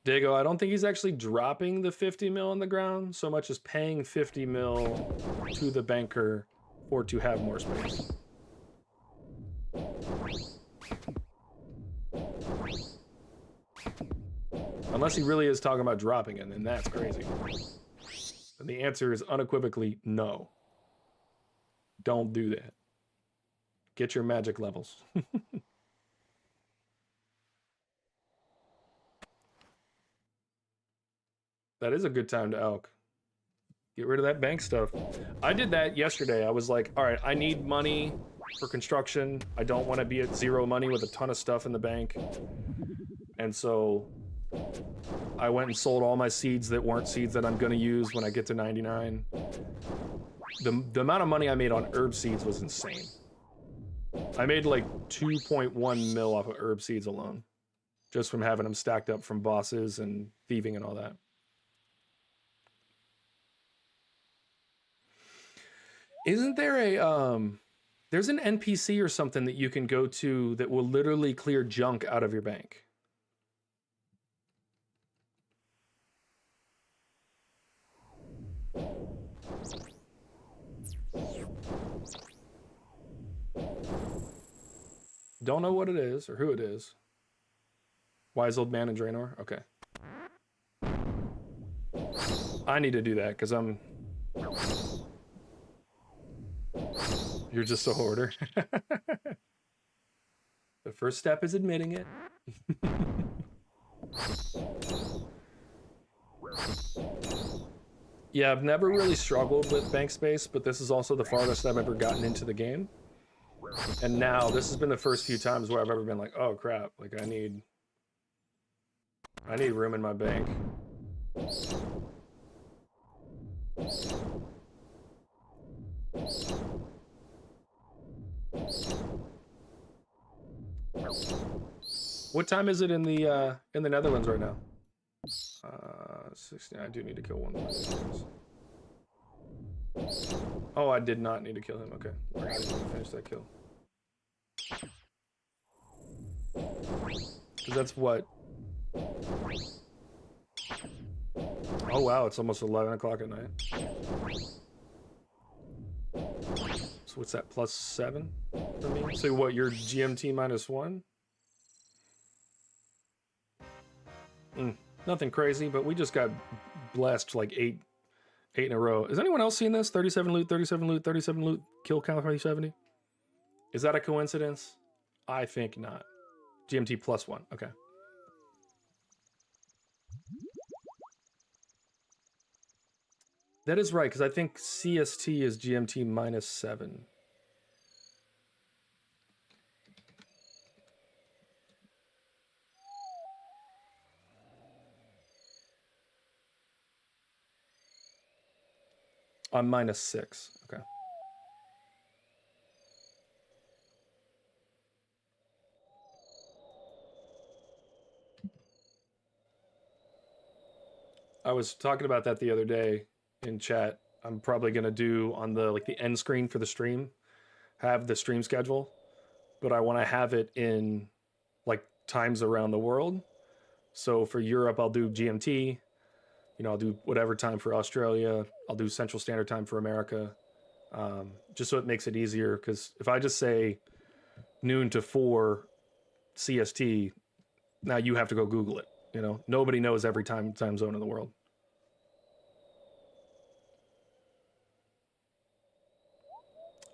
Dago, I don't think he's actually dropping the 50 mil on the ground so much as paying 50 mil to the banker or to have more space. Unless he really is talking about dropping it, and that's crazy. And the answer is unequivocally no. Don't do that. Get your magic levels. That is a good time to elk. Get rid of that bank stuff. I did that yesterday. I was like, all right, I need money for construction. I don't want to be at zero money with a ton of stuff in the bank. And so I went and sold all my seeds that weren't seeds that I'm going to use when I get to 99. The amount of money I made on herb seeds was insane. I made like 2.1 mil off of herb seeds alone, just from having them stacked up from bosses and thieving and all that. Isn't there a there's an NPC or something that you can go to that will literally clear junk out of your bank? Don't know what it is or who it is. Wise old man in Draenor? Okay. I need to do that because I'm... You're just a hoarder. The first step is admitting it. Yeah, I've never really struggled with bank space, but this is also the farthest I've ever gotten into the game. And now, this has been the first few times where I've ever been like, oh crap, like I need room in my bank. What time is it in the Netherlands right now? 16. I do need to kill one more. Oh, I did not need to kill him. Okay, we're gonna finish that kill. Because that's what. Oh wow, it's almost 11 o'clock at night. So what's that? +7 for me. So what? You're GMT -1. Nothing crazy, but we just got blessed like eight in a row. Has anyone else seen this? 37 loot, 37 loot, 37 loot, kill count 70. Is that a coincidence? I think not. GMT +1. Okay. That is right, because I think CST is GMT -7. I'm -6. Okay. I was talking about that the other day in chat. I'm probably gonna do on the the end screen for the stream, have the stream schedule, but I want to have it in like times around the world. So for Europe, I'll do GMT. You know, I'll do whatever time for Australia. I'll do Central Standard Time for America, just so it makes it easier. Because if I just say noon to 4 CST, now you have to go Google it. You know, nobody knows every time zone in the world.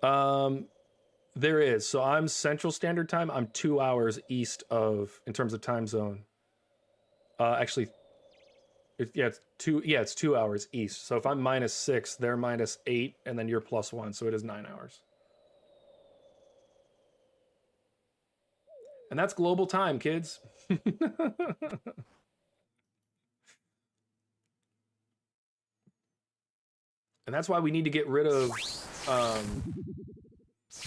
There is. So I'm Central Standard Time. I'm 2 hours east of, in terms of time zone. Actually, it's 2 hours east. So if I'm -6, they're -8, and then you're +1. So it is 9 hours. And that's global time, kids. And that's why we need to get rid of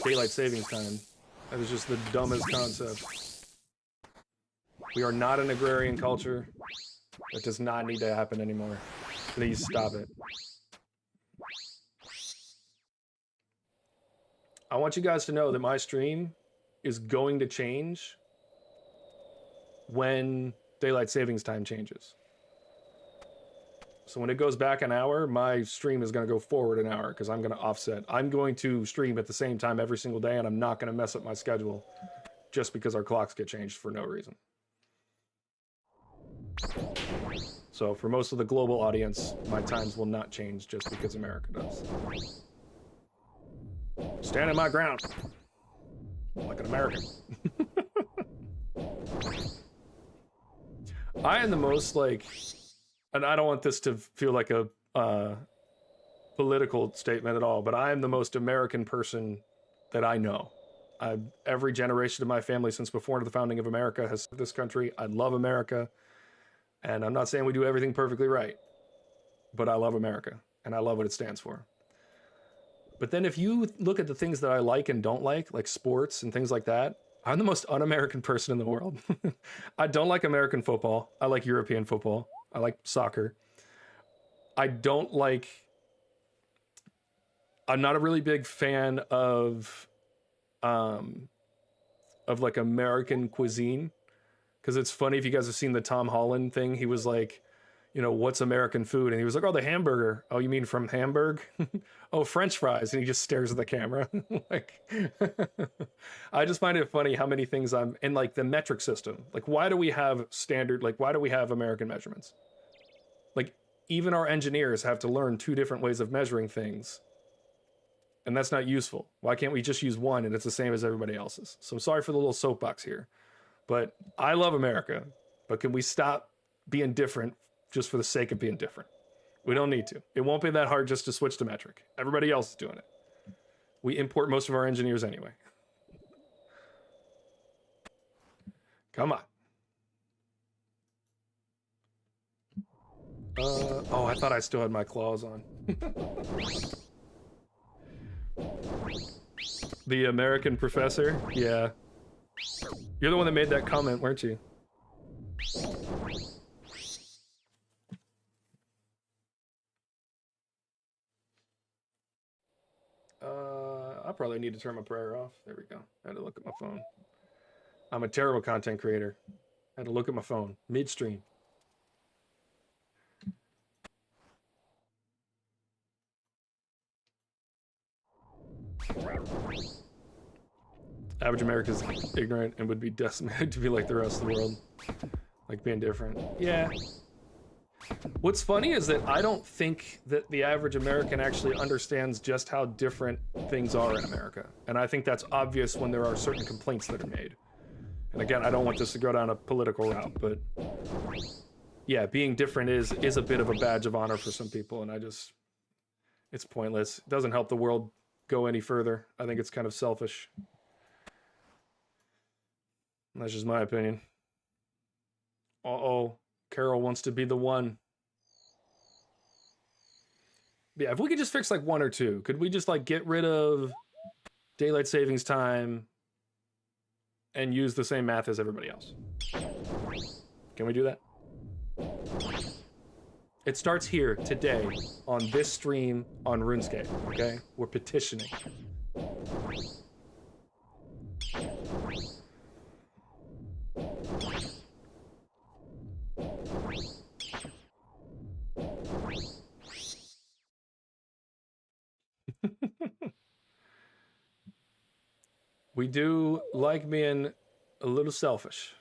daylight savings time. That was just the dumbest concept. We are not an agrarian culture. That does not need to happen anymore. Please stop it. I want you guys to know that my stream is going to change when daylight savings time changes. So when it goes back an hour, my stream is going to go forward an hour because I'm going to offset. I'm going to stream at the same time every single day, and I'm not going to mess up my schedule just because our clocks get changed for no reason. So for most of the global audience, my times will not change just because America does. Standing my ground like an American. I am the most like, and I don't want this to feel like a political statement at all, but I am the most American person that I know. Every generation of my family since before the founding of America has served this country. I love America. And I'm not saying we do everything perfectly right, but I love America and I love what it stands for. But then if you look at the things that I like and don't like sports and things like that, I'm the most un-American person in the world. I don't like American football. I like European football. I like soccer. I'm not a really big fan of like American cuisine. Because it's funny if you guys have seen the Tom Holland thing. He was like, you know, what's American food? And he was like, oh, the hamburger. Oh, you mean from Hamburg? Oh, French fries. And he just stares at the camera. Like, I just find it funny how many things I'm in, like the metric system. Like, why do we have standard, like, why do we have American measurements? Like, even our engineers have to learn 2 different ways of measuring things. And that's not useful. Why can't we just use one and it's the same as everybody else's? So I'm sorry for the little soapbox here. But I love America, but can we stop being different just for the sake of being different? We don't need to. It won't be that hard just to switch to metric. Everybody else is doing it. We import most of our engineers anyway. Come on. Oh, I thought I still had my claws on. The American professor? Yeah. You're the one that made that comment, weren't you? I probably need to turn my prayer off. There we go. I had to look at my phone. I'm a terrible content creator. I had to look at my phone midstream. Average America is ignorant and would be decimated to be like the rest of the world. Like being different. Yeah. What's funny is that I don't think that the average American actually understands just how different things are in America. And I think that's obvious when there are certain complaints that are made. And again, I don't want this to go down a political route, but yeah, being different is a bit of a badge of honor for some people, and it's pointless. It doesn't help the world go any further. I think it's kind of selfish. That's just my opinion. Uh-oh, Carol wants to be the one. Yeah, if we could just fix like 1 or 2, could we just like get rid of daylight savings time and use the same math as everybody else? Can we do that? It starts here today on this stream on RuneScape, okay? We're petitioning. We do like being a little selfish.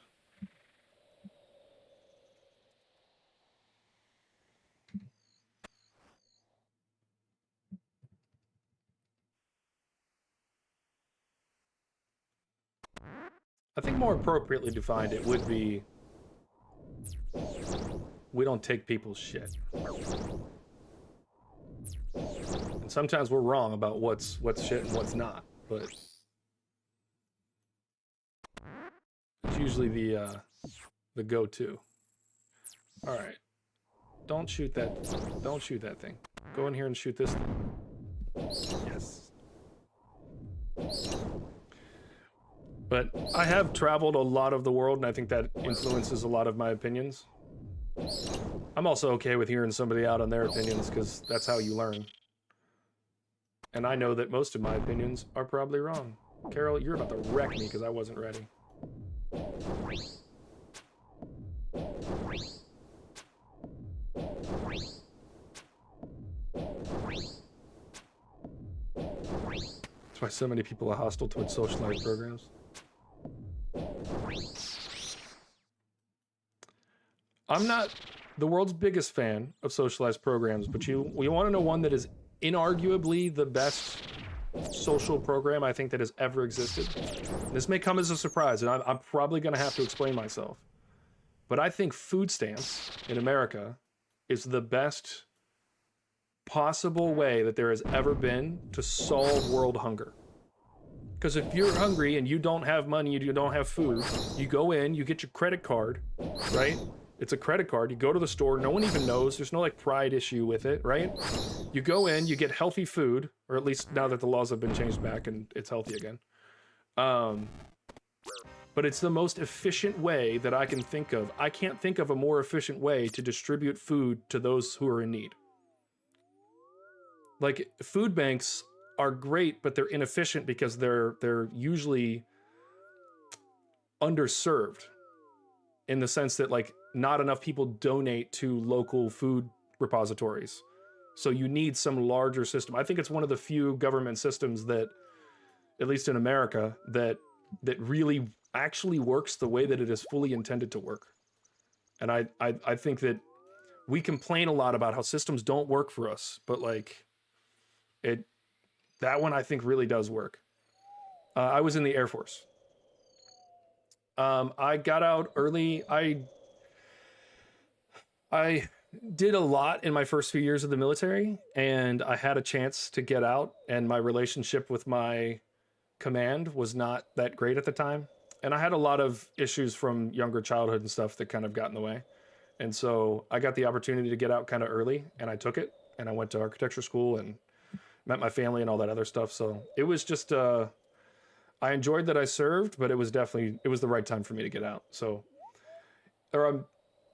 I think more appropriately defined, it would be, we don't take people's shit. And sometimes we're wrong about what's shit and what's not, but it's usually the go-to. All right, don't shoot that thing. Go in here and shoot this thing. Yes. But I have traveled a lot of the world, and I think that influences a lot of my opinions. I'm also okay with hearing somebody out on their opinions, because that's how you learn. And I know that most of my opinions are probably wrong. Carol, you're about to wreck me because I wasn't ready. That's why so many people are hostile towards socialized programs. I'm not the world's biggest fan of socialized programs, but we want to know one that is inarguably the best social program I think that has ever existed. This may come as a surprise, and I'm probably going to have to explain myself. But I think food stamps in America is the best possible way that there has ever been to solve world hunger. Because if you're hungry and you don't have money, you don't have food, you go in, you get your credit card, right? It's a credit card. You go to the store. No one even knows. There's no like pride issue with it, right? You go in, you get healthy food, or at least now that the laws have been changed back and it's healthy again. But it's the most efficient way that I can think of. I can't think of a more efficient way to distribute food to those who are in need. Like, food banks are great, but they're inefficient because they're usually underserved in the sense that, like, not enough people donate to local food repositories. So you need some larger system. I think it's one of the few government systems that, at least in America, that really actually works the way that it is fully intended to work. And I think that we complain a lot about how systems don't work for us, but like that one I think really does work. I was in the Air Force. I got out early. I did a lot in my first few years of the military, and I had a chance to get out, and my relationship with my command was not that great at the time. And I had a lot of issues from younger childhood and stuff that kind of got in the way. And so I got the opportunity to get out kind of early, and I took it, and I went to architecture school and met my family and all that other stuff. So it was just, I enjoyed that I served, but it was the right time for me to get out. So there are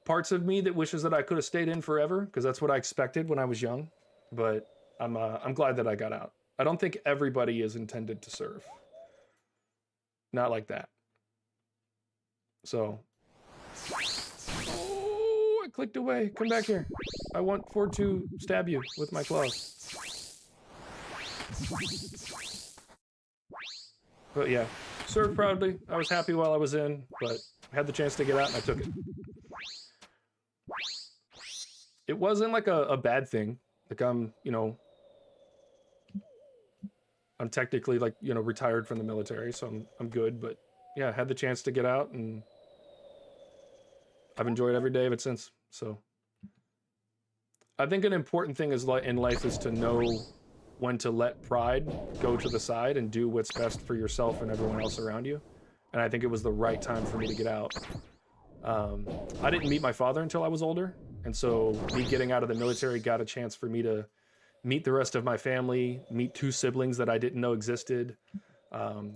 parts of me that wishes that I could have stayed in forever, because that's what I expected when I was young. But I'm glad that I got out. I don't think everybody is intended to serve. Not like that. So, oh, I clicked away. Come back here. I want for to stab you with my claws. But yeah, served proudly. I was happy while I was in, but I had the chance to get out and I took it. It wasn't like a bad thing. Like I'm technically like, retired from the military, so I'm good, but yeah, I had the chance to get out and I've enjoyed every day of it since. So I think an important thing in life is to know when to let pride go to the side and do what's best for yourself and everyone else around you. And I think it was the right time for me to get out. I didn't meet my father until I was older. And so me getting out of the military got a chance for me to meet the rest of my family, meet two siblings that I didn't know existed.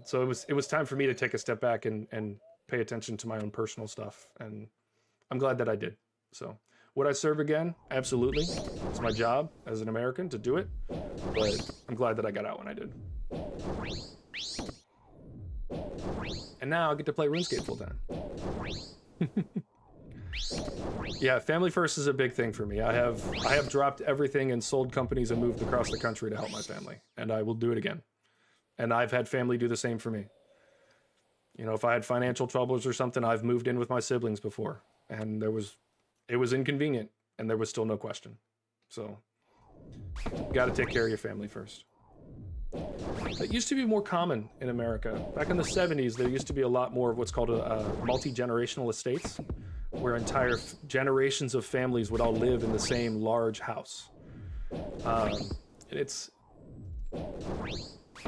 So it was time for me to take a step back and pay attention to my own personal stuff. And I'm glad that I did. So would I serve again? Absolutely. It's my job as an American to do it. But I'm glad that I got out when I did. And now I get to play RuneScape full time. Yeah, family first is a big thing for me. I have dropped everything and sold companies and moved across the country to help my family, and I will do it again. And I've had family do the same for me. If I had financial troubles or something, I've moved in with my siblings before, and it was inconvenient, and there was still no question. So, you got to take care of your family first. That used to be more common in America. Back in the 70s, there used to be a lot more of what's called a multi-generational estates, where entire generations of families would all live in the same large house. It's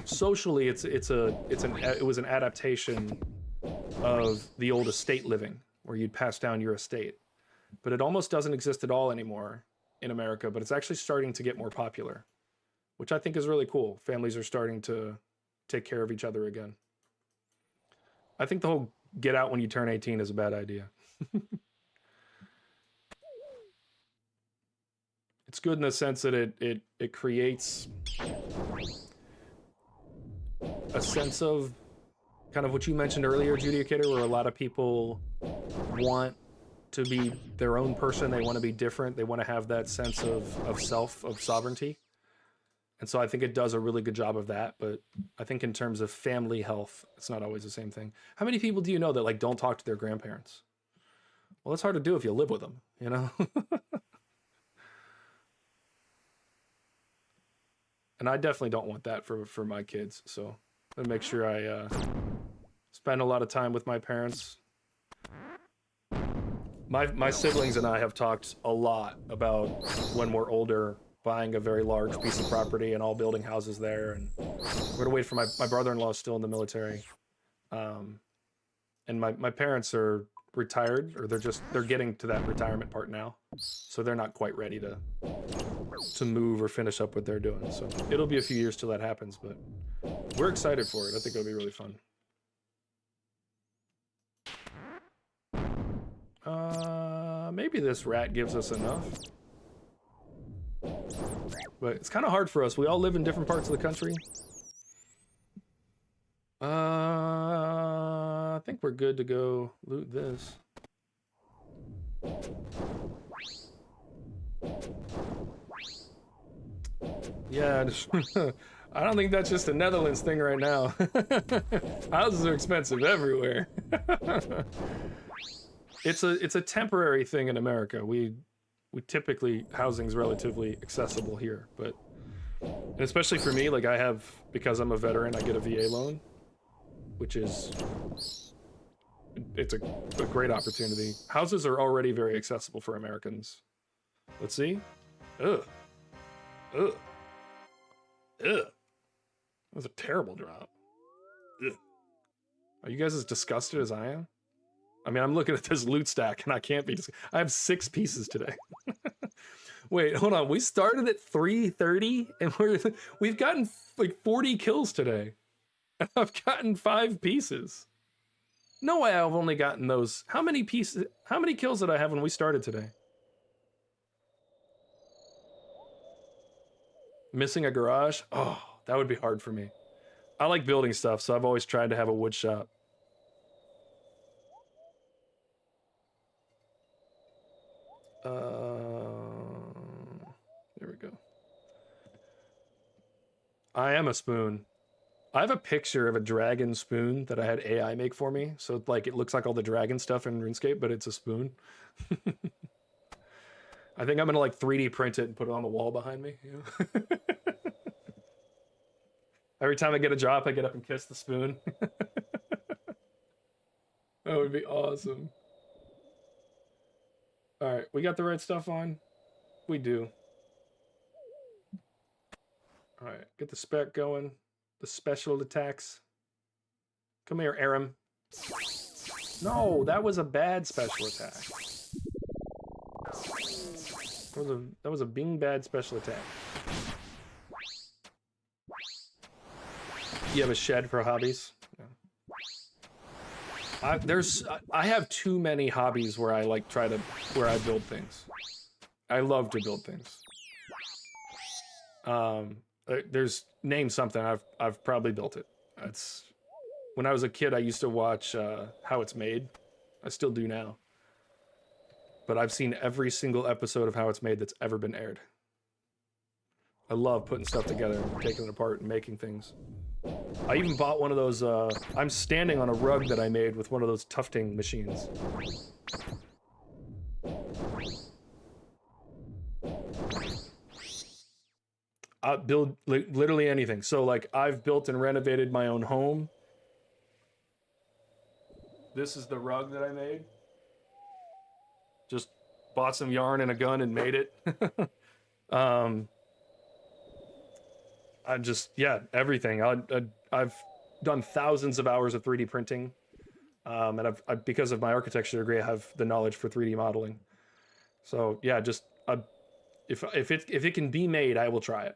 socially, it was an adaptation of the old estate living, where you'd pass down your estate. But it almost doesn't exist at all anymore in America, but it's actually starting to get more popular, which I think is really cool. Families are starting to take care of each other again. I think the whole get out when you turn 18 is a bad idea. It's good in the sense that it creates a sense of kind of what you mentioned earlier, Judicator, where a lot of people want to be their own person. They want to be different. They want to have that sense of self, of sovereignty. And so I think it does a really good job of that. But I think in terms of family health, it's not always the same thing. How many people do you know that like don't talk to their grandparents? Well, it's hard to do if you live with them, you know? And I definitely don't want that for my kids. So I make sure I spend a lot of time with my parents. My siblings and I have talked a lot about when we're older, buying a very large piece of property and all building houses there. And we're gonna wait for my brother-in-law is still in the military. And my parents are retired, or they're getting to that retirement part now. So they're not quite ready to move or finish up what they're doing. So it'll be a few years till that happens, but we're excited for it. I think it'll be really fun. Maybe this rat gives us enough. But it's kind of hard for us. We all live in different parts of the country. I think we're good to go loot this. Yeah, I don't think that's just a Netherlands thing right now. Houses are expensive everywhere. It's a temporary thing in America. We typically, housing's relatively accessible here, but and especially for me, like because I'm a veteran, I get a VA loan, which is it's a great opportunity. Houses are already very accessible for Americans. Let's see. Ugh. Ugh. Ugh. That was a terrible drop. Ugh. Are you guys as disgusted as I am? I mean, I'm looking at this loot stack and I can't be I have 6 pieces today. Wait, hold on. We started at 3:30 and we've gotten like 40 kills today. And I've gotten 5 pieces. No way I've only gotten those. How many kills did I have when we started today? Missing a garage? Oh, that would be hard for me. I like building stuff, so I've always tried to have a wood shop. There we go. I am a spoon. I have a picture of a dragon spoon that I had AI make for me. So like it looks like all the dragon stuff in RuneScape, but it's a spoon. I think I'm gonna like 3D print it and put it on the wall behind me. You know? Every time I get a drop, I get up and kiss the spoon. That would be awesome. All right, we got the right stuff on? We do. All right, get the spec going. The special attacks. Come here, Aram. No, that was a bad special attack. That was a being bad special attack. You have a shed for hobbies? Yeah. I have too many hobbies where I like where I build things. I love to build things. Name something. I've probably built it. When I was a kid, I used to watch How It's Made. I still do now. But I've seen every single episode of How It's Made that's ever been aired. I love putting stuff together and taking it apart and making things. I even bought one of those, I'm standing on a rug that I made with one of those tufting machines. I build literally anything. So like I've built and renovated my own home. This is the rug that I made. Just bought some yarn and a gun and made it. I just, yeah, everything. I've done thousands of hours of 3D printing. And because of my architecture degree, I have the knowledge for 3D modeling. So yeah, just if it can be made, I will try it.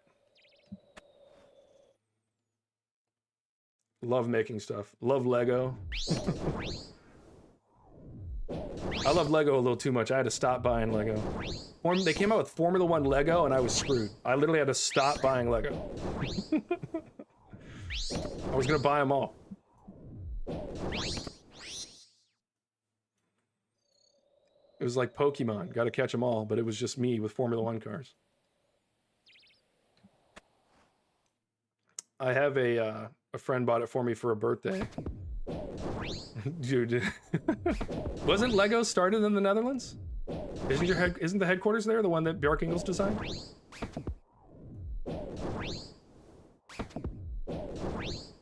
Love making stuff. Love Lego. I love Lego a little too much. I had to stop buying Lego. They came out with Formula 1 Lego and I was screwed. I literally had to stop buying Lego. I was gonna buy them all. It was like Pokemon. Gotta catch them all, but it was just me with Formula 1 cars. I have a friend bought it for me for a birthday. Dude, wasn't Lego started in the Netherlands? Isn't the headquarters there the one that Bjark Ingels designed?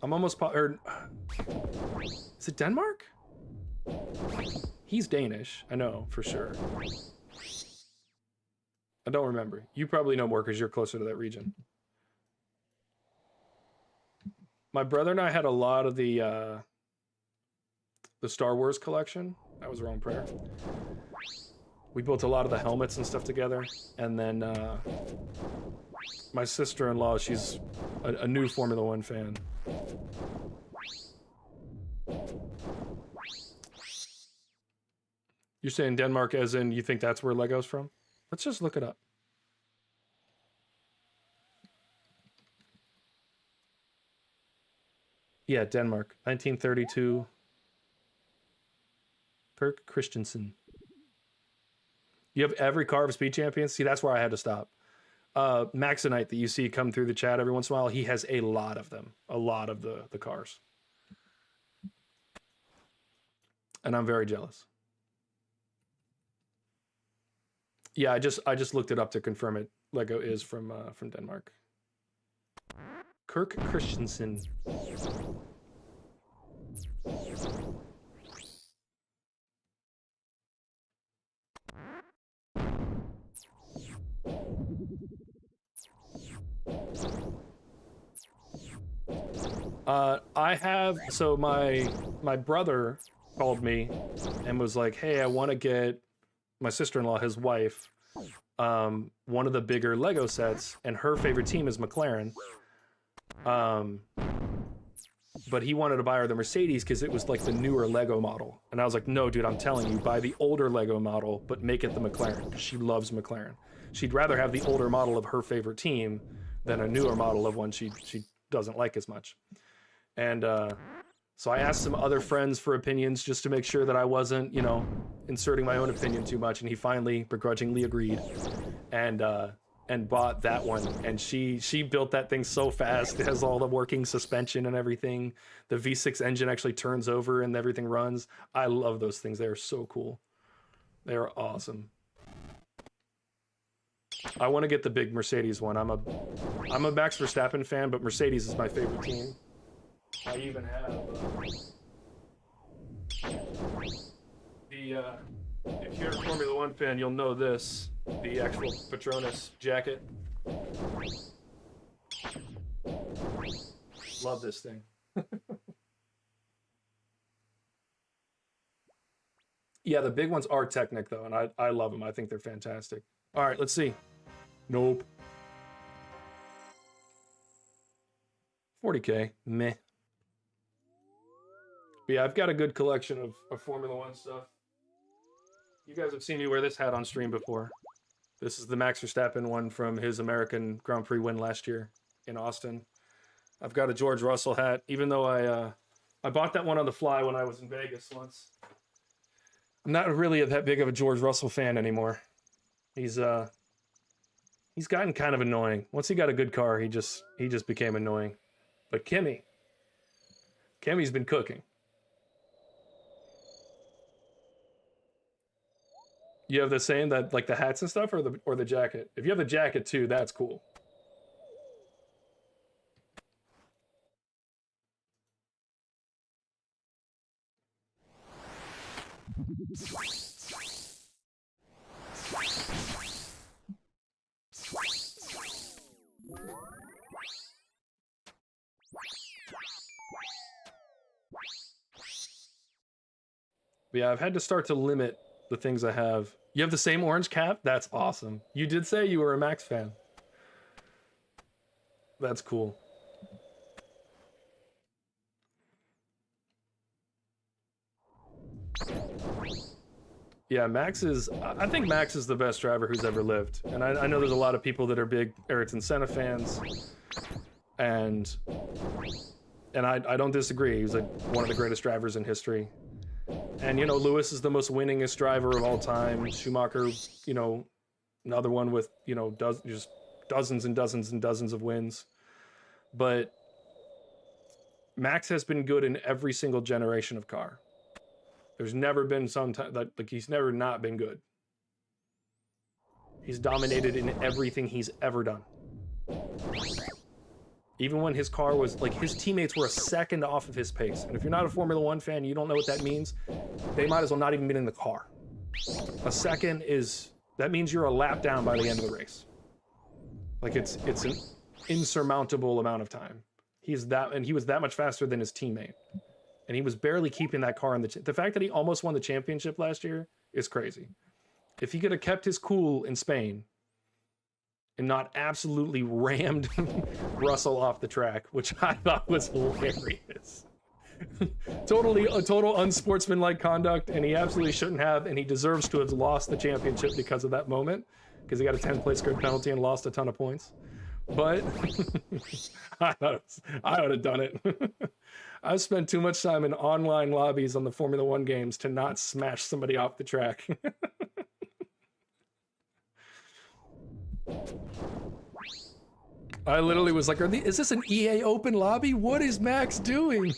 I'm almost is it Denmark? He's Danish, I know for sure. I don't remember. You probably know more because you're closer to that region. My brother and I had a lot of the Star Wars collection. That was wrong prayer. We built a lot of the helmets and stuff together. And then my sister-in-law, she's a new Formula 1 fan. You're saying Denmark as in you think that's where Lego's from? Let's just look it up. Yeah, Denmark, 1932. Kirk Christensen. You have every car of Speed Champions? See, that's where I had to stop. Maxonite that you see come through the chat every once in a while, he has a lot of them. A lot of the cars. And I'm very jealous. Yeah, I just looked it up to confirm it. Lego is from Denmark. Kirk Christensen. I have, so my brother called me and was like, hey, I want to get my sister-in-law, his wife, one of the bigger Lego sets, and her favorite team is McLaren. But he wanted to buy her the Mercedes because it was like the newer Lego model. And I was like, no, dude, I'm telling you, buy the older Lego model, but make it the McLaren, because she loves McLaren. She'd rather have the older model of her favorite team than a newer model of one she doesn't like as much. And so I asked some other friends for opinions just to make sure that I wasn't, you know, inserting my own opinion too much. And he finally begrudgingly agreed and bought that one. And she built that thing so fast. It has all the working suspension and everything. The V6 engine actually turns over and everything runs. I love those things. They are so cool. They are awesome. I want to get the big Mercedes one. I'm a Max Verstappen fan, but Mercedes is my favorite team. I even have if you're a Formula 1 fan, you'll know this, the actual Patronus jacket. Love this thing. Yeah, the big ones are Technic though, and I love them. I think they're fantastic. All right, let's see. Nope. 40K, meh. But yeah, I've got a good collection of Formula 1 stuff. You guys have seen me wear this hat on stream before. This is the Max Verstappen one from his American Grand Prix win last year in Austin. I've got a George Russell hat, even though I bought that one on the fly when I was in Vegas once. I'm not really that big of a George Russell fan anymore. He's gotten kind of annoying. Once he got a good car, he just became annoying. But Kimmy's been cooking. You have the same, that like the hats and stuff, or the jacket? If you have the jacket too, that's cool. But yeah, I've had to start to limit the things I have. You have the same orange cap? That's awesome. You did say you were a Max fan. That's cool. Yeah, I think Max is the best driver who's ever lived. And I know there's a lot of people that are big Ayrton Senna fans. And I don't disagree. He's like one of the greatest drivers in history. And, you know, Lewis is the most winningest driver of all time. Schumacher, you know, another one with, you know, just dozens and dozens and dozens of wins. But Max has been good in every single generation of car. There's never been some time that, like, he's never not been good. He's dominated in everything he's ever done. Even when his car was, like, his teammates were a second off of his pace. And if you're not a Formula One fan, you don't know what that means. They might as well not even been in the car. A second is, that means you're a lap down by the end of the race. Like, it's an insurmountable amount of time. He was that much faster than his teammate. And he was barely keeping that car in the fact that he almost won the championship last year is crazy. If he could have kept his cool in Spain and not absolutely rammed Russell off the track, which I thought was hilarious. Total unsportsmanlike conduct, and he absolutely shouldn't have, and he deserves to have lost the championship because of that moment, because he got a 10-place grid penalty and lost a ton of points. But I would have done it. I've spent too much time in online lobbies on the Formula One games to not smash somebody off the track. I literally was like, is this an EA open lobby? What is Max doing?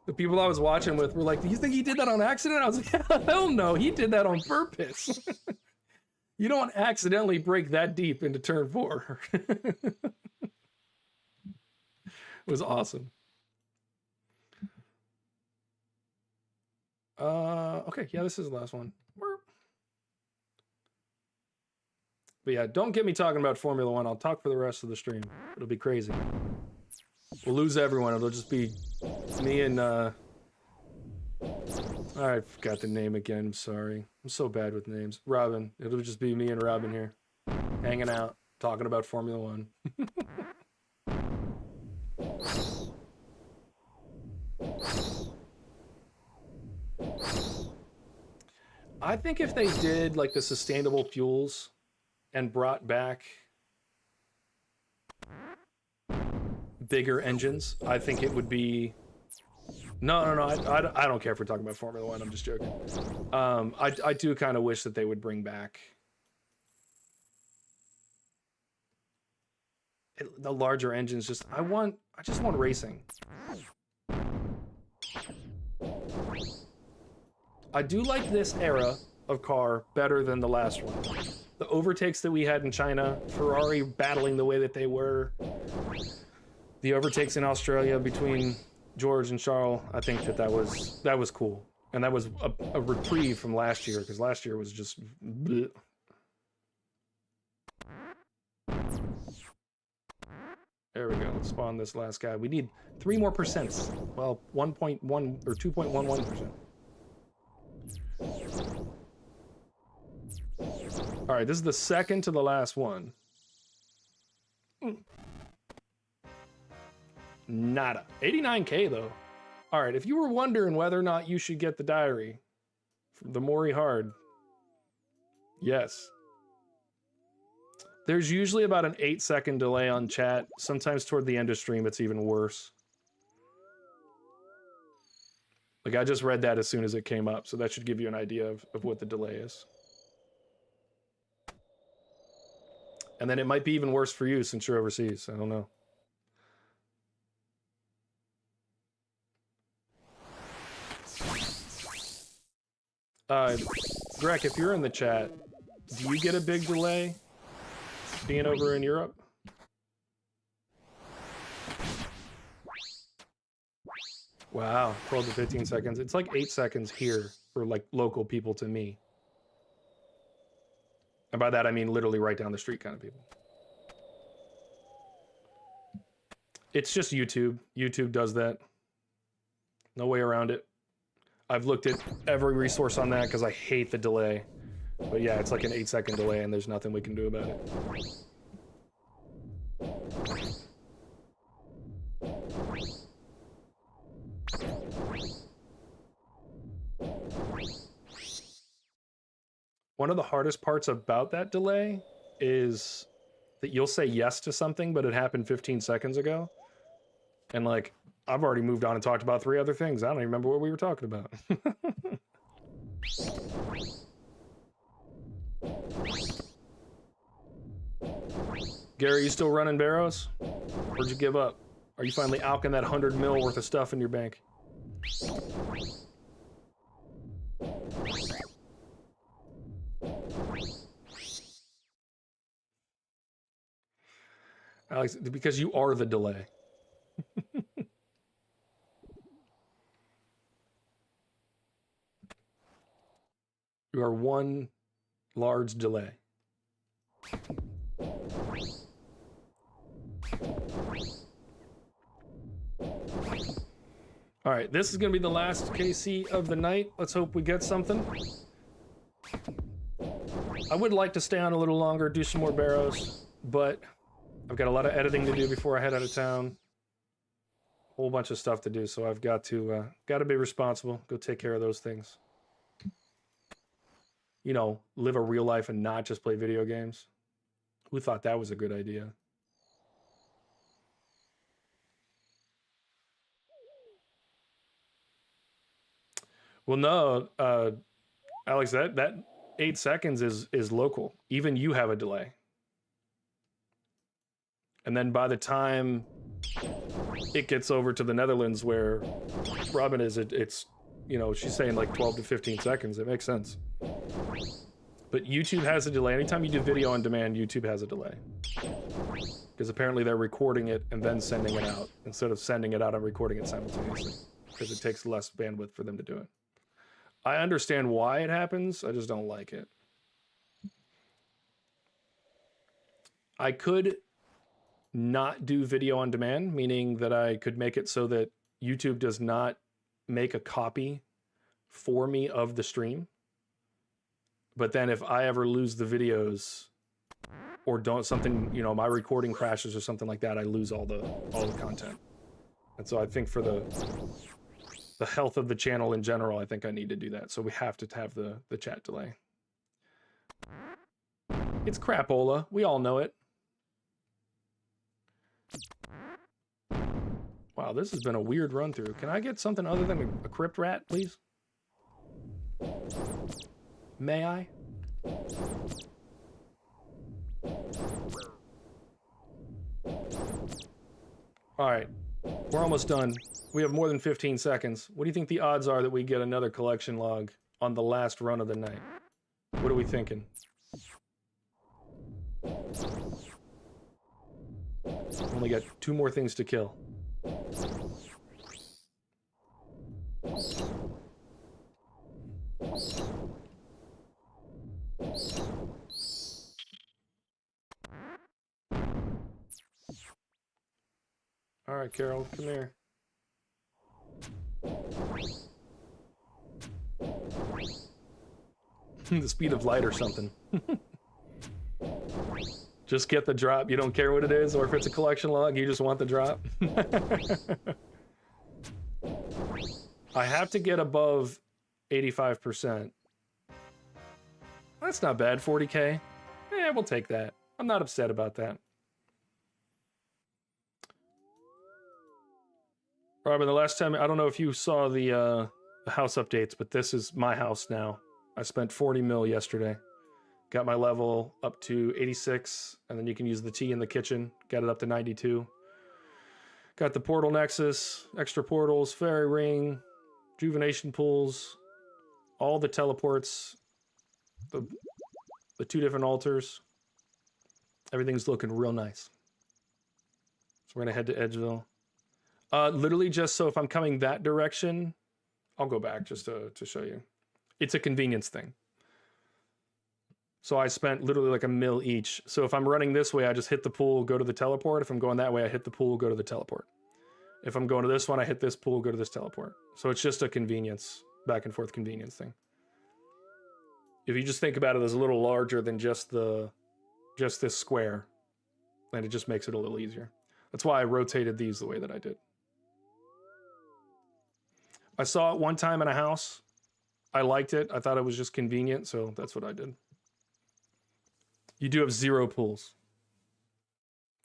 The people I was watching with were like, do you think he did that on accident? I was like, hell no, he did that on purpose. You don't accidentally break that deep into turn 4. It was awesome. Okay, yeah, this is the last one. But yeah, don't get me talking about Formula One. I'll talk for the rest of the stream. It'll be crazy. We'll lose everyone. It'll just be me and, I forgot the name again. I'm sorry. I'm so bad with names. Robin. It'll just be me and Robin here. Hanging out. Talking about Formula One. I think if they did, like, the sustainable fuels and brought back bigger engines, I think it would be... No, I don't care if we're talking about Formula One, I'm just joking. I do kind of wish that they would bring back the larger engines. I just want racing. I do like this era of car better than the last one. The overtakes that we had in China, Ferrari battling the way that they were, the overtakes in Australia between George and Charles, I think that was cool. And that was a reprieve from last year, because last year was just bleh. There we go. Let's spawn this last guy. We need 3 more percents. Well, 1.1 or 2.11%. All right, this is the second to the last one. Nada. 89K though. All right, if you were wondering whether or not you should get the diary, the Maury Hard, yes. There's usually about an 8-second delay on chat. Sometimes toward the end of stream, it's even worse. Like, I just read that as soon as it came up, so that should give you an idea of what the delay is. And then it might be even worse for you since you're overseas. I don't know. Greg, if you're in the chat, do you get a big delay being over in Europe? Wow, 12 to 15 seconds. It's like 8 seconds here for like local people to me. And by that I mean literally right down the street kind of people. It's just YouTube. YouTube does that. No way around it. I've looked at every resource on that because I hate the delay. But yeah, it's like an 8-second delay and there's nothing we can do about it. One of the hardest parts about that delay is that you'll say yes to something, but it happened 15 seconds ago. And like, I've already moved on and talked about 3 other things. I don't even remember what we were talking about. Gary, you still running Barrows? Where'd you give up? Are you finally alking that 100 mil worth of stuff in your bank? Alex, because you are the delay. You are one large delay. All right, this is going to be the last KC of the night. Let's hope we get something. I would like to stay on a little longer, do some more Barrows, but I've got a lot of editing to do before I head out of town. Whole bunch of stuff to do, so I've got to be responsible, go take care of those things. You know, live a real life and not just play video games. Who thought that was a good idea? Well, no, Alex, that 8 seconds is local. Even you have a delay. And then by the time it gets over to the Netherlands where Robin is, it's, you know, she's saying like 12 to 15 seconds. It makes sense. But YouTube has a delay. Anytime you do video on demand, YouTube has a delay. Because apparently they're recording it and then sending it out instead of sending it out and recording it simultaneously. Because it takes less bandwidth for them to do it. I understand why it happens, I just don't like it. I could not do video on demand, meaning that I could make it so that YouTube does not make a copy for me of the stream. But then if I ever lose the videos or don't something, you know, my recording crashes or something like that, I lose all the content. And so I think for the health of the channel in general, I think I need to do that. So we have to have the chat delay. It's crapola. We all know it. Wow, this has been a weird run through. Can I get something other than a crypt rat, please? May I? All right, we're almost done. We have more than 15 seconds. What do you think the odds are that we get another collection log on the last run of the night? What are we thinking? Only got 2 more things to kill. All right, Carol, come here. The speed of light or something. Just get the drop. You don't care what it is, or if it's a collection log, you just want the drop. I have to get above 85%. That's not bad, 40K. Yeah, we'll take that. I'm not upset about that. Robin, the last time, I don't know if you saw the house updates, but this is my house now. I spent 40 mil yesterday. Got my level up to 86, and then you can use the T in the kitchen. Got it up to 92. Got the portal nexus, extra portals, fairy ring, rejuvenation pools, all the teleports, the 2 different altars. Everything's looking real nice. So we're gonna head to Edgeville. Literally just so if I'm coming that direction, I'll go back just to show you. It's a convenience thing. So I spent literally like a mil each. So if I'm running this way, I just hit the pool, go to the teleport. If I'm going that way, I hit the pool, go to the teleport. If I'm going to this one, I hit this pool, go to this teleport. So it's just a convenience, back and forth convenience thing. If you just think about it as a little larger than just this square, then it just makes it a little easier. That's why I rotated these the way that I did. I saw it one time in a house. I liked it. I thought it was just convenient, so that's what I did. You do have 0 pools.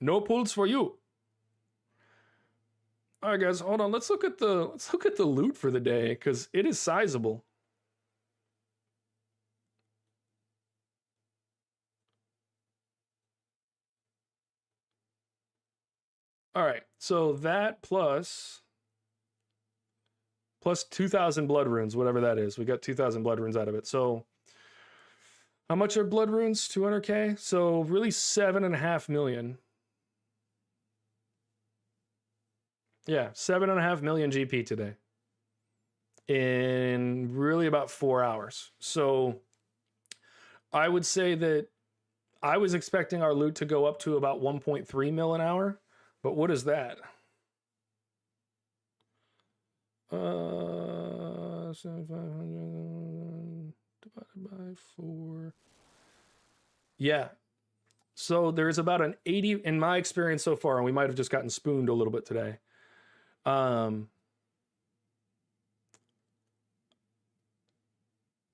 No pools for you. All right, guys, hold on. Let's look at the loot for the day because it is sizable. All right, so that plus 2,000 blood runes, whatever that is. We got 2,000 blood runes out of it. So how much are blood runes? 200K? So really 7.5 million. Yeah, 7.5 million GP today. In really about 4 hours. So I would say that I was expecting our loot to go up to about 1.3 mil an hour. But what is that? 7,500 divided by 4. Yeah. So there's about an 80 in my experience so far, and we might have just gotten spooned a little bit today.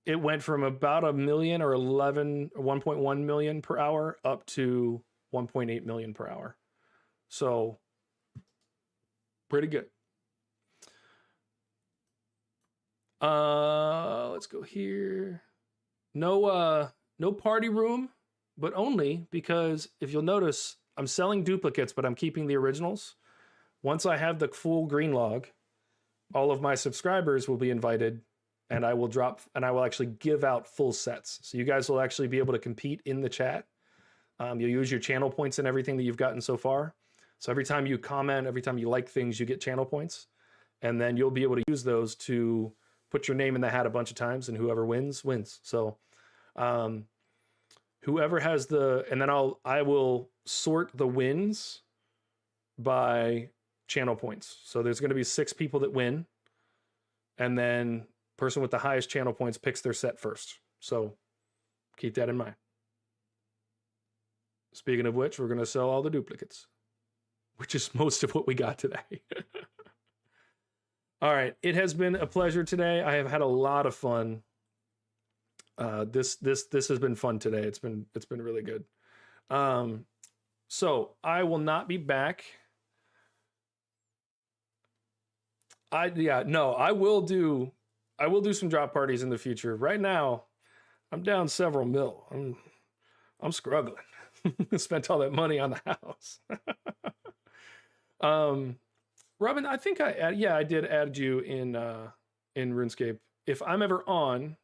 It went from about a million or 1.1 million per hour up to 1.8 million per hour. So pretty good. Let's go here. No party room, but only because if you'll notice, I'm selling duplicates, but I'm keeping the originals. Once I have the full green log, all of my subscribers will be invited, and I will actually give out full sets. So you guys will actually be able to compete in the chat. You'll use your channel points and everything that you've gotten so far. So every time you comment, every time you like things, you get channel points. And then you'll be able to use those to put your name in the hat a bunch of times, and whoever wins, wins. So whoever has and then I will sort the wins by channel points. So there's going to be 6 people that win, and then person with the highest channel points picks their set first. So keep that in mind. Speaking of which, we're going to sell all the duplicates, which is most of what we got today. All right, it has been a pleasure today. I have had a lot of fun. This has been fun today. It's been really good. So I will not be back. I will do some drop parties in the future. Right now, I'm down several mil. I'm struggling. Spent all that money on the house. Robin, I think I did add you in RuneScape. If I'm ever on,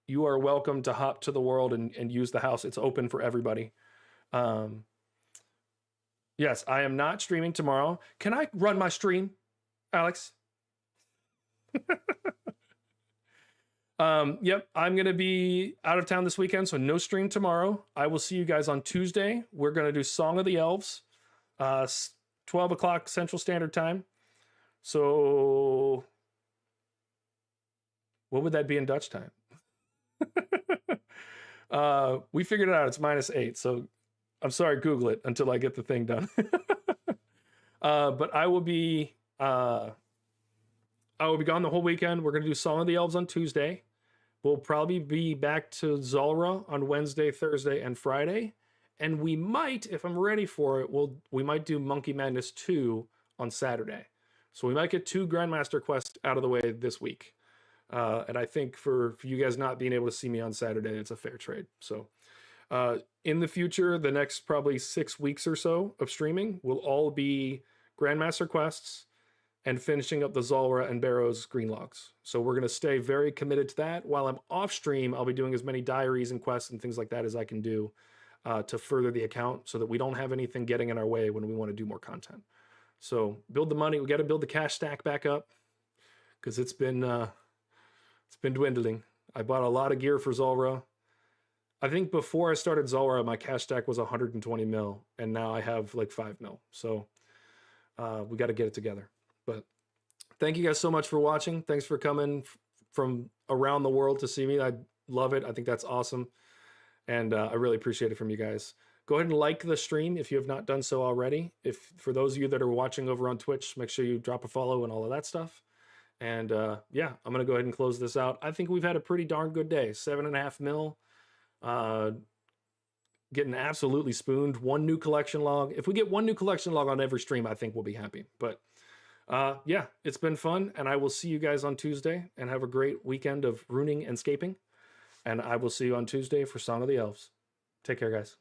you are welcome to hop to the world and use the house. It's open for everybody. Yes, I am not streaming tomorrow. Can I run my stream, Alex? Yep, I'm going to be out of town this weekend, so no stream tomorrow. I will see you guys on Tuesday. We're going to do Song of the Elves, 12 o'clock Central Standard Time. So what would that be in Dutch time? We figured it out. It's -8. So I'm sorry, Google it until I get the thing done. But I will be gone the whole weekend. We're going to do Song of the Elves on Tuesday. We'll probably be back to Zulrah on Wednesday, Thursday, and Friday. And we might, if I'm ready for it, we might do Monkey Madness 2 on Saturday. So we might get 2 Grandmaster quests out of the way this week. And I think for you guys not being able to see me on Saturday, it's a fair trade. So in the future, the next probably 6 weeks or so of streaming will all be Grandmaster quests and finishing up the Zulrah and Barrows green logs. So we're going to stay very committed to that. While I'm off stream, I'll be doing as many diaries and quests and things like that as I can do to further the account so that we don't have anything getting in our way when we want to do more content. So build the money. We got to build the cash stack back up because it's been dwindling. I bought a lot of gear for Zulrah. I think before I started Zulrah, my cash stack was 120 mil, and now I have like 5 mil. So we got to get it together. But thank you guys so much for watching. Thanks for coming from around the world to see me. I love it. I think that's awesome. And I really appreciate it from you guys. Go ahead and like the stream if you have not done so already. If for those of you that are watching over on Twitch, make sure you drop a follow and all of that stuff. And yeah, I'm going to go ahead and close this out. I think we've had a pretty darn good day. 7.5 mil. Getting absolutely spooned. 1 new collection log. If we get 1 new collection log on every stream, I think we'll be happy. But yeah, it's been fun. And I will see you guys on Tuesday. And have a great weekend of runing and scaping. And I will see you on Tuesday for Song of the Elves. Take care, guys.